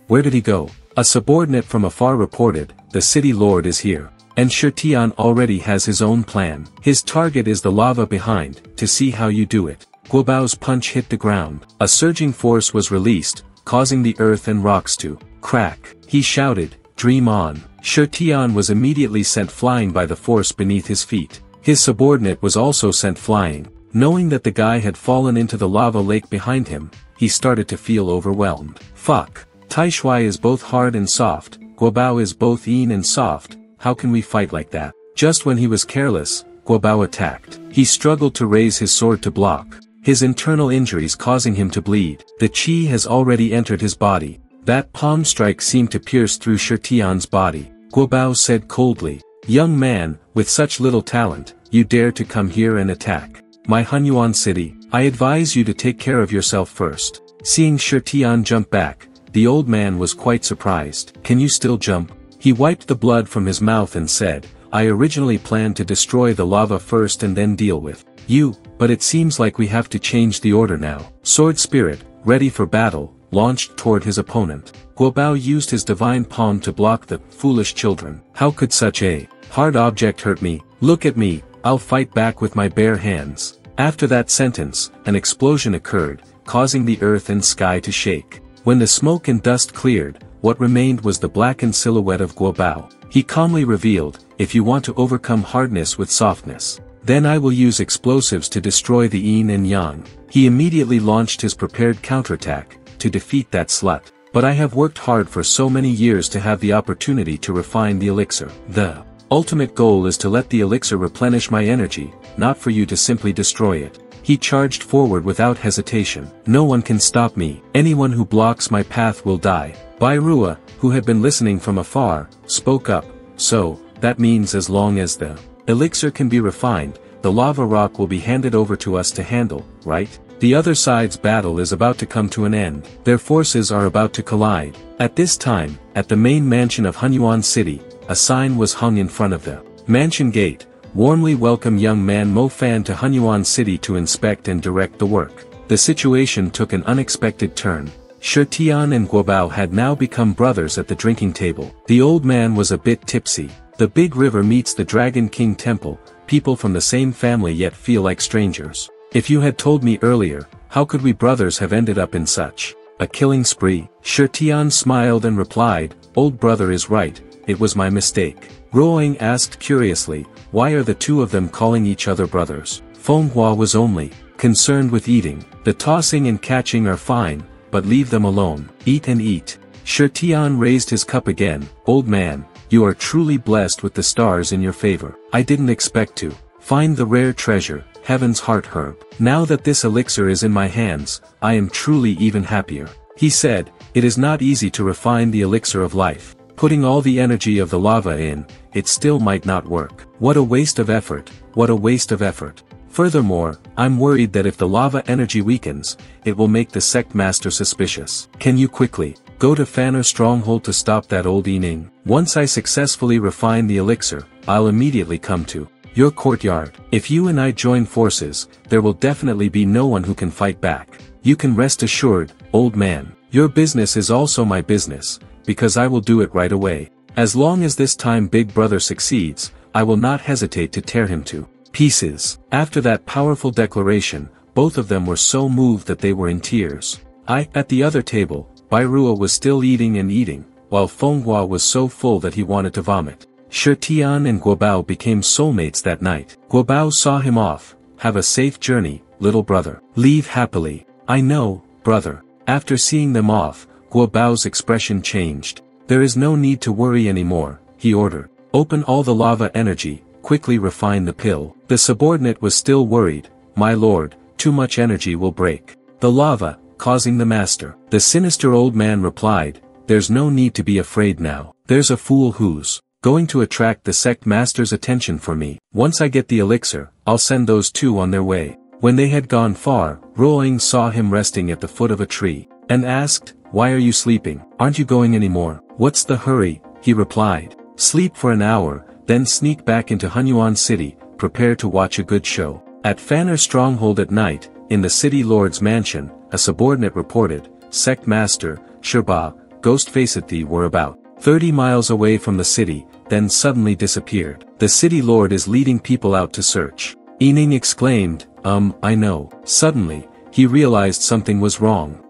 Where did he go? A subordinate from afar reported, the city lord is here. And Shirtian already has his own plan. His target is the lava behind, to see how you do it. Guobao's punch hit the ground. A surging force was released, causing the earth and rocks to crack. He shouted, dream on. Shirtian was immediately sent flying by the force beneath his feet. His subordinate was also sent flying. Knowing that the guy had fallen into the lava lake behind him, he started to feel overwhelmed. Fuck. Taishui is both hard and soft, Guobao is both yin and soft, how can we fight like that? Just when he was careless, Guobao attacked. He struggled to raise his sword to block, his internal injuries causing him to bleed. The chi has already entered his body. That palm strike seemed to pierce through Shirtian's body. Guobao said coldly, young man, with such little talent, you dare to come here and attack my Hunyuan city. I advise you to take care of yourself first. Seeing Shirtian jump back, the old man was quite surprised. Can you still jump? He wiped the blood from his mouth and said, I originally planned to destroy the lava first and then deal with you, but it seems like we have to change the order now. Sword Spirit, ready for battle, launched toward his opponent. Guobao used his divine palm to block the foolish children. How could such a hard object hurt me? Look at me, I'll fight back with my bare hands. After that sentence, an explosion occurred, causing the earth and sky to shake. When the smoke and dust cleared, what remained was the blackened silhouette of Guobao. He calmly revealed, if you want to overcome hardness with softness, then I will use explosives to destroy the yin and yang. He immediately launched his prepared counterattack, to defeat that slut. But I have worked hard for so many years to have the opportunity to refine the elixir. The ultimate goal is to let the elixir replenish my energy, not for you to simply destroy it. He charged forward without hesitation. No one can stop me. Anyone who blocks my path will die. Bairua, who had been listening from afar, spoke up. So, that means as long as the elixir can be refined, the lava rock will be handed over to us to handle, right? The other side's battle is about to come to an end. Their forces are about to collide. At this time, at the main mansion of Hunyuan City, a sign was hung in front of the mansion gate. Warmly welcome young man Mo Fan to Hunyuan City to inspect and direct the work. The situation took an unexpected turn. Shi Tian and Guobao had now become brothers at the drinking table. The old man was a bit tipsy. The big river meets the Dragon King Temple, people from the same family yet feel like strangers. If you had told me earlier, how could we brothers have ended up in such a killing spree? Shi Tian smiled and replied, old brother is right, it was my mistake. Ruoying asked curiously, why are the two of them calling each other brothers? Fenghua was only concerned with eating. The tossing and catching are fine, but leave them alone. Eat and eat. Shi Tian raised his cup again. Old man, you are truly blessed with the stars in your favor. I didn't expect to find the rare treasure, Heaven's Heart Herb. Now that this elixir is in my hands, I am truly even happier. He said, it is not easy to refine the elixir of life. Putting all the energy of the lava in, it still might not work. What a waste of effort, what a waste of effort. Furthermore, I'm worried that if the lava energy weakens, it will make the sect master suspicious. Can you quickly go to Fanner Stronghold to stop that old Yining? Once I successfully refine the elixir, I'll immediately come to your courtyard. If you and I join forces, there will definitely be no one who can fight back. You can rest assured, old man. Your business is also my business, because I will do it right away. As long as this time Big Brother succeeds, I will not hesitate to tear him to pieces. After that powerful declaration, both of them were so moved that they were in tears. At the other table, Bairua was still eating and eating, while Fenghua was so full that he wanted to vomit. Shi Tian and Guobao became soulmates that night. Guobao saw him off. Have a safe journey, little brother. Leave happily. I know, brother. After seeing them off, Guobao's expression changed. There is no need to worry anymore, he ordered. Open all the lava energy, quickly refine the pill. The subordinate was still worried. My lord, too much energy will break the lava, causing the master. The sinister old man replied, there's no need to be afraid now. There's a fool who's going to attract the sect master's attention for me. Once I get the elixir, I'll send those two on their way. When they had gone far, Ruoying saw him resting at the foot of a tree, and asked, why are you sleeping? Aren't you going anymore? What's the hurry? He replied. Sleep for an hour, then sneak back into Hunyuan City, prepare to watch a good show. At Fanner Stronghold at night, in the city lord's mansion, a subordinate reported, Sect Master, Shirba, Ghostfacethi were about 30 miles away from the city, then suddenly disappeared. The city lord is leading people out to search. Yining exclaimed, I know. Suddenly, he realized something was wrong.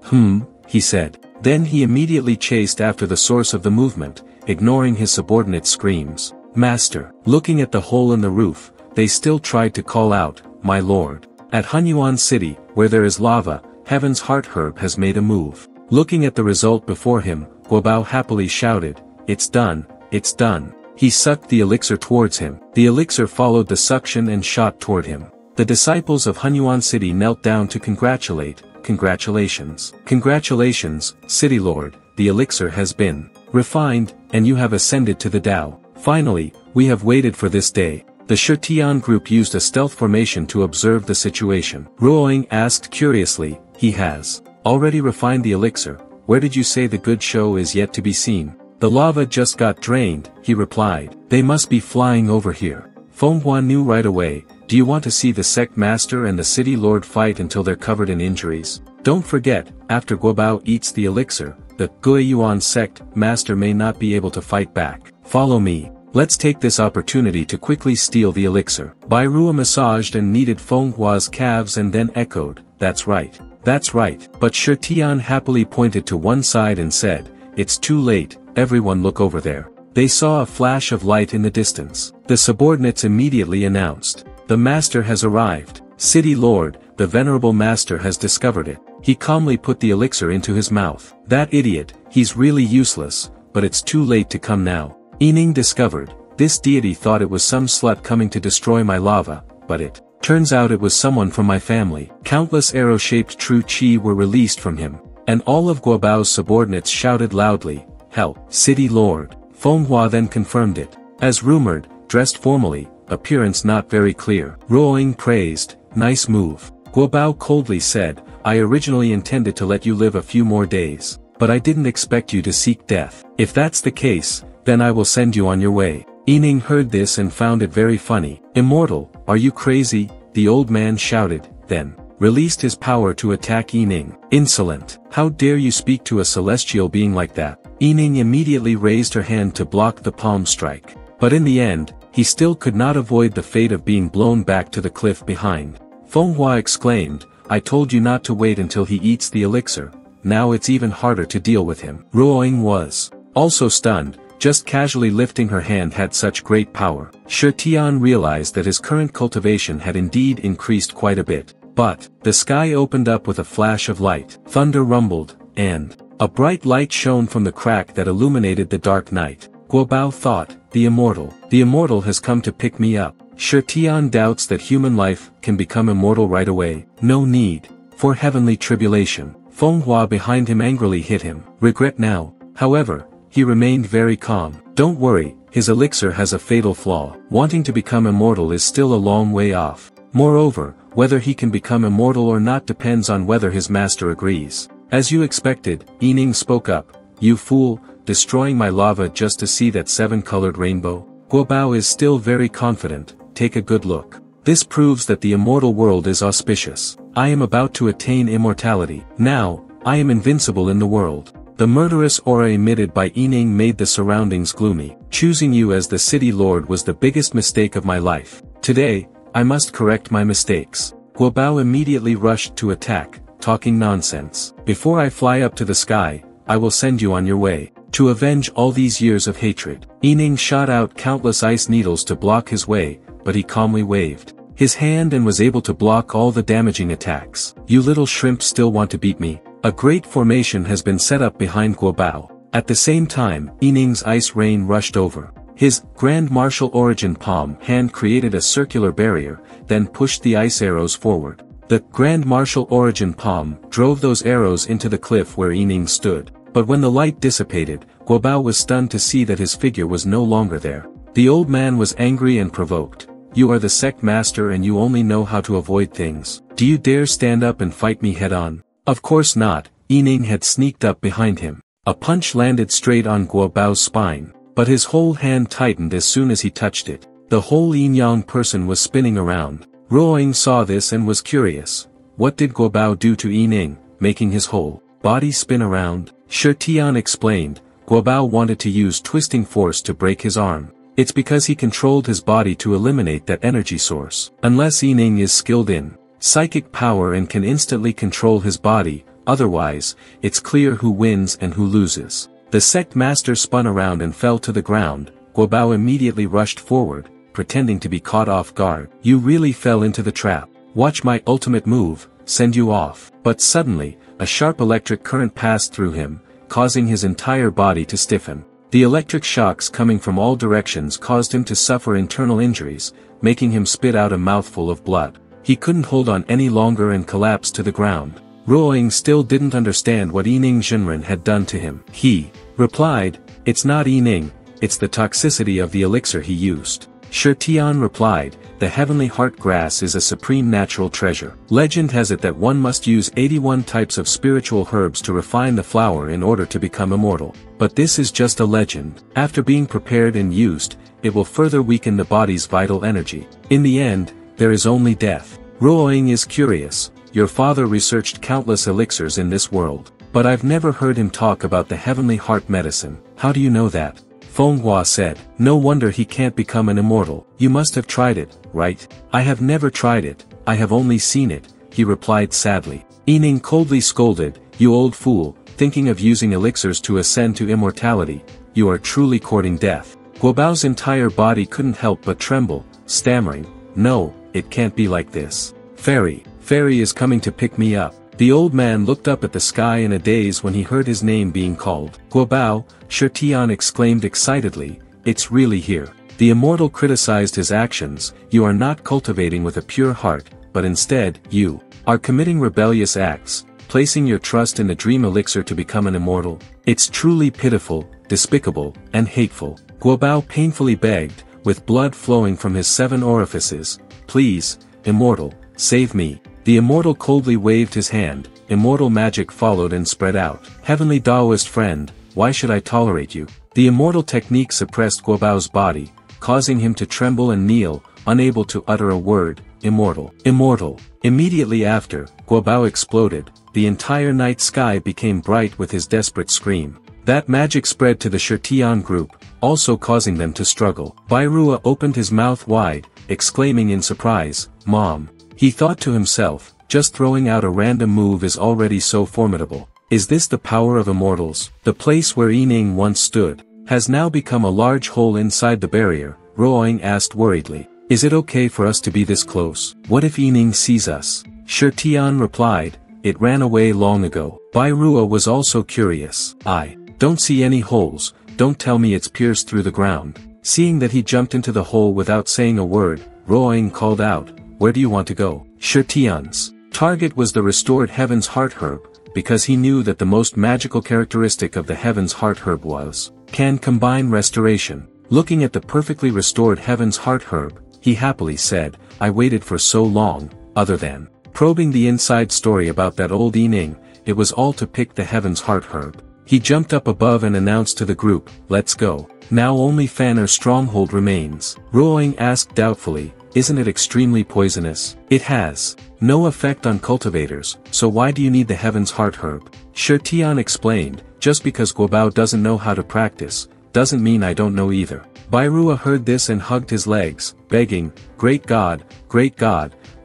He said. Then he immediately chased after the source of the movement, ignoring his subordinate's screams. Master. Looking at the hole in the roof, they still tried to call out, my lord. At Hunyuan City, where there is lava, Heaven's Heart Herb has made a move. Looking at the result before him, Guobao happily shouted, it's done, it's done. He sucked the elixir towards him. The elixir followed the suction and shot toward him. The disciples of Hunyuan City knelt down to congratulate. Congratulations. Congratulations, City Lord, the elixir has been refined, and you have ascended to the Tao. Finally, we have waited for this day. The Shi Tian group used a stealth formation to observe the situation. Ruoying asked curiously, he has already refined the elixir, where did you say the good show is yet to be seen? The lava just got drained, he replied. They must be flying over here. Fenghua knew right away. Do you want to see the sect master and the city lord fight until they're covered in injuries? Don't forget, after Guobao eats the elixir, the Guiyuan sect master may not be able to fight back. Follow me. Let's take this opportunity to quickly steal the elixir. Bairua massaged and kneaded Fenghua's calves and then echoed, that's right. That's right. But Shi Tian happily pointed to one side and said, it's too late, everyone look over there. They saw a flash of light in the distance. The subordinates immediately announced, the master has arrived. City Lord, the venerable master has discovered it. He calmly put the elixir into his mouth. That idiot, he's really useless, but it's too late to come now. Yining discovered, this deity thought it was some slut coming to destroy my lava, but it turns out it was someone from my family. Countless arrow-shaped true chi were released from him, and all of Guobao's subordinates shouted loudly, help, City Lord. Fenghua then confirmed it. As rumored, dressed formally, appearance not very clear. Ruoying praised, nice move. Guobao coldly said, I originally intended to let you live a few more days, but I didn't expect you to seek death. If that's the case, then I will send you on your way. Yining heard this and found it very funny. Immortal, are you crazy? The old man shouted, then released his power to attack Yining. Insolent! How dare you speak to a celestial being like that? Yining immediately raised her hand to block the palm strike. But in the end, he still could not avoid the fate of being blown back to the cliff behind. Fenghua exclaimed, I told you not to wait until he eats the elixir. Now it's even harder to deal with him. Ruoying was also stunned. Just casually lifting her hand had such great power. Shi Tian realized that his current cultivation had indeed increased quite a bit. But, the sky opened up with a flash of light. Thunder rumbled, and a bright light shone from the crack that illuminated the dark night. Guobao thought, the immortal has come to pick me up. Shi Tian doubts that human life can become immortal right away. No need for heavenly tribulation. Fenghua behind him angrily hit him. Regret now, however. He remained very calm. Don't worry, his elixir has a fatal flaw. Wanting to become immortal is still a long way off. Moreover, whether he can become immortal or not depends on whether his master agrees. As you expected, Yining spoke up. You fool, destroying my lava just to see that 7-colored rainbow? Guobao is still very confident. Take a good look. This proves that the immortal world is auspicious. I am about to attain immortality. Now, I am invincible in the world. The murderous aura emitted by Yining made the surroundings gloomy. Choosing you as the city lord was the biggest mistake of my life. Today, I must correct my mistakes. Guobao immediately rushed to attack, talking nonsense. Before I fly up to the sky, I will send you on your way, to avenge all these years of hatred. Yining shot out countless ice needles to block his way, but he calmly waved his hand and was able to block all the damaging attacks. You little shrimp still want to beat me? A great formation has been set up behind Guobao. At the same time, Yining's ice rain rushed over. His Grand Martial Origin palm hand created a circular barrier, then pushed the ice arrows forward. The Grand Martial Origin palm drove those arrows into the cliff where Yining stood. But when the light dissipated, Guobao was stunned to see that his figure was no longer there. The old man was angry and provoked. You are the sect master and you only know how to avoid things. Do you dare stand up and fight me head-on? Of course not. Yining had sneaked up behind him. A punch landed straight on Guobao's spine, but his whole hand tightened as soon as he touched it. The whole yin-yang person was spinning around. Ruoying saw this and was curious. What did Guobao do to Yining, making his whole body spin around? Shi Tian explained, Guobao wanted to use twisting force to break his arm. It's because he controlled his body to eliminate that energy source. Unless Yining is skilled in psychic power and can instantly control his body, otherwise, it's clear who wins and who loses. The sect master spun around and fell to the ground. Guobao immediately rushed forward, pretending to be caught off guard. You really fell into the trap. Watch my ultimate move, send you off. But suddenly, a sharp electric current passed through him, causing his entire body to stiffen. The electric shocks coming from all directions caused him to suffer internal injuries, making him spit out a mouthful of blood. He couldn't hold on any longer and collapsed to the ground. Ruoying still didn't understand what Yining Jinren had done to him. He replied, it's not Yining, it's the toxicity of the elixir he used. Shi Tian replied, the heavenly heart grass is a supreme natural treasure. Legend has it that one must use 81 types of spiritual herbs to refine the flower in order to become immortal. But this is just a legend. After being prepared and used, it will further weaken the body's vital energy. In the end, there is only death. Ruoying is curious. Your father researched countless elixirs in this world, but I've never heard him talk about the heavenly heart medicine. How do you know that? Fenghua said, no wonder he can't become an immortal. You must have tried it, right? I have never tried it, I have only seen it, he replied sadly. Yining coldly scolded, you old fool, thinking of using elixirs to ascend to immortality, you are truly courting death. Guobao's entire body couldn't help but tremble, stammering, no, it can't be like this. Fairy is coming to pick me up. The old man looked up at the sky in a daze when he heard his name being called. Guobao, Shi Tian exclaimed excitedly, it's really here. The immortal criticized his actions, you are not cultivating with a pure heart, but instead, you are committing rebellious acts, placing your trust in the dream elixir to become an immortal. It's truly pitiful, despicable, and hateful. Guobao painfully begged, with blood flowing from his 7 orifices, please, immortal, save me. The immortal coldly waved his hand, immortal magic followed and spread out. Heavenly Taoist friend, why should I tolerate you? The immortal technique suppressed Guobao's body, causing him to tremble and kneel, unable to utter a word, immortal. Immediately after, Guobao exploded, the entire night sky became bright with his desperate scream. That magic spread to the Shi Tian group, also causing them to struggle. Bairua opened his mouth wide, exclaiming in surprise, Mom. He thought to himself, just throwing out a random move is already so formidable. Is this the power of immortals? The place where Yining once stood, has now become a large hole inside the barrier. Ruoying asked worriedly, is it okay for us to be this close? What if Yining sees us? Shi Tian replied, it ran away long ago. Bairua was also curious. I don't see any holes, don't tell me it's pierced through the ground. Seeing that he jumped into the hole without saying a word, Ruoying called out, where do you want to go? Shi Tian's target was the restored Heaven's Heart Herb, because he knew that the most magical characteristic of the Heaven's Heart Herb was, can combine restoration. Looking at the perfectly restored Heaven's Heart Herb, he happily said, I waited for so long, other than probing the inside story about that old Yining, it was all to pick the Heaven's Heart Herb. He jumped up above and announced to the group, let's go. Now only Fanner's stronghold remains. Ruoying asked doubtfully, isn't it extremely poisonous? It has no effect on cultivators, so why do you need the Heaven's Heart Herb? Shi Tian explained, just because Guobao doesn't know how to practice, doesn't mean I don't know either. Bairua heard this and hugged his legs, begging, great God,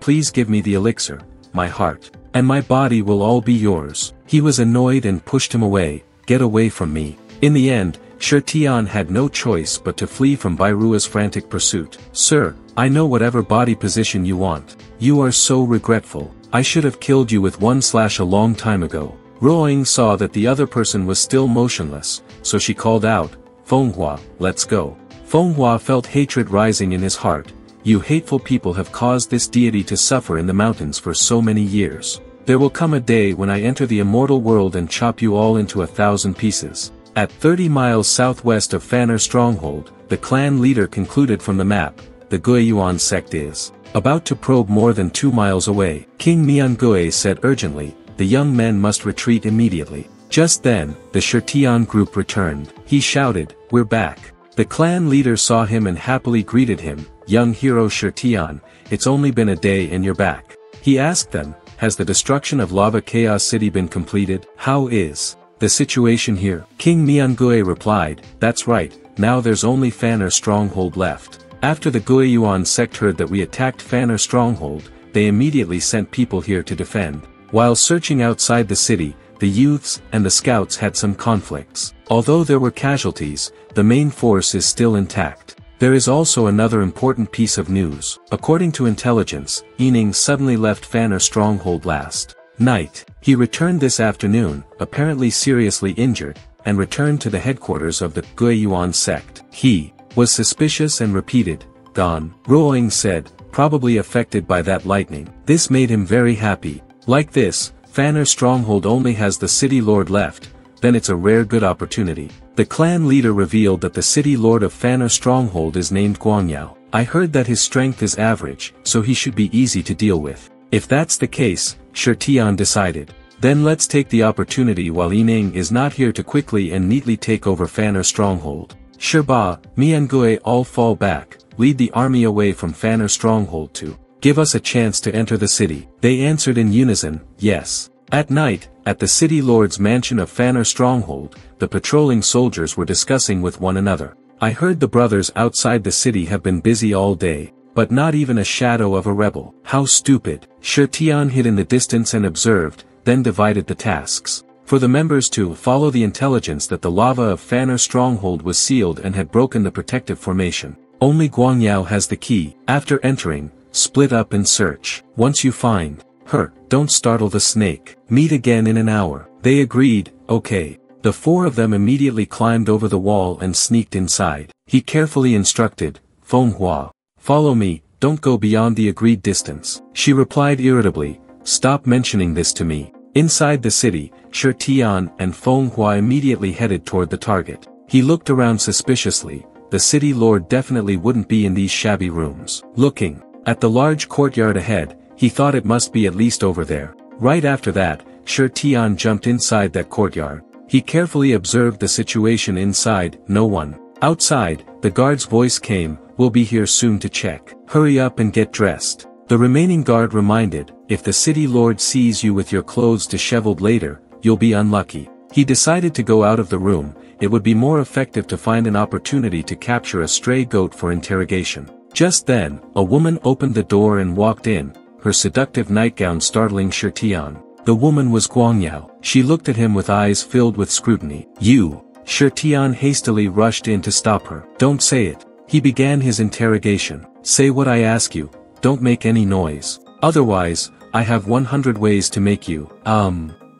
please give me the elixir, my heart, and my body will all be yours. He was annoyed and pushed him away, get away from me. In the end, Shi Tian had no choice but to flee from Bairua's frantic pursuit. Sir, I know whatever body position you want. You are so regretful. I should have killed you with one slash a long time ago. Ruoying saw that the other person was still motionless, so she called out, Fenghua, let's go. Fenghua felt hatred rising in his heart. You hateful people have caused this deity to suffer in the mountains for so many years. There will come a day when I enter the immortal world and chop you all into 1,000 pieces. At 30 miles southwest of Fanner's stronghold, the clan leader concluded from the map, the Guiyuan sect is about to probe more than 2 miles away. King Miangui said urgently, the young men must retreat immediately. Just then, the Shi Tian group returned. He shouted, we're back. The clan leader saw him and happily greeted him, young hero Shi Tian, it's only been a day and you're back. He asked them, has the destruction of Lava Chaos City been completed? How is the situation here? King Miangui replied, that's right, now there's only Fanner stronghold left. After the Guiyuan sect heard that we attacked Fanner stronghold, they immediately sent people here to defend. While searching outside the city, the youths and the scouts had some conflicts. Although there were casualties, the main force is still intact. There is also another important piece of news. According to intelligence, Yining suddenly left Fanner stronghold last night. He returned this afternoon, apparently seriously injured, and returned to the headquarters of the Guiyuan sect. He was suspicious and repeated, gone. Ruoying said, probably affected by that lightning. This made him very happy. Like this, Fanner stronghold only has the city lord left, then it's a rare good opportunity. The clan leader revealed that the city lord of Fanner stronghold is named Guangyao. I heard that his strength is average, so he should be easy to deal with. If that's the case, Shi Tian decided. Then let's take the opportunity while Yining is not here to quickly and neatly take over Fanner Stronghold. Shirba, Miangue all fall back, lead the army away from Fanner Stronghold to give us a chance to enter the city. They answered in unison, yes. At night, at the city lord's mansion of Fanner Stronghold, the patrolling soldiers were discussing with one another. I heard the brothers outside the city have been busy all day, but not even a shadow of a rebel. How stupid. Shi Tian hid in the distance and observed, then divided the tasks. For the members to follow the intelligence that the lava of Fanner Stronghold was sealed and had broken the protective formation. Only Guangyao has the key. After entering, split up and search. Once you find her, don't startle the snake. Meet again in an hour. They agreed, okay. The four of them immediately climbed over the wall and sneaked inside. He carefully instructed, Fenghua, follow me, don't go beyond the agreed distance. She replied irritably, stop mentioning this to me. Inside the city, Shi Tian and Fenghua immediately headed toward the target. He looked around suspiciously. The city lord definitely wouldn't be in these shabby rooms. Looking at the large courtyard ahead, he thought it must be at least over there. Right after that, Shi Tian jumped inside that courtyard. He carefully observed the situation inside, no one. Outside, the guard's voice came, we'll be here soon to check. Hurry up and get dressed. The remaining guard reminded, if the city lord sees you with your clothes disheveled later, you'll be unlucky. He decided to go out of the room. It would be more effective to find an opportunity to capture a stray goat for interrogation. Just then, a woman opened the door and walked in, her seductive nightgown startling Shi Tian. The woman was Guangyao. She looked at him with eyes filled with scrutiny. You! Shi Tian hastily rushed in to stop her. Don't say it. He began his interrogation. Say what I ask you. Don't make any noise. Otherwise, I have 100 ways to make you.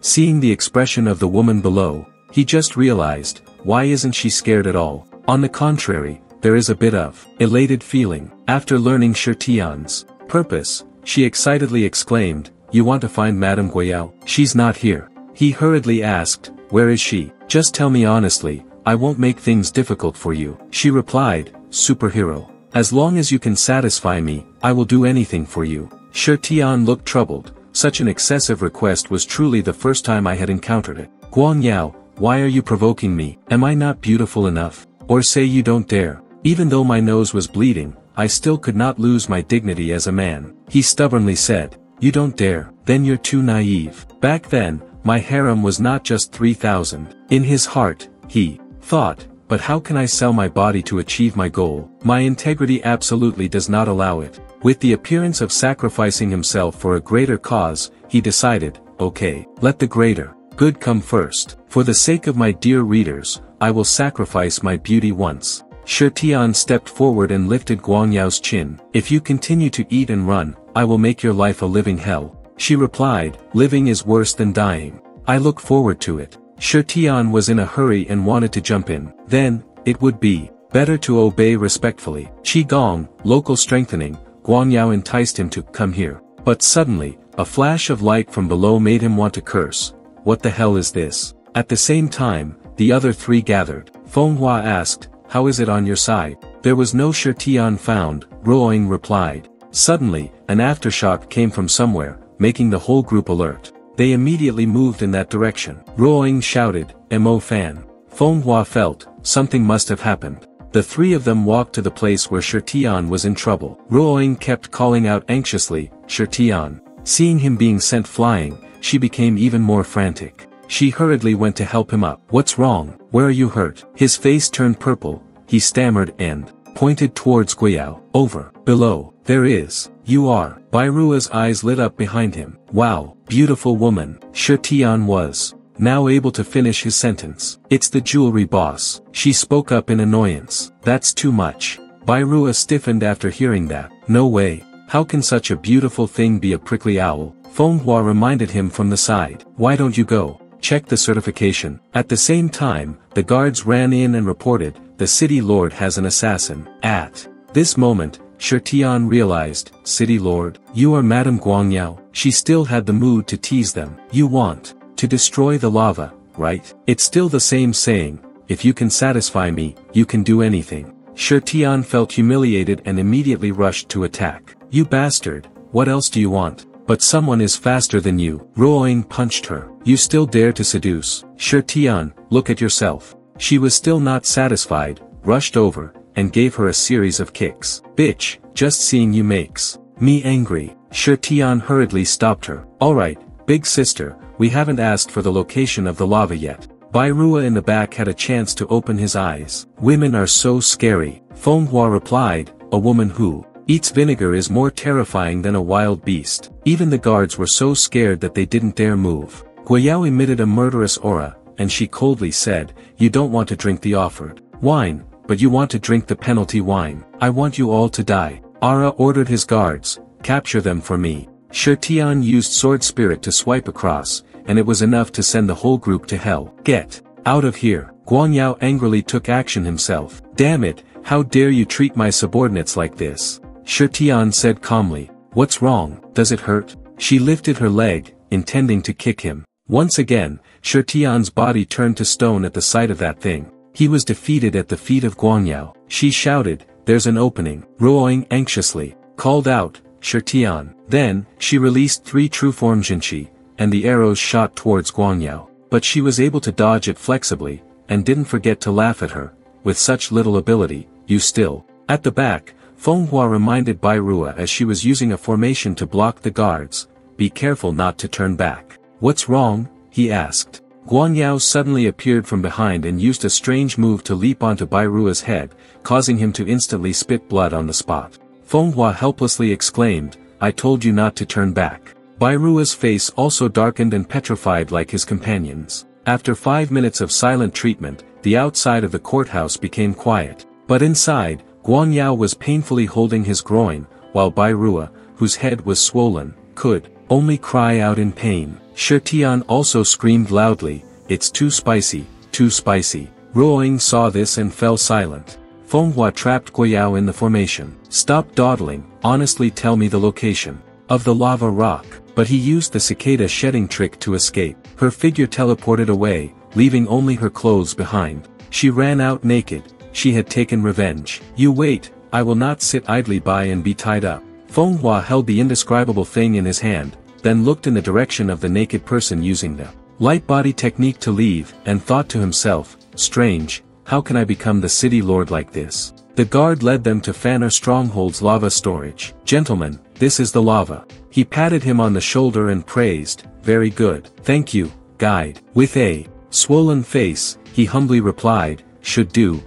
Seeing the expression of the woman below, he just realized, why isn't she scared at all? On the contrary, there is a bit of elated feeling. After learning Shi Tian's purpose, she excitedly exclaimed, you want to find Madame Guiyao? She's not here. He hurriedly asked, where is she? Just tell me honestly, I won't make things difficult for you. She replied, superhero. As long as you can satisfy me, I will do anything for you. Shi Tian looked troubled. Such an excessive request was truly the first time I had encountered it. Guangyao, why are you provoking me? Am I not beautiful enough? Or say you don't dare. Even though my nose was bleeding, I still could not lose my dignity as a man. He stubbornly said, you don't dare, then you're too naive. Back then, my harem was not just 3,000. In his heart, he thought, but how can I sell my body to achieve my goal? My integrity absolutely does not allow it. With the appearance of sacrificing himself for a greater cause, he decided, okay, let the greater good come first. For the sake of my dear readers, I will sacrifice my beauty once. Shi Tian stepped forward and lifted Guangyao's chin. If you continue to eat and run, I will make your life a living hell. She replied, living is worse than dying. I look forward to it. Shi Tian was in a hurry and wanted to jump in. Then, it would be better to obey respectfully. Qi Gong, local strengthening, Guangyao enticed him to come here. But suddenly, a flash of light from below made him want to curse. What the hell is this? At the same time, the other three gathered. Fenghua asked, how is it on your side? There was no Shi Tian found, Ruoying replied. Suddenly, an aftershock came from somewhere, making the whole group alert. They immediately moved in that direction. Ruoying shouted, Mo Fan. Fenghua felt, something must have happened. The three of them walked to the place where Shi Tian was in trouble. Ruoying kept calling out anxiously, Shi Tian. Seeing him being sent flying, she became even more frantic. She hurriedly went to help him up. What's wrong? Where are you hurt? His face turned purple, he stammered and pointed towards Guiyao. Over. Below. There is. You are. Bairua's eyes lit up behind him. Wow, beautiful woman. Shi Tian was now able to finish his sentence. It's the jewelry boss. She spoke up in annoyance. That's too much. Bairua stiffened after hearing that. No way. How can such a beautiful thing be a prickly owl? Fenghua reminded him from the side. Why don't you go? Check the certification. At the same time, the guards ran in and reported, the city lord has an assassin. At this moment, Shi Tian realized, City Lord, you are Madame Guangyao. She still had the mood to tease them. You want to destroy the lava, right? It's still the same saying, if you can satisfy me, you can do anything. Shi Tian felt humiliated and immediately rushed to attack. You bastard, what else do you want? But someone is faster than you. Ruoying punched her. You still dare to seduce? Shi Tian, look at yourself. She was still not satisfied, rushed over, and gave her a series of kicks. Bitch, just seeing you makes me angry. Shi Tian hurriedly stopped her. Alright, big sister, we haven't asked for the location of the lava yet. Bai Rua in the back had a chance to open his eyes. Women are so scary. Feng Hua replied, a woman who eats vinegar is more terrifying than a wild beast. Even the guards were so scared that they didn't dare move. Guiyao emitted a murderous aura, and she coldly said, you don't want to drink the offered wine, but you want to drink the penalty wine. I want you all to die. Ara ordered his guards, capture them for me. Shi Tian used sword spirit to swipe across, and it was enough to send the whole group to hell. Get out of here. Guangyao angrily took action himself. Damn it, how dare you treat my subordinates like this? Shi Tian said calmly. What's wrong, does it hurt? She lifted her leg, intending to kick him. Once again, Shi Tian's body turned to stone at the sight of that thing. He was defeated at the feet of Guangyao. She shouted, there's an opening. Ruoying anxiously called out, Shi Tian. Then, she released 3 true form Jinqi, and the arrows shot towards Guangyao. But she was able to dodge it flexibly, and didn't forget to laugh at her. With such little ability, you still. At the back, Feng Hua reminded Bai Rua as she was using a formation to block the guards, be careful not to turn back. What's wrong? He asked. Guangyao suddenly appeared from behind and used a strange move to leap onto Bai Rua's head, causing him to instantly spit blood on the spot. Feng Hua helplessly exclaimed, I told you not to turn back. Bai Rua's face also darkened and petrified like his companions. After 5 minutes of silent treatment, the outside of the courthouse became quiet. But inside, Guangyao was painfully holding his groin, while Bai Rua, whose head was swollen, could only cry out in pain. Shi Tian also screamed loudly, it's too spicy, too spicy. Ruoying saw this and fell silent. Feng Hua trapped Guiyao in the formation. Stop dawdling, honestly tell me the location of the lava rock. But he used the cicada shedding trick to escape. Her figure teleported away, leaving only her clothes behind. She ran out naked. She had taken revenge. You wait, I will not sit idly by and be tied up. Feng Hua held the indescribable thing in his hand, then looked in the direction of the naked person using the light body technique to leave, and thought to himself, strange, how can I become the city lord like this? The guard led them to Fanner Stronghold's lava storage. Gentlemen, this is the lava. He patted him on the shoulder and praised, very good. Thank you, guide. With a swollen face, he humbly replied, should do.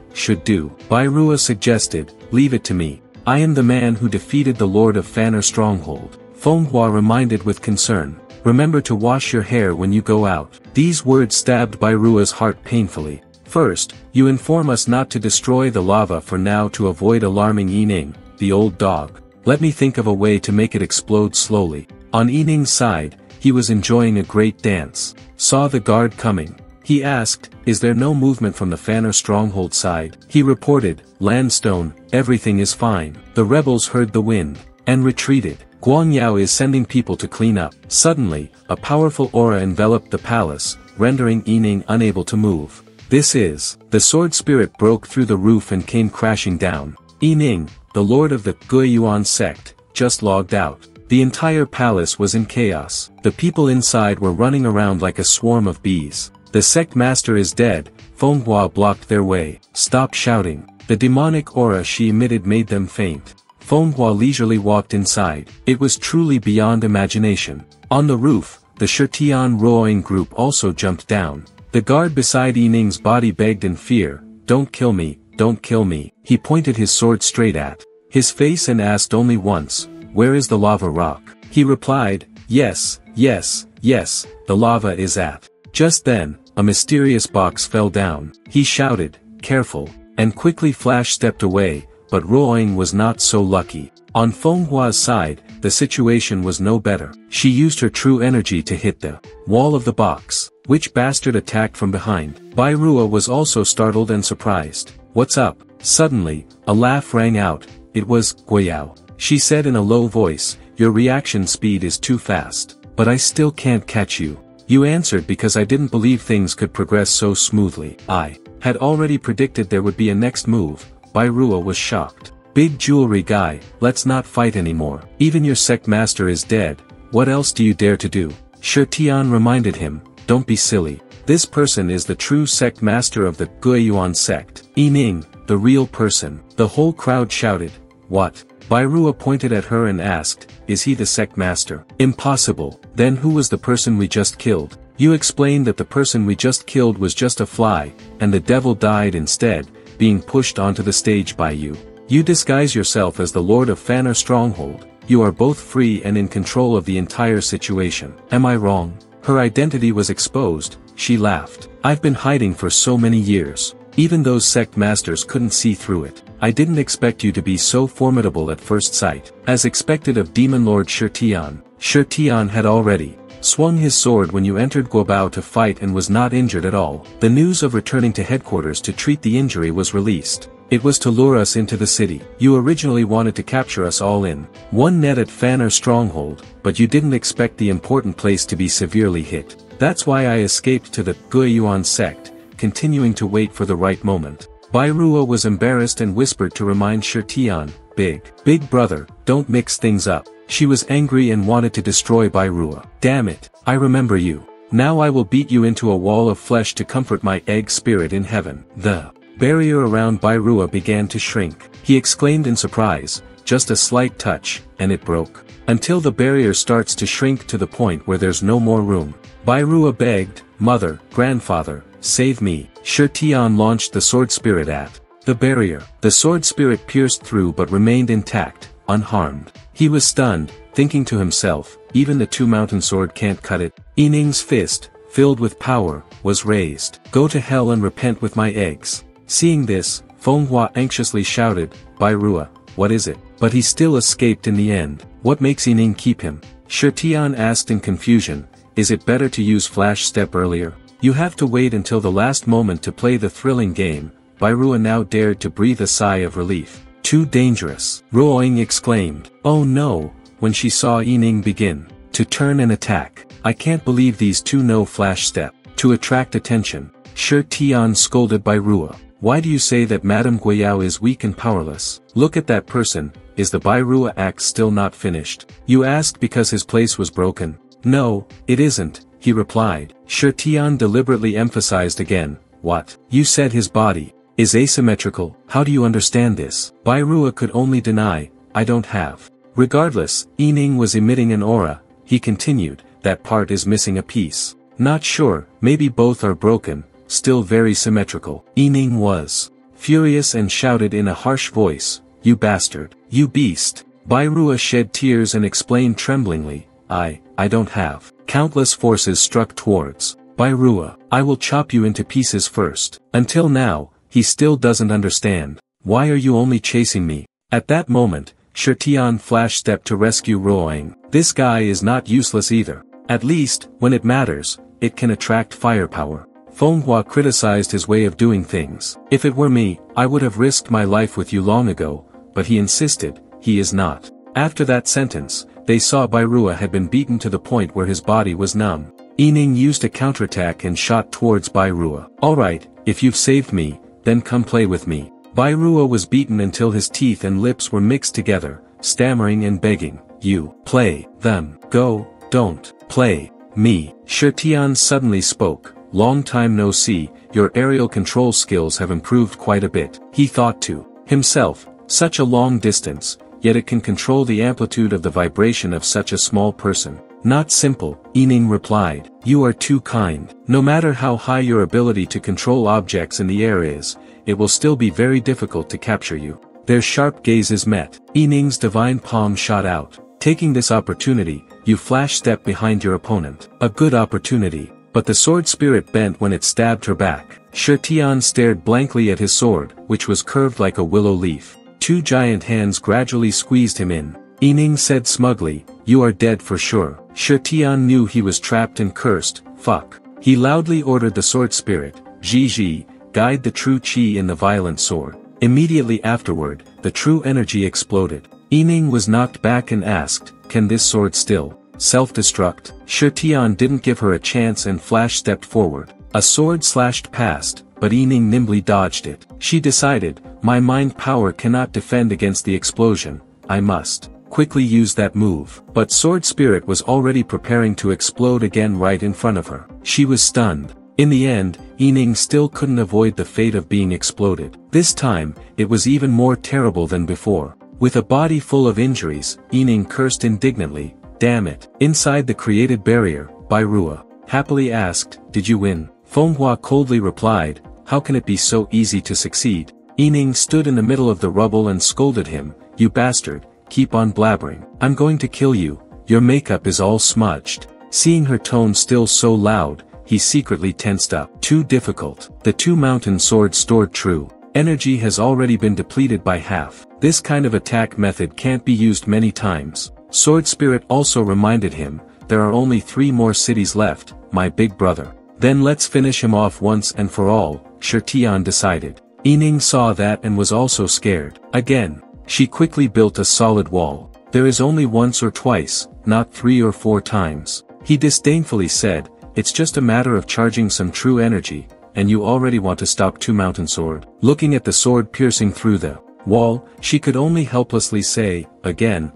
Bai Rua suggested, leave it to me. I am the man who defeated the Lord of Fanner Stronghold. Feng Hua reminded with concern, remember to wash your hair when you go out. These words stabbed Bai Rua's heart painfully. First, you inform us not to destroy the lava for now to avoid alarming Yining, the old dog. Let me think of a way to make it explode slowly. On Yining's side, he was enjoying a great dance. Saw the guard coming. He asked, is there no movement from the Fanner Stronghold side? He reported, Landstone, everything is fine. The rebels heard the wind, and retreated. Guangyao is sending people to clean up. Suddenly, a powerful aura enveloped the palace, rendering Yining unable to move. This is, the sword spirit broke through the roof and came crashing down. Yining, the lord of the Guiyuan sect, just logged out. The entire palace was in chaos. The people inside were running around like a swarm of bees. The sect master is dead. Feng Hua blocked their way. Stop shouting. The demonic aura she emitted made them faint. Feng Hua leisurely walked inside. It was truly beyond imagination. On the roof, the Shutian Ruoying group also jumped down. The guard beside Yining's body begged in fear, don't kill me, don't kill me. He pointed his sword straight at his face and asked only once, where is the lava rock? He replied, yes, the lava is at. Just then, a mysterious box fell down. He shouted, careful, and quickly Flash stepped away, but Ruoying was not so lucky. On Feng Hua's side, the situation was no better. She used her true energy to hit the wall of the box. Which bastard attacked from behind? Bai Rua was also startled and surprised. What's up? Suddenly, a laugh rang out. It was Guiyao. She said in a low voice, your reaction speed is too fast. But I still can't catch you. You answered because I didn't believe things could progress so smoothly. I had already predicted there would be a next move. Bai Rua was shocked. Big jewelry guy, let's not fight anymore. Even your sect master is dead, what else do you dare to do? Shi Tian reminded him, don't be silly. This person is the true sect master of the Guiyuan sect. Yi Ning, the real person. The whole crowd shouted, what? Bai Rua pointed at her and asked, is he the sect master? Impossible. Then who was the person we just killed? You explained that the person we just killed was just a fly, and the devil died instead, being pushed onto the stage by you. You disguise yourself as the Lord of Fanner Stronghold. You are both free and in control of the entire situation. Am I wrong? Her identity was exposed, she laughed. I've been hiding for so many years. Even those sect masters couldn't see through it. I didn't expect you to be so formidable at first sight. As expected of Demon Lord Shi Tian had already swung his sword when you entered Guobao to fight and was not injured at all. The news of returning to headquarters to treat the injury was released. It was to lure us into the city. You originally wanted to capture us all in one net at Fanner Stronghold, but you didn't expect the important place to be severely hit. That's why I escaped to the Guiyuan sect, continuing to wait for the right moment. Bai Rua was embarrassed and whispered to remind Shi Tian, Big brother, don't mix things up. She was angry and wanted to destroy Bai Rua. Damn it, I remember you. Now I will beat you into a wall of flesh to comfort my egg spirit in heaven. The barrier around Bai Rua began to shrink. He exclaimed in surprise, just a slight touch, and it broke. Until the barrier starts to shrink to the point where there's no more room. Bai Rua begged, mother, grandfather, save me. Shi Tian launched the sword spirit at the barrier. The sword spirit pierced through but remained intact, unharmed. He was stunned, thinking to himself, even the two-mountain sword can't cut it. Yi Ning's fist, filled with power, was raised. Go to hell and repent with my eggs. Seeing this, Fenghua anxiously shouted, Bai Rua, what is it? But he still escaped in the end. What makes Yi Ning keep him? Shi Tian asked in confusion, is it better to use flash step earlier? You have to wait until the last moment to play the thrilling game. Bai Rua now dared to breathe a sigh of relief. Too dangerous. Ruoying exclaimed, oh no, when she saw Yi Ning begin to turn and attack. I can't believe these two no flash step. To attract attention, Shi Tian scolded Bai Rua. Why do you say that Madame Guiyao is weak and powerless? Look at that person, is the Bai Rua act still not finished? You asked because his place was broken. No, it isn't, he replied. Shi Tian deliberately emphasized again, what? You said his body is asymmetrical. How do you understand this? Bai Rua could only deny, I don't have. Regardless, Yi Ning was emitting an aura, he continued, that part is missing a piece. Not sure, maybe both are broken, still very symmetrical. Yi Ning was furious and shouted in a harsh voice, you bastard, you beast. Bai Rua shed tears and explained tremblingly, I don't have. Countless forces struck towards Bai Rua. I will chop you into pieces first. Until now, he still doesn't understand. Why are you only chasing me? At that moment, Shi Tian flash stepped to rescue Ruoying. This guy is not useless either. At least, when it matters, it can attract firepower. Fenghua criticized his way of doing things. If it were me, I would have risked my life with you long ago, but he insisted, he is not. After that sentence, they saw Bai Rua had been beaten to the point where his body was numb. Yi Ning used a counterattack and shot towards Bai Rua. Alright, if you've saved me, then come play with me. Bai Rua was beaten until his teeth and lips were mixed together, stammering and begging, you, play, them, go, don't, play, me. Shi Tian suddenly spoke, long time no see, your aerial control skills have improved quite a bit. He thought to himself, such a long distance, yet it can control the amplitude of the vibration of such a small person. Not simple, Yi Ning replied. You are too kind. No matter how high your ability to control objects in the air is, it will still be very difficult to capture you. Their sharp gazes met. Yi Ning's divine palm shot out. Taking this opportunity, you flash step behind your opponent. A good opportunity, but the sword spirit bent when it stabbed her back. Shi Tian stared blankly at his sword, which was curved like a willow leaf. Two giant hands gradually squeezed him in. Yi Ning said smugly, you are dead for sure. Shi Tian knew he was trapped and cursed, fuck. He loudly ordered the sword spirit, Ji, guide the true chi in the violent sword. Immediately afterward, the true energy exploded. Yi Ning was knocked back and asked, can this sword still self-destruct? Shi Tian didn't give her a chance and flash stepped forward. A sword slashed past, but Yining nimbly dodged it. She decided, my mind power cannot defend against the explosion, I must quickly use that move. But Sword Spirit was already preparing to explode again right in front of her. She was stunned. In the end, Yining still couldn't avoid the fate of being exploded. This time, it was even more terrible than before. With a body full of injuries, Yining cursed indignantly, damn it. Inside the created barrier, Bairua happily asked, did you win? Manhwa coldly replied, how can it be so easy to succeed? Yining stood in the middle of the rubble and scolded him, you bastard, keep on blabbering. I'm going to kill you, your makeup is all smudged. Seeing her tone still so loud, he secretly tensed up. Too difficult. The two mountain swords stored true energy has already been depleted by half. This kind of attack method can't be used many times. Sword Spirit also reminded him, there are only 3 more cities left, my big brother. Then let's finish him off once and for all, Shirtian decided. Yining saw that and was also scared. Again, she quickly built a solid wall. There is only once or twice, not 3 or 4 times. He disdainfully said, it's just a matter of charging some true energy, and you already want to stop Two Mountain Sword. Looking at the sword piercing through the wall, she could only helplessly say, again,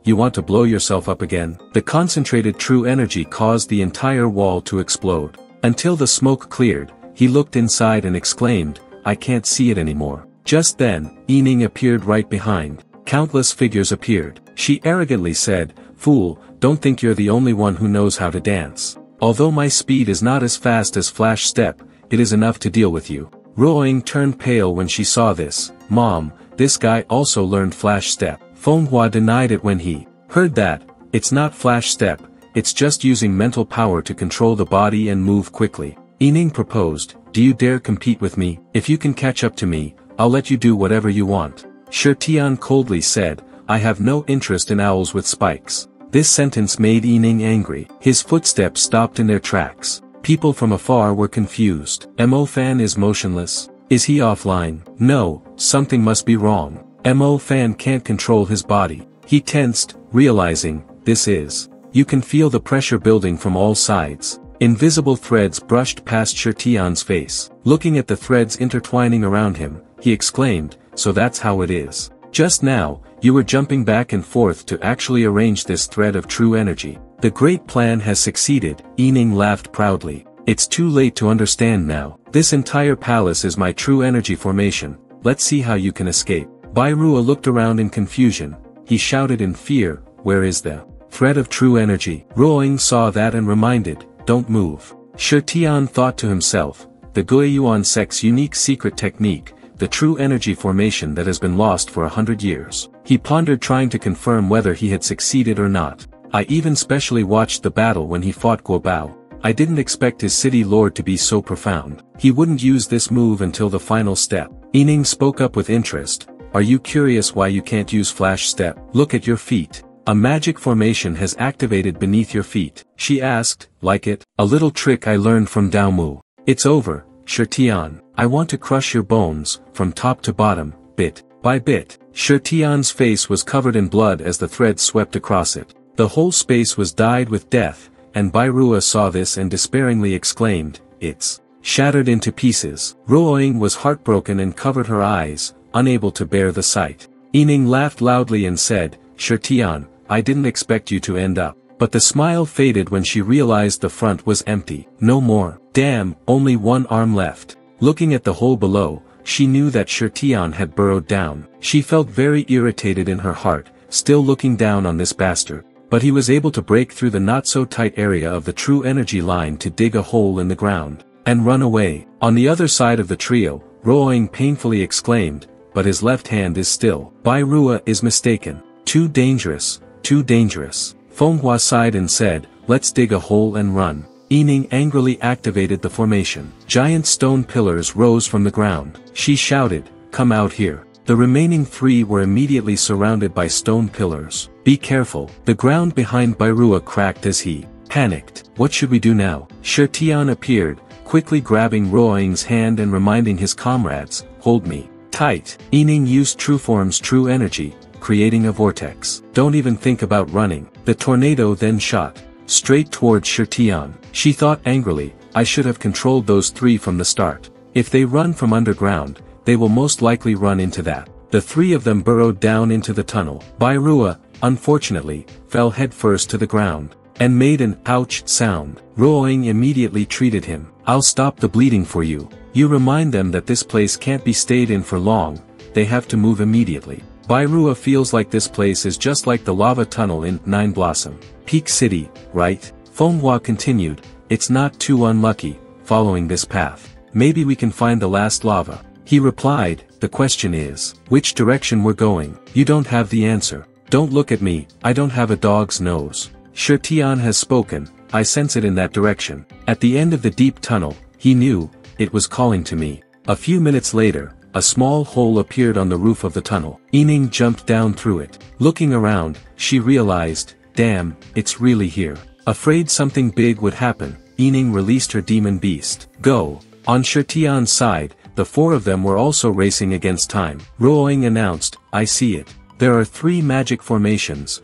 you want to blow yourself up again? The concentrated true energy caused the entire wall to explode. Until the smoke cleared, he looked inside and exclaimed, I can't see it anymore. Just then, Yining appeared right behind. Countless figures appeared. She arrogantly said, fool, don't think you're the only one who knows how to dance. Although my speed is not as fast as Flash Step, it is enough to deal with you. Ruoying turned pale when she saw this. Mom, this guy also learned Flash Step. Manhwa denied it when he heard that. It's not Flash Step, it's just using mental power to control the body and move quickly. Yining proposed, do you dare compete with me? If you can catch up to me, I'll let you do whatever you want. Shirtian coldly said, I have no interest in owls with spikes. This sentence made Yining angry. His footsteps stopped in their tracks. People from afar were confused. Mo Fan is motionless. Is he offline? No, something must be wrong. Mo Fan can't control his body. He tensed, realizing, this is. You can feel the pressure building from all sides. Invisible threads brushed past Shirtian's face. Looking at the threads intertwining around him, he exclaimed, so that's how it is. Just now, you were jumping back and forth to actually arrange this thread of true energy. The great plan has succeeded, Yining laughed proudly. It's too late to understand now. This entire palace is my true energy formation. Let's see how you can escape. Bairua looked around in confusion. He shouted in fear, where is the thread of true energy? Ruoying saw that and reminded, don't move. Shirtian thought to himself, the Guiyuan sect's unique secret technique, the true energy formation that has been lost for 100 years. He pondered trying to confirm whether he had succeeded or not. I even specially watched the battle when he fought Guobao. I didn't expect his city lord to be so profound. He wouldn't use this move until the final step. Yining spoke up with interest. Are you curious why you can't use Flash Step? Look at your feet. A magic formation has activated beneath your feet. She asked, like it? A little trick I learned from Daomu. It's over, Shirtian. I want to crush your bones, from top to bottom, bit by bit. Shirtian's face was covered in blood as the thread swept across it. The whole space was dyed with death, and Bairua saw this and despairingly exclaimed, it's shattered into pieces. Ruoying was heartbroken and covered her eyes, unable to bear the sight. Yining laughed loudly and said, Shirtian, I didn't expect you to end up. But the smile faded when she realized the front was empty. No more. Damn, only one arm left. Looking at the hole below, she knew that Shirtian had burrowed down. She felt very irritated in her heart, still looking down on this bastard. But he was able to break through the not-so-tight area of the true energy line to dig a hole in the ground, and run away. On the other side of the trio, Ruoying painfully exclaimed, but his left hand is still. Bairua is mistaken. Too dangerous, too dangerous. Manhwa sighed and said, let's dig a hole and run. Yining angrily activated the formation. Giant stone pillars rose from the ground. She shouted, come out here. The remaining 3 were immediately surrounded by stone pillars. Be careful. The ground behind Bairua cracked as he panicked. What should we do now? Shirtian appeared, quickly grabbing Ruoying's hand and reminding his comrades, hold me tight. Yining used Trueform's true energy, creating a vortex. Don't even think about running. The tornado then shot straight towards Shirtian. She thought angrily, I should have controlled those 3 from the start. If they run from underground, they will most likely run into that. The three of them burrowed down into the tunnel. Bairua, unfortunately, fell headfirst to the ground, and made an ouch sound. Ruoing immediately treated him. I'll stop the bleeding for you. You remind them that this place can't be stayed in for long, they have to move immediately. Bairua feels like this place is just like the lava tunnel in Nine Blossom Peak City, right? Fenghua continued, it's not too unlucky, following this path. Maybe we can find the last lava. He replied, the question is, which direction we're going? You don't have the answer. Don't look at me, I don't have a dog's nose. Shi Tian has spoken, I sense it in that direction. At the end of the deep tunnel, he knew, it was calling to me. A few minutes later, a small hole appeared on the roof of the tunnel. Yining jumped down through it. Looking around, she realized, damn, it's really here. Afraid something big would happen, Yining released her demon beast. Go. On Shi Tian's side, the four of them were also racing against time. Ruoing announced, I see it. There are three magic formations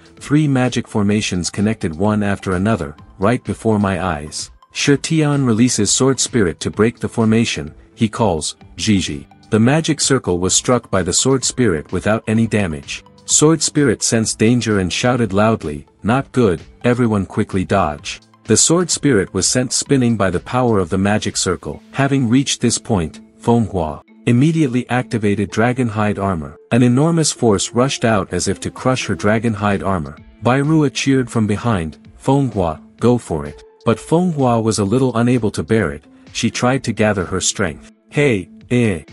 connected one after another, right before my eyes. Shi Tian releases Sword Spirit to break the formation, he calls, Jiji. The magic circle was struck by the Sword Spirit without any damage. Sword Spirit sensed danger and shouted loudly, not good, everyone quickly dodge. The Sword Spirit was sent spinning by the power of the magic circle. Having reached this point, Fenghua immediately activated Dragonhide armor. An enormous force rushed out as if to crush her Dragonhide armor. Bairua cheered from behind, Fenghua, go for it. But Fenghua was a little unable to bear it, she tried to gather her strength. Hey,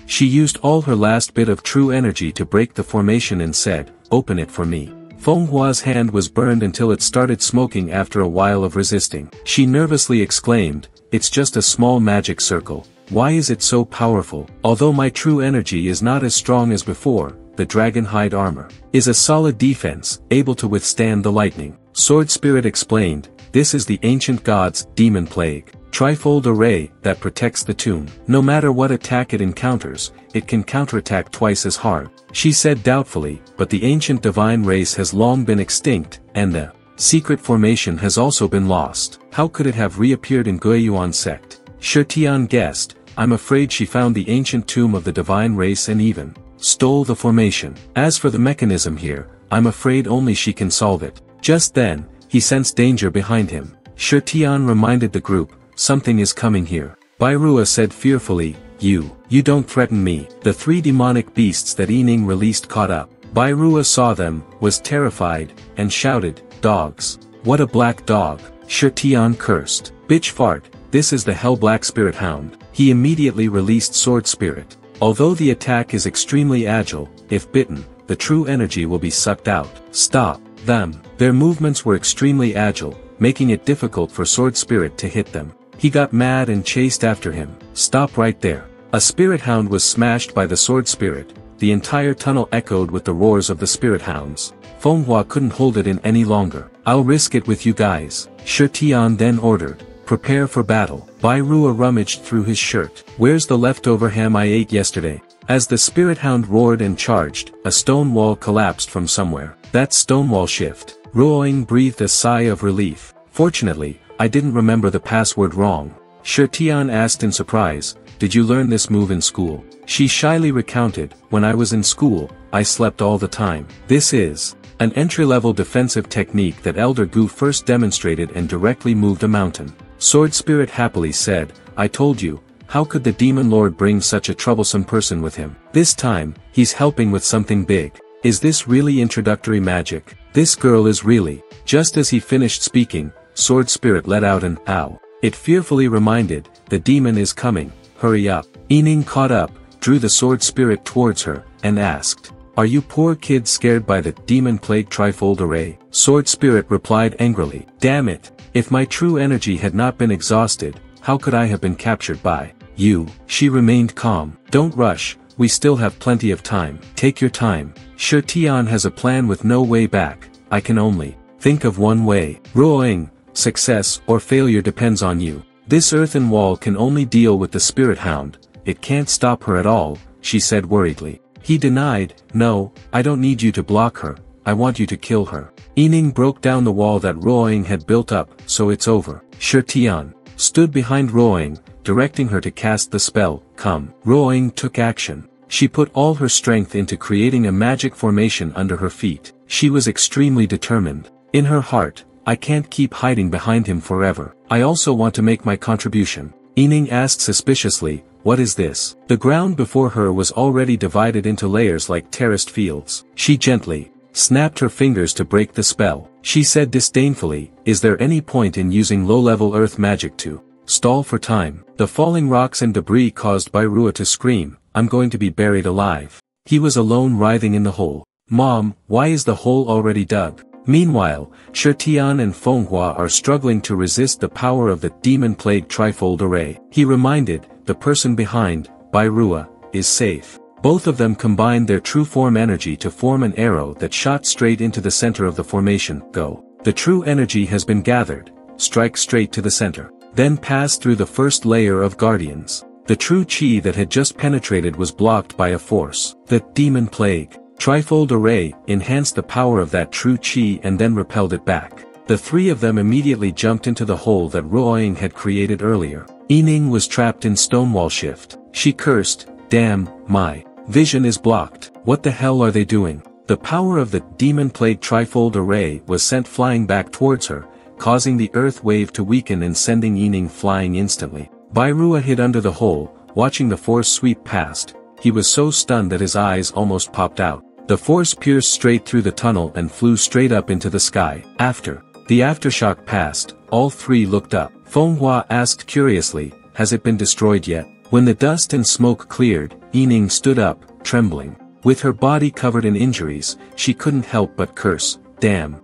She used all her last bit of true energy to break the formation and said, open it for me. Fenghua's hand was burned until it started smoking after a while of resisting. She nervously exclaimed, it's just a small magic circle, why is it so powerful? Although my true energy is not as strong as before, the Dragonhide armor is a solid defense, able to withstand the lightning. Sword Spirit explained, this is the ancient god's demon plague. Trifold array that protects the tomb. No matter what attack it encounters, it can counterattack twice as hard. She said doubtfully, but the ancient divine race has long been extinct, and the secret formation has also been lost. How could it have reappeared in Guiyuan sect? Shi Tian guessed, I'm afraid she found the ancient tomb of the divine race and even stole the formation. As for the mechanism here, I'm afraid only she can solve it. Just then, he sensed danger behind him. Shi Tian reminded the group, something is coming here. Bairua said fearfully, you don't threaten me. The three demonic beasts that Yining released caught up. Bairua saw them, was terrified, and shouted, dogs. What a black dog. Shi Tian cursed. Bitch fart, this is the hell black spirit hound. He immediately released Sword Spirit. Although the attack is extremely agile, if bitten, the true energy will be sucked out. Stop them. Their movements were extremely agile, making it difficult for Sword Spirit to hit them. He got mad and chased after him. Stop right there. A spirit hound was smashed by the Sword Spirit. The entire tunnel echoed with the roars of the spirit hounds. Fenghua couldn't hold it in any longer. I'll risk it with you guys. Shi Tian then ordered, prepare for battle. Bairua rummaged through his shirt. Where's the leftover ham I ate yesterday? As the spirit hound roared and charged, a stone wall collapsed from somewhere. That stone wall shift. Ruoing breathed a sigh of relief. Fortunately, I didn't remember the password wrong. Shi Tian asked in surprise, did you learn this move in school? She shyly recounted, when I was in school, I slept all the time. This is an entry-level defensive technique that Elder Gu first demonstrated and directly moved a mountain. Sword Spirit happily said, I told you, how could the Demon Lord bring such a troublesome person with him? This time, he's helping with something big. Is this really introductory magic? This girl is really. Just as he finished speaking, Sword Spirit let out an ow. It fearfully reminded, the demon is coming, hurry up. Yining caught up, drew the Sword Spirit towards her, and asked, are you poor kids scared by the demon plague trifold array? Sword Spirit replied angrily, damn it, if my true energy had not been exhausted, how could I have been captured by you? She remained calm. Don't rush, we still have plenty of time. Take your time. Shi Tian has a plan with no way back, I can only think of one way. Ruoing, success or failure depends on you. This earthen wall can only deal with the spirit hound, it can't stop her at all, she said worriedly. He denied, no, I don't need you to block her, I want you to kill her. Yining broke down the wall that Ruoing had built up, so it's over. Shi Tian, stood behind Ruoying, directing her to cast the spell, Come. Ruoying took action. She put all her strength into creating a magic formation under her feet. She was extremely determined. In her heart, I can't keep hiding behind him forever. I also want to make my contribution. Yining asked suspiciously, what is this? The ground before her was already divided into layers like terraced fields. She gently snapped her fingers to break the spell. She said disdainfully, is there any point in using low-level earth magic to stall for time? The falling rocks and debris caused by Rua to scream, I'm going to be buried alive. He was alone writhing in the hole. Mom, why is the hole already dug? Meanwhile, Shetian and Fenghua are struggling to resist the power of the demon plague trifold array. He reminded, the person behind, by Rua, is safe. Both of them combined their true form energy to form an arrow that shot straight into the center of the formation. Go. The true energy has been gathered. Strike straight to the center. Then pass through the first layer of guardians. The true chi that had just penetrated was blocked by a force. The demon plague trifold array enhanced the power of that true chi and then repelled it back. The three of them immediately jumped into the hole that Ruoying had created earlier. Yining was trapped in stonewall shift. She cursed, damn, my vision is blocked. What the hell are they doing? The power of the demon plague trifold array was sent flying back towards her, causing the earth wave to weaken and sending Yining flying instantly. Bairua hid under the hole, watching the force sweep past. He was so stunned that his eyes almost popped out. The force pierced straight through the tunnel and flew straight up into the sky. After the aftershock passed, all three looked up. Fenghua asked curiously, has it been destroyed yet? When the dust and smoke cleared, Yining stood up, trembling. With her body covered in injuries, she couldn't help but curse, damn,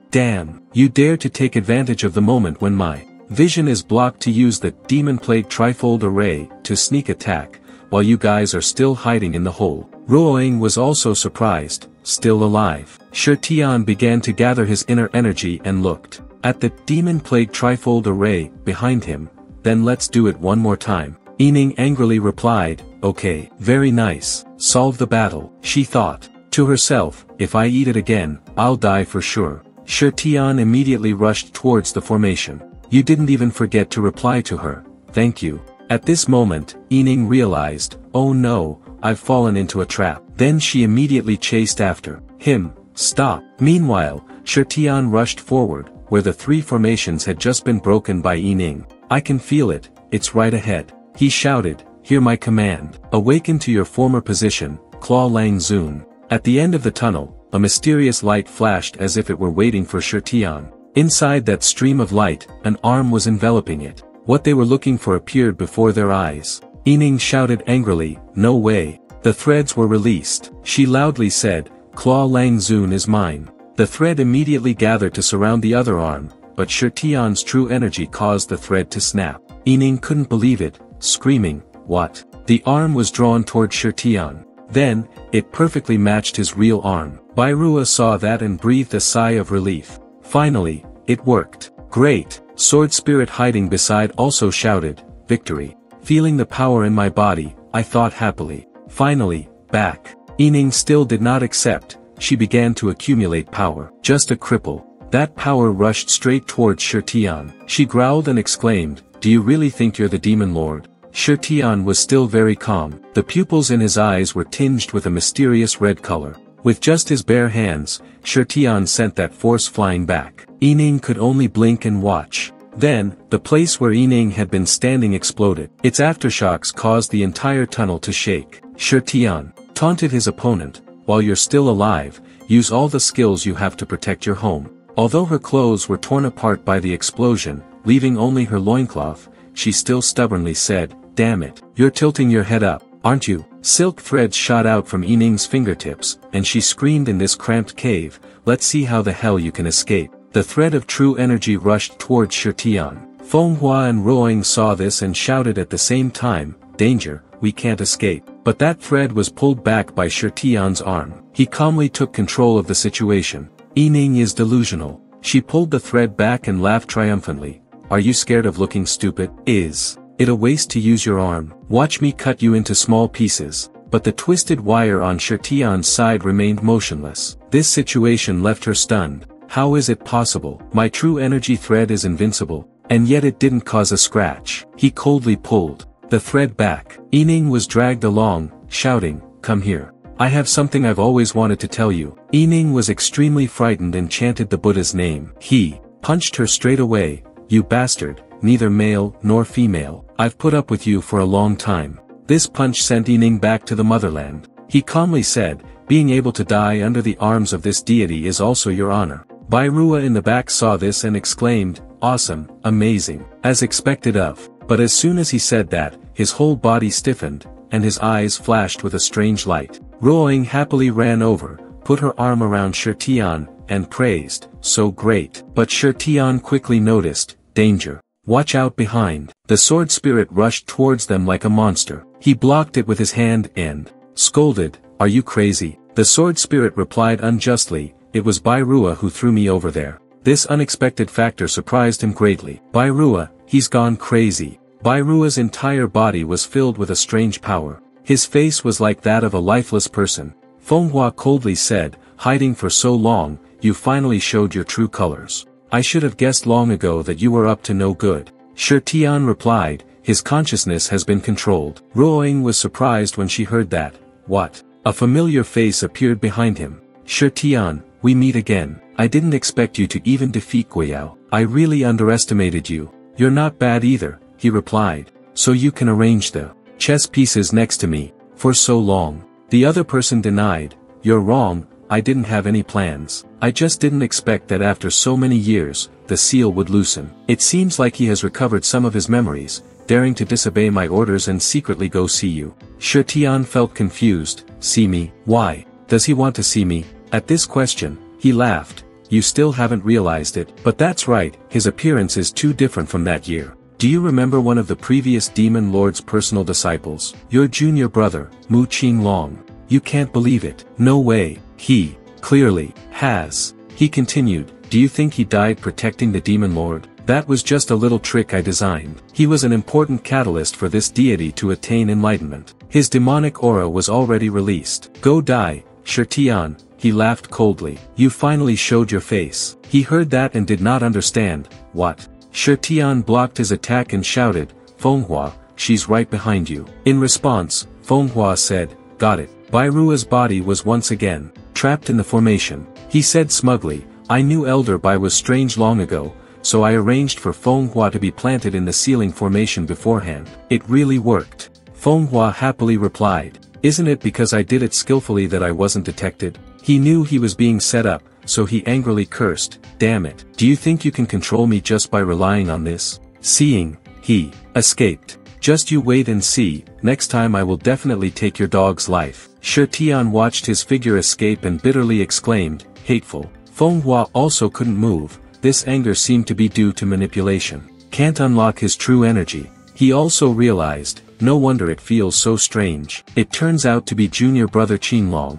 you dare to take advantage of the moment when my vision is blocked to use the demon plague trifold array to sneak attack, while you guys are still hiding in the hole. Ruoying was also surprised, still alive. Shetian began to gather his inner energy and looked at the demon plague trifold array behind him. Then let's do it one more time. Yining angrily replied, okay, very nice, solve the battle. She thought to herself, if I eat it again, I'll die for sure. Shetian immediately rushed towards the formation. You didn't even forget to reply to her, thank you. At this moment, Yining realized, oh no, I've fallen into a trap. Then she immediately chased after him. Stop. Meanwhile, Shetian rushed forward, where the three formations had just been broken by Yining. I can feel it, it's right ahead. He shouted, hear my command. Awaken to your former position, Claw Lang Zun. At the end of the tunnel, a mysterious light flashed as if it were waiting for Shetian. Inside that stream of light, an arm was enveloping it. What they were looking for appeared before their eyes. Yining shouted angrily, no way. The threads were released. She loudly said, Claw Lang Zun is mine. The thread immediately gathered to surround the other arm, but Shetian's true energy caused the thread to snap. Yining couldn't believe it, screaming, what? The arm was drawn toward Shetian. Then, it perfectly matched his real arm. Bairua saw that and breathed a sigh of relief. Finally, it worked. Great. Sword Spirit hiding beside also shouted, victory. Feeling the power in my body, I thought happily. Finally, back. Yining still did not accept, she began to accumulate power. Just a cripple. That power rushed straight towards Shetian. She growled and exclaimed, do you really think you're the demon lord? Shetian was still very calm. The pupils in his eyes were tinged with a mysterious red color. With just his bare hands, Shetian sent that force flying back. Yining could only blink and watch. Then, the place where Yining had been standing exploded. Its aftershocks caused the entire tunnel to shake. Shetian taunted his opponent, while you're still alive, use all the skills you have to protect your home. Although her clothes were torn apart by the explosion, leaving only her loincloth, she still stubbornly said, damn it, you're tilting your head up, aren't you? Silk threads shot out from Yining's fingertips, and she screamed in this cramped cave, let's see how the hell you can escape. The thread of true energy rushed towards Shetian. Fenghua and Ruoying saw this and shouted at the same time, danger, we can't escape. But that thread was pulled back by Shetian's arm. He calmly took control of the situation. Yining is delusional. She pulled the thread back and laughed triumphantly. Are you scared of looking stupid? Is it a waste to use your arm? Watch me cut you into small pieces. But the twisted wire on Shetian's side remained motionless. This situation left her stunned. How is it possible? My true energy thread is invincible. and yet it didn't cause a scratch. He coldly pulled the thread back. Yining was dragged along, shouting, "Come here. I have something I've always wanted to tell you." Yining was extremely frightened and chanted the Buddha's name. He punched her straight away. "You bastard, neither male nor female. I've put up with you for a long time." This punch sent Yining back to the motherland. He calmly said, "Being able to die under the arms of this deity is also your honor." Bai Rua in the back saw this and exclaimed, "Awesome, amazing." As expected of. But as soon as he said that, his whole body stiffened, and his eyes flashed with a strange light. Ruoying happily ran over, put her arm around Shirtian, and praised, "So great." But Shirtian quickly noticed, "Danger. Watch out behind." The sword spirit rushed towards them like a monster. He blocked it with his hand and scolded, "Are you crazy?" The sword spirit replied unjustly, "It was Bai Rua who threw me over there." This unexpected factor surprised him greatly. Bai Rua, he's gone crazy. Bai Rua's entire body was filled with a strange power. His face was like that of a lifeless person. Fenghua coldly said, "Hiding for so long, you finally showed your true colors. I should have guessed long ago that you were up to no good." Shirtian replied, "His consciousness has been controlled." Ruoying was surprised when she heard that. "What?" A familiar face appeared behind him. "Shirtian, we meet again. I didn't expect you to even defeat Guiyao. I really underestimated you." "You're not bad either," he replied. "So you can arrange the chess pieces next to me, for so long." The other person denied, "You're wrong, I didn't have any plans. I just didn't expect that after so many years, the seal would loosen. It seems like he has recovered some of his memories, daring to disobey my orders and secretly go see you." Shirtian felt confused. "See me? Why? Does he want to see me?" At this question, he laughed. "You still haven't realized it, but that's right, his appearance is too different from that year. Do you remember one of the previous demon lord's personal disciples? Your junior brother, Mu Qinglong. You can't believe it. No way. He clearly has." He continued, "Do you think he died protecting the demon lord? That was just a little trick I designed. He was an important catalyst for this deity to attain enlightenment. His demonic aura was already released." "Go die, Shirtian," he laughed coldly. "You finally showed your face." He heard that and did not understand. "What?" Shirtian blocked his attack and shouted, "Fenghua, she's right behind you." In response, Fenghua said, "Got it." Bai Rua's body was once again trapped in the formation. He said smugly, "I knew Elder Bai was strange long ago, so I arranged for Fenghua to be planted in the ceiling formation beforehand. It really worked." Fenghua happily replied, "Isn't it because I did it skillfully that I wasn't detected?" He knew he was being set up, so he angrily cursed, "Damn it, do you think you can control me just by relying on this?" Seeing, he escaped. "Just you wait and see, next time I will definitely take your dog's life." Shirtian watched his figure escape and bitterly exclaimed, "Hateful." Fenghua also couldn't move. This anger seemed to be due to manipulation. Can't unlock his true energy. He also realized, no wonder it feels so strange. It turns out to be junior brother Qinglong.